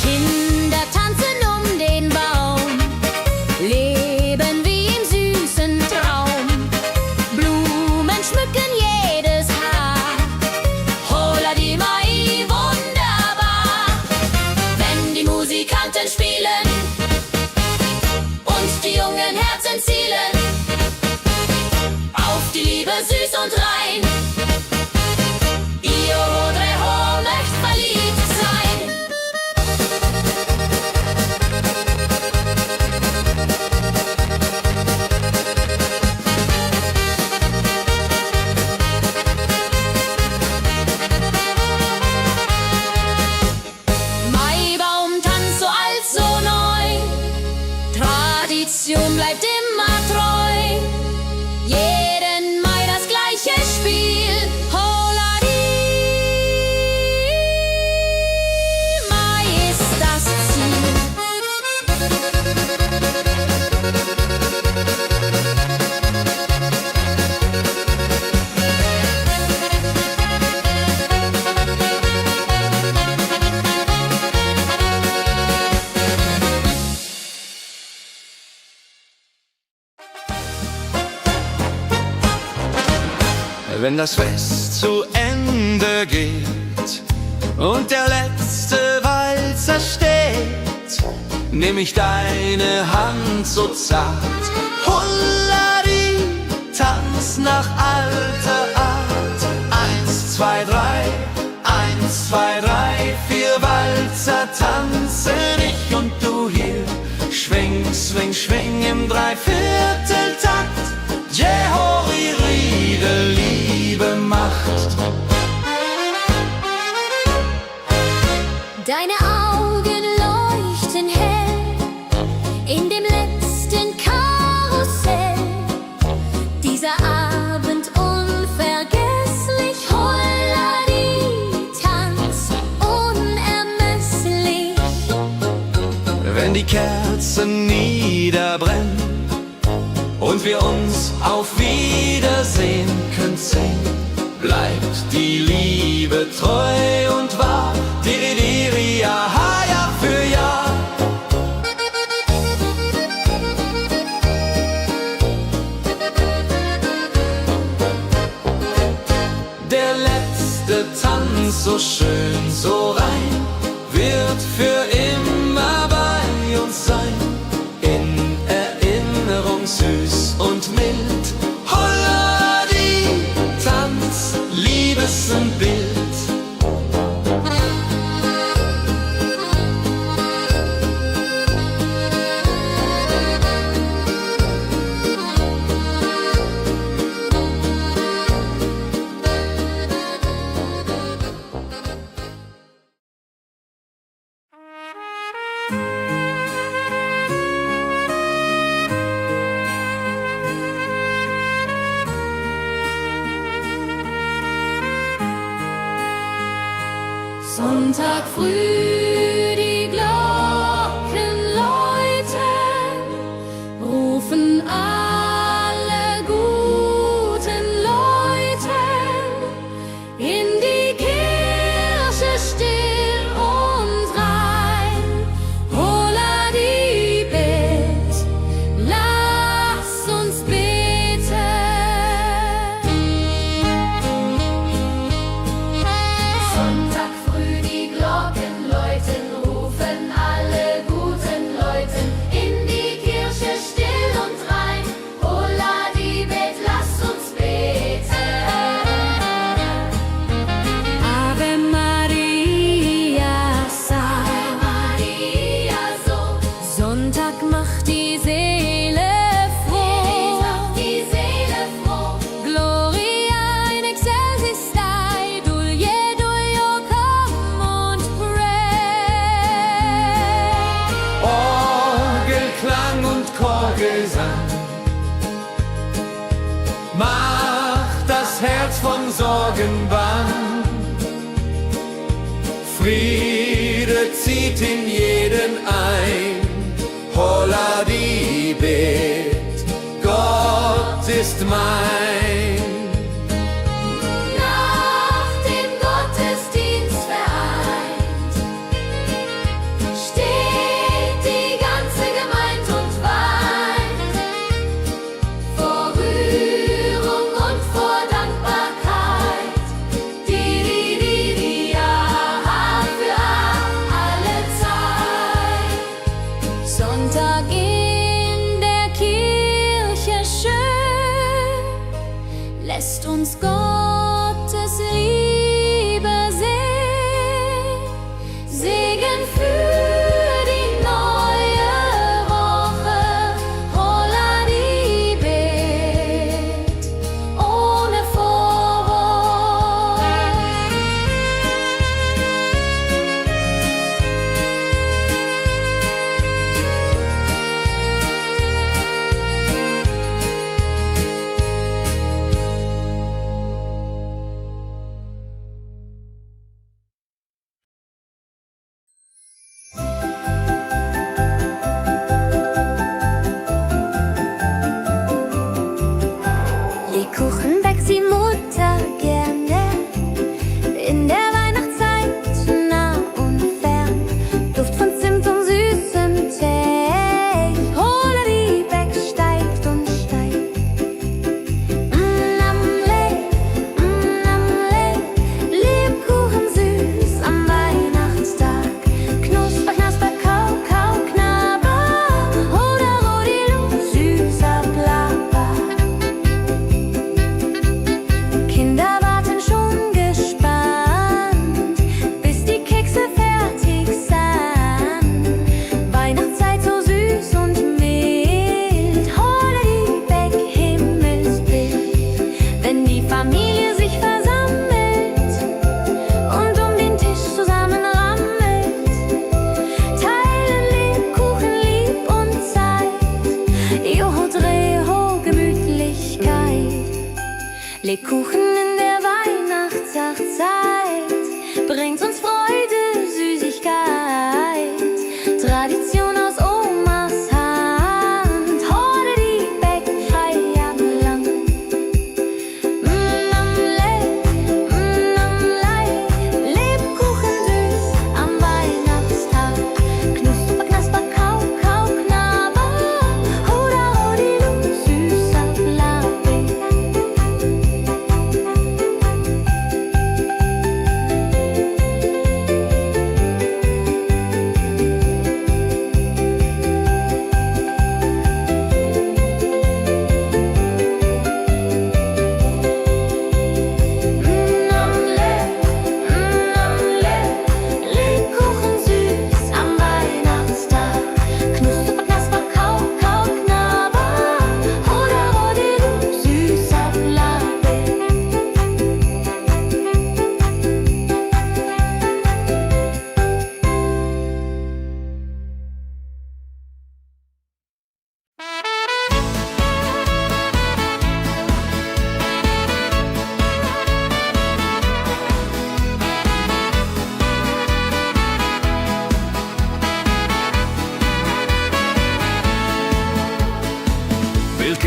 Kinder tanzen um den Baum, leben wie im süßen Traum. Blumen schmücken jedes Haar, holla die Mai, wunderbar. Wenn die Musikanten spielen und die jungen Herzen zielen auf die Liebe süß und rein. Ihr Rodreho möcht verliebt sein. Maibaumtanz so alt, so neu, Tradition bleibt immer treu. Jeden Mai das gleiche Spiel, holla die Mai ist das Ziel. Wenn das Fest zu Ende geht und der letzte Walzer steht, nehm ich deine Hand so zart, Hullari, tanz nach alter Art. 1, 2, 3, 1, 2, 3, 4 Walzer tanzen ich und du hier. Schwing, swing, schwing im Dreivierteltakt. Jehori Riede, Liebe macht. Deine Augen leuchten hell in dem letzten Karussell. Dieser Abend unvergesslich, Holladi, Tanz unermesslich. Wenn die Kerzen niederbrennen und wir uns auf Wiedersehen können sehen, bleibt die Liebe treu und wahr. Diri, diri, so schön, so rein, wird für immer bei uns sein. In Erinnerung süß und mild, holla die Tanz, Liebesbild. Sonntag früh, die Glocken läuten, rufen alle guten Leute in die Kirche still und rein. Holla die Bet, lass uns beten. Sonntag früh, die Glocken läuten, rufen alle guten Leute in die Kirche still und rein. Holla die Bet, lass uns beten. Ave Maria, Ave Maria, so. Sonntag macht die Seele froh. Macht die Seele froh. Gloria in excelsis Dei, Dulio, come und pray. Orgelklang und Chorgesang macht das Herz von Sorgen bang. Friede zieht in jeden ein. Holla die Bet, Gott ist mein. Nach dem Gottesdienst vereint steht die ganze Gemeinde und weint vor Rührung und vor Dankbarkeit. Jahr für alle Zeit. Sonntag in der Kirche schön,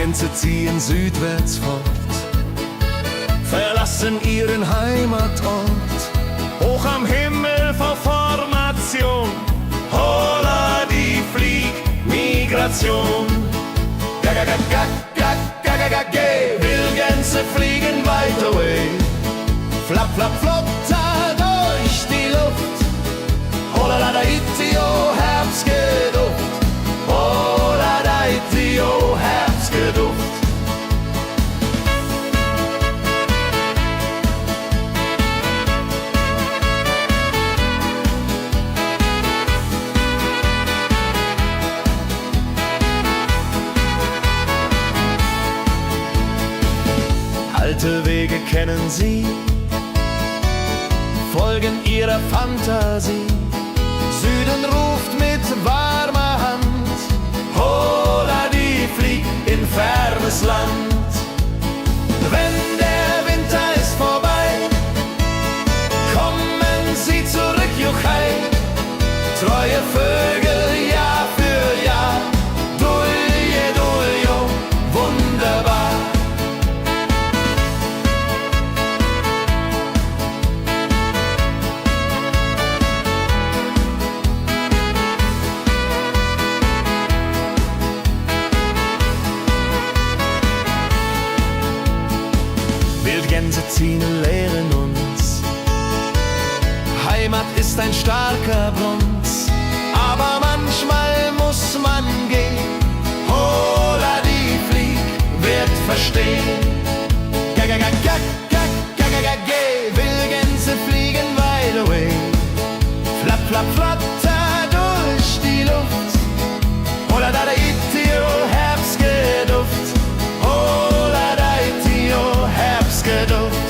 Gänse ziehen südwärts fort, verlassen ihren Heimatort. Hoch am Himmel vor Formation, holla die Fliegmigration. Wildgänse fliegen weit away, flap, flap, flotter durch die Luft. Holla da itio, Herbstgeduft. Holla da itio, Herbstgeduft. Alte Wege kennen sie, folgen ihrer Fantasie. Süden ruft mit warmer Hand, holla die flieg in fernes Land. Wenn der Winter ist vorbei, kommen sie zurück, Juchai. Treue Vögel Jahr für Jahr, dulje, duljo, wunderbar. Wildgänse ziehen, lehren uns, Heimat ist ein starker Bronz, aber manchmal muss man gehen. Holla die Flieg wird verstehen. Wildgänse fliegen wide away, flap, flap, flatter durch die Luft. Holla da itio, Herbstgeduft. Holla da itio, Herbstgeduft.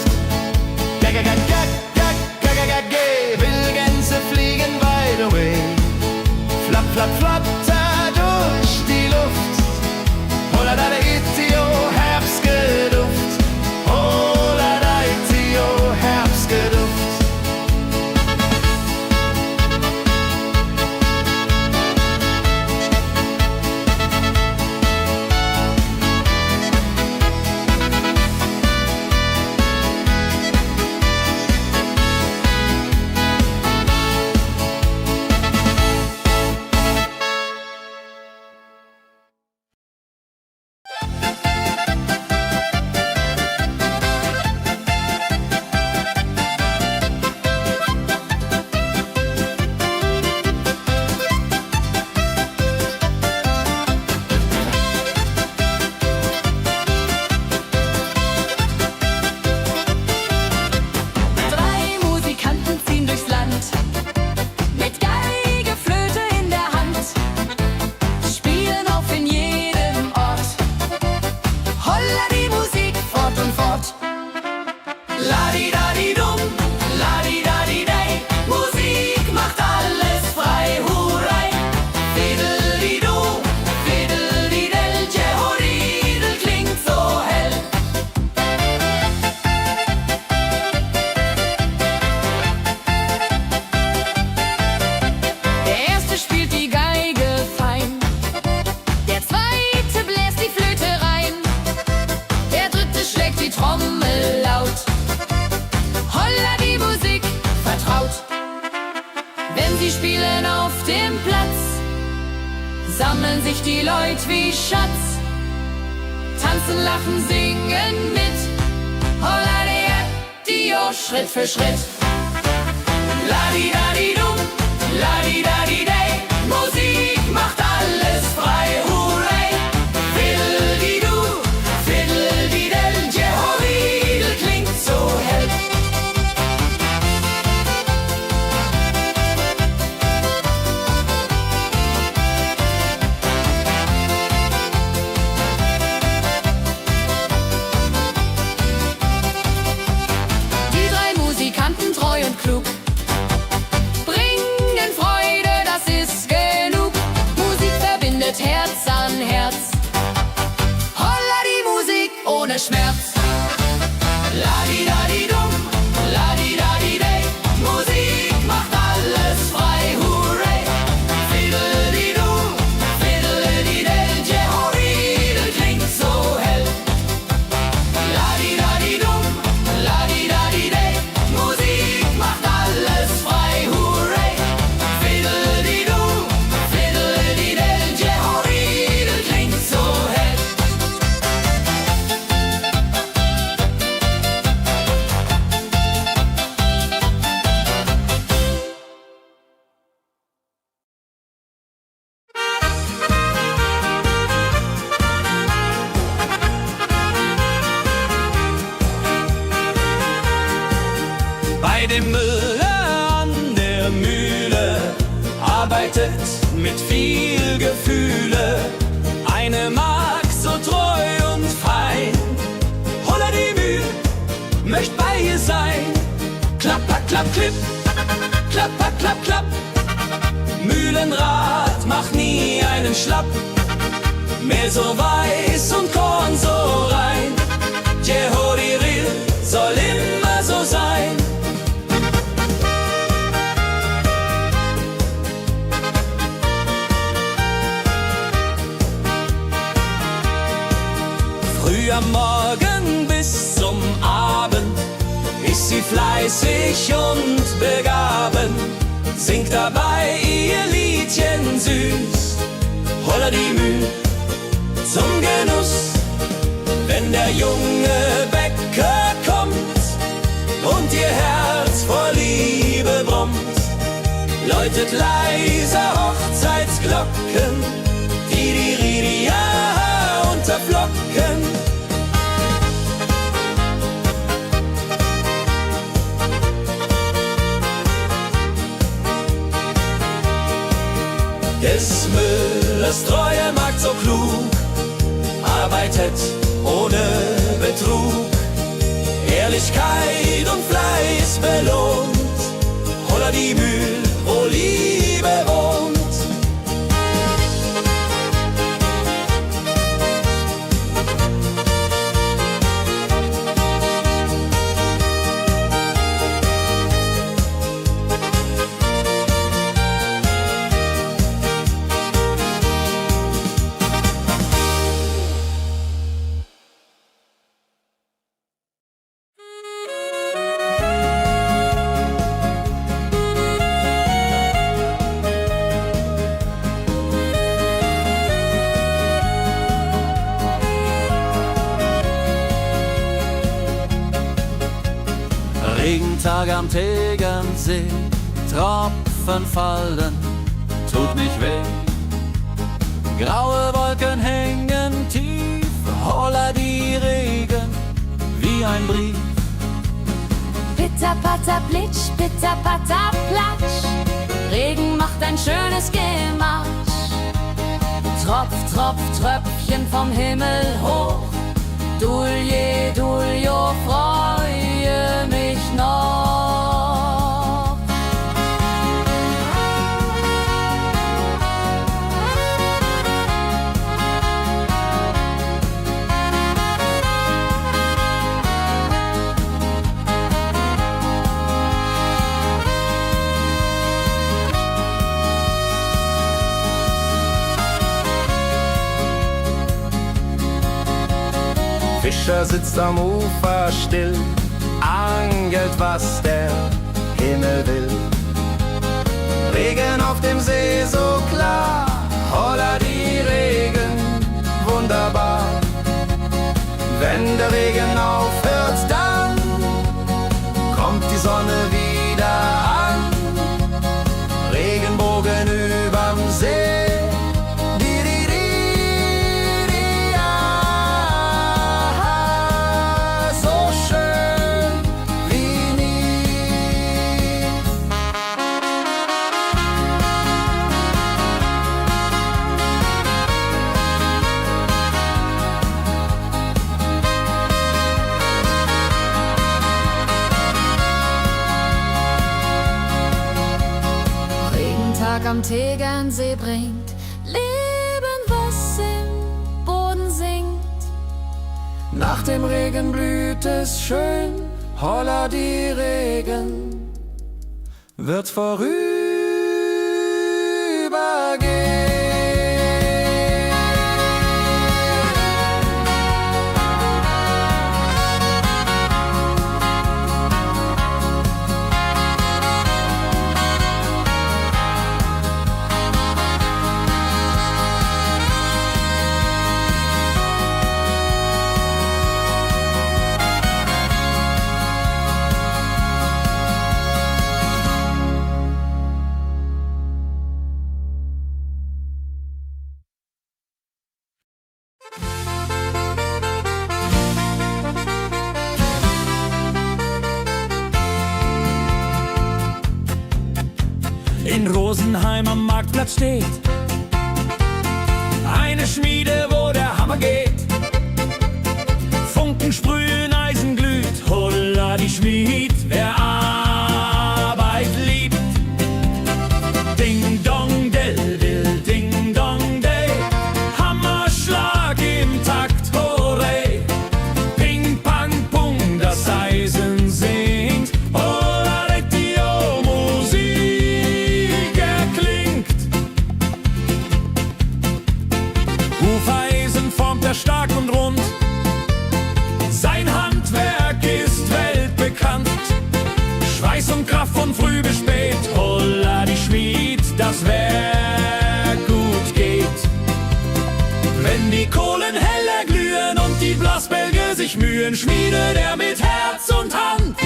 Wildgänse fliegen wide away, flap, flap, flatter durch die Luft. Holla da itio, Herbstgeduft. Holla da itio, Herbstgeduft. Sammeln sich die Leute wie Schatz, tanzen, lachen, singen mit. Holla Dio, Schritt für Schritt. Ladi-dadi-dum, ladi-dadi-day, Musik macht alles frei, hurray. Fiddle-di-du, fiddle-di-del, Jehoridel klingt so hell. Treu und klug, arbeitet mit viel Gefühle. Eine Magd so treu und fein. Holla die Mühl, möcht bei ihr sein. Klapper, klapp, klipp, klapper, klapp, klapp. Mühlenrad macht nie einen Schlapp. Mehl so weiß und Korn so rein. Jehodiril soll immer so sein. Früh am Morgen bis zum Abend ist sie fleißig und begaben, singt dabei ihr Liedchen süß. Holla die Mühl zum Genuss, wenn der junge Bäcker kommt und ihr Herz vor Liebe brummt, läutet leise Hochzeitsglocken, die Ridia unterflocken. Des Müllers treue Magd so klug, arbeitet ohne Betrug, Ehrlichkeit und Fleiß belohnt. Holla die Mühl, wo Liebe wohnt. Regentag am Tegernsee, Tropfen fallen, tut nicht weh. Graue Wolken hängen tief, holla die Regen wie ein Brief. Pitter, patter, plitsch, pitter, patter, platsch. Regen macht ein schönes Gematsch. Tropf, Tropf, Tröpfchen vom Himmel hoch. Dulje, Duljo, freue mich noch. Fischer sitzt am Ufer still, angelt, was der Himmel will. Regen auf dem See so klar, holla die Regen, wunderbar. Wenn der Regen aufhört, dann kommt die Sonne wieder an. Regenbogen überm See. Am Tegernsee bringt Leben, was im Boden singt. Nach dem Regen blüht es schön, holla die Regen wird vorübergehen. in Rosenheim am Marktplatz steht. Eine Schmiede, wo der Hammer geht. Funken sprühen, Eisen glüht, holla die Schmied, wer Arbeit liebt. Ding dong del dill, ding dong day, Hammerschlag im Takt, hooray. Ping pang pung, das Eisen singt, holla retio, Musik erklingt. Hufeisen formt er stark und rund, sein Handwerk ist weltbekannt. Schweiß und Kraft von früh bis spät, holla die Schmied, das Werk gut geht. Wenn die Kohlen heller glühen und die Blasbälge sich mühen, schmiedet er mit Herz und Hand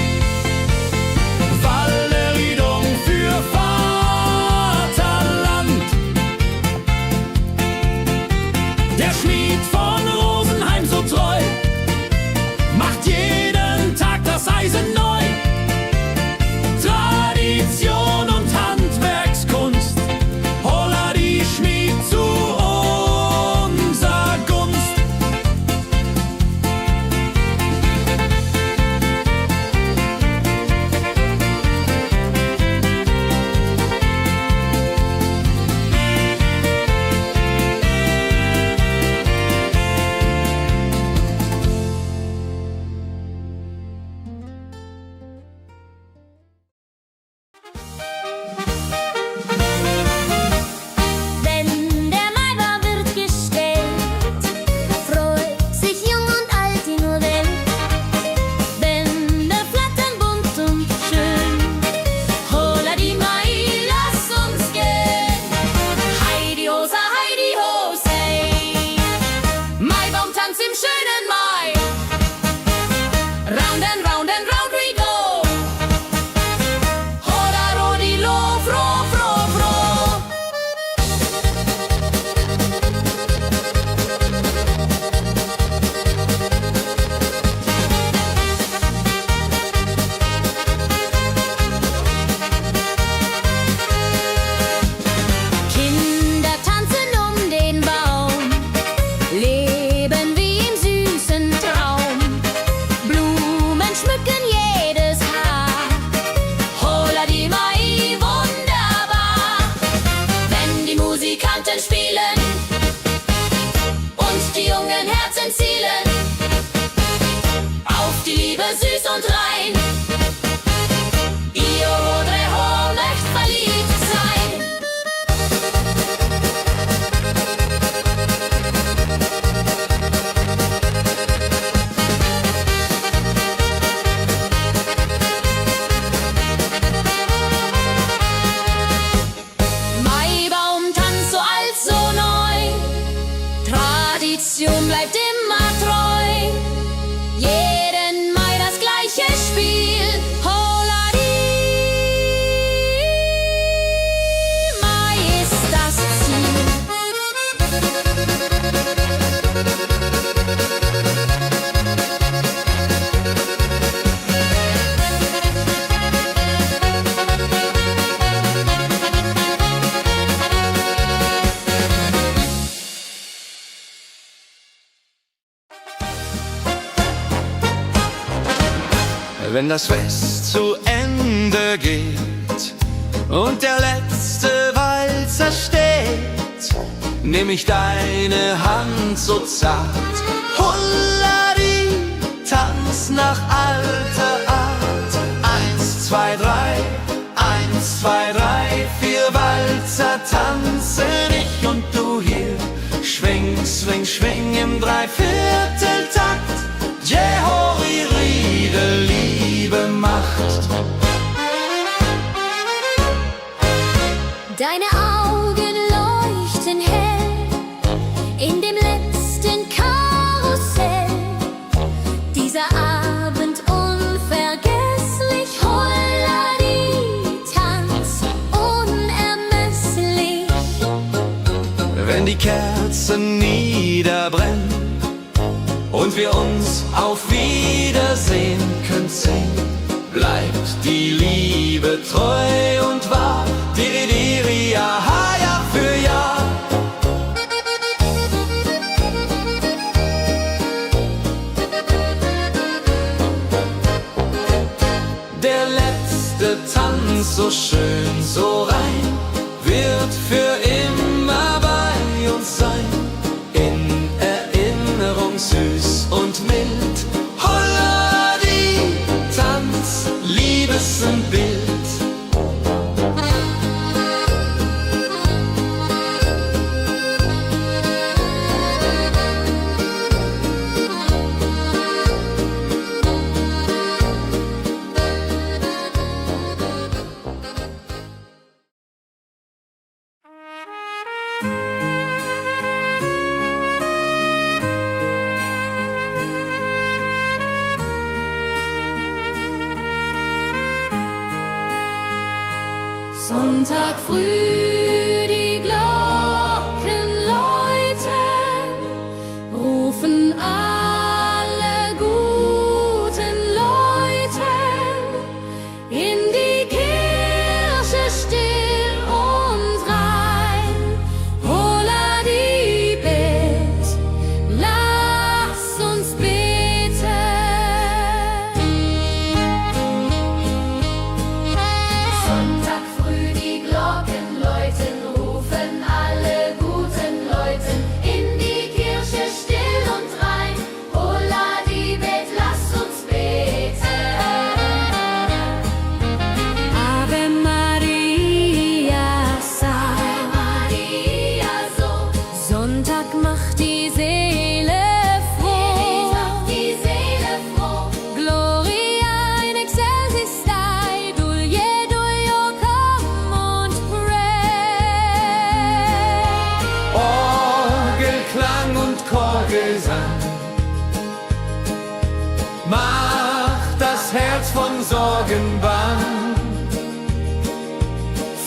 Walleriedung für Vaterland. Der Schmied von Rosenheim so treu macht jeden Tag das Eisen neu. Tradition und Handwerkskunst, holla die Schmied zu unser Gunst. Wenn der Maibaum wird gestellt, freut sich jung und alt die nur Welt. Bänder flattern bunt und schön, holla die Mai, lass uns gehen. Heidi Hosa, Heidi Hosey, Maibaumtanz im schönen Mai. Round and round and round we go. Holla rodilo, fro, fro, fro. Kinder tanzen um den Baum, leben wie im süßen Traum. Blumen schmücken jedes Haar, holla die Mai, wunderbar. Wenn die Musikanten spielen und die jungen Herzen zielen auf die Liebe süß und rein. Io Rodreho möcht verliebt sein. Maibaumtanz so alt, so neu, Tradition bleibt immer treu. Jeden Mai das gleiche Spiel, holla die Mai ist das Ziel. Wenn das Fest zu Ende geht und der letzte Walzer steht, nehm ich deine Hand so zart, holla die, tanz nach alter Art. 1, 2, 3, 1, 2, 3, 4 Walzer tanzen ich und du hier. Schwing, swing, schwing im Dreivierteltakt. Jehori Riede, Liebe macht. Deine Augen leuchten hell in dem letzten Karussell. Dieser Abend unvergesslich, holla die, tanz unermesslich. Wenn die Kerzen niederbrennen und wir uns auf Wiedersehen können sehen, bleibt die Liebe treu und wahr. Di, di, di, für immer bei uns sein, in Erinnerung süß und mild. Holla die Tanz, Liebesbild. Sonntag früh, die Glocken läuten, rufen alle guten Leute in die Kirche still und rein. Holla die Bet, lass uns beten. Sonntag früh, die Glocken läuten, rufen alle guten Leute in die Kirche still und rein. Holla die Bet, lass uns beten. Ave Maria, Ave Maria, so. Sonntag macht die Seele froh. Die Seele froh. Gloria in excelsis Dei, Dulio, come und pray. Orgelklang und Chorgesang macht das Herz von Sorgen bang.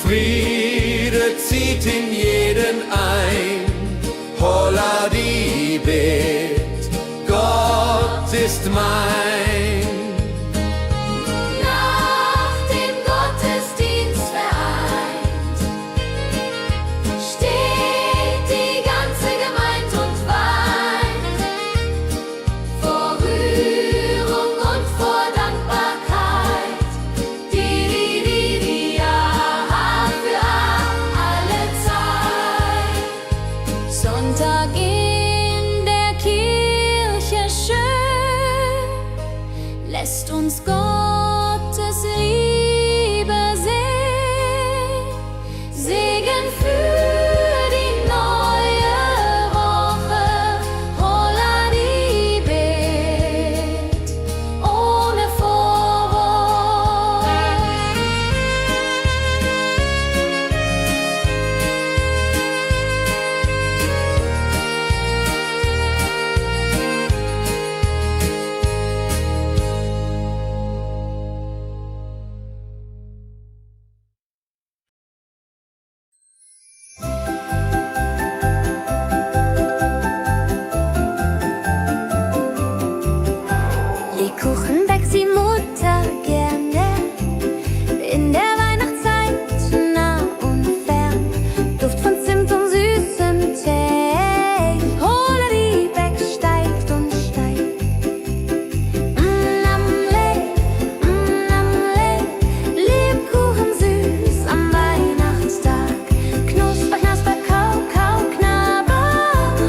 Friede zieht in jeden ein. Holla die Bet, Gott ist mein. Nach dem Gottesdienst vereint steht die ganze Gemeinde und weint vor Rührung und vor Dankbarkeit. Die ja für alle Zeit. Sonntag in der Kirche schön lässt uns Gottes Liebe sehen. Segen für die neue Woche. Holla die Bet, ohne Vorwurf. Lebkuchen backt die Mutter gerne in der Weihnachtszeit, nah und fern. Duft von Zimt und süßem Tee. Holla die Beck steigt und steigt. Lebkuchen süß am Weihnachtstag. Knusper, knasper, kau, kau, knabber.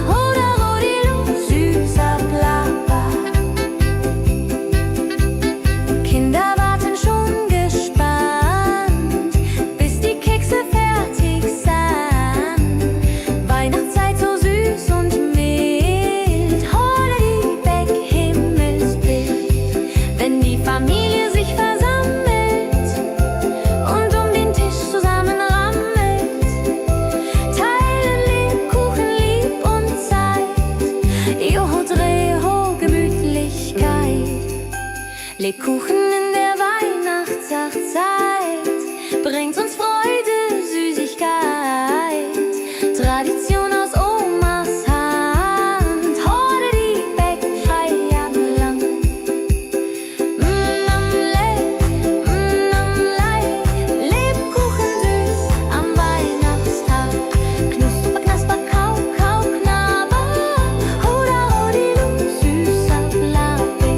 Holla, rodilu, süßer Plapper. Kinder warten schon gespannt, bis die Kekse fertig sind. Weihnachtszeit so süß und mild. Holla die Beck, Himmelsbild. Wenn die Familie sich versammelt und um den Tisch zusammenrammelt, teilen Lebkuchen lieb und Zeit. Joho, Dreho, Gemütlichkeit. Lebkuchen in der Weihnachtszeit bringt uns Freude, Süßigkeit. Tradition aus Omas Hand. Holla die Beck, Feierland. Lebkuchen süß am Weihnachtstag. Knusper, knasper, kau, kau, knabber. Holla, rodilu, süßer Plapper.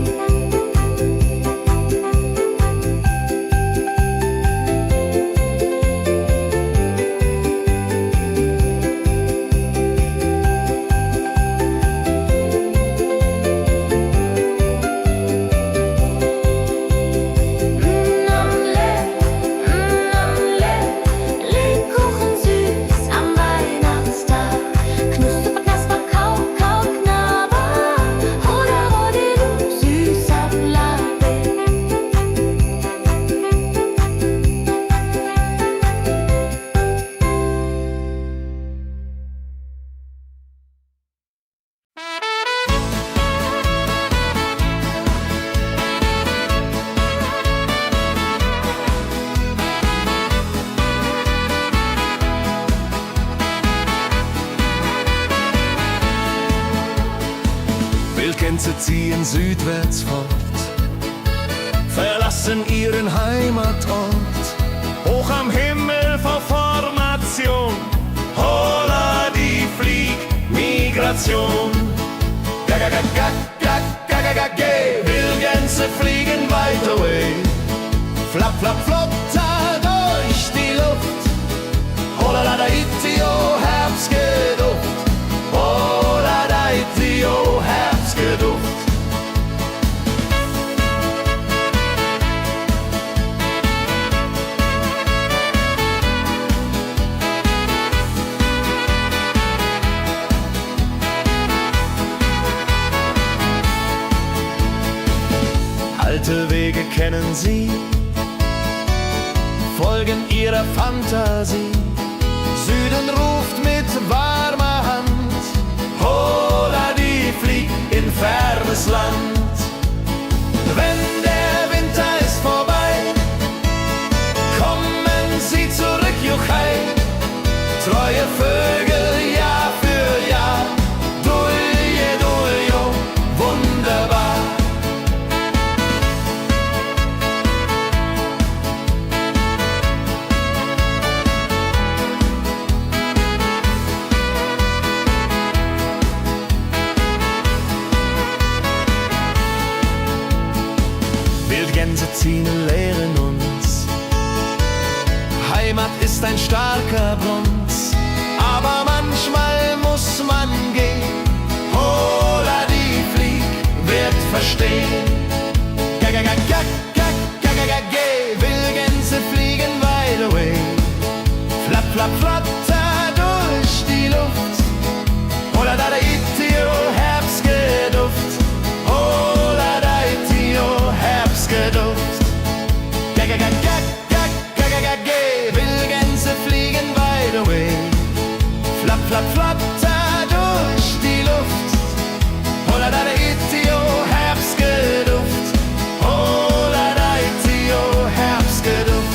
Gänse ziehen südwärts fort, verlassen ihren Heimatort. Hoch am Himmel vor Formation, holla die Fliegmigration. Wildgänse fliegen weit away, flap, flap, flotter durch die Luft. Holla da itio, Herbstgeduft. Holla da itio, Herbstgeduft. Alte Wege kennen sie, folgen ihrer Fantasie. Süden ruft mit warmer Hand, holla die flieg in fernes Land. Wenn der Winter ist vorbei, kommen sie zurück, Juchai. Treue Vögel Jahr für Jahr, dulje, duljo, wunderbar. Wildgänse ziehen, lehren uns, Heimat ist ein starker Bronz, aber manchmal muss man gehen. Holla die Flieg wird verstehen. Wildgänse fliegen wide away, flap, flap, flatter durch die Luft. Holla da itio, Herbstgeduft. Holla da itio, Herbstgeduft. Wildgänse fliegen wide away, flap, flap, flatter durch die Luft. Holla da itio, Herbstgeduft. Holla da itio, Herbstgeduft.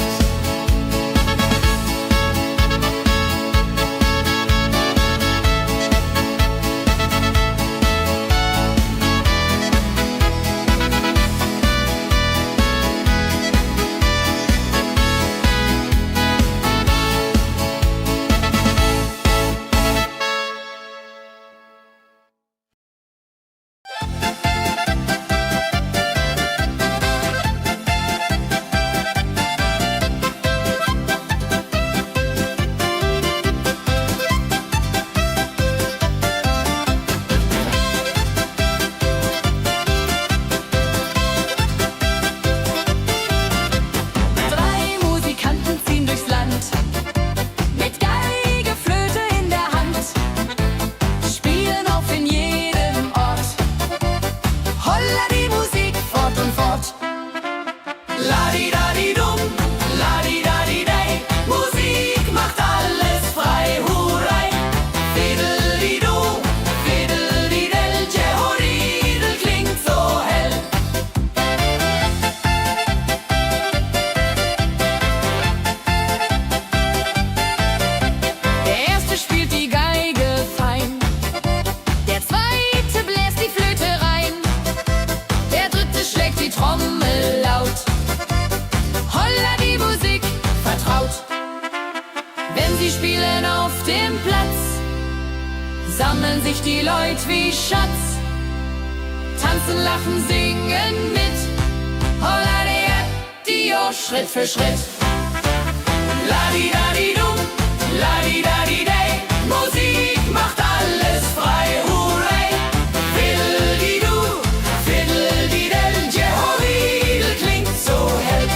Sammeln sich die Leute wie Schatz, tanzen, lachen, singen mit. Holla Dio, Schritt für Schritt. Ladi-dadi-dum, ladi-dadi-day, Musik macht alles frei, hurray. Fiddle-di-du, fiddle-di-del, Jehoridel klingt so hell.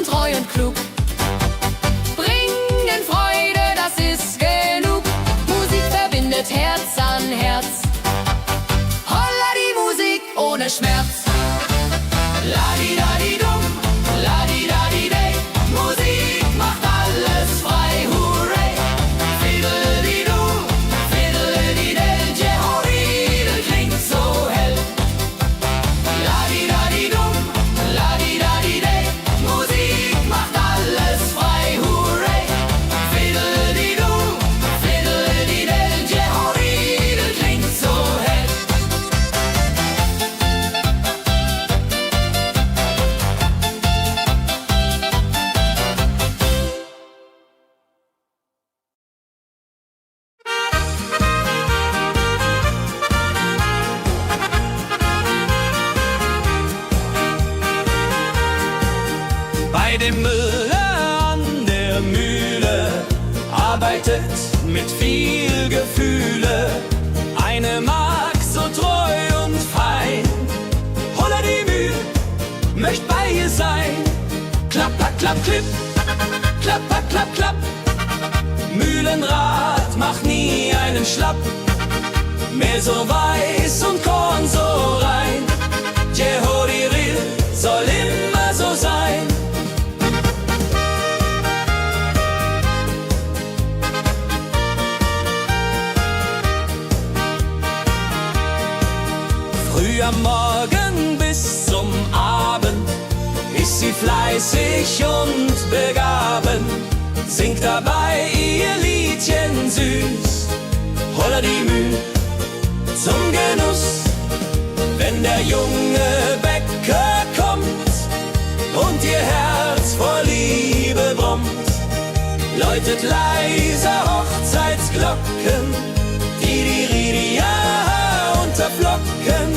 Treu und klug, bringen Freude, das ist arbeitet mit viel Gefühle. Eine Magd so treu und fein. Holla die Mühl, möcht bei ihr sein. Klapp, klapp, klapp, klipp, klapp, klapp, klapp, klapp. Mühlenrad macht nie einen Schlapp. Mehl so weiß und Korn so rein. Jehodiril soll immer so sein. Früh am Morgen bis zum Abend ist sie fleißig und begaben, singt dabei ihr Liedchen süß. Holla die Mühl zum Genuss, wenn der junge Bäcker kommt und ihr Herz vor Liebe brummt, läutet leiser Hochzeitsglocken, die Ridia unterflocken.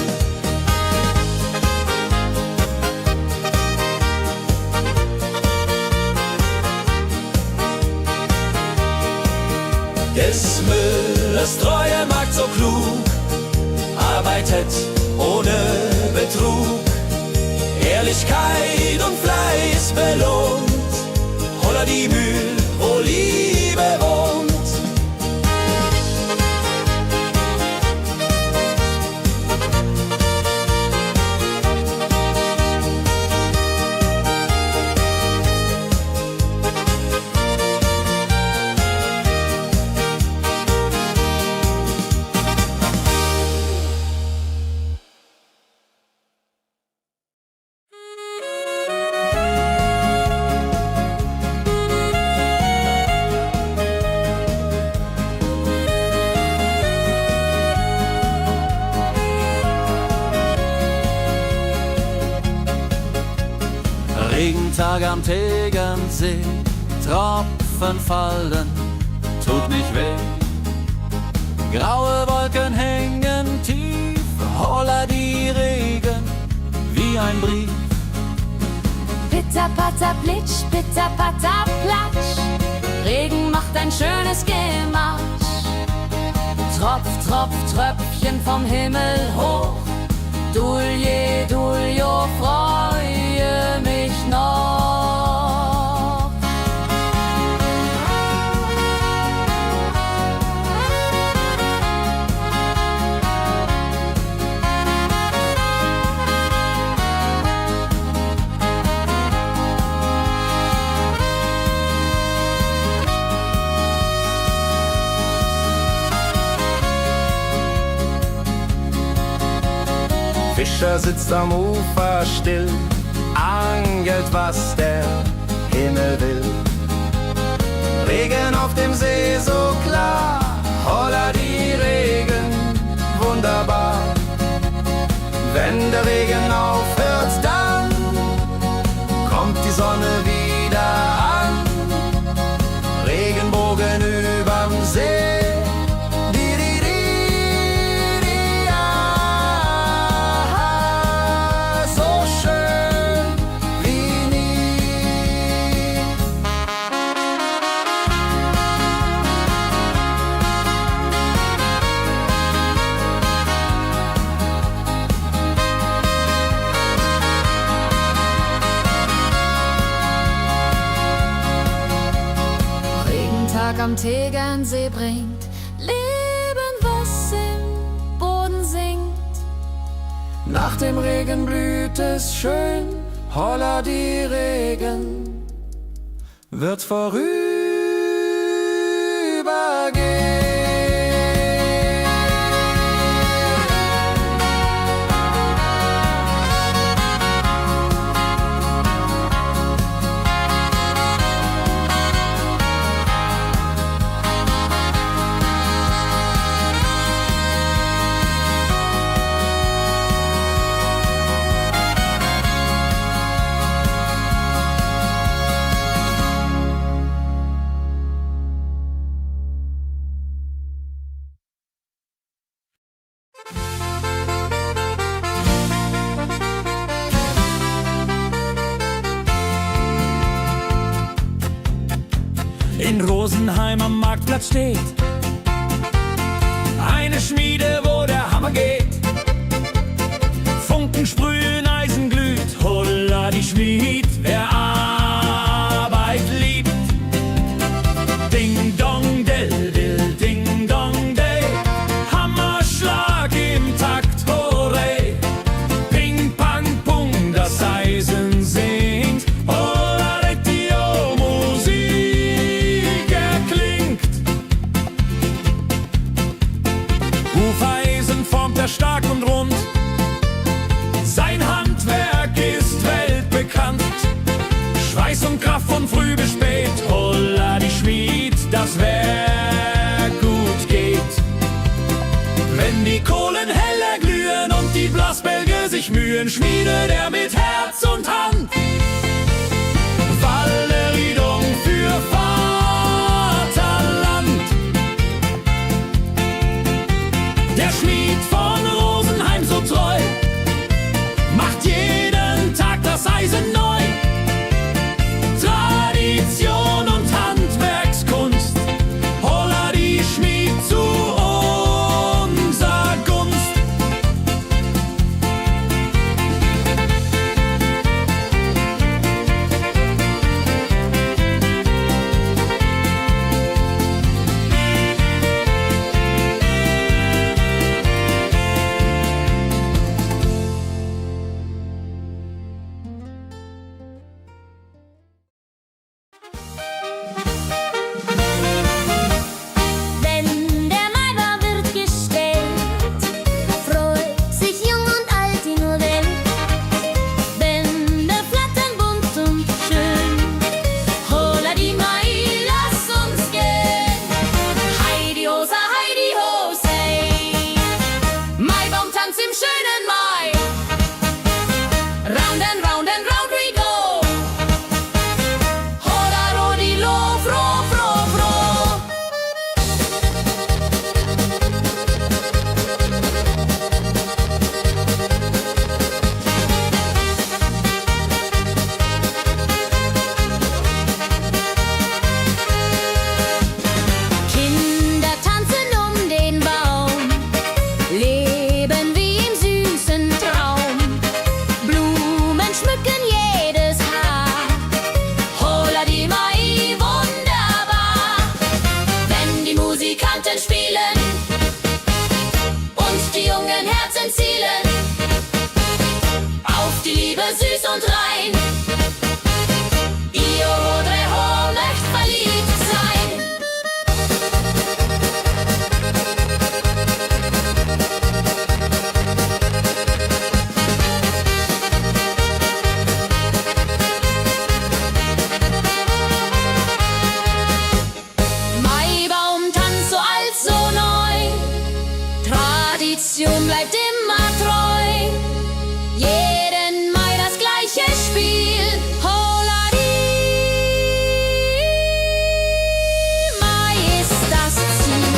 Des Müllers treue Magd so klug, arbeitet ohne Betrug, Ehrlichkeit und Fleiß belohnt. Holla die Mühl, wo Liebe wohnt. Regentag am Tegernsee, Tropfen fallen, tut nicht weh. Graue Wolken hängen tief, holla die Regen wie ein Brief. Pitter, patter, plitsch, pitter, patter, platsch. Regen macht ein schönes Gematsch. Tropf, tropf, Tröpfchen vom Himmel hoch. Dulje, duljo, freue mich noch. Fischer sitzt am Ufer still, angelt, was der Himmel will. Regen auf dem See so klar, holla die Regen, wunderbar. Wenn der Regen aufhört, dann kommt die Sonne wieder an. Regenbogen überm See. Am Tegernsee bringt Leben, was im Boden singt. Nach dem Regen blüht es schön, holla die Regen wird vorübergehen. in Rosenheim am Marktplatz steht. Eine Schmiede, wo der Hammer geht. Funken sprühen, Eisen glüht, holla die Schmied, wer Arbeit liebt. Ding dong del dill, ding dong day, Hammerschlag im Takt, hurray. Ping pang pung, das Eisen singt, holla Dio, Musik erklingt. Hufeisen formt er stark und rund, sein Handwerk ist weltbekannt. Schweiß und Kraft von früh bis spät, holla die Schmied, das Werk gut geht. Wenn die Kohlen heller glühen und die Blasbälge sich mühen, schmiedet er mit Herz und Hand Walleriedung für Vaterland. Der Schmied von Rosenheim so treu macht jeden Tag das Eisen neu. Tradition und Handwerkskunst, holla die Schmied zu unser Gunst. Wenn der Maibaum wird gestellt, freut sich jung und alt die nur Welt. Bänder flattern bunt und schön, holla die Mai, lass uns gehen. Heidi Hosa, Heidi Hosei, Maibaumtanz im schönen Mai. Round and round and round we go, holla rodi lo, fro, fro, fro. Kinder tanzen um den Baum, leben wie im süßen Traum. Blumen schmücken jedes Haar, holla die Mai, wunderbar. Wenn die Musikanten spielen und die jungen Herzen zielen auf die Liebe süß und rein. Io Rodreho möcht verliebt sein. Maibaumtanz so alt, so neu, Tradition bleibt immer treu. Jeden Mai das gleiche Spiel, holla die Mai ist das Ziel.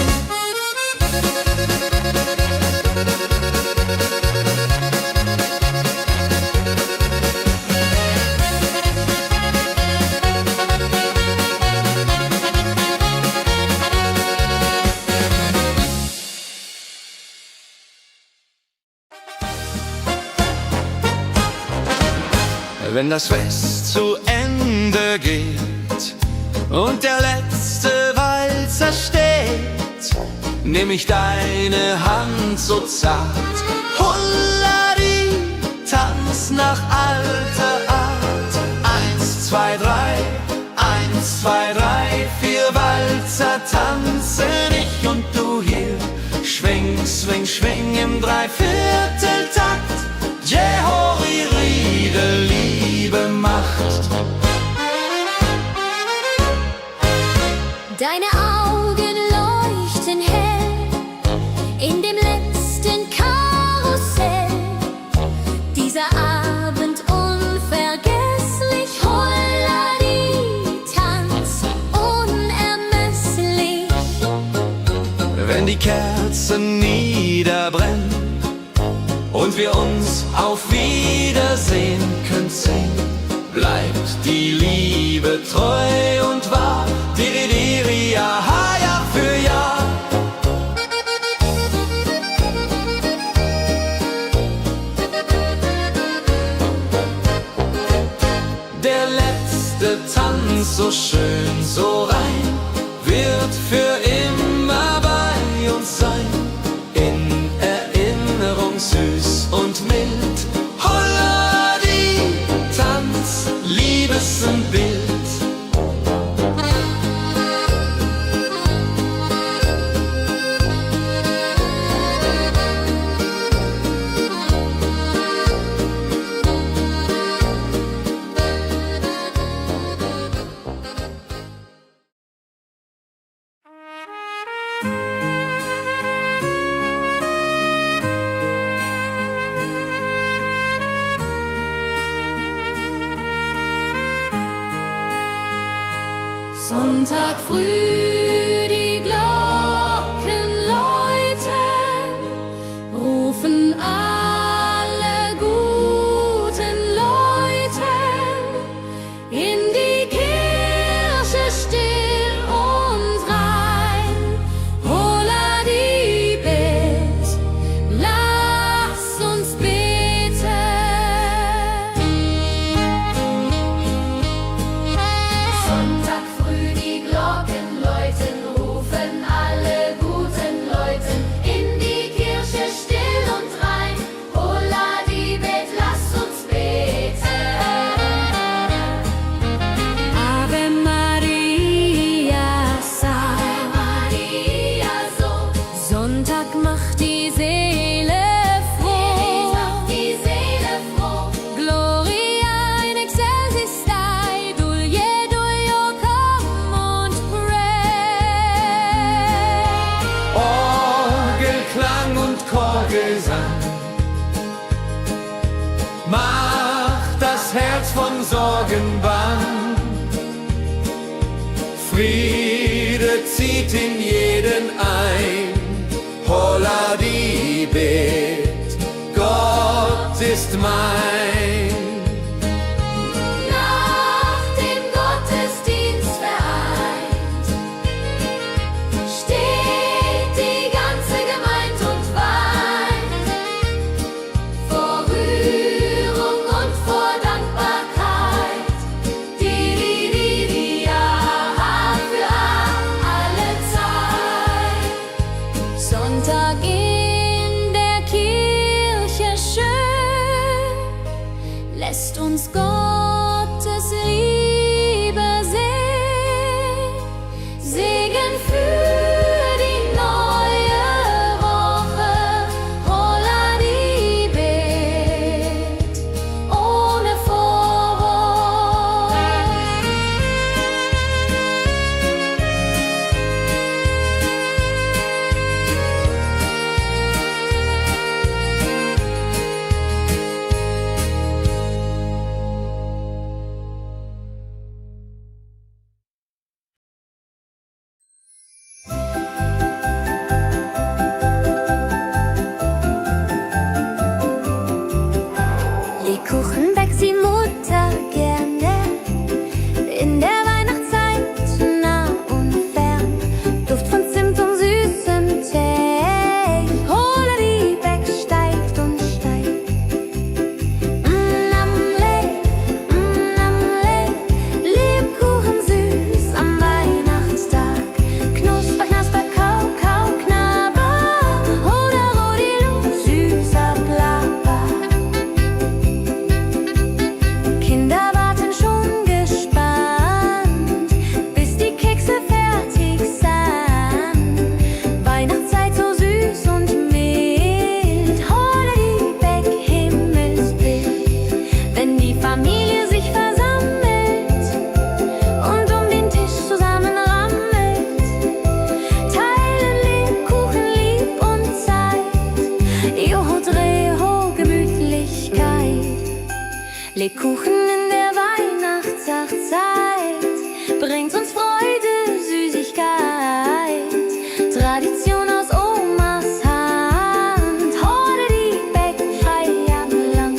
Wenn das Fest zu Ende geht und der letzte Walzer steht, nehm ich deine Hand so zart, Hulladi, tanz nach alter Art. 1, 2, 3, 1, 2, 3, 4 Walzer tanzen ich und du hier. Schwing, swing, schwing im Dreivierteltakt. Jehori Riede, Liebe macht. Deine Augen leuchten hell in dem letzten Karussell. Dieser Abend unvergesslich, Holladi, Tanz unermesslich. Wenn die Kerzen niederbrennen und wir uns auf Wiedersehen könnt sehen, bleibt die Liebe treu und wahr. Diri, ja, Jahr für Jahr. Der letzte Tanz, so schön, so rein, wird für immer bei uns sein. In Erinnerung süß und mild. Holla die Tanz, Liebesbild. Sonntag früh, die Glocken läuten, rufen alle guten Leute in die Kirche still und rein. Holla die Bet, lass uns beten. Sonntag früh, die Glocken läuten, rufen alle guten Leute in die Kirche still und rein. Holla die Bet, lass uns beten. Ave Maria, Ave Maria, so. Sonntag macht die Seele froh. Die Seele froh. Gloria in excelsis Dei, Dulio, come und pray. Orgelklang und Chorgesang macht das Herz von Sorgen bang. Friede zieht in jeden ein. Holla die Bet, Gott ist mein. Nach dem Gottesdienst vereint steht die ganze Gemeinde und weint vor Rührung und vor Dankbarkeit. Die ja für alle Zeit. Sonntag in der Kirche schön, lässt uns Gottes Liebe sehen. Segen für die neue Woche. Holla die Bet, ohne Vorwurf. Lebkuchen backt die Mutter gerne in der Weihnachtszeit, nah und fern. Duft von Zimt und süßem Tee. Holla die Beck steigt und steigt. Lebkuchen süß am Weihnachtstag. Knusper, knasper, kau, kau, knabber. Holla, rodilu, süßer Plapper. Kinder warten schon gespannt, bis die Kekse fertig sind. Weihnachtszeit so süß und mild. Holla die Beck, Himmelsbild. Wenn die Familie sich versammelt und um den Tisch zusammen rammelt, teilen Lebkuchen lieb und Zeit. Joho, Dreho, Gemütlichkeit. Lebkuchen in der Weihnachtszeit bringt uns Freude, Süßigkeit. Tradition aus Omas Hand. Holla die Beck, Feierabend lang.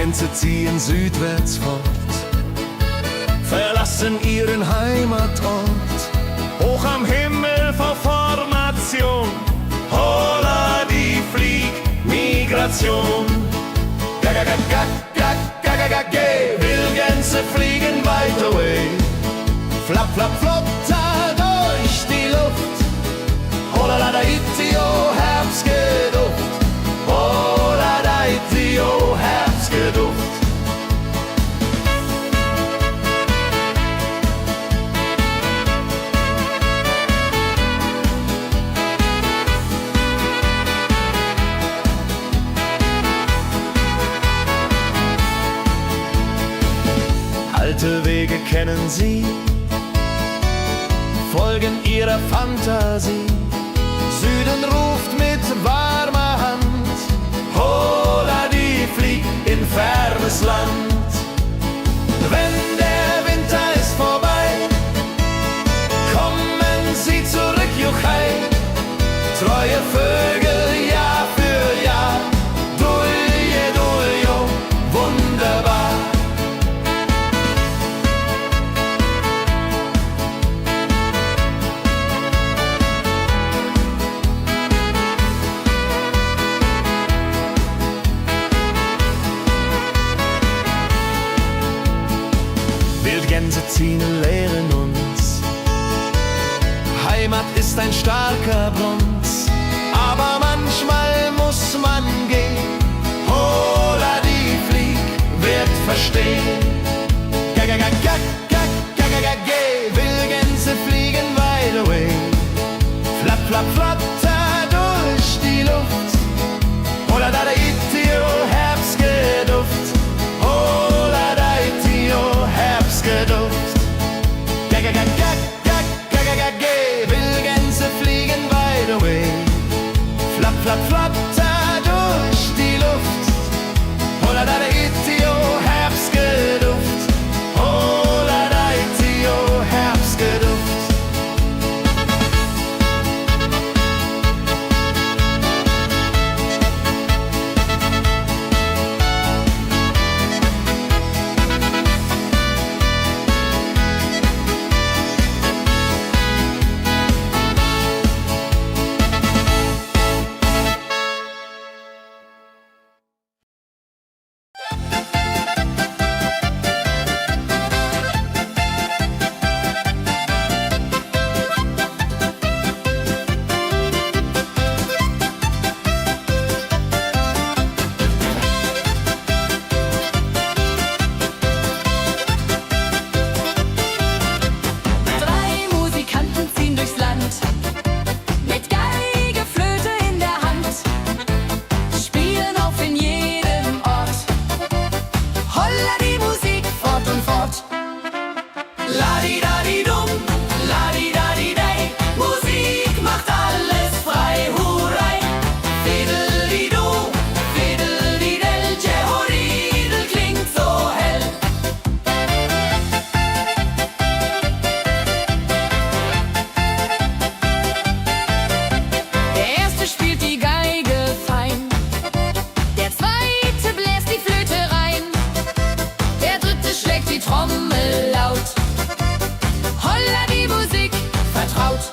Gänse ziehen südwärts fort, verlassen ihren Heimatort. Hoch am Himmel vor Formation, holla die Fliegmigration. Gag, Wildgänse fliegen weit away. Flap, flap, flop, da durch die Luft. Holla da itio, Herbstgeduft. Holla da itio, Herbstgeduft. Alte Wege kennen sie, folgen ihrer Fantasie. Süden ruft mit warmer Hand, holla die flieg in fernes Land. Wenn der Winter ist vorbei, kommen sie zurück, Juchai. Treue Vögel, Jahr für Jahr, dulje, duljo, wunderbar. Wildgänse ziehen, lehren uns. Heimat ist ein starker Brunz, aber manchmal muss man gehen. Holla die Flieg wird verstehen. Wildgänse fliegen wide away. Flap, flap, flap, da durch die Luft. Holla da itio, Herbstgeduft. Holla da itio, Herbstgeduft. Wildgänse fliegen wide away. Flap, flap, flap, da durch die Luft. Holla da itio, Herbstgeduft. Holla da itio, Herbstgeduft. Ladi-dadi-dum, ladi-dadi-dei, Musik macht alles frei, hurray. Fiddeli-du, fiddeli-del, Jehoridel klingt so hell. Der erste spielt die Geige fein, der zweite bläst die Flöte rein, der dritte schlägt die Trommel laut. Holla die Musik vertraut.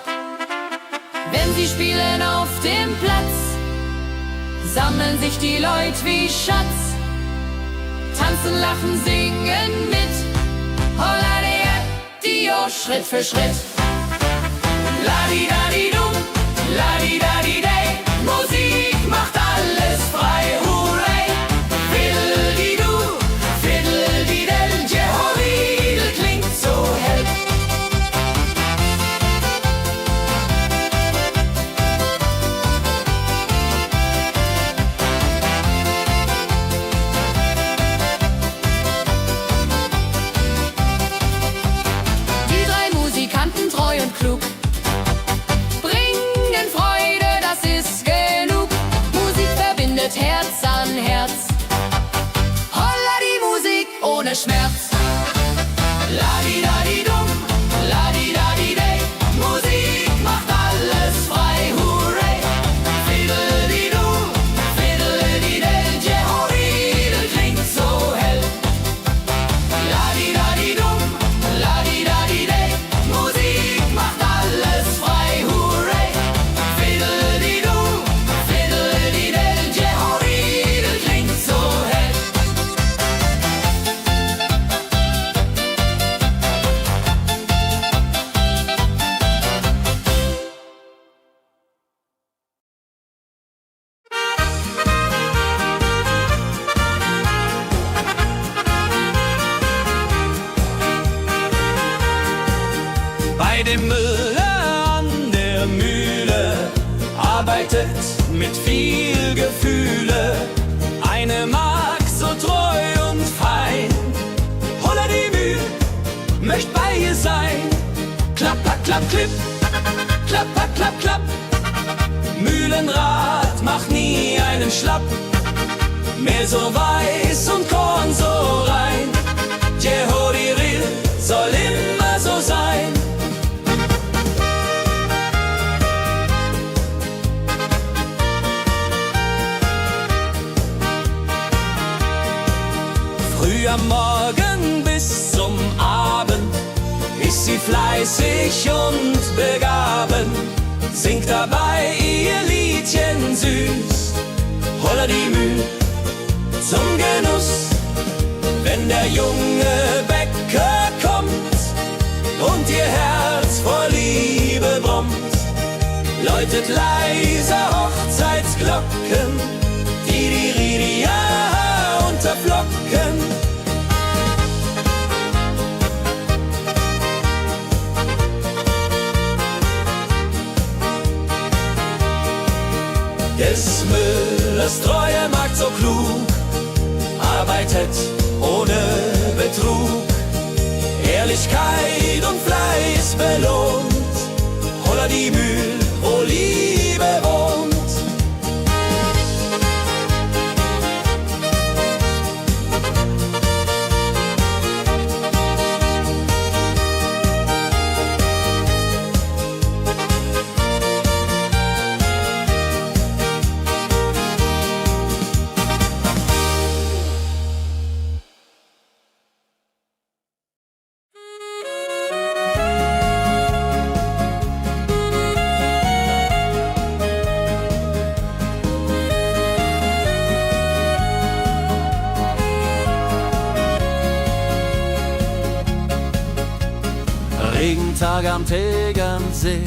Wenn sie spielen auf dem Platz, sammeln sich die Leute wie Schatz. Tanzen, lachen, singen mit. Holla der Dio, Schritt für Schritt. Ladi-dadi-dum, ladi-dadi-dei, Musik macht alles frei, hurray. Fiddeli-du, fiddeli-del, Jehoridel klingt so hell. Die drei Musikanten, treu und klug, bringen Freude arbeitet mit viel Gefühle. Eine Magd so treu und fein. Holla die Mühl, möcht bei ihr sein. Klapper, klapp, klipp, klapper, klapp, klapp. Mühlenrad macht nie einen Schlapp. Mehl so weiß und Korn so rein. Jehodiril soll immer so sein. Früh am Morgen bis zum Abend ist sie fleißig und begaben, singt dabei ihr Liedchen süß. Holla die Mühl zum Genuss, wenn der junge Bäcker kommt und ihr Herz vor Liebe brummt, läutet leise Hochzeitsglocken, die Ridia unterflocken. Des Müllers treue Magd so klug, arbeitet ohne Betrug, Ehrlichkeit und Fleiß belohnt. Holla die Mühl, wo Liebe wohnt. Regentag am Tegernsee,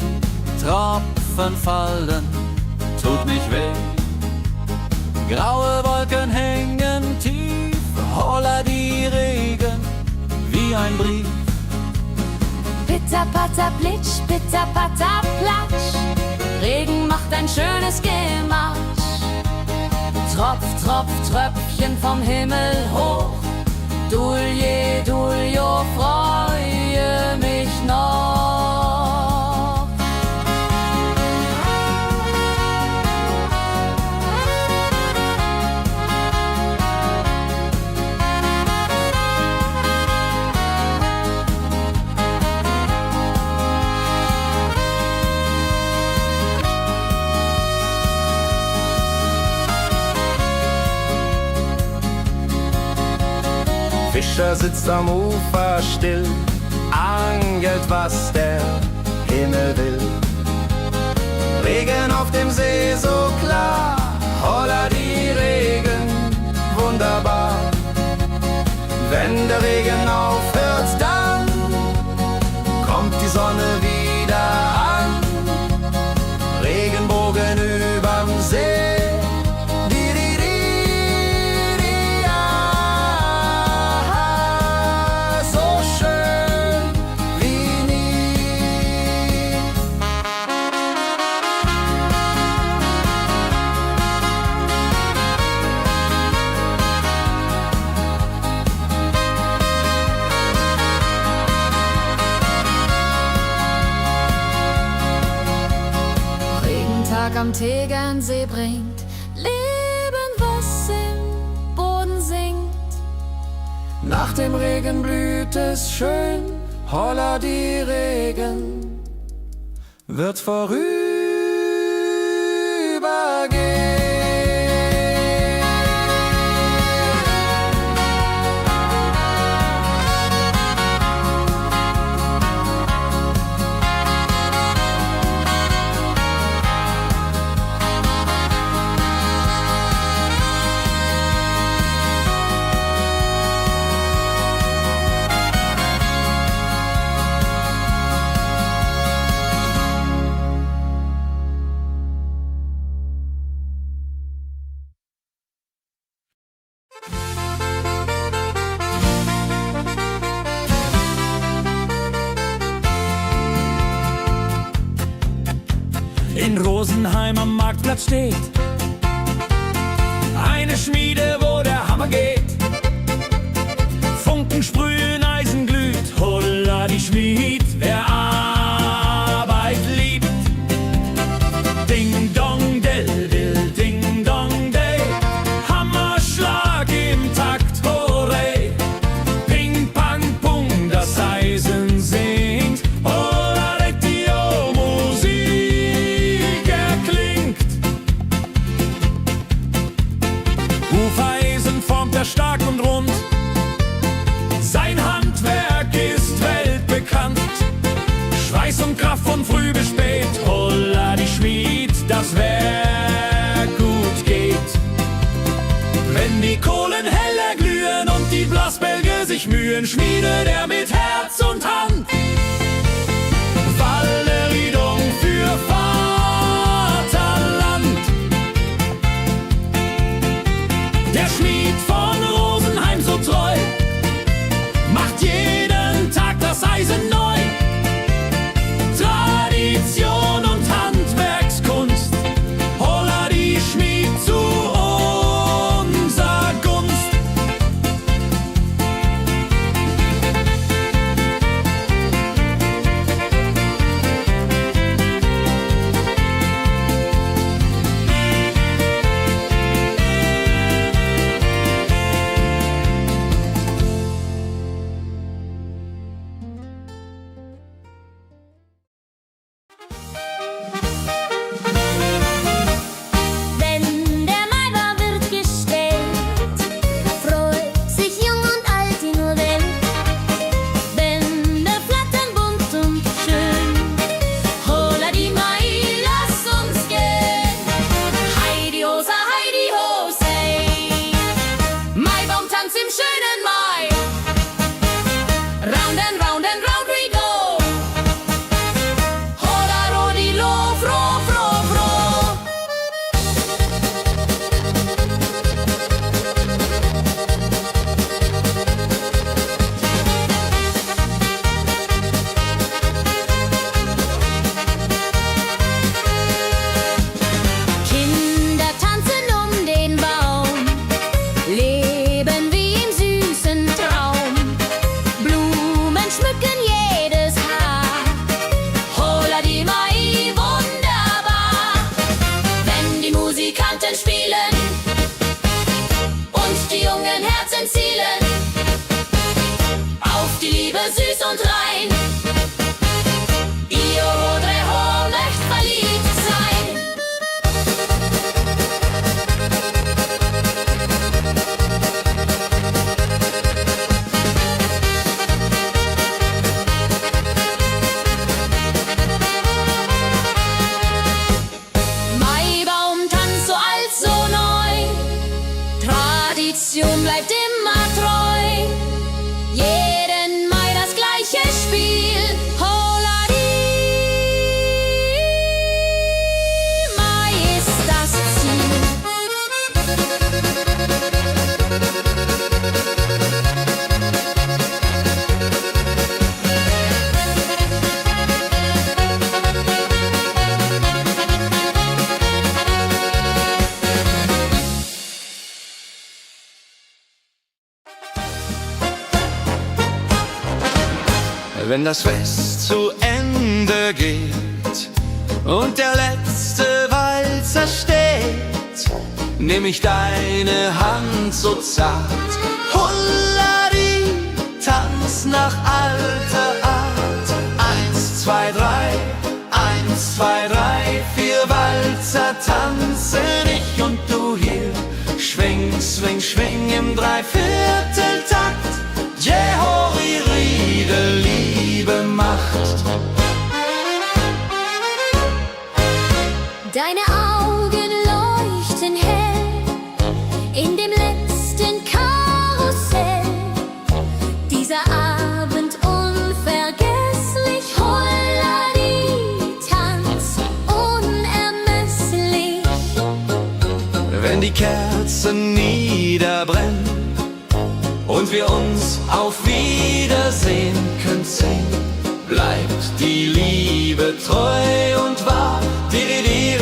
Tropfen fallen, tut nicht weh. Graue Wolken hängen tief, holla die Regen wie ein Brief. Pitter, patter, plitsch, pitter, patter, platsch. Regen macht ein schönes Gemarsch. Tropf, Tropf, Tröpfchen vom Himmel hoch. Dulje, Duljo, freue mich noch. Fischer sitzt am Ufer still, angelt, was der Himmel will. Regen auf dem See so klar, holla die Regen, wunderbar. Wenn der Regen aufhört, dann kommt die Sonne wieder an. Regenbogen überm See. Am Tegernsee bringt Leben, was im Boden singt. Nach dem Regen blüht es schön, holla die Regen wird vorübergehen. in Rosenheim am Marktplatz steht. Eine Schmiede, wo der Hammer geht. Funken sprühen, Eisen glüht, holla die Schmied, wer Arbeit liebt. Ding dong del dill, ding dong day, Hammerschlag im Takt, hooray. Ping pang pung, das Eisen singt, holla die Musik erklingt. Hufeisen formt er stark und rund, sein Handwerk ist weltbekannt. Schweiß und Kraft von früh bis spät, holla die Schmied, das Werk gut geht. Wenn die Kohlen heller glühen und die Blasbälge sich mühen, schmiedet er mit Herz und Hand Walleriedung für Vaterland. Der Schmied von Rosenheim so treu macht jeden Tag das Eisen neu. Tradition und Handwerkskunst, holla die Schmied zu unser Gunst. Wenn der Maibaum wird gestellt, freut sich jung und alt die nur Welt. Bänder flattern bunt und schön, holla die Mai, lass uns gehen. Heidi Hosa, Heidi Hosey, Maibaumtanz im schönen Mai. Round and round and round we go, holla rodilo, fro, fro, fro. Kinder tanzen um den Baum, leben wie im süßen Traum. Blumen schmücken jedes Haar, holla die Mai, wunderbar. Wenn die Musikanten spielen und die jungen Herzen zielen auf die Liebe süß und rein. Io vorrei echt verliebt sein. Maibaumtanz so alt, so neu, Tradition bleibt immer treu. Jeden Mai das gleiche Spiel, holla die Mai ist das Ziel. Wenn das Fest zu Ende geht und der letzte Walzer steht, nehm ich deine Hand so zart, Hullari, tanz nach alter Art. 1, 2, 3, 1, 2, 3, 4 Walzer tanzen ich und du hier. Schwing, swing, schwing im Dreivierteltakt. Jehori, Riede, Liebe macht. Deine Augen leuchten hell in dem letzten Karussell. Dieser Abend unvergesslich, Holladi, Tanz unermesslich. Wenn die Kerzen niederbrennen und wir uns auf Wiedersehen künsten, bleibt die Liebe treu und wahr. Di, di, di,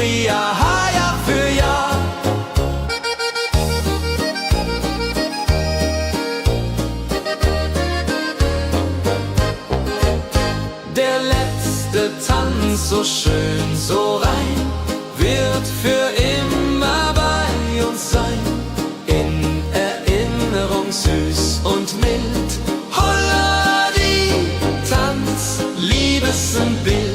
schön, so rein, wird für immer bei uns sein. In Erinnerung süß und mild. Holla die Tanz, Liebesbild.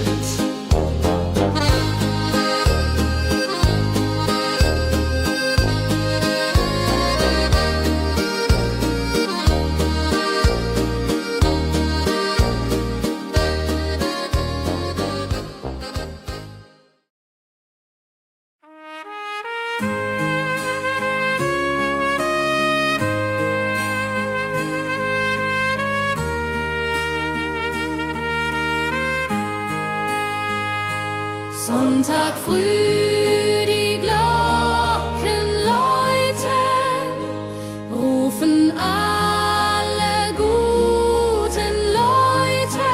Sonntag früh, die Glocken läuten, rufen alle guten Leute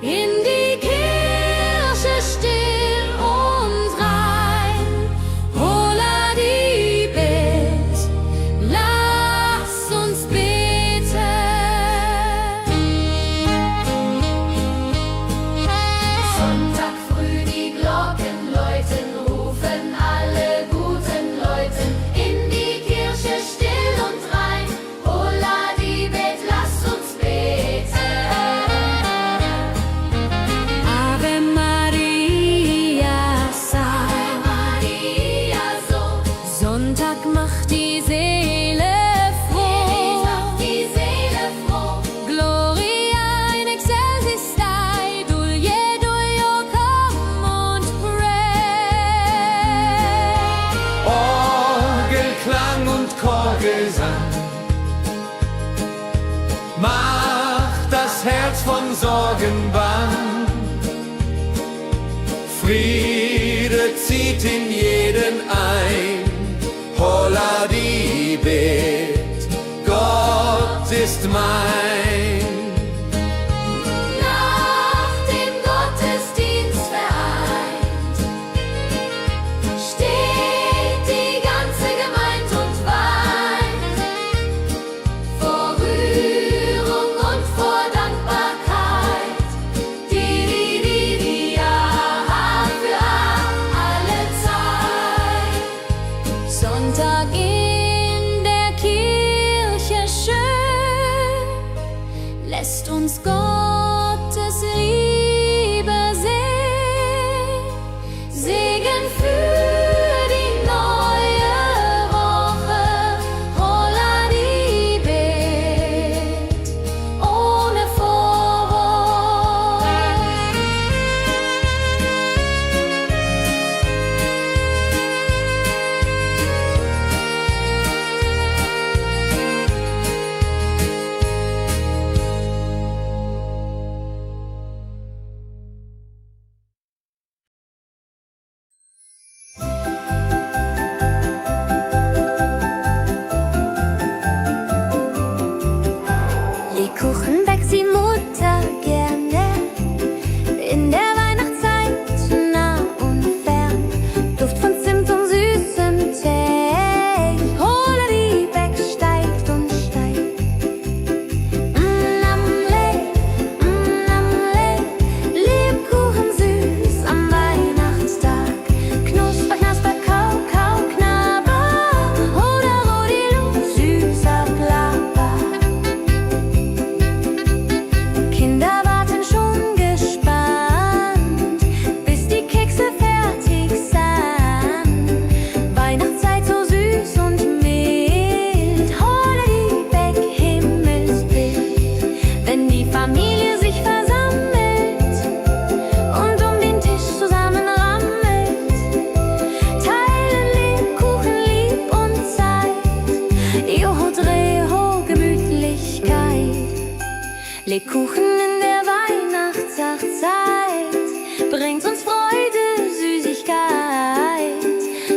in die Kirche still und rein. Holla die Bet, lass uns beten. Sonntag früh, die Glocken läuten, rufen alle guten Leute in die Kirche still und rein. Holla die Bet, lass uns beten. Ave Maria, Ave Maria, so. Sonntag macht die Seele froh. Die Seele froh. Gloria in excelsis Dei, Dulce come und pray. Orgelklang und Chorgesang macht das Herz von Sorgen bang. Friede zieht in jeden ein. Holla die Bet, Gott ist mein. Nach dem Gottesdienst vereint steht die ganze Gemeinde und weint vor Rührung und vor Dankbarkeit. Die ja für alle Zeit. Sonntag in der Kirche schön lässt uns Gottes Liebe sehen. Segen für die neue Woche. Holla die Bet ohne Vorwurf. Lebkuchen backt die Mutter gerne. In der Weihnachtszeit nah und fern. Duft von Zimt und süßem Tee. Holla die Beck steigt und steigt. Lebkuchen süß am Weihnachtstag. Knusper, knasper, kau, kau, knabber. Holla, rodilu, süßer Plapper. Kinder warten schon gespannt, bis die Kekse fertig sind. Weihnachtszeit so süß und mild. Holla die Beck, Himmelsbild. Wenn die Familie sich versammelt und um den Tisch zusammen rammelt, teilen Lebkuchen lieb und Zeit. Joho, Dreho, Gemütlichkeit. Lebkuchen in der Weihnachtszeit bringt uns Freude, Süßigkeit.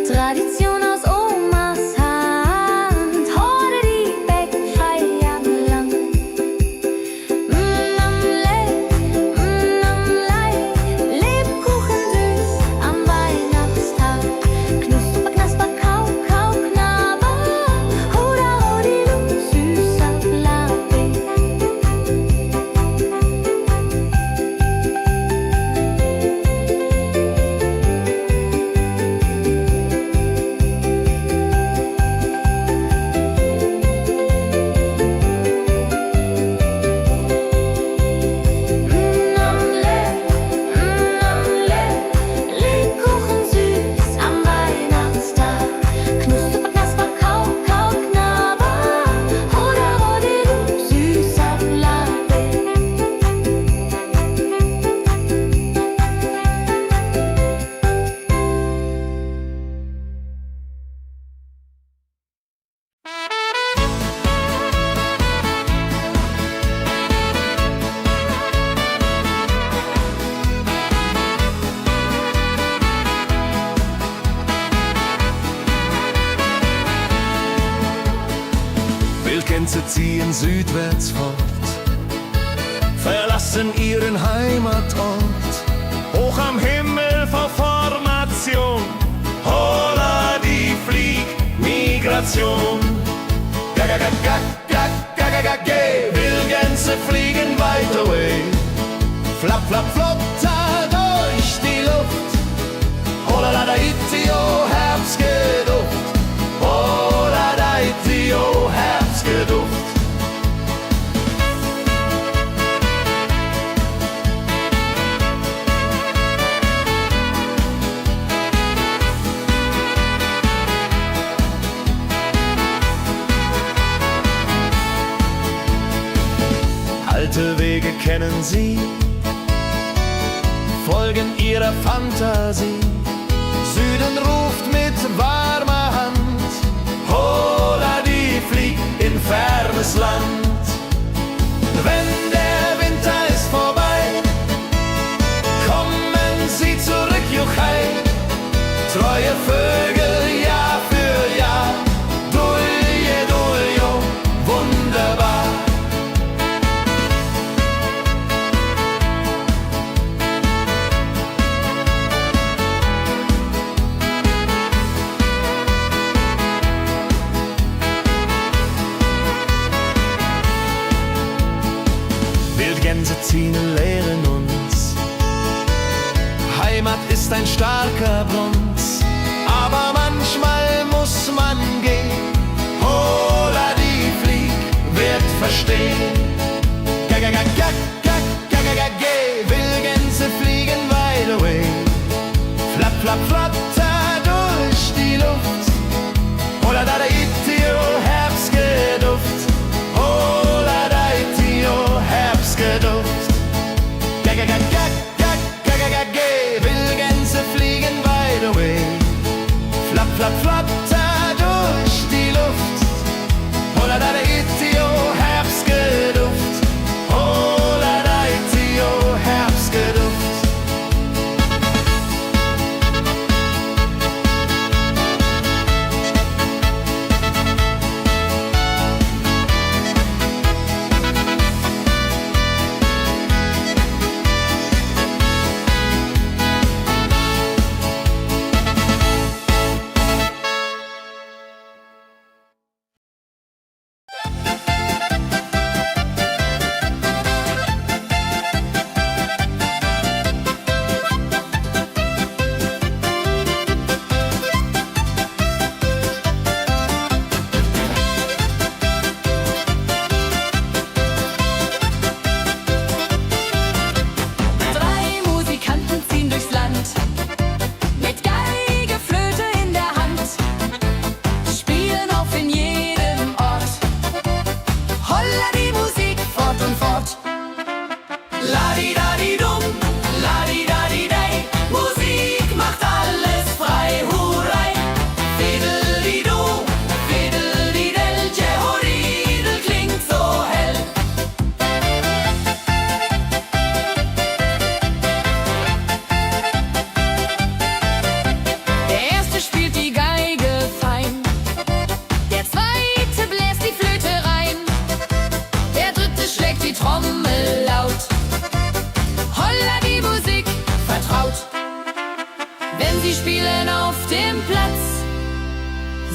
Tradition aus Omas Hand. Holla die Beck, frei am Land. Lebkuchen süß am Weihnachtstag. Knusper, knasper, kau, kau, knabber. Holla, rodilu, süßer Plapper. Wildgänse ziehen südwärts fort, verlassen ihren Heimatort. Hoch am Himmel vor Formation, holla die Fliegmigration. Wildgänse fliegen weit away, flap, flap, flotter durch die Luft. Holla da itio, Herbstgeduft. Holla da itio, Herbstgeduft. Alte Wege kennen sie, folgen ihrer Fantasie. Süden ruft mit warmer Hand, holla die flieg in fernes Land. Wenn der Winter ist vorbei, kommen sie zurück, Juchai. Treue Vögel Jahr für Jahr, dulje, duljo, wunderbar. Wildgänse ziehen, lehren uns. Heimat ist ein starker Bronz, aber manchmal muss man gehen. Holla die Flieg wird verstehen. Wildgänse fliegen wide away, flap, flap, flatter durch die Luft. Holla da itio, Herbstgeduft. Holla da itio, Herbstgeduft. Wildgänse fliegen wide away, flap, flap, flatter durch die Luft. Holla da itio, Herbstgeduft. Holla da itio, Herbstgeduft.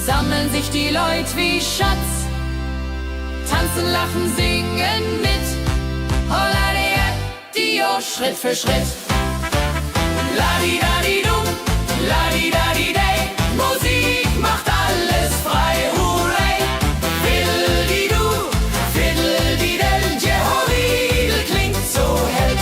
Sammeln sich die Leute wie Schatz, tanzen, lachen, singen mit. Holla Dio, Schritt für Schritt. Ladi-dadi-dum, ladi-dadi-day, Musik macht alles frei, hurray. Fiddle-di-du, fiddle-di-del, Jehoridel klingt so hell.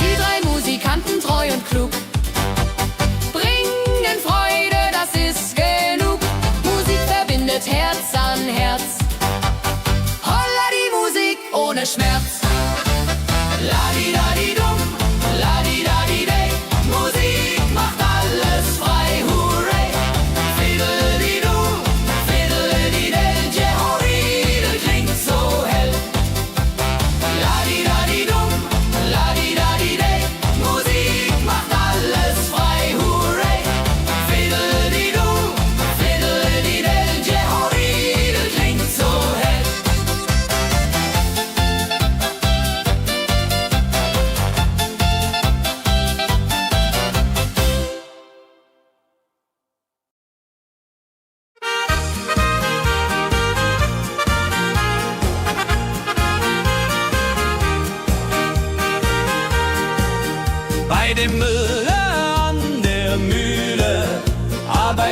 Die drei Musikanten, treu und klug, bringen Freude, das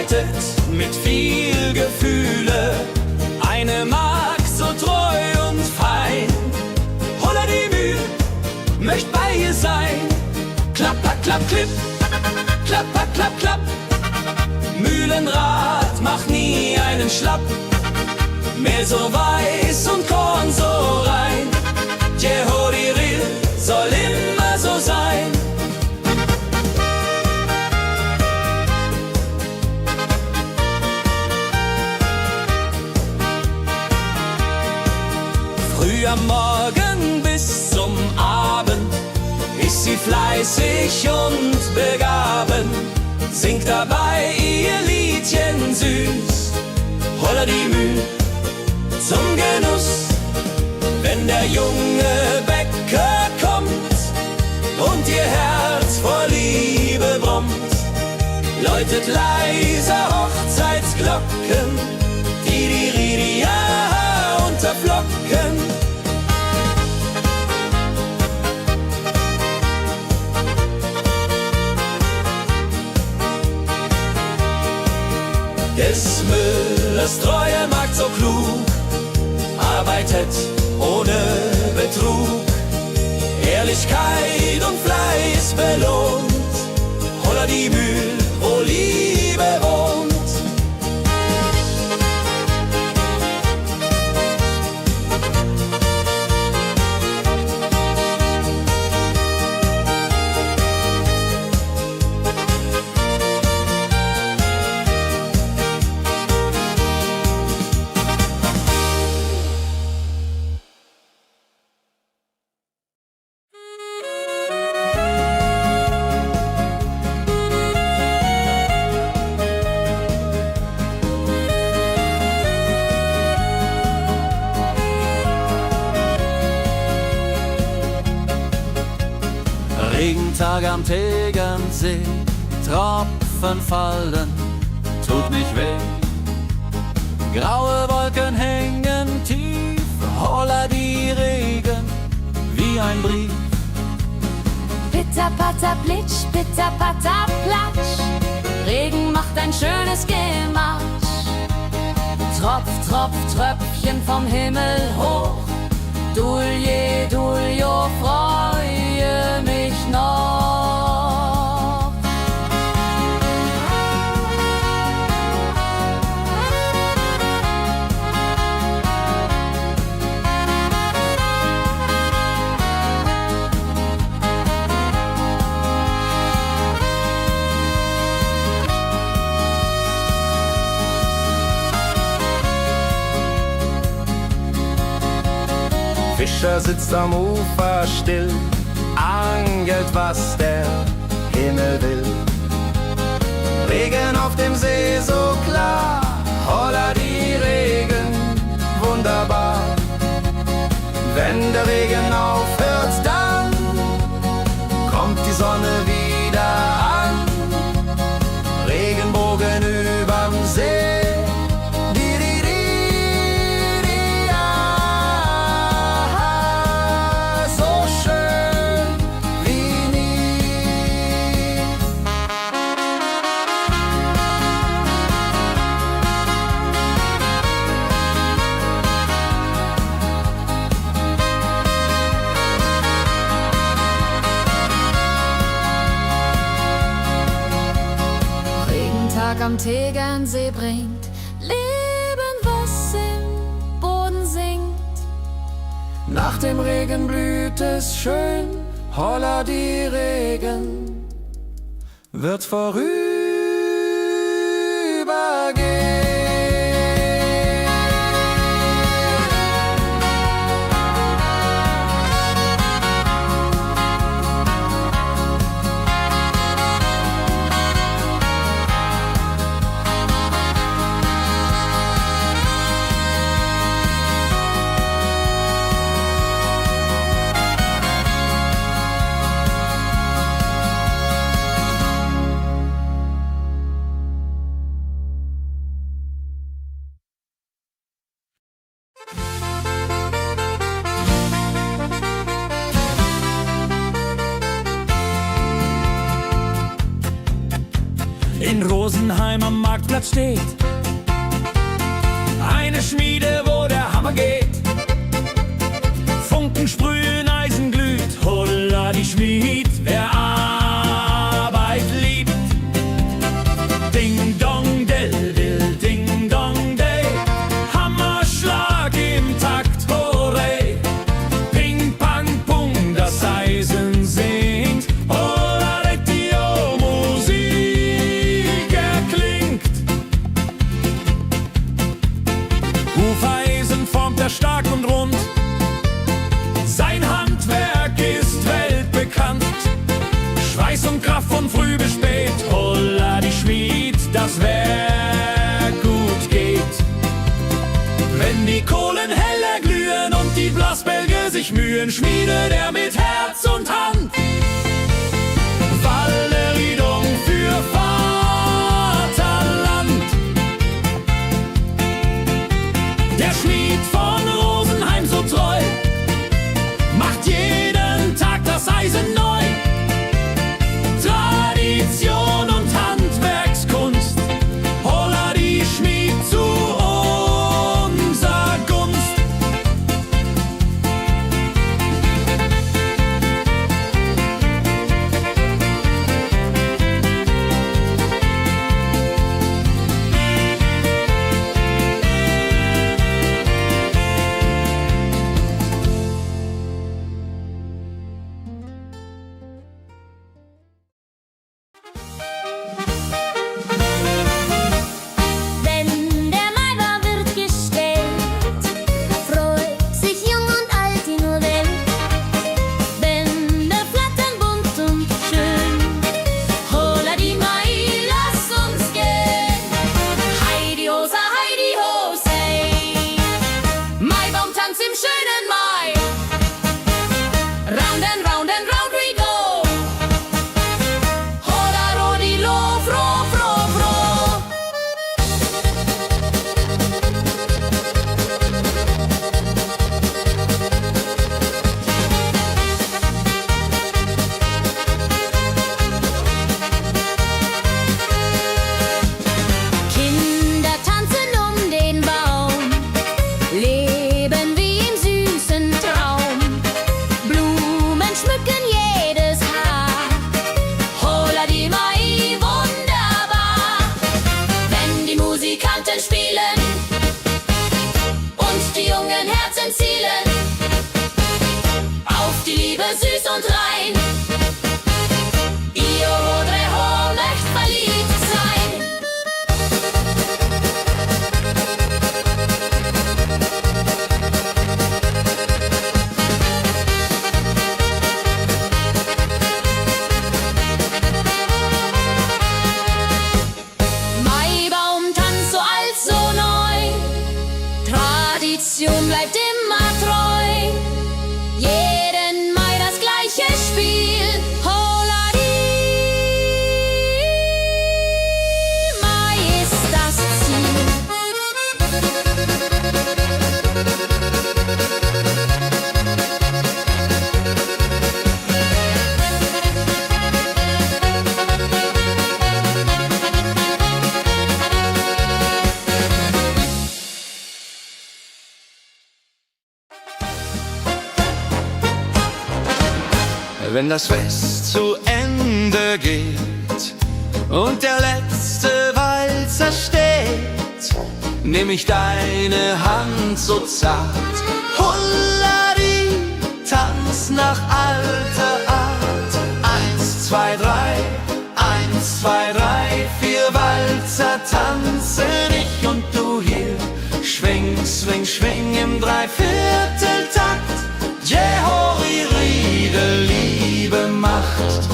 arbeitet mit viel Gefühle. Eine Magd so treu und fein. Holla die Mühl, möcht bei ihr sein. Klapp, klapp, klapp, klipp, klapp, klapp, klapp, klapp. Mühlenrad macht nie einen Schlapp. Mehl so weiß und Korn so rein. Jehodiril soll immer so sein. Früh am Morgen bis zum Abend ist sie fleißig und begaben, singt dabei ihr Liedchen süß. Holla die Mühl zum Genuss, wenn der junge Bäcker kommt und ihr Herz vor Liebe brummt, läutet leiser Hochzeitsglocken, die Ridia unterflocken. Des Müllers treue Magd so klug, arbeitet ohne Betrug, Ehrlichkeit und Fleiß belohnt. Holla die Mühl, wo Liebe wohnt. Regentag am Tegernsee, Tropfen fallen, tut nicht weh. Graue Wolken hängen tief, holla die Regen wie ein Brief. Pitter, patter, plitsch, pitter, patter, platsch. Regen macht ein schönes Gematsch. Tropf, Tropf, Tröpfchen vom Himmel hoch. Dulje, Duljo, freue mich noch. Fischer sitzt am Ufer still, angelt, was der Himmel will. Regen auf dem See so klar, holla die Regen, wunderbar. Wenn der Regen aufhört, dann kommt die Sonne wieder an. Regenbogen überm See. Am Tegernsee bringt Leben, was im Boden singt. Nach dem Regen blüht es schön, holla die Regen wird vorübergehen. Rosenheim am Marktplatz steht. Eine Schmiede, wo der Hammer geht. Funken sprühen, Eisen glüht, holla die Schmied, wer Arbeit liebt. Ding dong dill dill, ding dong day, Hammerschlag im Takt, hurray. Ping pang pung, das Eisen singt, holla die Musik erklingt. Hufeisen formt er stark und rund, sein Handwerk ist weltbekannt. Schweiß und Kraft von früh bis spät, holla die Schmied, das Werk gut geht. Wenn die Kohlen heller glühen und die Blasbälge sich mühen, schmiedet er mit Herz und Hand Walleriedung für Vaterland. Der Schmied von Rosenheim so treu macht jeden Tag das Eisen neu. Tradition und Handwerkskunst, holla die Schmied zu unser Gunst. Wenn der Maibaum wird gestellt, freut sich jung und alt die nur Welt. Bänder flattern bunt und schön, holla die Mai, lass uns gehen. Heidi Hosa, Heidi Hosei, Maibaumtanz im schönen Mai. Round and round and round we go, holla Rodi lo, fro, fro, fro. Kinder tanzen um den Baum, leben wie im süßen Traum. Blumen schmücken jedes Haar, holla die Mai, wunderbar. Wenn die Musikanten spielen und die jungen Herzen zielen auf die Liebe süß und rein. Io Rodreho möcht verliebt sein. Maibaumtanz so alt, so neu, Tradition bleibt immer treu. Jeden Mai das gleiche Spiel, holla die Mai ist das Ziel. Wenn das Fest zu Ende geht und der letzte Walzer steht, nehm ich deine Hand so zart, Hullari, tanz nach alter Art. 1, 2, 3, 1, 2, 3, 4 Walzer tanzen ich und du hier. Schwing, swing, schwing im Dreivierteltakt. Jehori, Riede, Liebe macht.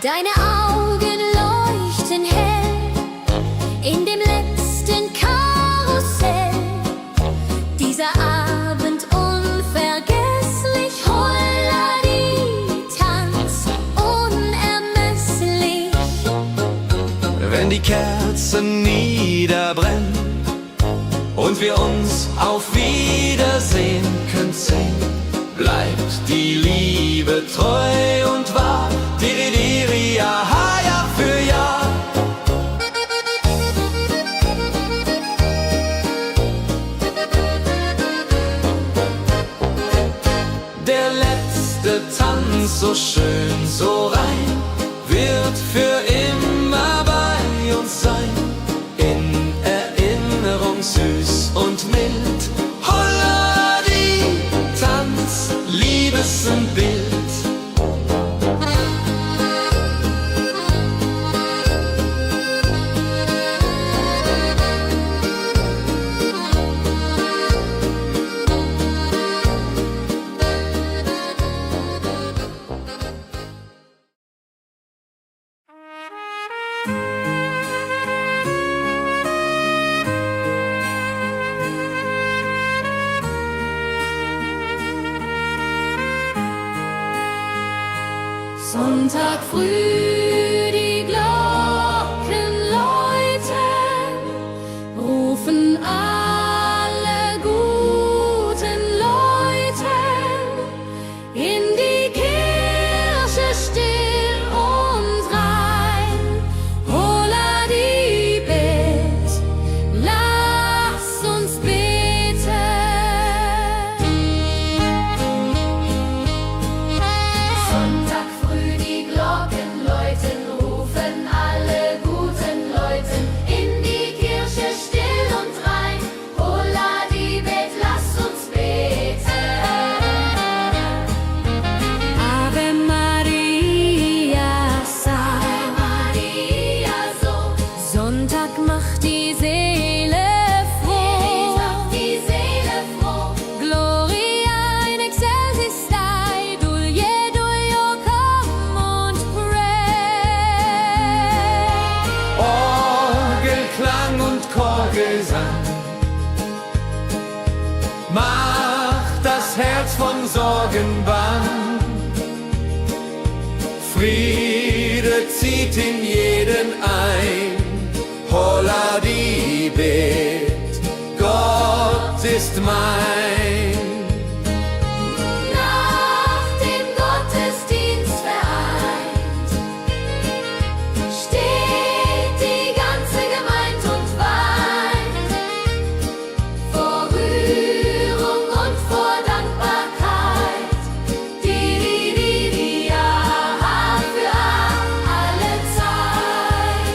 Deine Augen leuchten hell in dem letzten Karussell. Dieser Abend unvergesslich, Holladi, Tanz unermesslich. Wenn die Kerzen niederbrennen und wir uns auf Wiedersehen können sehen, bleibt die Liebe treu und wahr. Diri, ja, Jahr für Jahr. Der letzte Tanz, so schön, so rein, wird für immer bei uns sein. In Erinnerung süß und mild. Holla die Tanz, Liebesbild. Sonntag früh, die Glocken läuten, rufen alle guten Leute in die Kirche still und rein. Holla die Bet, lass uns beten. Sonntag früh, die Glocken läuten, rufen alle guten Leute in die Kirche still und rein. Holla die Bet, lass uns beten. Ave Maria, Ave Maria, so. Sonntag macht die Seele froh. Die Seele froh. Gloria in excelsis Dei, Dulio, come und pray. Orgelklang und Chorgesang macht das Herz von Sorgen bang. Friede zieht in jeden ein. Holla die Bet, Gott ist mein. Nach dem Gottesdienst vereint steht die ganze Gemeinde und weint vor Rührung und vor Dankbarkeit. Die ja für alle Zeit.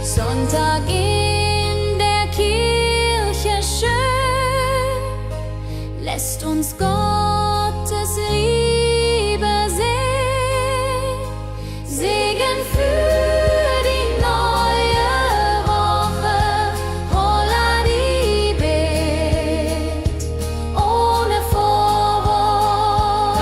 Sonntag in der Kirche schön, lässt uns Gottes Liebe sehen. Segen für die neue Woche. Holla die Bet, ohne Vorwurf.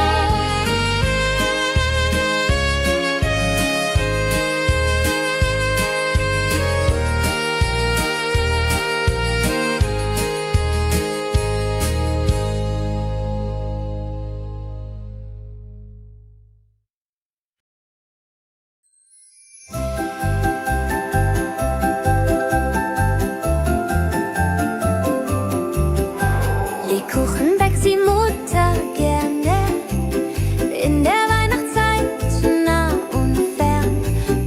Lebkuchen backt die Mutter gerne in der Weihnachtszeit, nah und fern.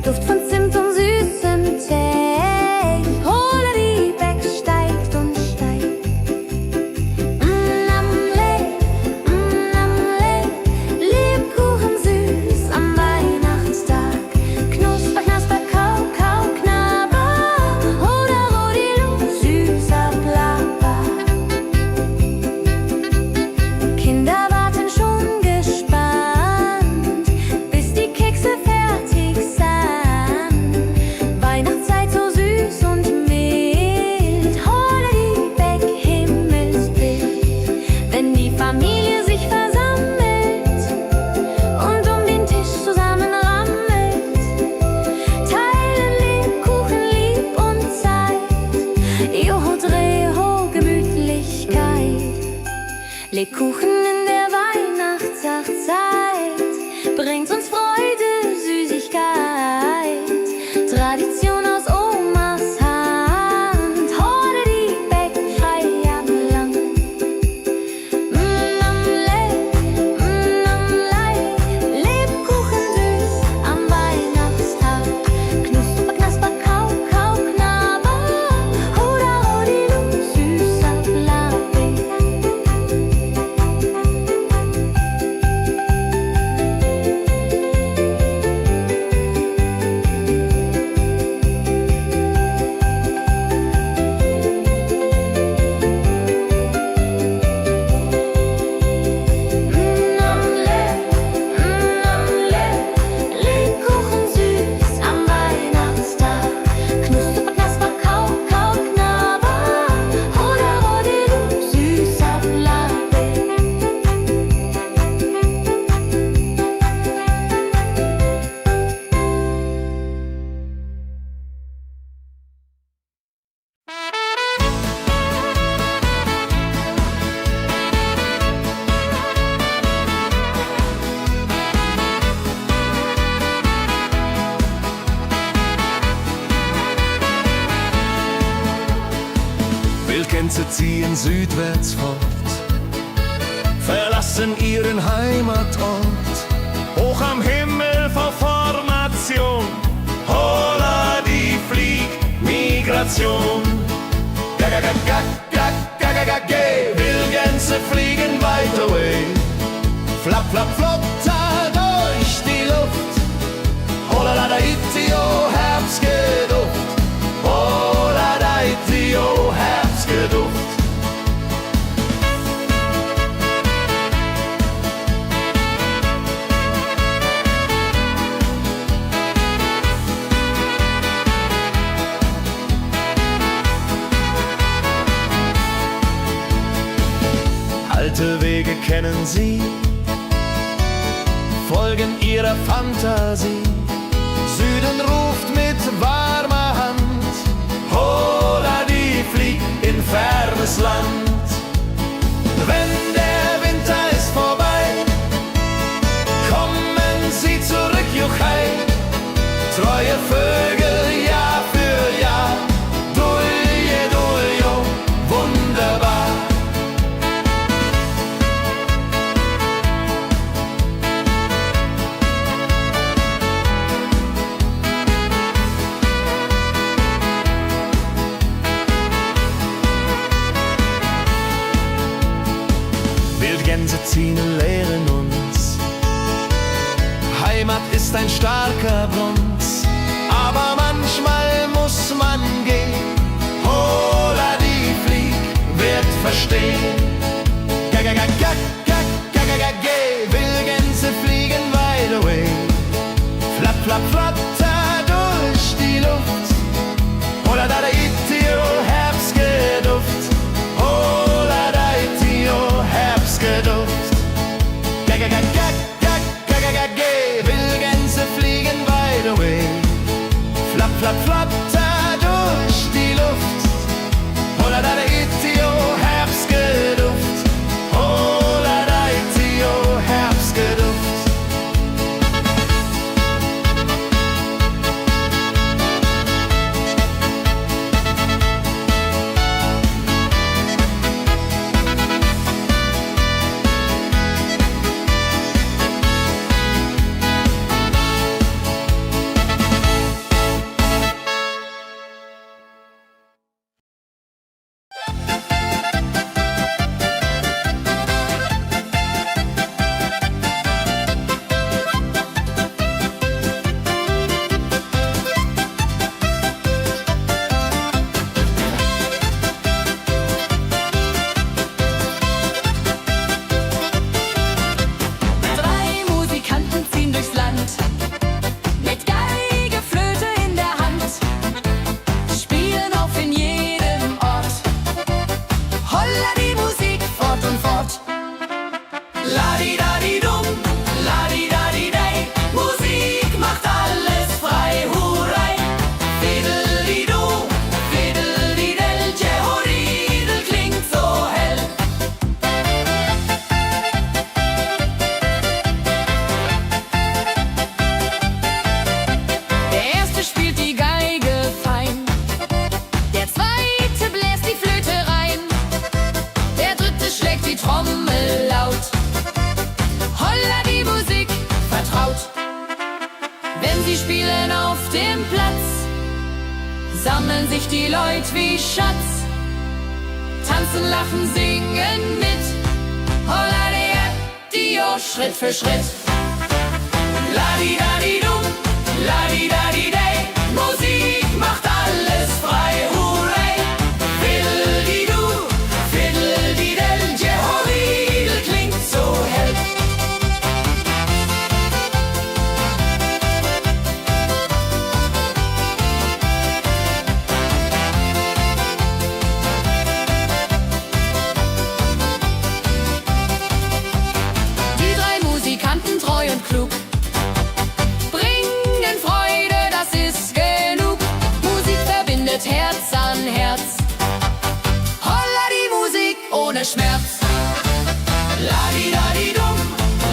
Duft von Zimt und süßem Tee. Holla die Beck steigt und steigt. Lebkuchen süß am Weihnachtstag. Knusper, knasper, kau, kau, knabber. Holla, rodilu, süßer Plapper. Kinder warten schon gespannt, bis die Kekse fertig sind. Weihnachtszeit so süß und mild. Holla die Beck, Himmelsbild. Wenn die Familie sich versammelt und um den Tisch zusammen rammelt, teilen Lebkuchen lieb und Zeit. Joho, Dreho, Gemütlichkeit. Lebkuchen in der Weihnachtszeit bringt uns Freude, Süßigkeit. Tradition aus Omas Hand. Holla die Beck, frei am Land. Lebkuchen süß Gänse ziehen südwärts fort, verlassen ihren Heimatort. Hoch am Himmel vor Formation, holla die Fliegmigration. Wildgänse fliegen weit away, flapp, flapp, flotter durch die Luft. Holla da itio, Herbstgeduft. Holla da itio, Herbstgeduft. Alte Wege kennen sie, folgen ihrer Fantasie. Süden ruft mit warmer Hand, holla die flieg in fernes Land. Wenn der Winter ist vorbei, kommen sie zurück, Juchai. Treue Vögel Jahr für Jahr, dulje, duljo, wunderbar. Wildgänse ziehen, lehren uns, Heimat ist ein starker Bruns, aber manchmal muss man gehen. Holla die Flieg wird verstehen. Wildgänse fliegen wide away, flapp, flapp, flatter durch die Luft. Holla da itio, Herbstgeduft. Holla da itio, Herbstgeduft. Wildgänse fliegen wide away, flapp, flapp, flatter durch die Luft. Holla da itio, Herbstgeduft. Holla da itio, Herbstgeduft. Sammeln sich die Leute wie Schatz, tanzen, lachen, singen mit. Holla Dio, Schritt für Schritt. Ladi-dadi-dum, ladi-dadi-day, Musik macht alles frei, hurray. Fiddle-di-du, fiddle-di-del, Jehoridel klingt so hell. Treu und klug, bringen Freude, das ist genug. Musik verbindet Herz an Herz. Holla die Musik ohne Schmerz. Ladi-dadi-dum,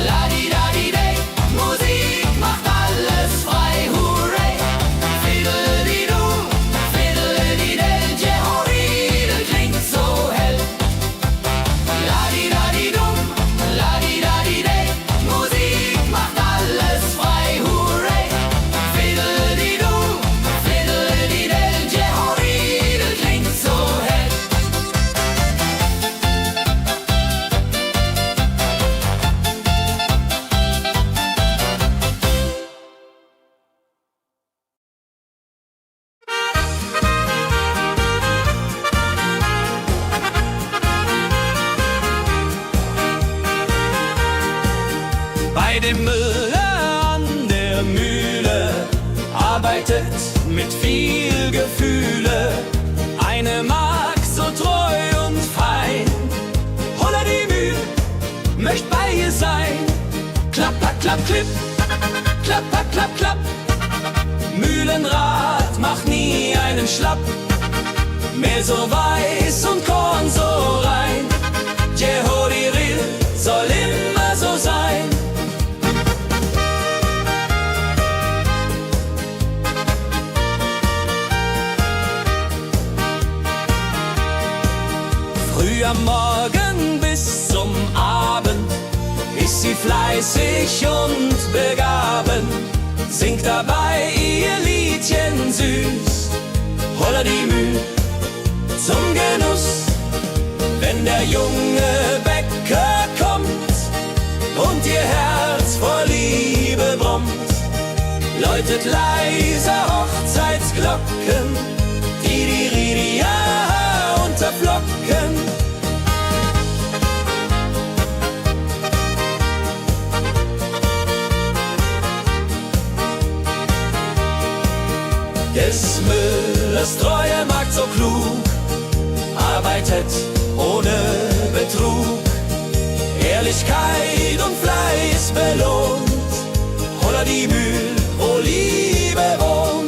ladi-dadi-day, Musik macht alles frei, hurray. Fiddle-di-du, fiddle-di-del, Jehoridel klingt so dem Müller an der Mühle arbeitet mit viel Gefühle eine Magd so treu und fein. Holla die Mühl möcht bei ihr sein. Klapp, klapp, klipp, klapp, klapp, klapp. Mühlenrad macht nie einen Schlapp. Mehl so weiß und Korn so rein. Jehodiril soll immer so sein. Früh am Morgen bis zum Abend ist sie fleißig und begaben, singt dabei ihr Liedchen süß. Holla die Mühl zum Genuss, wenn der junge Bäcker kommt und ihr Herz vor Liebe brummt, läutet leise Hochzeitsglocken, die ja unterflocken. Des Müllers treue Magd so klug, arbeitet ohne Betrug, Ehrlichkeit und Fleiß belohnt. Holla die Mühl, wo Liebe wohnt.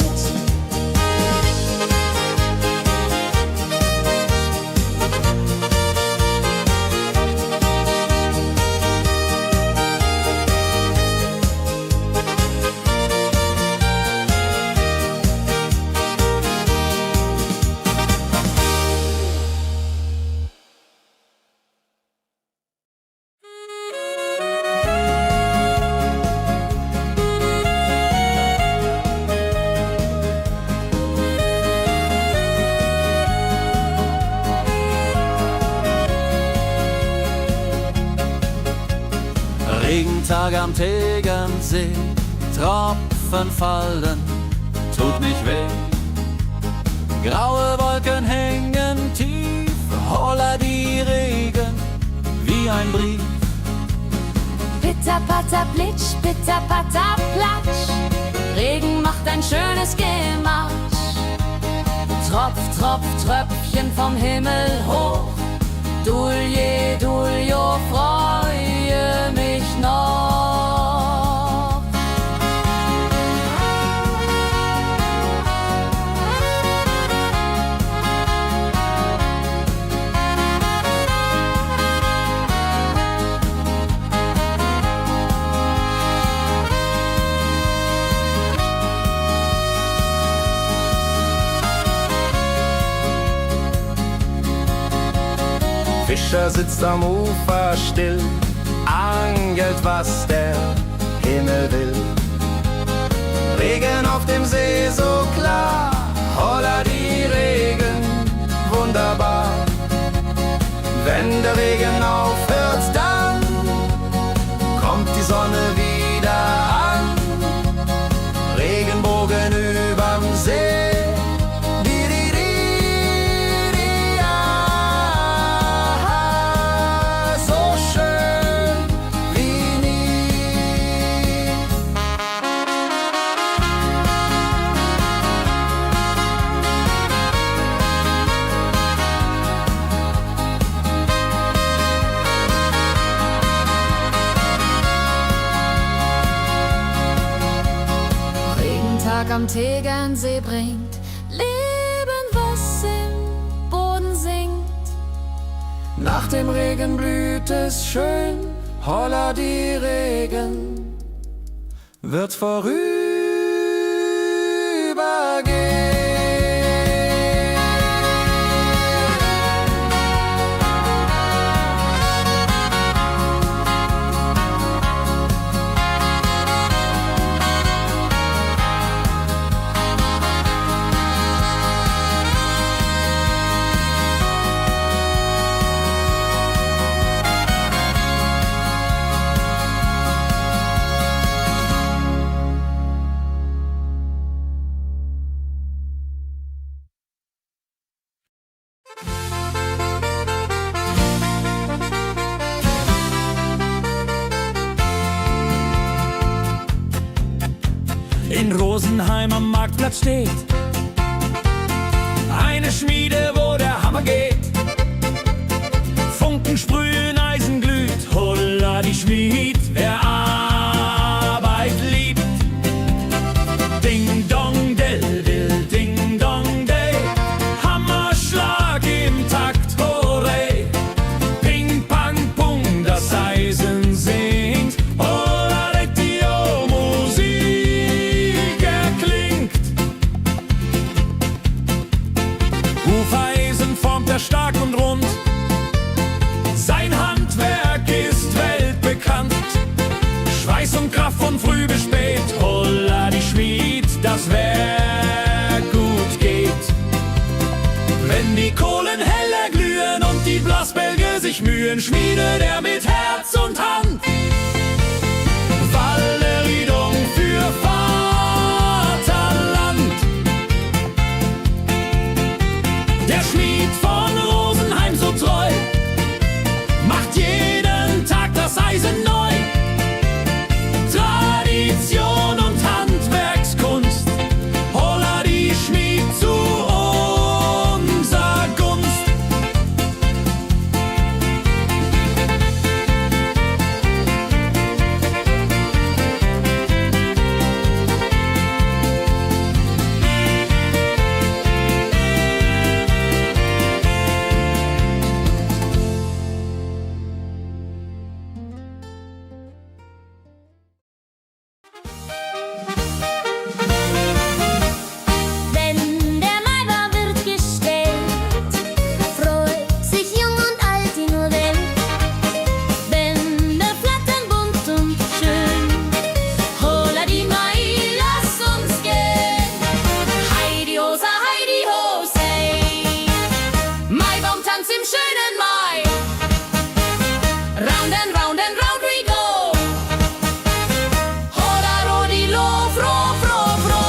Regentag am Tegernsee, Tropfen fallen, tut nicht weh. Graue Wolken hängen tief, holla die Regen wie ein Brief. Pitter, patter, plitsch, pitter, patter, platsch. Regen macht ein schönes Gematsch. Tropf, tropf, Tröpfchen vom Himmel hoch. Dulje, duljo, freue mich noch. Fischer sitzt am Ufer still, angelt, was der Himmel will. Regen auf dem See so klar, holla die Regen, wunderbar. Wenn der Regen aufhört, dann kommt die Sonne wieder an. Regenbogen überm See. Am Tegernsee bringt Leben, was im Boden singt. Nach dem Regen blüht es schön, holla die Regen wird vorübergehen. Rosenheim am Marktplatz steht. Eine Schmiede, wo der Hammer geht. Funken sprühen, Eisen glüht, holla die Schmied, wer Arbeit liebt. Ding dong del dill, ding dong day, Hammerschlag im Takt, hurray. Ping pang pung, das Eisen singt, holla die Musik erklingt. Hufeisen formt er stark und rund, sein Handwerk ist weltbekannt. Schweiß und Kraft von früh bis spät, holla die Schmied, das Werk gut geht. Wenn die Kohlen heller glühen und die Blasbälge sich mühen, schmiedet er mit Herz und Hand Walleriedung für Vaterland. Der Schmied von Rosenheim so treu macht jeden Tag das Eisen neu. Tradition und Handwerkskunst, holla die Schmied zu unser Gunst. Wenn der Maibaum wird gestellt, freut sich jung und alt die nur Welt. Bänder flattern bunt und schön, holla die Mai, lass uns gehen. Heidi Hosa, Heidi Hosei, Maibaumtanz im schönen Mai. Round and round and round we go. Holla rodi lo, fro, fro, fro.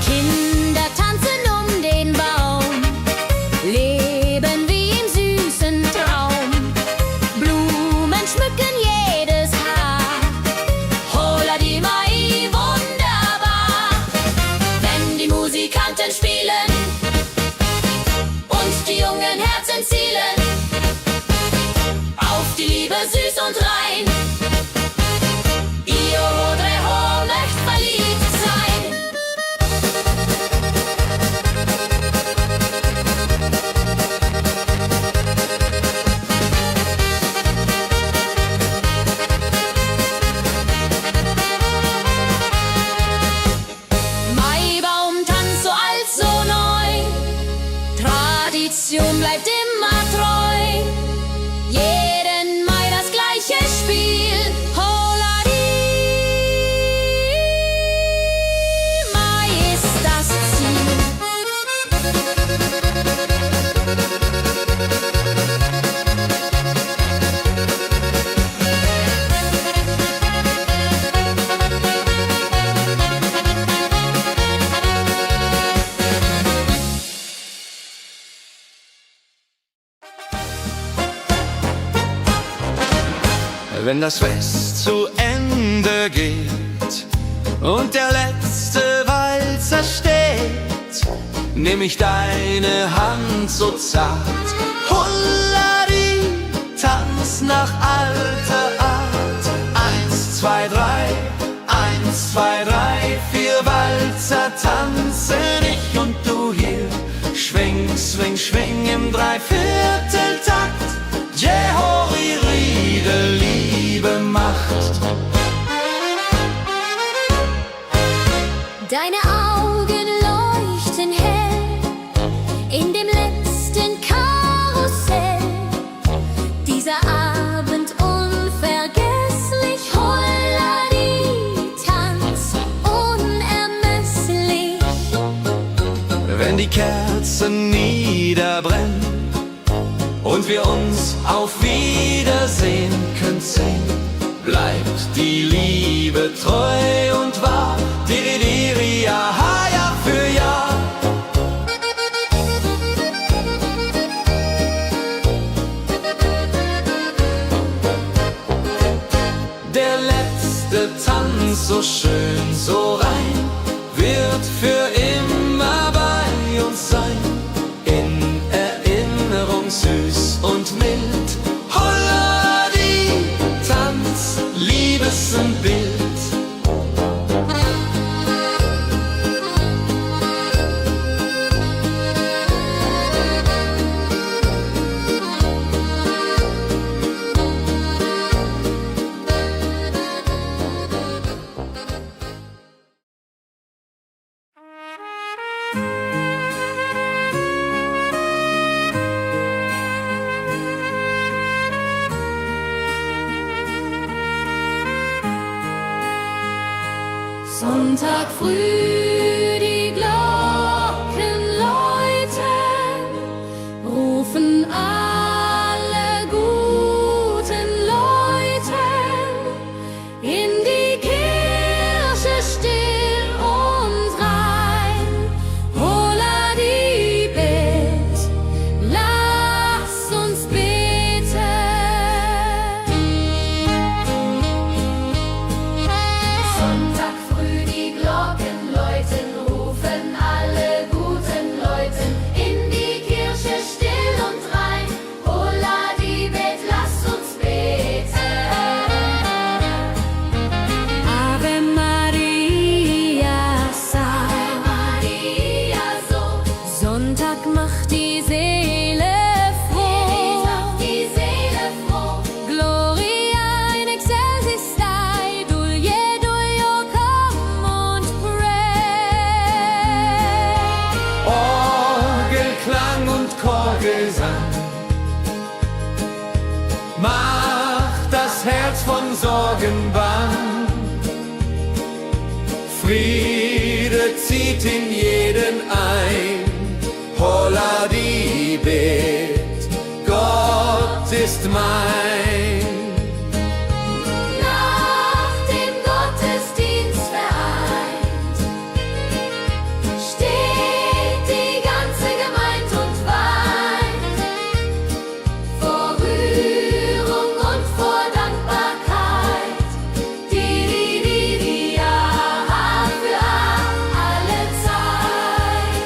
Kinder tanzen um den Baum, leben wie im süßen Traum. Blumen schmücken jedes Haar, holla die Mai, wunderbar. Wenn die Musikanten spielen und die jungen Herzen zielen auf die Liebe süß und rein. Ihr Rodreho möcht verliebt sein. Maibaumtanz so alt, so neu, Tradition bleibt immer treu. Jeden Mai das gleiche Spiel, holla die Mai ist das Ziel. Wenn das Fest zu Ende geht und der letzte Walzer steht, nehm ich deine Hand so zart, Hullari, tanz nach alter Art. 1, 2, 3, 1, 2, 3, 4 Walzer tanzen ich und du hier. Schwing, swing, schwing im Dreivierteltakt. Jehori Riede, Liebe macht. Deine Augen leuchten hell in dem letzten Karussell. Dieser Abend unvergesslich, Holladi, Tanz unermesslich. Wenn die Kerzen niederbrennen und wir uns auf Wiedersehen können sehen, bleibt die Liebe treu und wahr. Diri, diri, Sonntag früh die Glocken läuten, rufen alle guten Leute in die Kirche still und rein. Holla die Bet, lass uns beten. Sonntag früh die Glocken läuten, rufen alle guten Leute in die Kirche still und rein. Holla die Bet, lass uns beten. Ave Maria, Ave Maria, so. Sonntag macht die Seele froh. Die Seele froh. Gloria in excelsis Dei, Dulce Duo, come und pray. Orgelklang und Chorgesang macht das Herz von Sorgen bang. Friede zieht in jeden ein. Holla die Bet, Gott ist mein. Nach dem Gottesdienst vereint steht die ganze Gemeinde und weint vor Rührung und vor Dankbarkeit. Die ja für alle Zeit.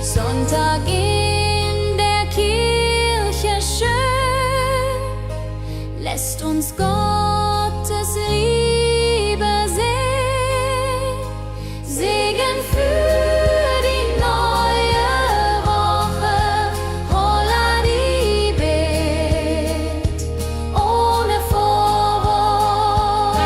Sonntag in der Kirche schön, lässt uns Gottes Liebe sehen. Segen für die neue Woche, holla die Bet, ohne Vorwurf.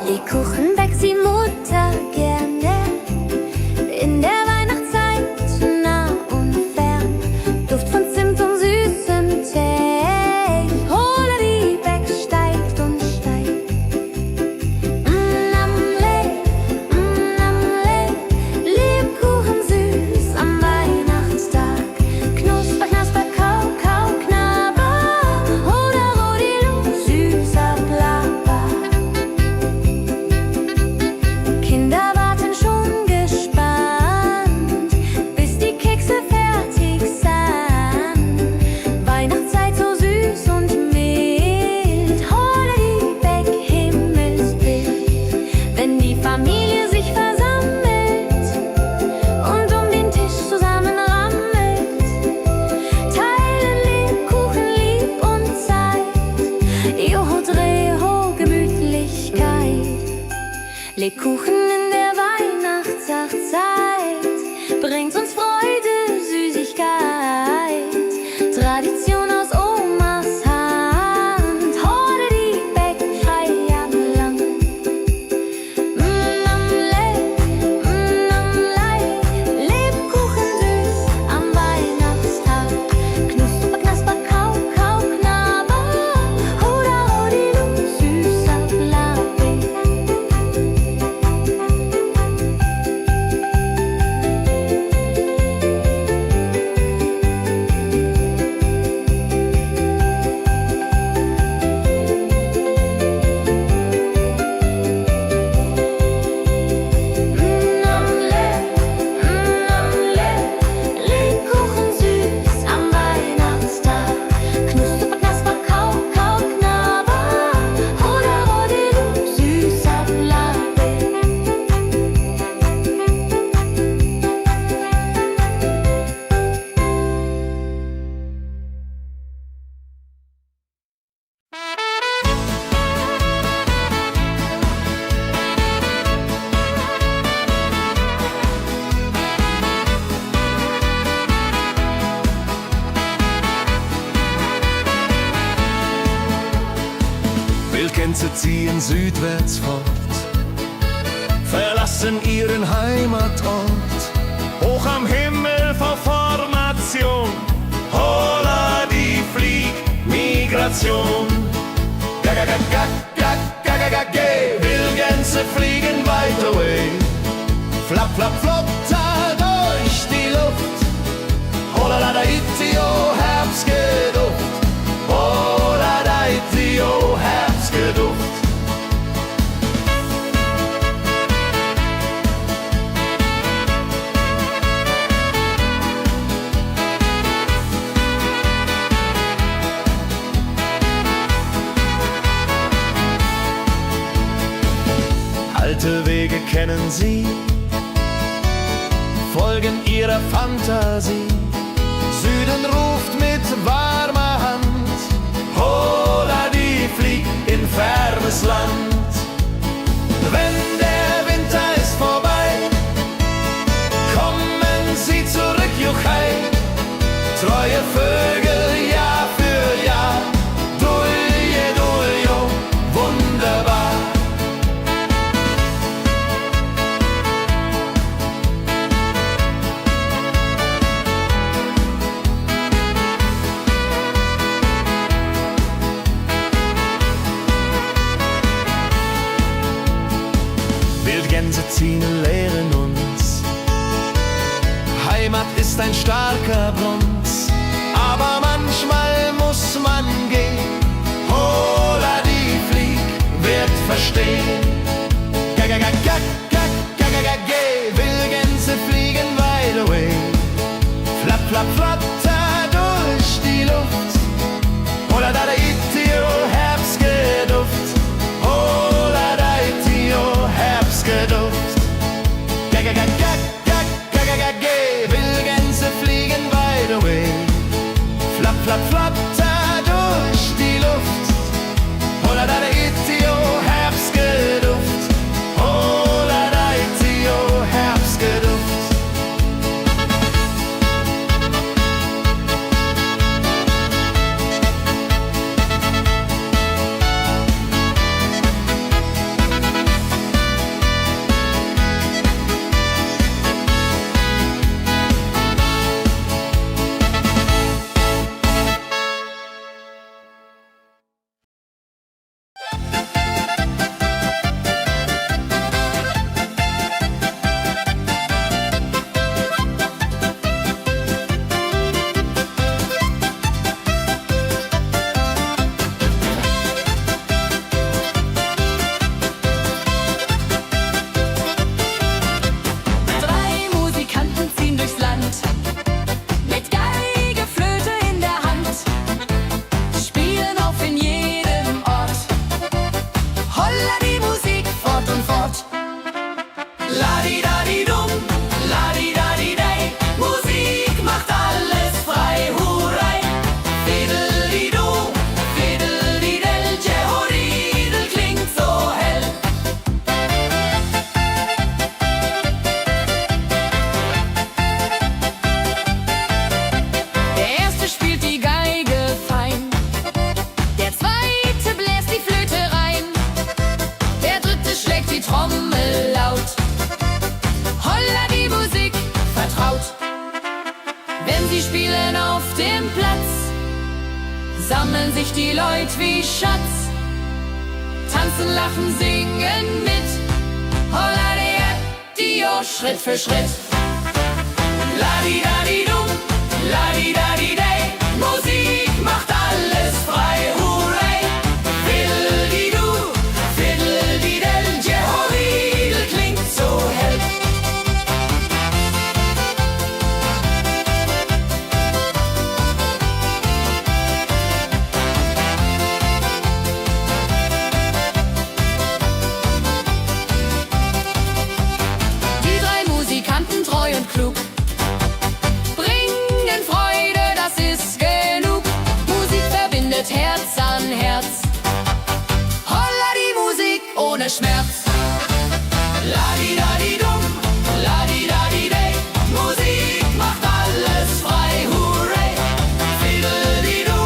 Lebkuchen backt die Mutter gerne in der Weihnachtszeit, nah und fern. Duft von Zimt und süßem Tee. Holla die Beck steigt und steigt. Lebkuchen süß am Weihnachtstag. Knusper, knasper, kau, kau, knabber. Holla, rodilu, süßer Plapper. Kinder warten schon gespannt, bis die Kekse fertig sind. Weihnachtszeit so süß und mild. Holla die Beck, Himmelsbild. Wenn die Familie sich versammelt und um den Tisch zusammenrammelt, teilen Lebkuchen lieb und Zeit. Joho, Dreho, Gemütlichkeit. Lebkuchen in der Weihnachtszeit bringt uns Freude, Süßigkeit. Tradition aus Omas Hand. Holla die Beck, Feierland. Lebkuchen süß am Weihnachtstag. Knusper, knasper, kau, kau, knabber. Holla, rodilu, süßer Plapper. Gänse ziehen südwärts fort, verlassen ihren Heimatort. Hoch am Himmel vor Formation, holla die Fliegmigration. Wildgänse fliegen weit away, flapp, flapp, flop, da durch die Luft. Holla da itio, Herbstgeduft. Holla da itio, Herbstgeduft. Alte Wege kennen sie, folgen ihrer Fantasie. Süden ruft mit warmer Hand, holla die flieg in fernes Land. Wenn der Winter ist vorbei, kommen sie zurück, Juchai. Treue Vögel, Jahr für Jahr, dulje, duljo, wunderbar. Wildgänse ziehen, lehren uns, Heimat ist ein starker Brunz, aber manchmal muss man gehen. Holla die Flieg wird verstehen. Wildgänse fliegen wide away, flapp, flapp, flatter durch die Luft. Holla da itio, Herbstgeduft. Holla da itio, Herbstgeduft. Wildgänse fliegen wide away, flapp, flapp, flatter durch die Luft. Holla da itio, Herbstgeduft. Holla da itio, Herbstgeduft. Sammeln sich die Leute wie Schatz, tanzen, lachen, singen mit. Holla Dio, Schritt für Schritt. Ladi-dadi-dum, ladi-dadi-day, Musik macht alles frei, hurray. Fiddle-di-du, fiddle-di-del, Jehoridel klingt so hell. Treu und klug, bringen Freude, das ist genug. Musik verbindet Herz an Herz. Holla die Musik ohne Schmerz. Ladi-dadi-dum, ladi-dadi-day, Musik macht alles frei, hurray. Fiddle-di-du,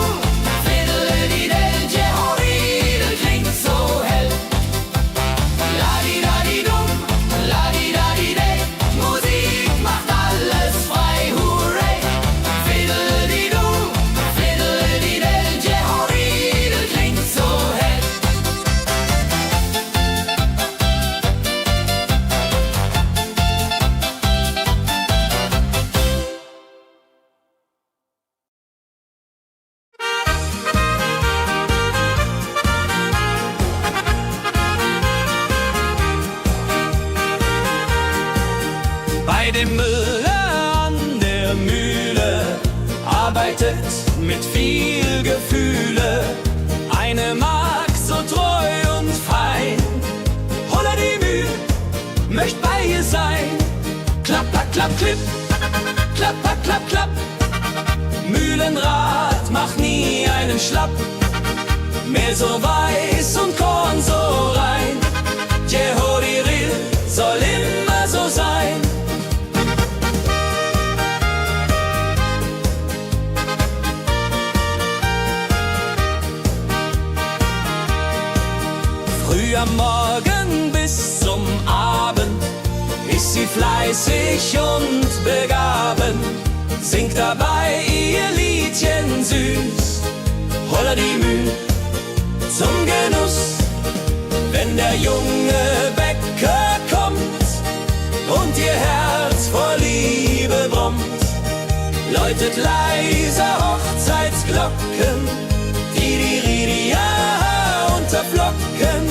fiddle-di-del, Jehoridel klingt so Gefühle. Eine mag so treu und fein. Holla die Mühl, möcht bei ihr sein. Klapp, klapp, klapp, klipp, klapp, klapp, klapp, klapp. Mühlenrad macht nie einen Schlapp. Mehl so weiß und Korn so rein. Jehodiril soll immer so sein. Früh am Morgen bis zum Abend ist sie fleißig und begaben, singt dabei ihr Liedchen süß. Holla die Mühl zum Genuss, wenn der junge Bäcker kommt und ihr Herz vor Liebe brummt, läutet leiser Hochzeitsglocken, die unterflocken.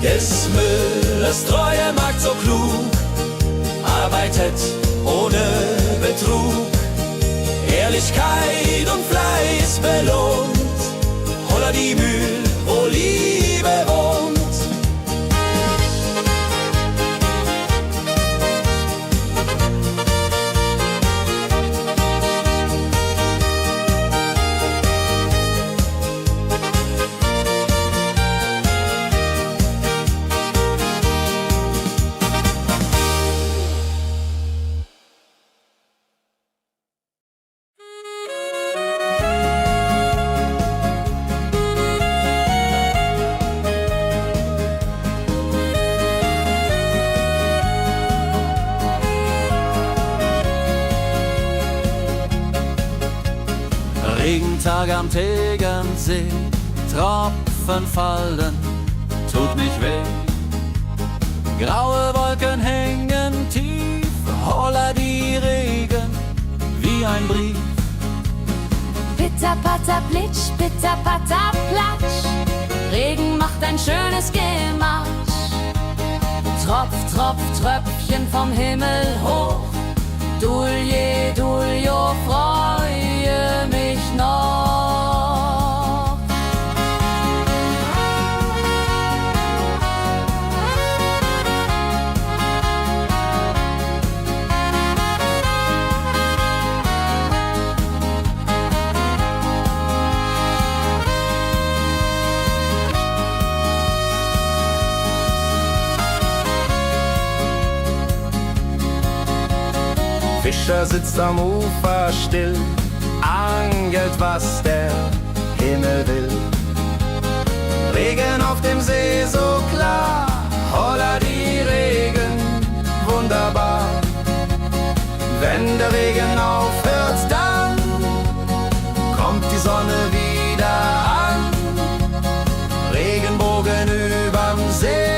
Des Müllers treue Magd so klug, arbeitet ohne Betrug, Ehrlichkeit und Fleiß belohnt. Holla die Mühl, wo Liebe wohnt. Regentag am Tegernsee, Tropfen fallen, tut nicht weh. Graue Wolken hängen tief, holla die Regen wie ein Brief. Pitter, patter, plitsch, pitter, patter, platsch. Regen macht ein schönes Gemarsch. Tropf, Tropf, Tröpfchen vom Himmel hoch. Dulje, Duljo, freue mich noch. Fischer sitzt am Ufer still, angelt, was der Himmel will. Regen auf dem See so klar, holla die Regen, wunderbar. Wenn der Regen aufhört, dann kommt die Sonne wieder an. Regenbogen überm See.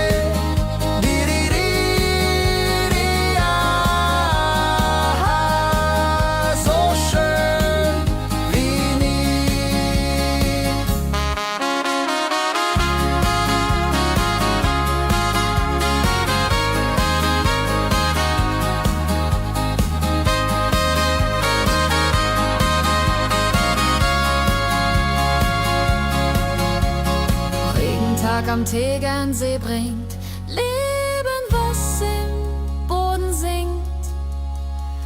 Am Tegernsee bringt Leben, was im Boden singt.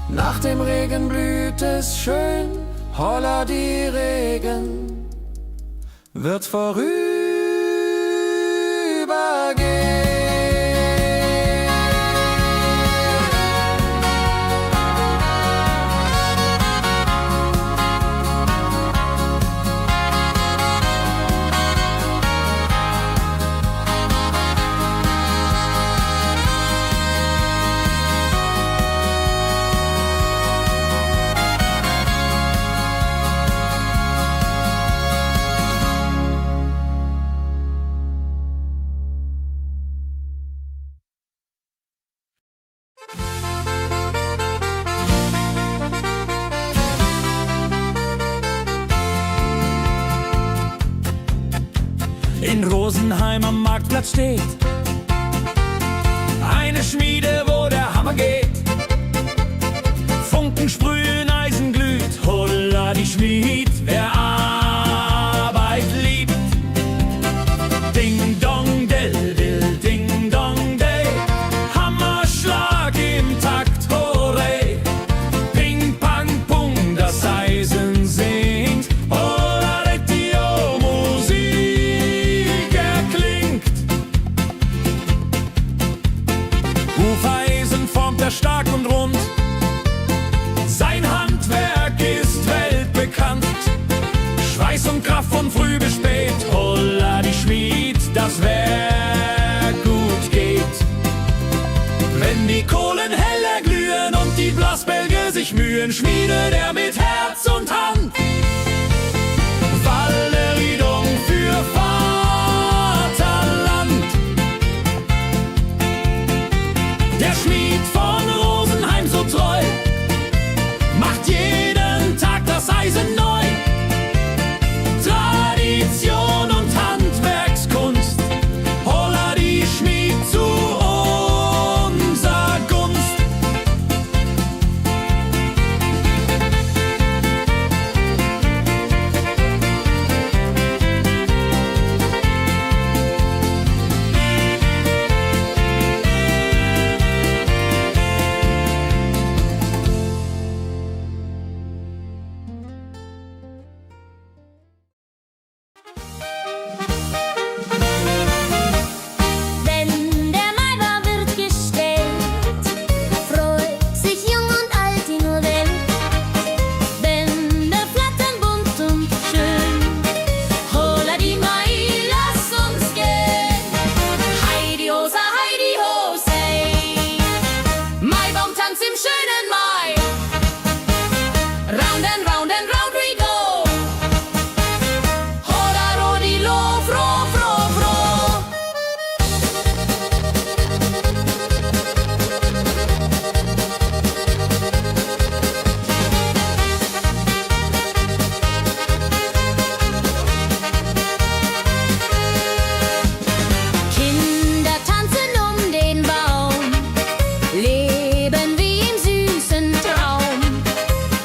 Nach dem Regen blüht es schön, holla die Regen wird vorübergehen. In Rosenheim am Marktplatz steht Hufeisen formt er stark und rund. Sein Handwerk ist weltbekannt. Schweiß und Kraft von früh bis spät. Holla die Schmied, das Werk gut geht. Wenn die Kohlen heller glühen und die Blasbälge sich mühen, schmiedet er mit Herz und Hand Walleriedung für Vaterland. Der Schmied von Rosenheim so treu macht jeden Tag das Eisen neu. Tradition und Handwerkskunst, holla die Schmied zu unser Gunst. Wenn der Maibaum wird gestellt, freut sich jung und alt die nur Welt. Bänder flattern bunt und schön, holla die Mai, lass uns gehen. Heidi Hosa, Heidi Hosey, Maibaumtanz im schönen Mai. Round and round and round we go. Holla rodi lo, fro, fro, fro. Kinder tanzen um den Baum, leben wie im süßen Traum.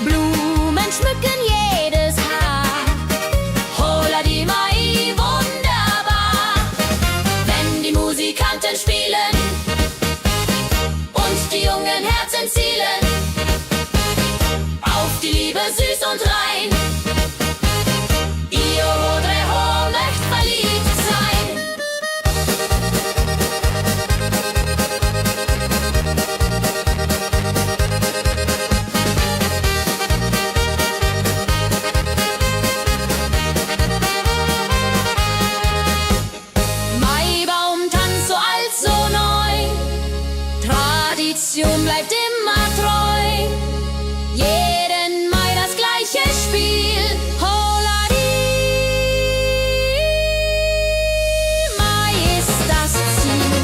Blumen schmücken jedes Haar, holla die Mai, wunderbar. Wenn die Musikanten spielen und die jungen Herzen zielen auf die Liebe süß und rein. Ihr Hodre Ho möcht verliebt sein. Maibaumtanz so alt, so neu, Tradition bleibt immer treu. Jeden Mai das gleiche Spiel, holla die Mai ist das Ziel.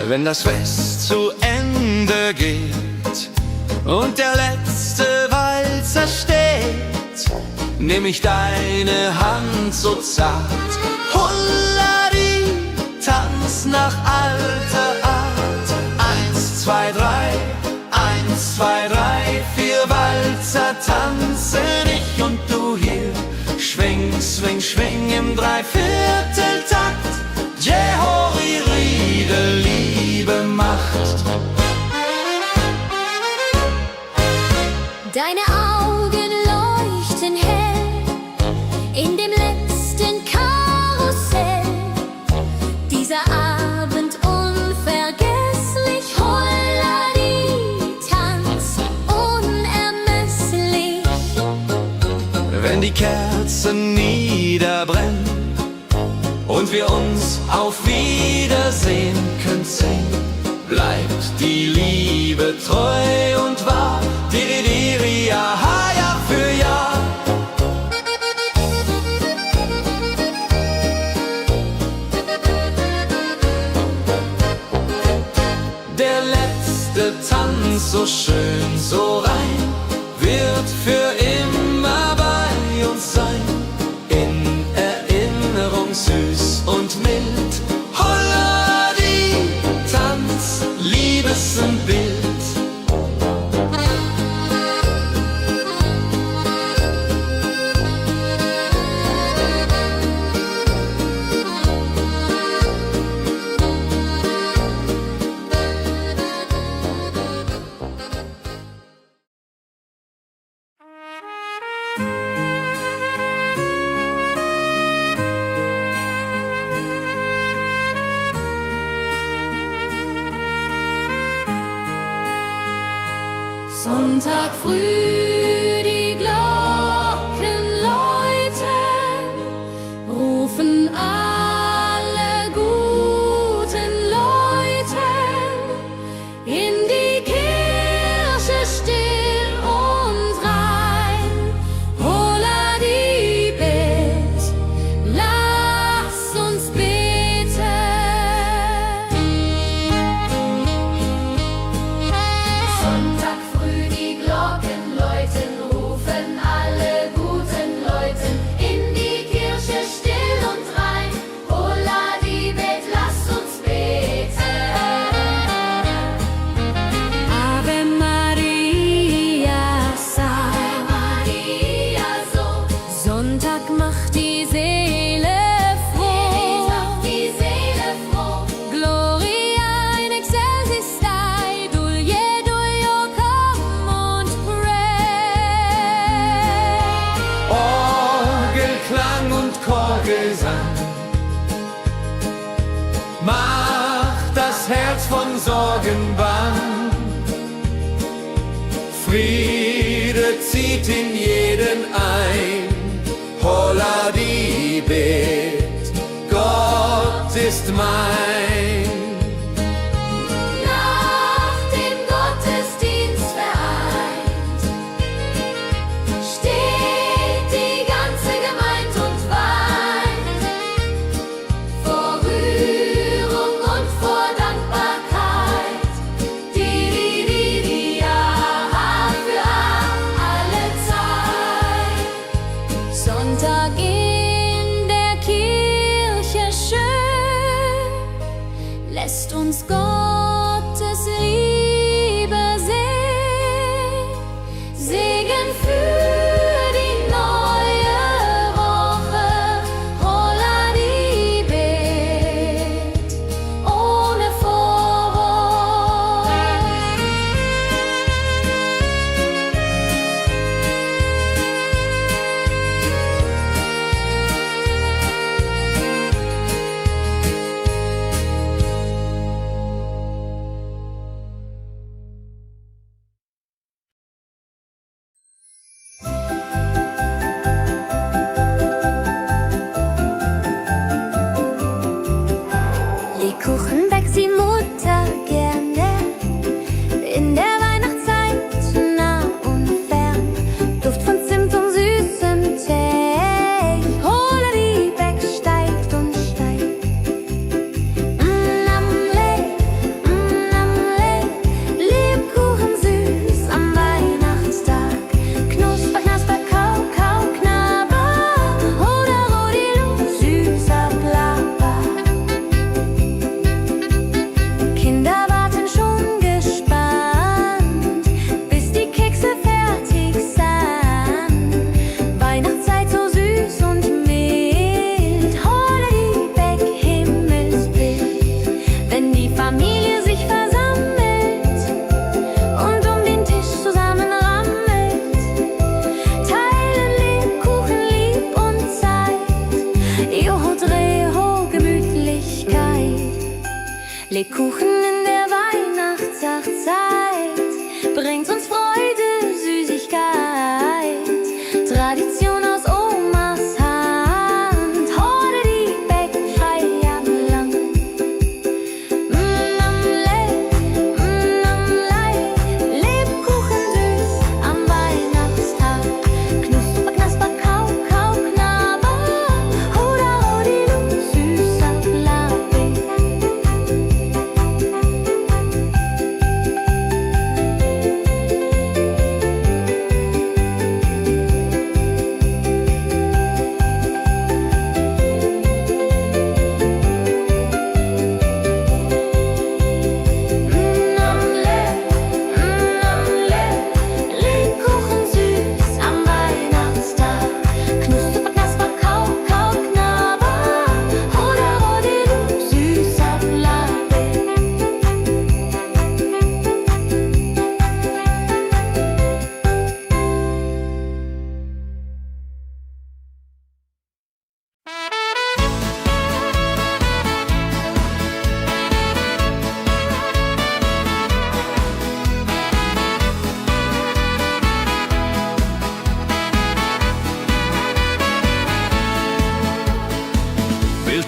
Wenn das Fest zu Ende geht und der letzte Walzer steht, nehm ich deine Hand so zart. Holladi, tanz nach alter Art. 1, 2, 3, 1, 2, 3, 4 Walzer tanzen ich und du hier. Schwing, swing, schwing im Dreivierteltakt. Jehori Riede, Liebe macht. Deine Augen leuchten hell in dem letzten Karussell. Dieser Abend unvergesslich, holla die Tanz unermesslich. Wenn die Kerzen niederbrennen und wir uns auf Wiedersehen können singen, bleibt die Liebe treu und wahr. Diridiri, aha, Jahr für Jahr. Der letzte Tanz, so schön, so rein, wird für immer bei uns sein. In Erinnerung süß und mild. Holla die Tanz, Liebesbild. Sonntag früh die Glocken läuten, rufen alle guten Leute in die Kirche still und rein. Holla die Bet, lass uns beten. Sonntag früh die Glocken läuten, rufen alle guten Leute in die Kirche still und rein. Holla die Bet, lass uns beten. Ave Maria, Ave Maria, so. Sonntag macht die Seele froh. Die Seele froh. Gloria in excelsis Dei, Dulio come und pray. Orgelklang und Chorgesang macht das Herz von Sorgen bang. Friede zieht in jeden ein. Holla die Bet, Gott ist mein. Nach dem Gottesdienst vereint steht die ganze Gemeinde und weint vor Rührung und vor Dankbarkeit. Die ja für alle Zeit. Sonntag in der Kirche schön lässt uns Gottes Liebe sehen. Segen für die neue Woche. Holla die Bet ohne Vorwurf. Lebkuchen backt die Mutter gerne. In der Weihnachtszeit nah und fern. Duft von Zimt und süßem Tee. Holla die Beck steigt und steigt. Lebkuchen süß am Weihnachtstag. Knusper, knasper, kau, kau, knabber. Holla, rodilu, süßer Plapper. Kinder warten schon gespannt, bis die Kekse fertig sind. Weihnachtszeit so süß und mild. Holla die Beck, Himmelsbild. Wenn die Familie sich versammelt und um den Tisch zusammenrammelt, teilen Lebkuchen lieb und Zeit. Joho, Dreho, Gemütlichkeit. Lebkuchen in der Weihnachtszeit bringt uns Freude, Süßigkeit. Tradition aus Omas Hand. Holla die Beck, frei am Land. Lebkuchen süß am Weihnachtstag. Knusper, knasper, kau, kau, knabber. Holla, rodilu, süßer Plapper.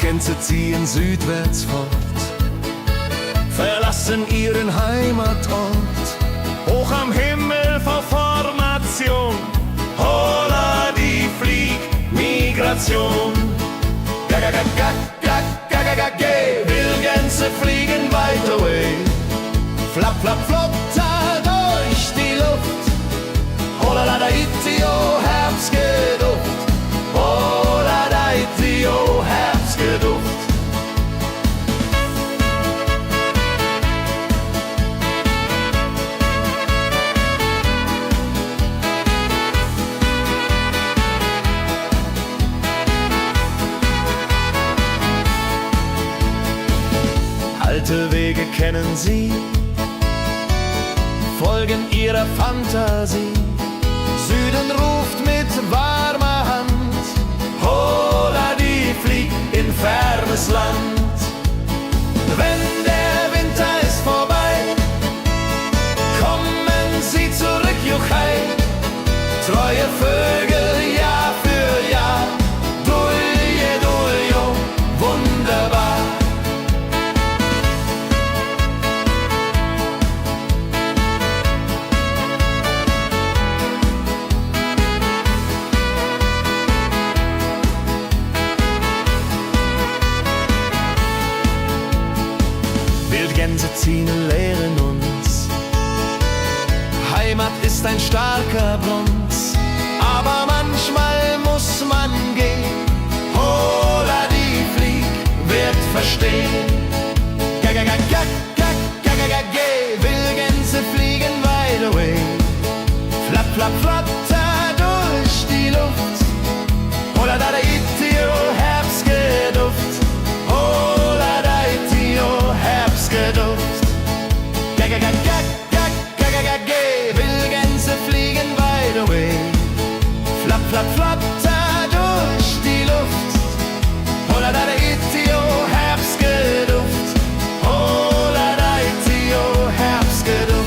Gänse ziehen südwärts fort, verlassen ihren Heimatort. Hoch am Himmel vor Formation, holla die Fliegmigration. Wildgänse fliegen weit away, flap, flap, flop, da durch die Luft. Holla da da itio, Herbstgeduft. Holla da itio, Herbstgeduft. Alte Wege kennen sie, folgen ihrer Fantasie. Süden ruft mit warmer Hand, holla die flieg in fernes Land. Wenn der Winter ist vorbei, kommen sie zurück, Juchai. Treue Vögel Jahr für Jahr, dulje, duljo, wunderbar. Wildgänse ziehen, lehren uns. Heimat ist ein starker Bronz, aber manchmal muss man gehen. Holla die Flieg wird verstehen. Wildgänse fliegen wide away, flap, flap, flatter durch die Luft. Holla da da itio, Herbstgeduft. Holla da itio, Herbstgeduft. Wildgänse fliegen wide away, flap, flap, flatter durch die Luft. Holla da da itio, Herbstgeduft. Holla da itio, Herbstgeduft.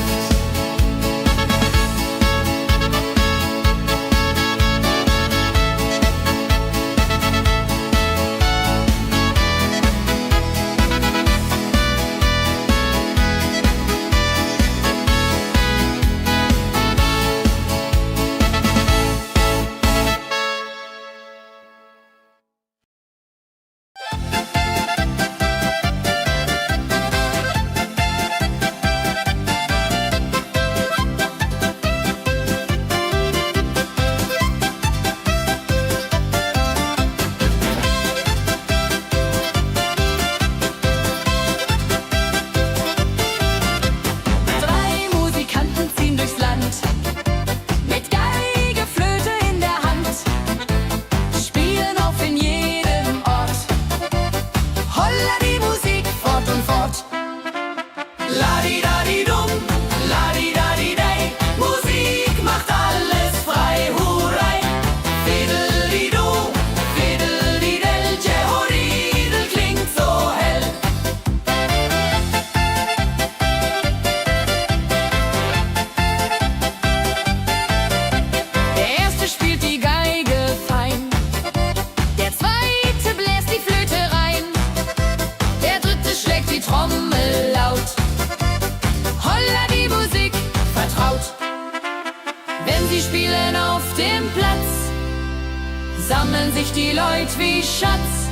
Sammeln sich die Leute wie Schatz,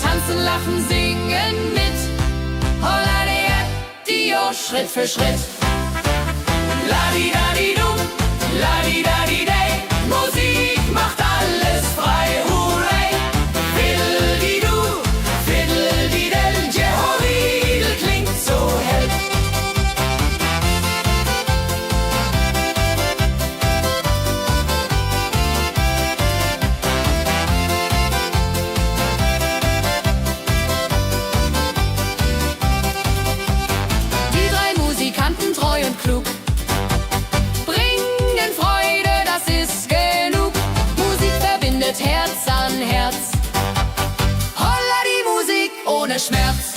tanzen, lachen, singen mit. Holla die Schritt für Schritt. Ladi-dadi-dum, ladi-dadi-day, Musik macht alles frei, hurray. Fiddle-di-du, fiddle-di-del, Jehoridel klingt so hell. Die drei Musikanten, treu und klug, bringen Freude, das ist genug. Musik verbindet Herz an Herz. Holla die Musik ohne Schmerz.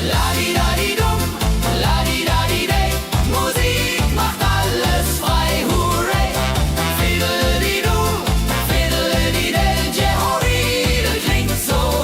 Ladi-dadi-dum, ladi-dadi-day, Musik macht alles frei, hurray. Fiddle-di-du, fiddle-di-del, Jehoridel klingt so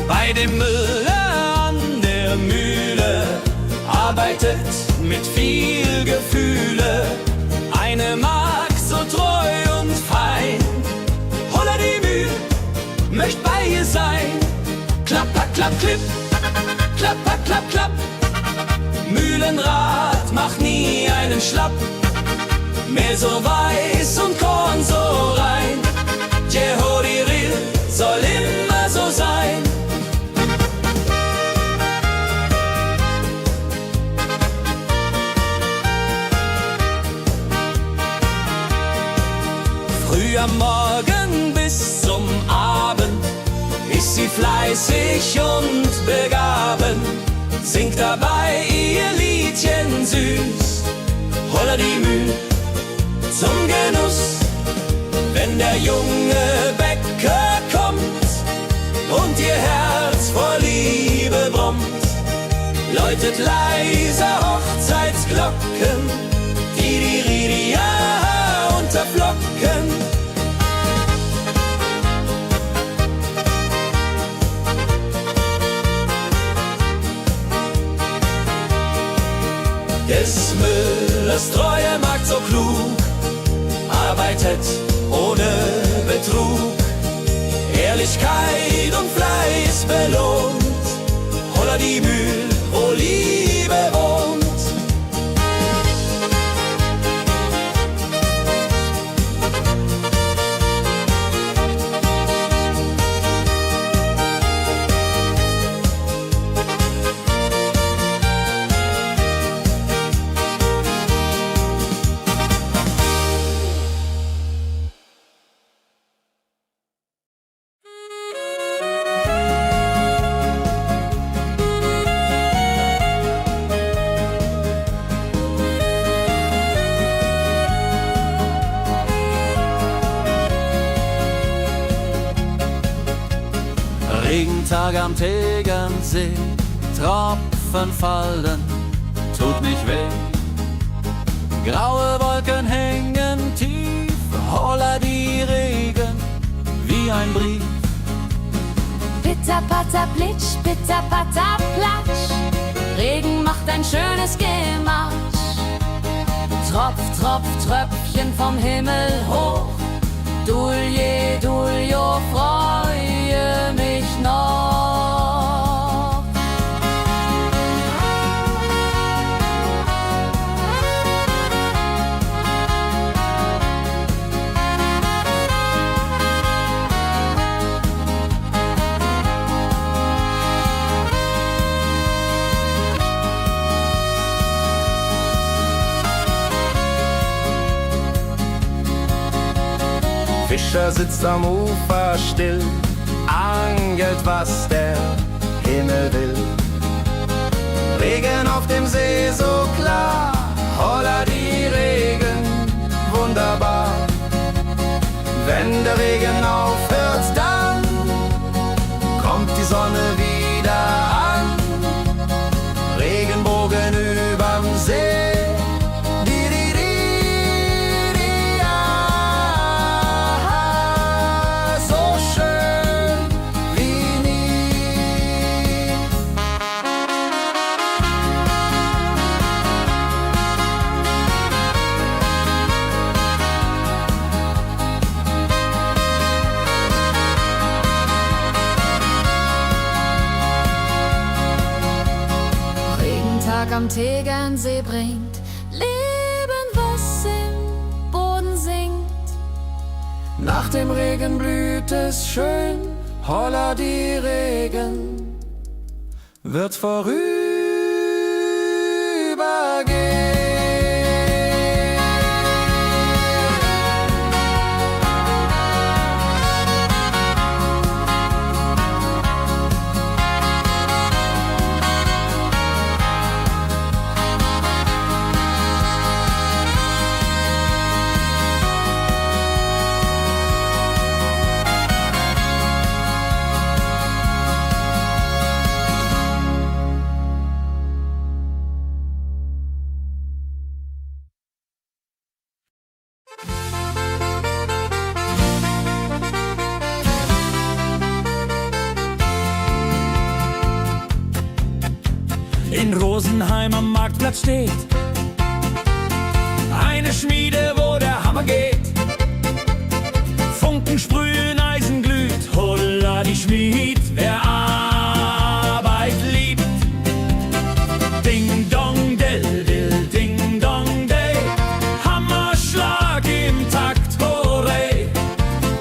Bei dem Müller an der Mühle arbeitet mit viel Gefühle eine Magd so treu und fein. Holla die Mühl, möcht bei ihr sein. Klapp, klapp, klapp, klipp, klapp, klapp, klapp, klapp. Mühlenrad macht nie einen Schlapp. Mehl so weiß und Korn so rein. Jehodiril soll immer so sein. Früh am Morgen bis zum Abend ist sie fleißig und begaben, singt dabei ihr Liedchen süß. Holla die Mühl zum Genuss, wenn der junge Bäcker kommt und ihr Herz vor Liebe brummt, läutet leiser Hochzeitsglocken, die unterflocken. Des Müllers treue Magd so klug, arbeitet ohne Betrug, Ehrlichkeit und Fleiß belohnt. Holla die Mühl, wo Liebe wohnt. Regentag am Tegernsee, Tropfen fallen, tut nicht weh. Graue Wolken hängen tief, holla die Regen wie ein Brief. Pitter, patter, plitsch, pitter, patter, platsch. Regen macht ein schönes Gematsch. Tropf, Tropf, Tröpfchen vom Himmel hoch. Dulje, Duljo, freue mich noch. Fischer sitzt am Ufer still, angelt, was der Himmel will. Regen auf dem See so klar, holla die Regen, wunderbar. Wenn der Regen aufhört, dann kommt die Sonne wieder an. Regenbogen überm See. Am Tegernsee bringt Leben, was im Boden singt. Nach dem Regen blüht es schön, holla die Regen wird vorübergehen. in Rosenheim am Marktplatz steht. Eine Schmiede, wo der Hammer geht. Funken sprühen, Eisen glüht, holla die Schmied, wer Arbeit liebt. Ding dong dill dill, ding dong day, Hammerschlag im Takt, hurray.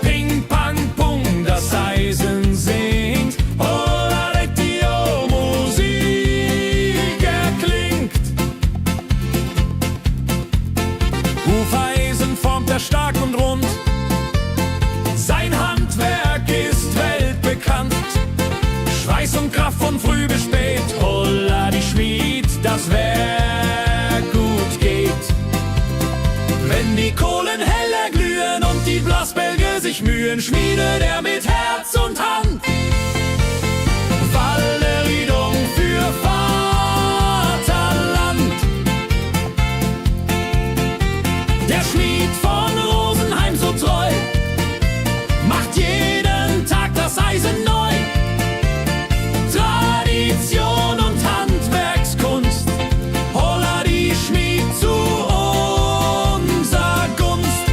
Ping pang pung, das Eisen singt, holla die Musik erklingt. Hufeisen formt er stark und rund, sein Handwerk ist weltbekannt. Schweiß und Kraft von früh bis spät, holla die Schmied, das Werk gut geht. Wenn die Kohlen heller glühen und die Blasbälge sich mühen, schmiedet er mit Herz und Hand Walleriedung für Vaterland. Der Schmied von Rosenheim so treu macht jeden Tag das Eisen neu. Tradition und Handwerkskunst, holla die Schmied zu unser Gunst.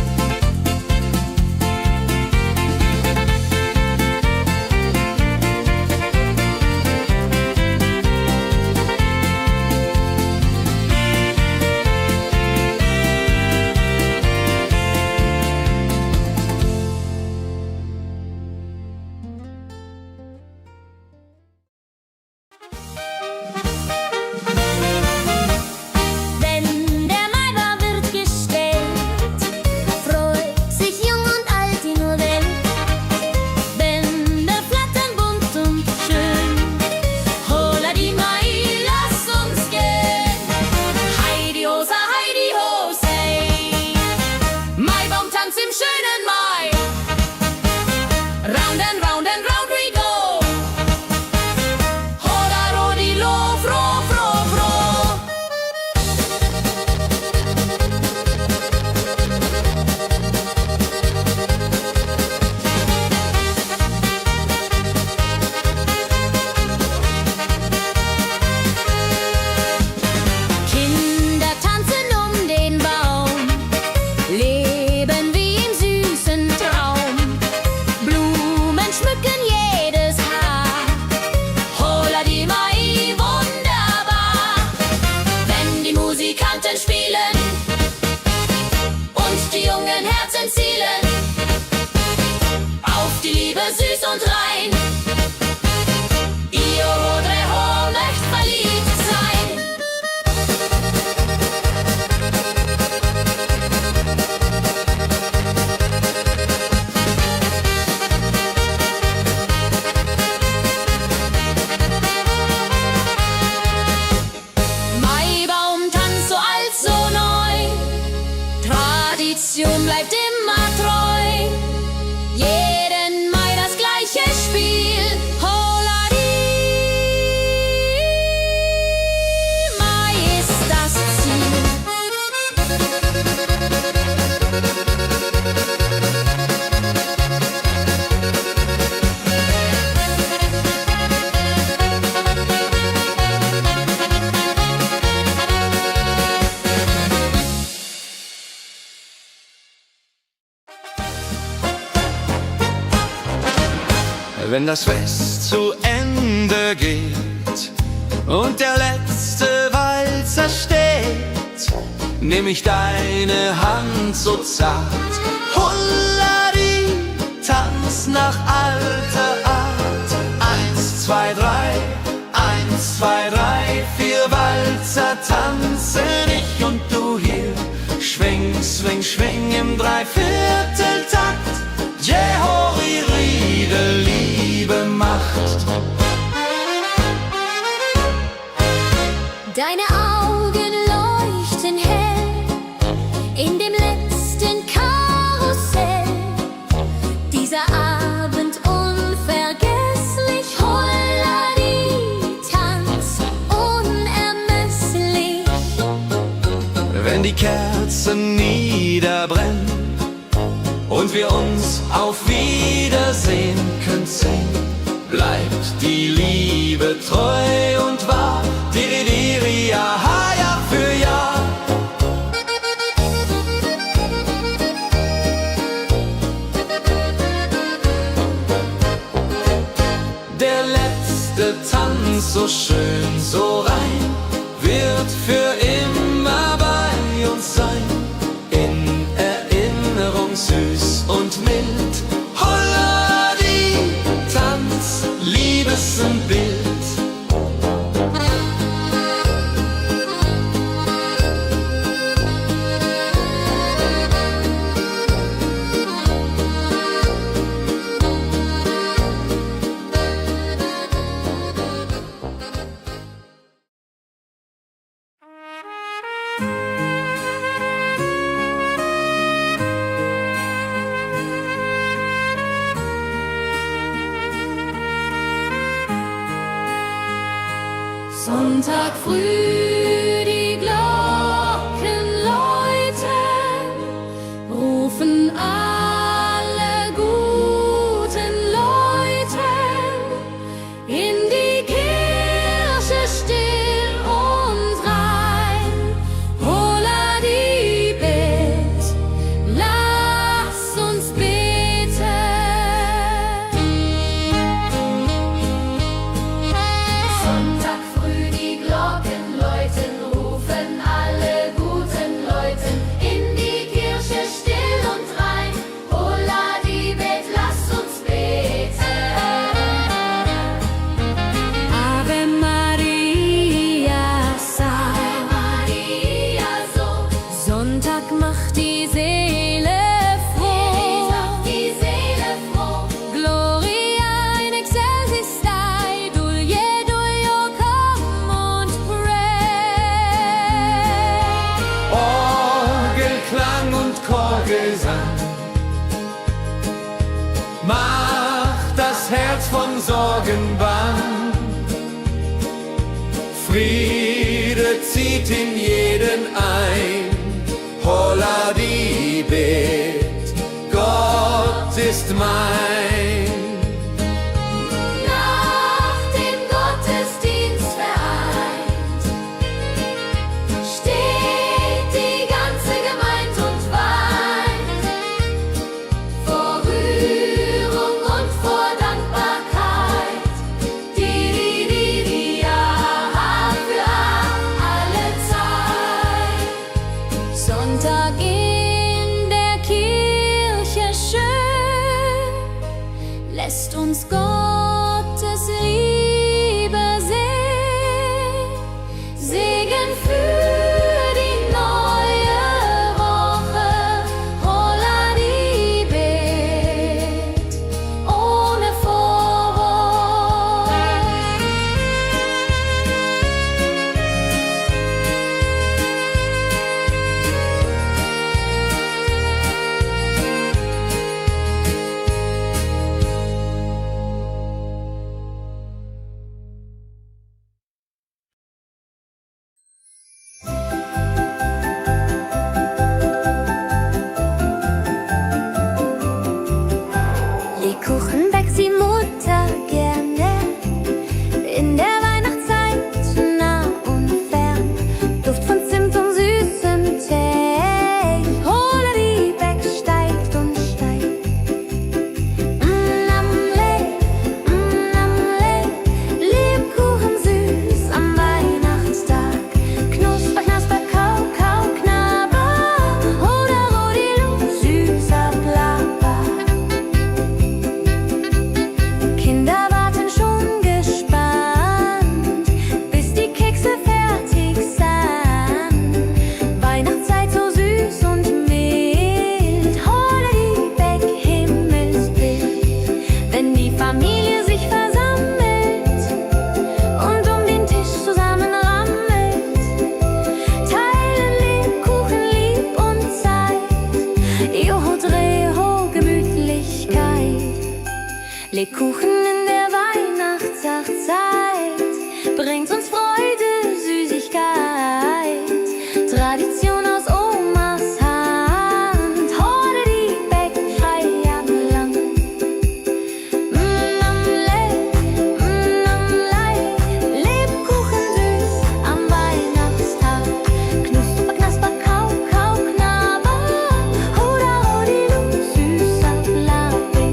Wenn der Maibaum wird gestellt, freut sich jung und alt die nur Welt. Bänder flattern bunt und schön, holla die Mai, lass uns gehen. Heidi Hosa, Heidi Hosey, Maibaumtanz im schönen Mai. Round and round and round we go. Hola rodilo, fro, fro, fro. Kinder tanzen den Baum, leben wie im süßen Traum. Blumen schmücken jedes Haar, Hola die Mai, wunderbar. Wenn die Musikanten spielen und die jungen Herzen zielen auf die Liebe süß und rein. Io Rodreho möcht verliebt sein. Maibaumtanz so alt, so neu, Tradition bleibt immer treu. Jeden Mai das gleiche Spiel, holla die Mai ist das Ziel. Wenn das Fest zu Ende geht und der letzte Walzer steht, nehm ich deine Hand so zart, Hulladi, tanz nach alter Art. 1, 2, 3, 1, 2, 3, 4 Walzer tanzen ich und du hier. Schwing, swing, schwing im Dreivierteltakt. Jehori Riede, Liebe macht. deine Augen leuchten hell in dem letzten Karussell. Dieser Abend unvergesslich, Holladi, Tanz unermesslich. Wenn die Kerzen niederbrennen und wir uns auf Wiedersehen küssen, bleibt die Liebe treu und wahr. ganz so schön, so rein, wird für immer bei uns sein. In Erinnerung süß und mild. Holla die Tanz, Liebesbild. Sonntag früh die Glocken läuten, rufen alle guten Leute in die Kirche still und rein. Holla die Bet, lass uns beten. Sonntag früh die Glocken läuten, rufen alle guten Leute in die Kirche still und rein. Holla die Bet, lass uns beten. Ave Maria, Ave Maria, so Sonntag macht die Seele froh. macht die Seele froh. Gloria in excelsis Dei, Dulio, come und pray. Orgelklang und Chorgesang macht das Herz von Sorgen bang. Friede zieht in jeden ein. Holla die Bet, Gott ist mein. Nach dem Gottesdienst vereint steht die ganze Gemeinde und weint vor Rührung und vor Dankbarkeit. Die ja für alle Zeit. Sonntag in der Kirche schön, lässt uns Gottes Liebe sehen. Segen für die neue Woche, holla die Bet, ohne Vorwurf. Lebkuchen backt die Mutter gerne in der Weihnachtszeit, nah und fern. Duft von Zimt und süßem Tee. Holla die Beck steigt und steigt. Lebkuchen süß am Weihnachtstag. Knusper, knasper, kau, kau, knabber. Hoda, rodilu, süßer Plapper. Kinder warten schon gespannt, bis die Kekse fertig sind. Weihnachtszeit so süß und mild. Holla die Beck, Himmelsbild. Wenn die Familie sich versammelt und um den Tisch zusammenrammelt, teilen Lebkuchen lieb und Zeit. Joho, Dreho, Gemütlichkeit. Lebkuchen in der Weihnachtszeit bringt uns Freude, Süßigkeit. Tradition aus Omas Hand. Holla die Beck, frei am Land. Lebkuchen süß am Weihnachtstag. Knusper, knasper, kau, kau, knabber. Hoda, rodilu, süßer Plapper.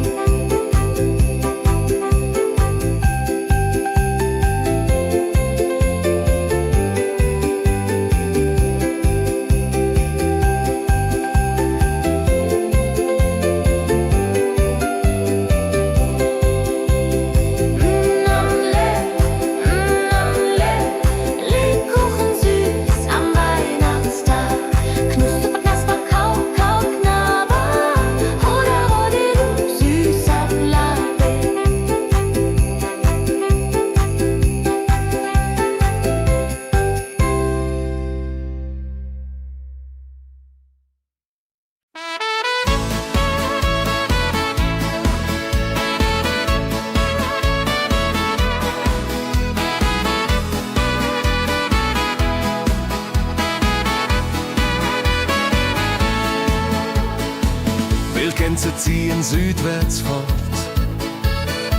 Gänse ziehen südwärts fort,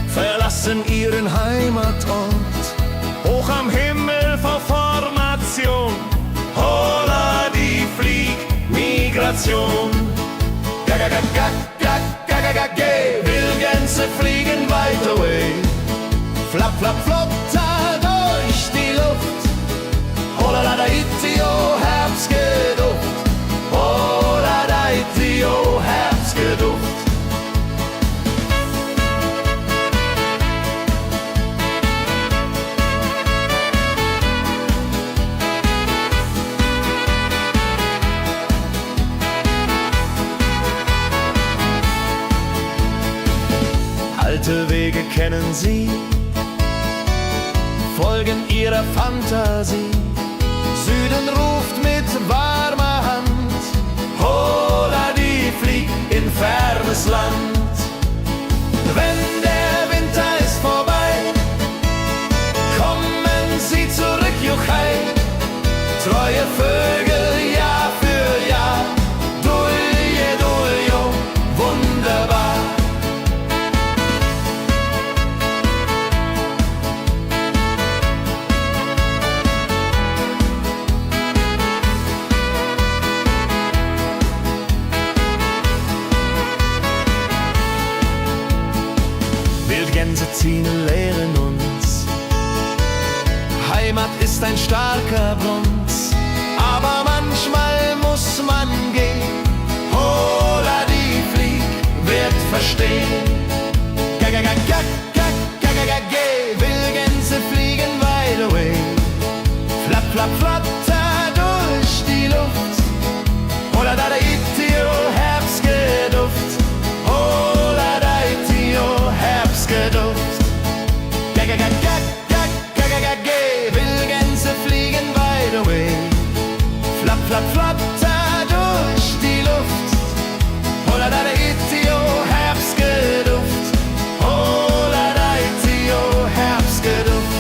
verlassen ihren Heimatort. Hoch am Himmel vor Formation, holla die Fliegmigration. Wildgänse fliegen weit away, flap, flap, flop, da durch die Luft. Holla da itio, Herbstgeduft. Holla da itio, Herbstgeduft. Alte Wege kennen sie, folgen ihrer Fantasie. Süden ruft mit warmer Hand, holla die flieg in fernes Land. Wenn der Winter ist vorbei, kommen sie zurück, juchai. Treue Vögel Jahr für Jahr, dulje, duljo, wunderbar. Wildgänse ziehen, lehren uns, Heimat ist ein starker Bruns, aber manchmal muss man gehen. Holla die Flieg wird verstehen. Wildgänse fliegen wide away, flap, flap, flatter durch die Luft. Holla da itio, Herbstgeduft. Holla da itio, Herbstgeduft. Wildgänse fliegen wide away, flap, flap, flatter durch die Luft. Holla da itio, Herbstgeduft. Holla da itio, Herbstgeduft.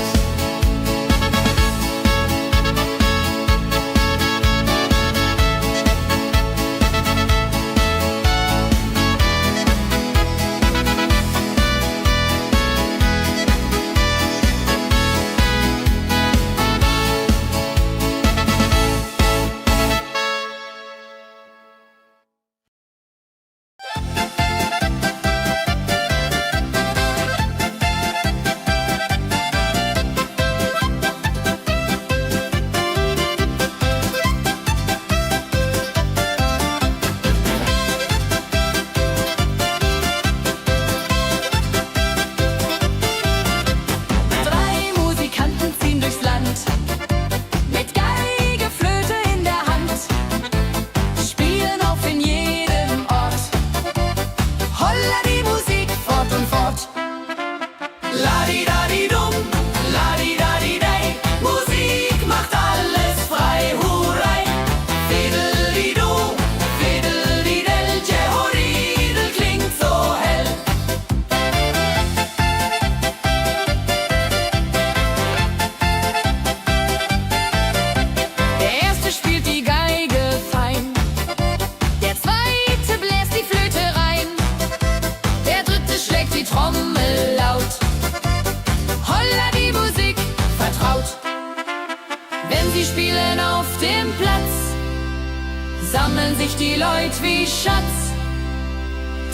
Sammeln sich die Leute wie Schatz,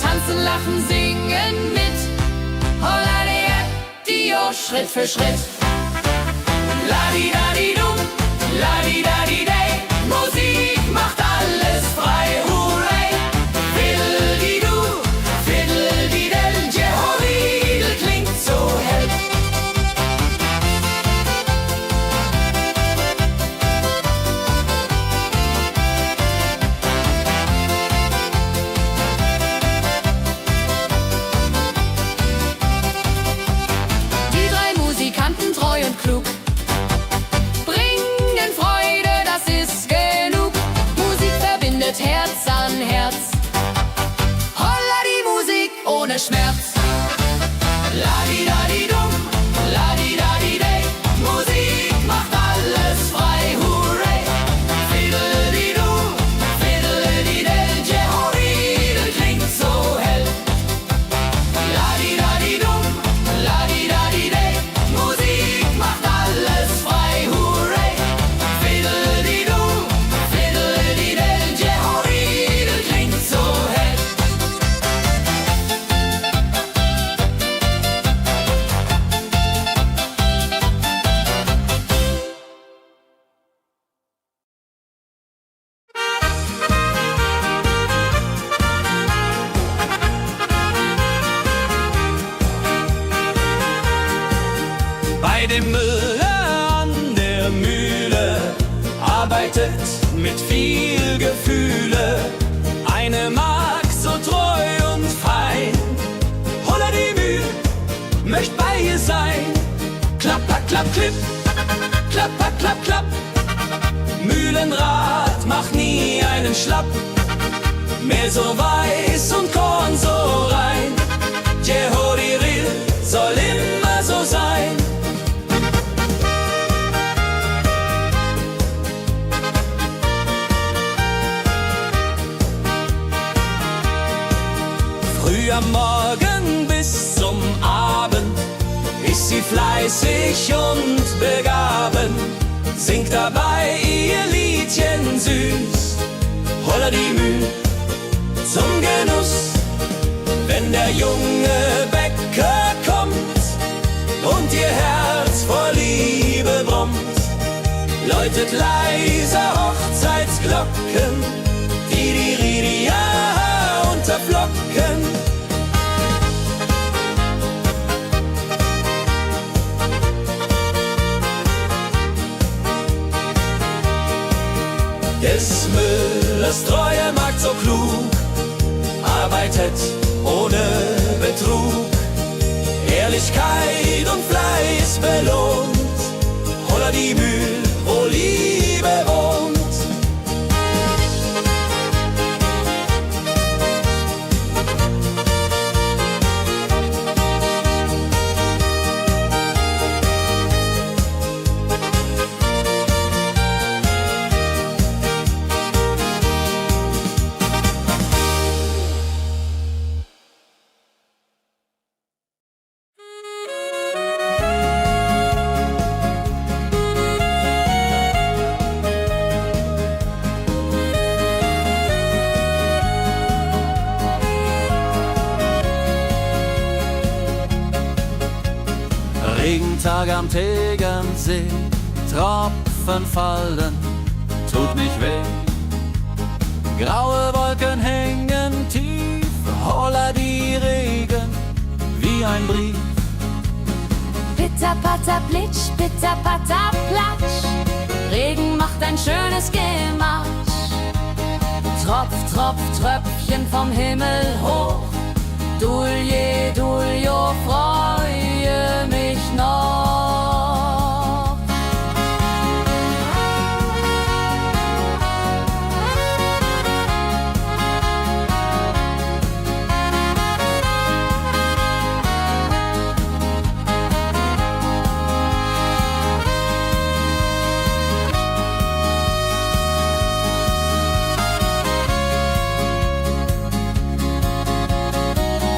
tanzen, lachen, singen mit. Holla Dio, Schritt für Schritt. La-di-da-di-dum, la-di-da-di-day, Musik macht alles frei, hurray. Fiddle-di-du, fiddle-di-del, Jehoridel klingt so hell. Die drei Musikanten, treu und klug, bringen Freude, das ist genug. Musik verbindet Herz an Herz. Holla die Musik ohne Schmerz. La-di-da-di-dum, la-di-da-di-day, Musik macht alles frei, hurray. Fiddle-di-du, fiddle-di-del, Jehoridel klingt so klapp, klipp, klapper, klapp, klapp. Mühlenrad macht nie einen Schlapp. Mehl so weiß und Korn so rein. Jehodiril soll immer so sein. Früh am Morgen bis zum Abend ist sie fleißig und begaben, singt dabei ihr Liedchen süß. Holla die Müh zum Genuss, wenn der junge Bäcker kommt und ihr Herz vor Liebe brummt, läutet leise Hochzeitsglocken, die Ridia unterflocken. Des Müllers treue Magd so klug, arbeitet ohne Betrug, Ehrlichkeit und Fleiß belohnt, Holla die Mühl, wo Liebe wohnt. Regentag am Tegernsee, Tropfen fallen, tut nicht weh. Graue Wolken hängen tief, holla die Regen wie ein Brief. Pitter, patter, plitsch, pitter, patter, platsch. Regen macht ein schönes Gematsch. Tropf, Tropf, Tröpfchen vom Himmel hoch. Dulje, Duljo, freue mich noch.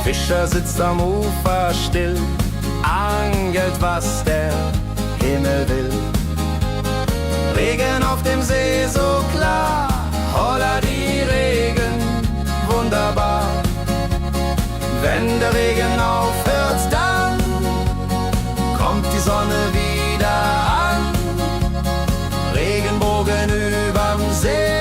Fischer sitzt am Ufer still, angelt, was der Himmel will. Regen auf dem See so klar, holla die Regen, wunderbar. Wenn der Regen aufhört, dann kommt die Sonne wieder an. Regenbogen überm See.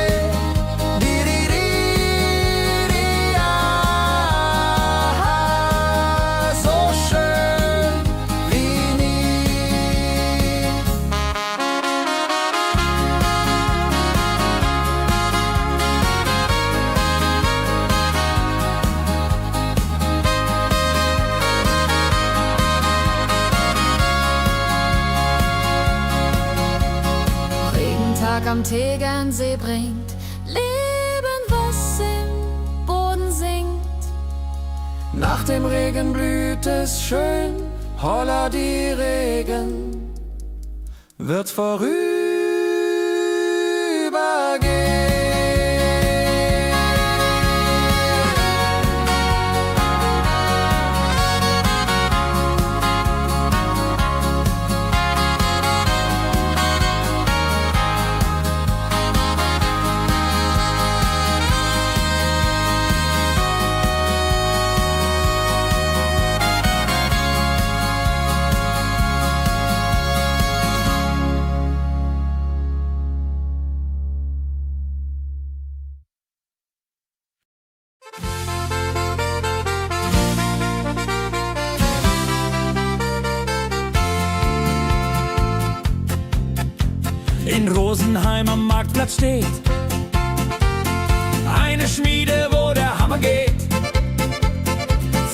Am Tegernsee bringt Leben, was im Boden singt. Nach dem Regen blüht es schön, holla die Regen wird vorübergehen. In Rosenheim am Marktplatz steht eine Schmiede, wo der Hammer geht.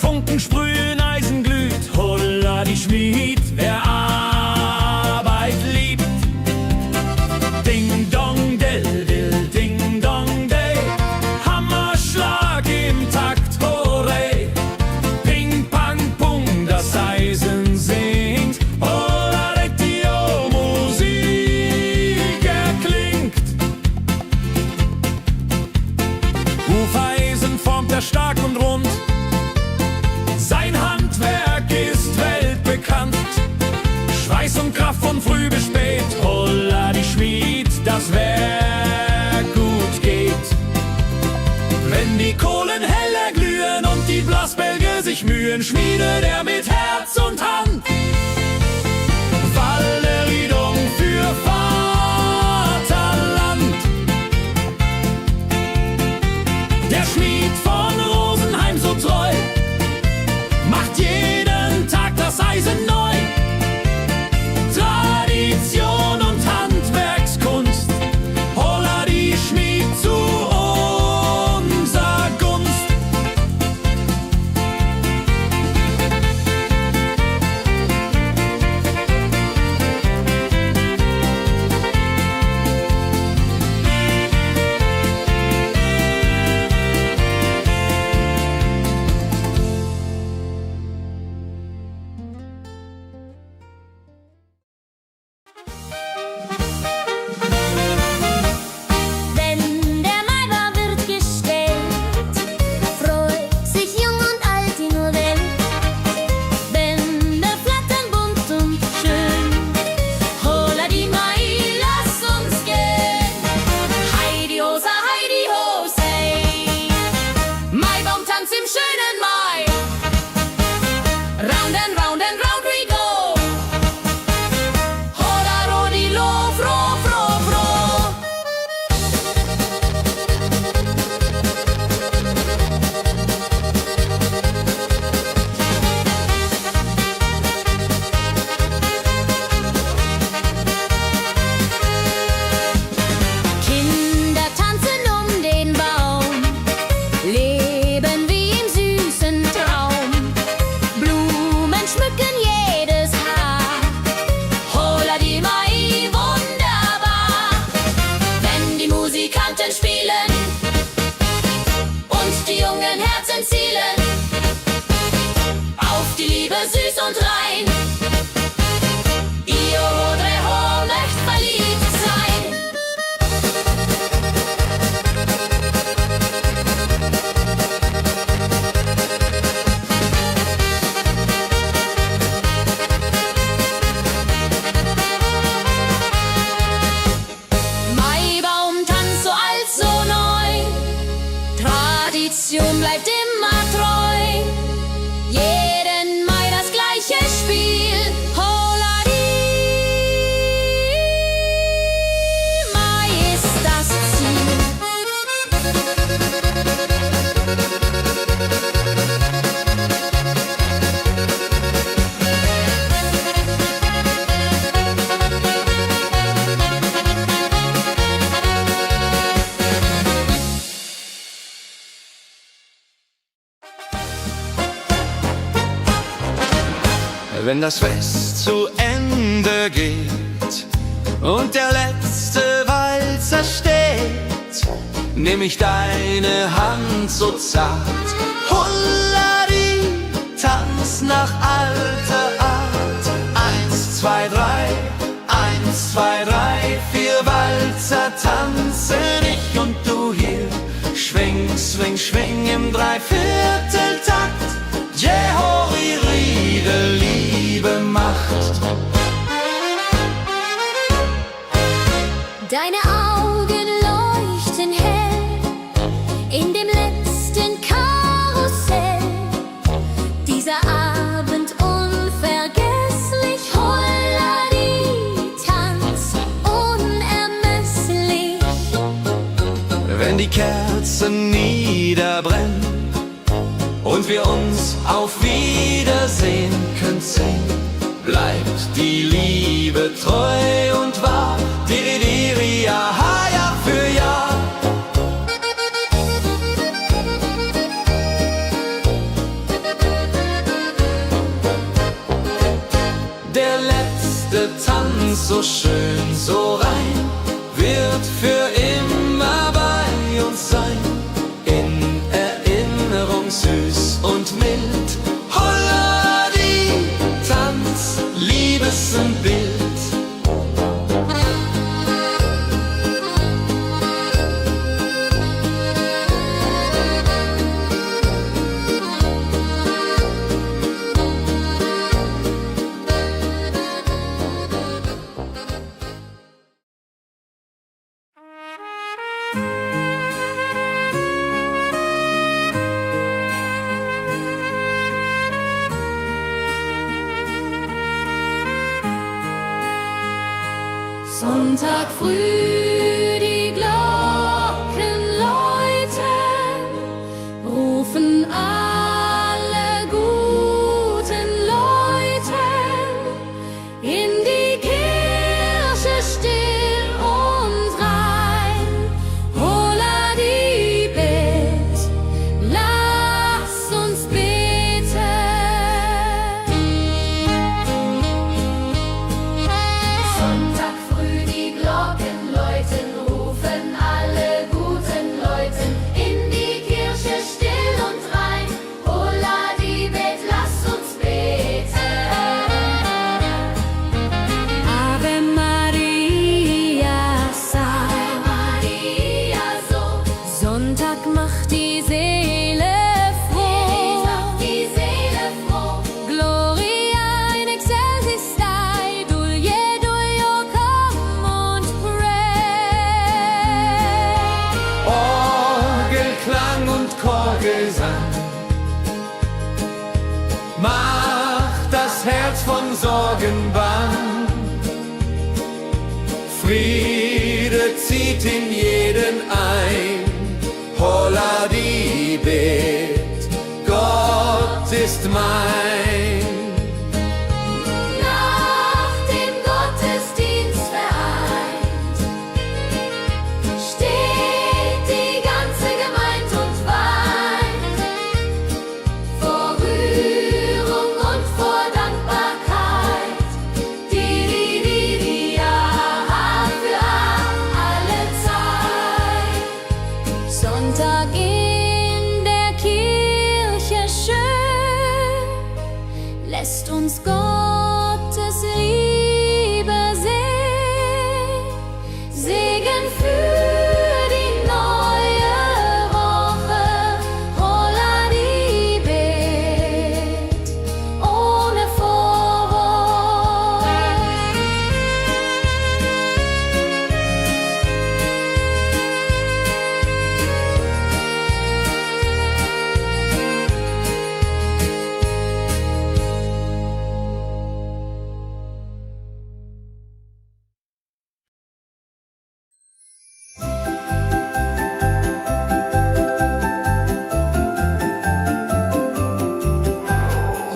Funken sprühen, Eisen glüht, holla die Schmied, wer ahnt. er stark und rund. Sein Handwerk ist weltbekannt. Schweiß und Kraft von früh bis spät. Holla die Schmied, das Werk gut geht. Wenn die Kohlen heller glühen und die Blasbälge sich mühen, schmiedet er mit Herz und Hand Walleriedung für Vaterland. Der Schmied von Rosenheim so treu macht jeden Tag das Eisen neu. Tradition und Handwerkskunst, holla die Schmied zu unser Gunst. Wenn der Maibaum wird gestellt, freut sich jung und alt die nur Welt. Bänder flattern bunt und schön, holla die Mai, lass uns gehen. Heidi Hosa, Heidi Hosei, Maibaumtanz im schönen Mai. Round and round and round we go. Holla Rodi lo, fro, fro, fro. Kinder tanzen um den Baum, leben wie im süßen Traum. Blumen schmücken jedes Haar, holla die Mai, wunderbar. Wenn die Musikanten spielen und die jungen Herzen zielen auf die Liebe süß und rein. Io Rodreho möcht verliebt sein. Maibaumtanz so alt, so neu, Tradition bleibt immer treu. Jeden Mai das gleiche Spiel, holla die Mai ist das Ziel. Wenn das Fest zu Ende geht und der letzte Walzer steht, nehm ich deine Hand so zart. Holladi, tanz nach alter Art. 1, 2, 3, 1, 2, 3, 4 Walzer tanzen ich und du hier. Schwing, swing, schwing im Dreivierteltakt. Jehori, Riede, Liebe macht. Deine Augen leuchten hell in dem letzten Karussell. Dieser Abend unvergesslich, holladi, Tanz unermesslich. Wenn die Kerzen niederbrennen und wir uns auf Wiedersehen können sehen, bleibt die Liebe treu und wahr. Diri, ja, Jahr für Jahr. Der letzte Tanz so schön, so rein, wird für immer bei uns sein. In Erinnerung süß und mild. Holladi, Tanz, Liebesbild. Sonntag früh die Glocken läuten, rufen alle guten Leute in die Kirche still und rein. Holla die Bet, lass uns beten. Sonntag früh die Glocken läuten, rufen alle guten Leute in die Kirche still und rein. Holla die Bet, lass uns beten. Ave Maria, Ave Maria, so Sonntag macht die Seele froh. macht die Seele froh. Gloria in excelsis Dei, Dulce Duo, come und pray. Orgelklang und Chorgesang macht das Herz von Sorgen bang. Friede zieht in jeden ein. Holla die Bet, Gott ist mein. Nach dem Gottesdienst vereint steht die ganze Gemeinde und weint vor Rührung und vor Dankbarkeit. Die Jahr für alle Zeit. Sonntag in der Kirche schön, lässt uns Gottes Liebe sehen. Segen für die neue Woche, Holla die Bet, ohne Vorwurf.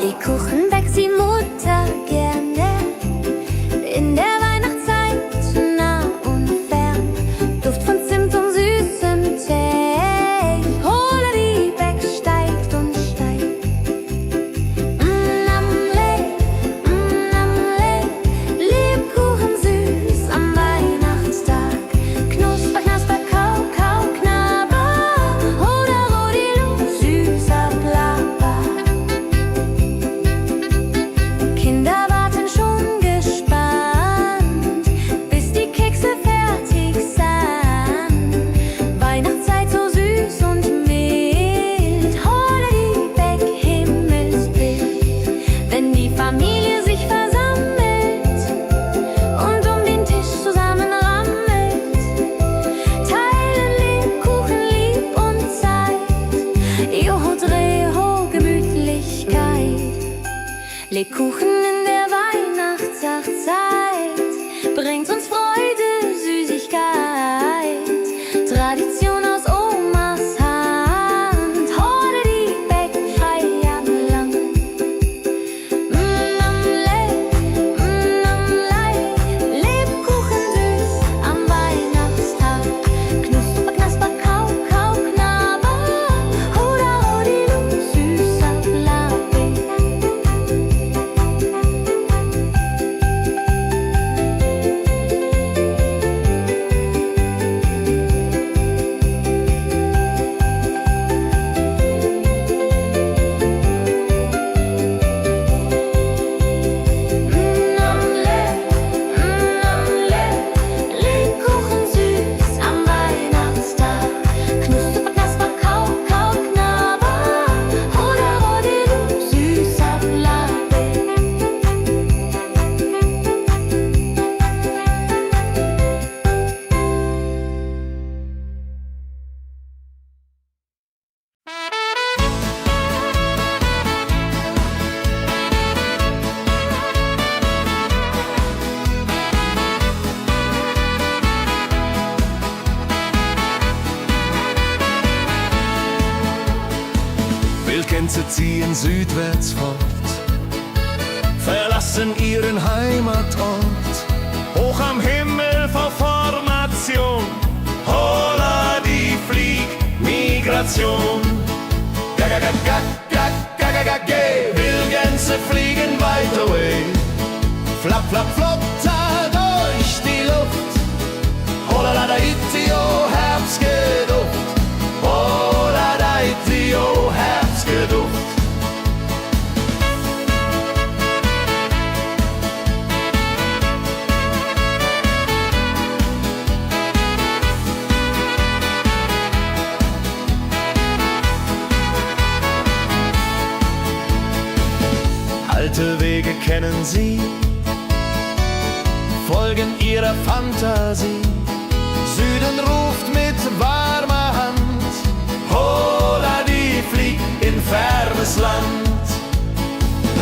Lebkuchen backt die Mutter gerne. In der Weihnachtszeit nah und fern. Duft von Zimt und süßem Tee. Holla die Beck steigt und steigt. Namle, Lebkuchen süß am Weihnachtstag. Knusper, knasper, kau, kau, knabber. Holla, rodilu, süßer Plapper. Kinder warten schon gespannt, bis die Kekse fertig sind. Weihnachtszeit so süß und mild, Holla die Beck, Himmelsbild. Wenn die Familie sich versammelt und um den Tisch zusammenrammelt, teilen Lebkuchen lieb und Zeit. Joho, Dreho, Gemütlichkeit. Lebkuchen in der Weihnachtszeit bringt uns Freude, Süßigkeit. Tradition aus Omas Hand, Holla die Beck, Feierland. Namlei, Lebkuchen süß am Weihnachtstag. Knusper, knasper, kau, kau, knabber. Holla, rodilu, süßer Plapper. Wildgänse ziehen südwärts fort, verlassen ihren Heimatort. Hoch am Himmel vor Formation, holla die Fliegmigration. Wildgänse fliegen weit away, flap, flap, flop, da durch die Luft. Holla da itio, Herbstgeduft. Holla da itio, Herbstgeduft. Alte Wege kennen sie, folgen ihrer Fantasie. Süden ruft mit warmer Hand, holla die flieg in fernes Land.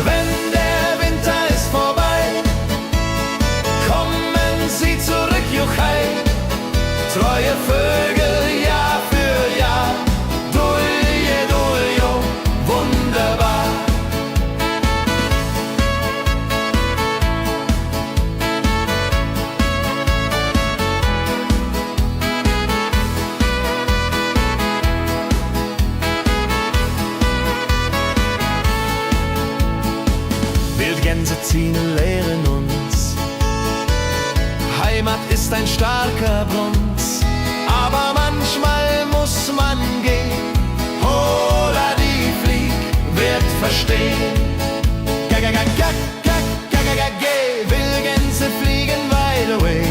Wenn der Winter ist vorbei, kommen sie zurück, Juchai. Treue Vögel Jahr für Jahr, dulje, duljo, wunderbar. Wildgänse ziehen, lehren uns, Heimat ist ein starker Bronz, aber manchmal muss man gehen. Holla die Flieg wird verstehen. Wildgänse fliegen wide away,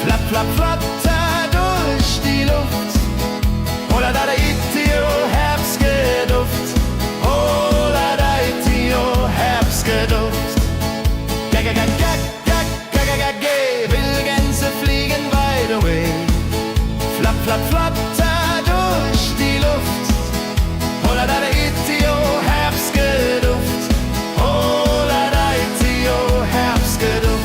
flap, flap, flatter durch die Luft. Holla da itio, Herbstgeduft. Holla da itio, Herbstgeduft. Wildgänse fliegen wide away, flap, flap, flatter durch die Luft. Holla da itio, Herbstgeduft. Holla da itio, Herbstgeduft.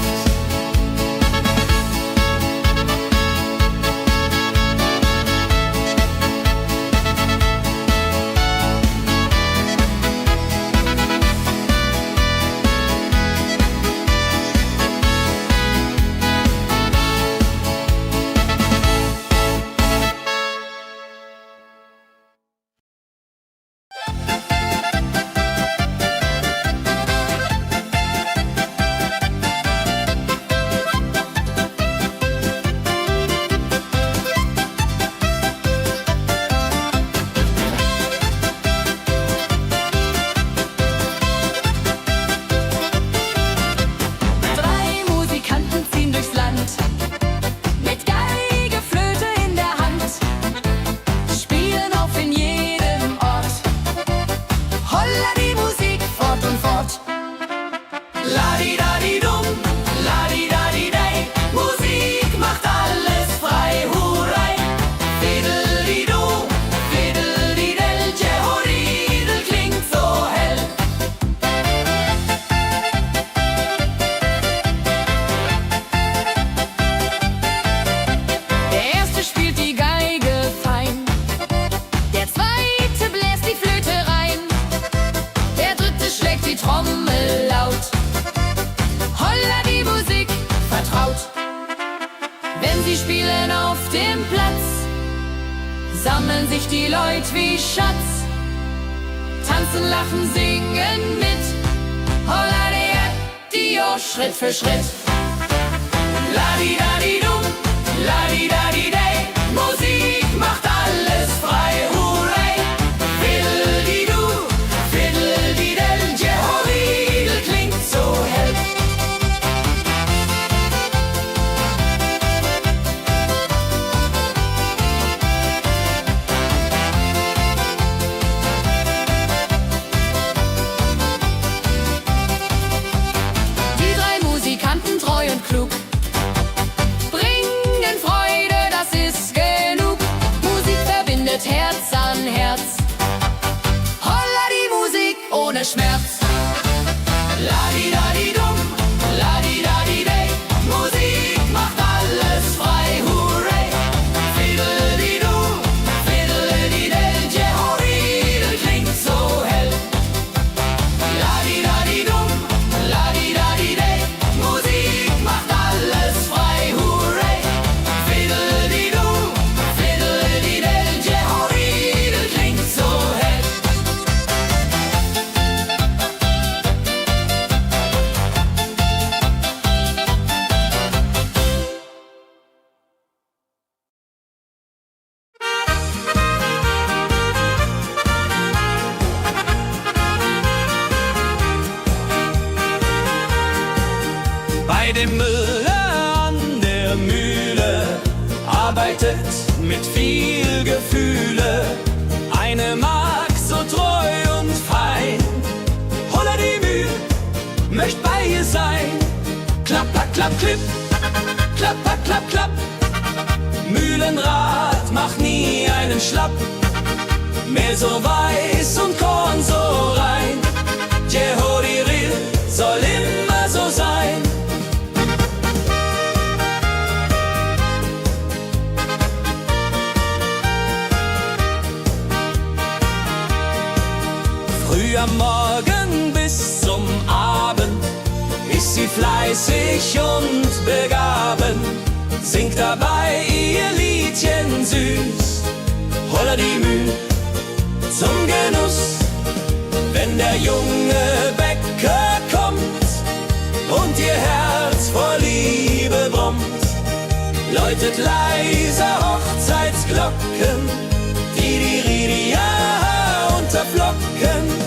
Sammeln sich die Leute wie Schatz, tanzen, lachen, singen mit. Holla Dio, Schritt für Schritt. Ladi-dadi-dum, ladi-dadi-day, Musik macht alles frei, hurray. Fiddle-di-du, fiddle-di-del, Jehoridel klingt so hell. Die drei Musikanten, treu und klug, bringen Freude, das dem Müller an der Mühle arbeitet mit viel Gefühle eine Magd so treu und fein. Holla die Mühl, möcht bei ihr sein. Klapp, klapp, klapp, klipp, klapp, klapp, klapp, klapp. Mühlenrad macht nie einen Schlapp. Mehl so weiß und Korn so rein. Jehoriril soll immer so sein. Früh am Morgen bis zum Abend ist sie fleißig und begaben, singt dabei ihr Liedchen süß. Holla die Mühl zum Genuss, wenn der junge Bäcker kommt und ihr Herz vor Liebe brummt, läutet leiser Hochzeitsglocken, die Ridia unterflocken.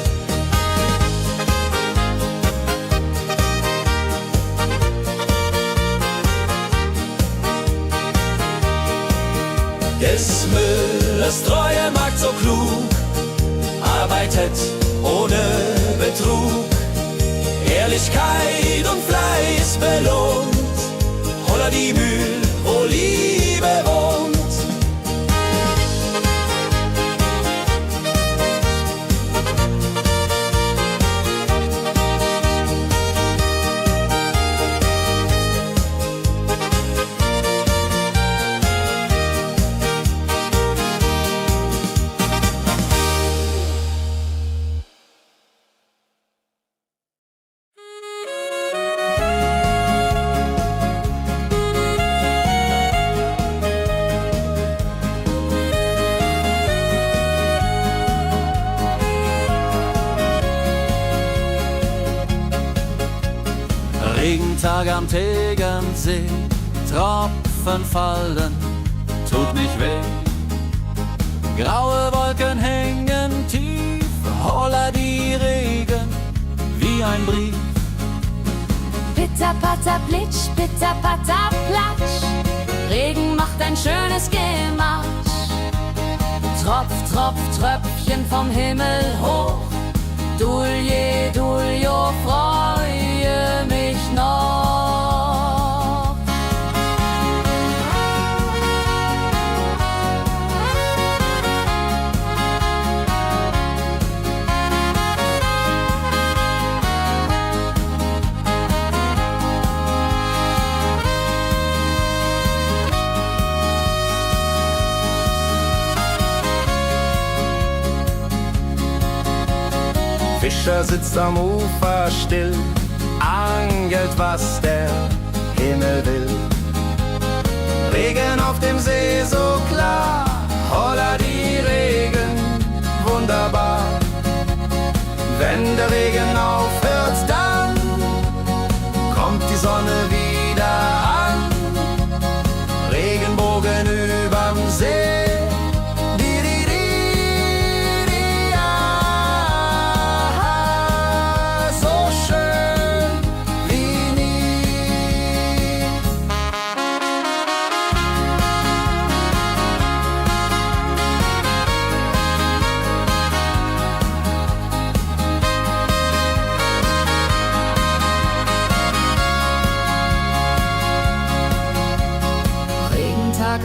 Des Müllers treue Magd so klug, arbeitet ohne Betrug, Ehrlichkeit und Fleiß belohnt. Holla die Mühl, wo Liebe wohnt. Regentag am Tegernsee, Tropfen fallen, tut nicht weh. Graue Wolken hängen tief, holla die Regen wie ein Brief. Pitter, patter, plitsch, pitter, patter, platsch. Regen macht ein schönes Gematsch. Tropf, Tropf, Tröpfchen vom Himmel hoch. Dulje, Duljo, freue mich noch. Fischer sitzt am Ufer still, angelt, was der Himmel will. Regen auf dem See so klar, holla die Regen, wunderbar. Wenn der Regen aufhört, dann kommt die Sonne wieder an. Regenbogen überm See.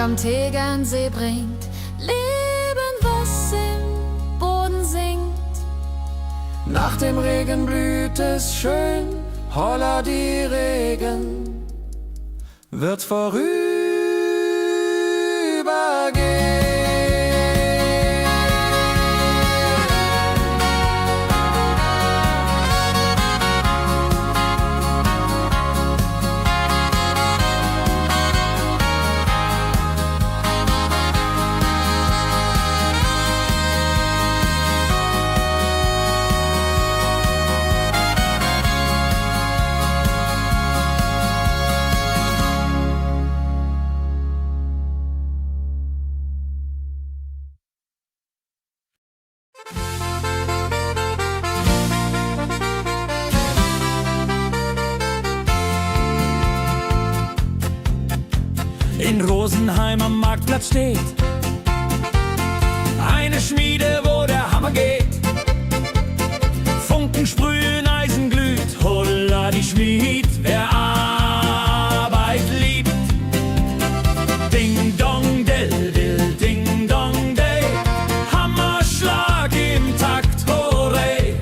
Am Tegernsee bringt Leben, was im Boden singt. Nach dem Regen blüht es schön, holla die Regen wird vorübergehen. in Rosenheim am Marktplatz steht. Eine Schmiede, wo der Hammer geht. Funken sprühen, Eisen glüht, holla die Schmied, wer Arbeit liebt. Ding dong del dill, ding dong day, Hammerschlag im Takt, hurray.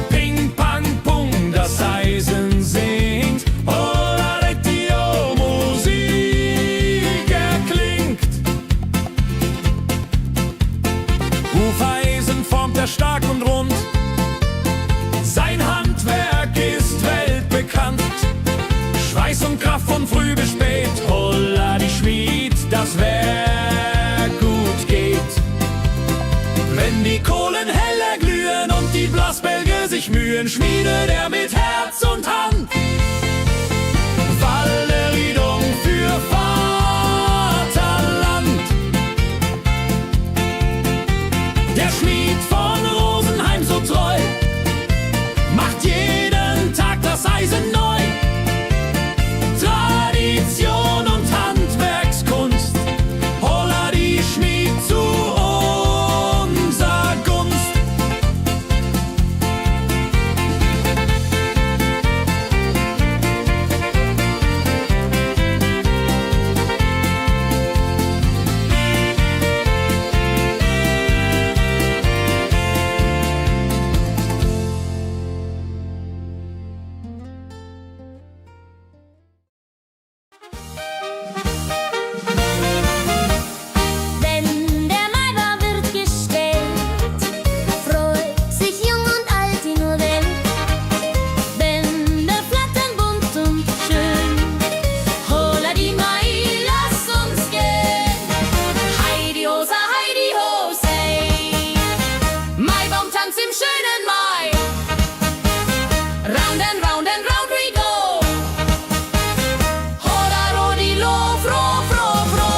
Ping pang pung, das Eisen singt, holla retio, Musik erklingt. Hufeisen formt er stark und rund, sein Handwerk ist weltbekannt. Schweiß und Kraft von früh bis spät, holla die Schmied, das Werk gut geht. Wenn die Kohlen heller glühen und die Blasbälge sich mühen, schmiedet er mit Herz und Hand Walleriedung für Vaterland. Der Schmied von Rosenheim so treu macht jeden Tag das Eisen neu. Tradition und Handwerkskunst, holla die Schmied zu unser Gunst. Wenn der Maibaum wird gestellt, freut sich jung und alt die nur Welt. Bänder flattern bunt und schön, holla die Mai, lass uns gehen. Heidi Hosa, Heidi Hosey, Maibaumtanz im schönen Mai. Round and round and round we go. Holla rodi lo, fro, fro, fro.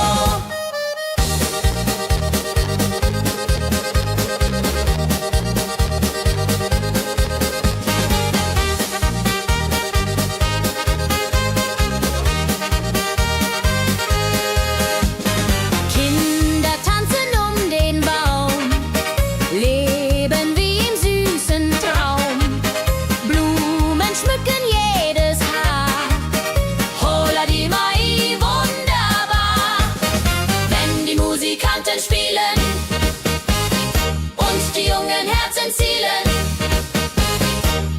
Kinder tanzen um den Baum, leben wie im süßen Traum. Blumen schmücken jedes Haar, Holla die Mai, wunderbar. Wenn die Musikanten spielen und die jungen Herzen zielen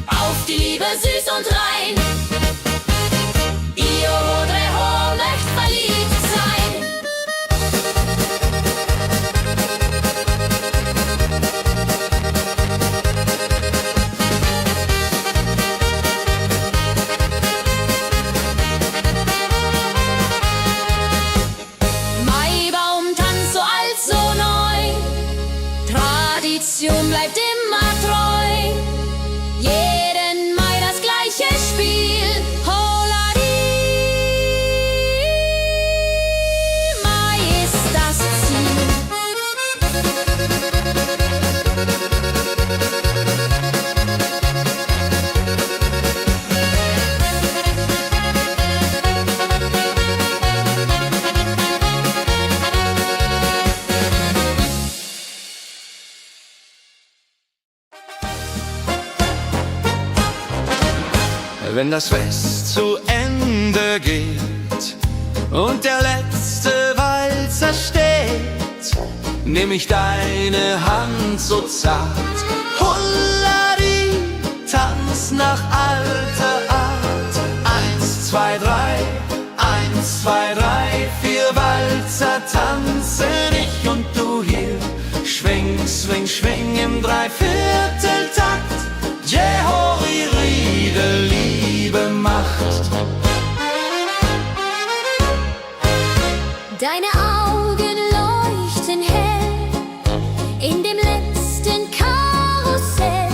auf die Liebe süß und rein. Io Rodreho möcht verliebt sein. Maibaumtanz so alt, so neu, Tradition bleibt immer treu. Jeden Mai das gleiche Spiel, holla die Mai ist das Ziel. Wenn das Fest zu Ende geht und der letzte Walzer steht, nehm ich deine Hand so zart, holla die, tanz nach alter Art. 1, 2, 3, 1, 2, 3, 4 Walzer tanzen ich und du hier. Schwing, swing, schwing im Dreivierteltakt. Jehori Riede, Liebe macht. deine Augen leuchten hell in dem letzten Karussell.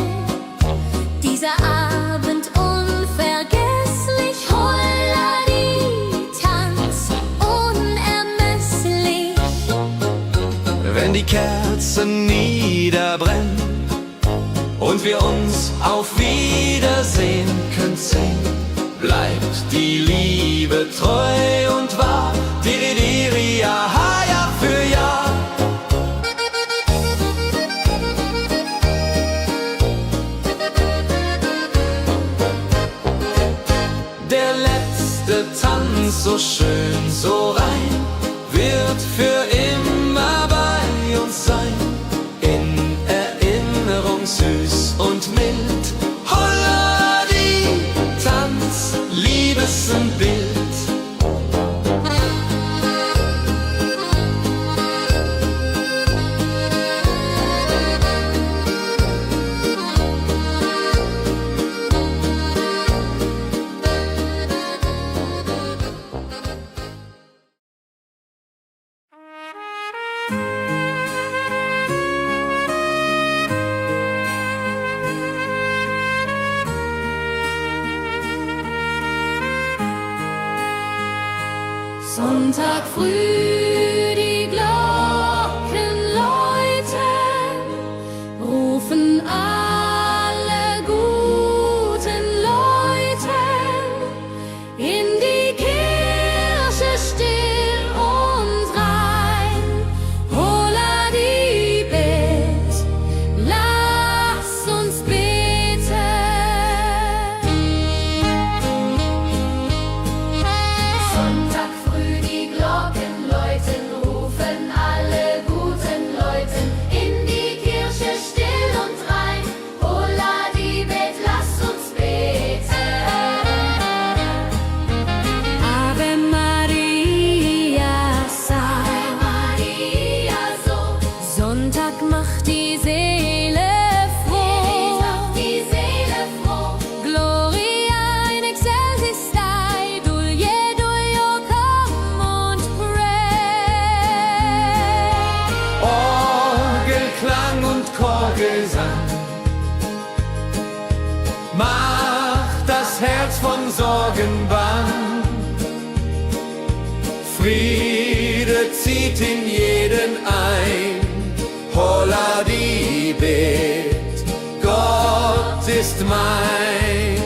Dieser Abend unvergesslich, holla die, tanz unermesslich. Wenn die Kerzen niederbrennen und wir uns auf Wiedersehen können sehen, bleibt die Liebe treu und wahr. Di, di, di, letzte Tanz, so schön, so rein, wird für immer bei uns sein. In Erinnerung süß und mild. Holla die Tanz, Liebesbild. Sonntag früh, die Glocken läuten, rufen alle guten Leute in die Kirche still und rein. Holla die Bet, lass uns beten. Sonntag früh, die Glocken läuten, rufen alle guten Leute in die Kirche still und rein. Holla die Bet, lass uns beten. Ave Maria, Ave Maria, so Sonntag macht die Seele froh. macht die Seele froh. Gloria in excelsis Dei, Dulce, come und pray. Orgelklang und Chorgesang macht das Herz von Sorgen bang. Friede zieht in jeden ein. Holla die Bet, Gott ist mein.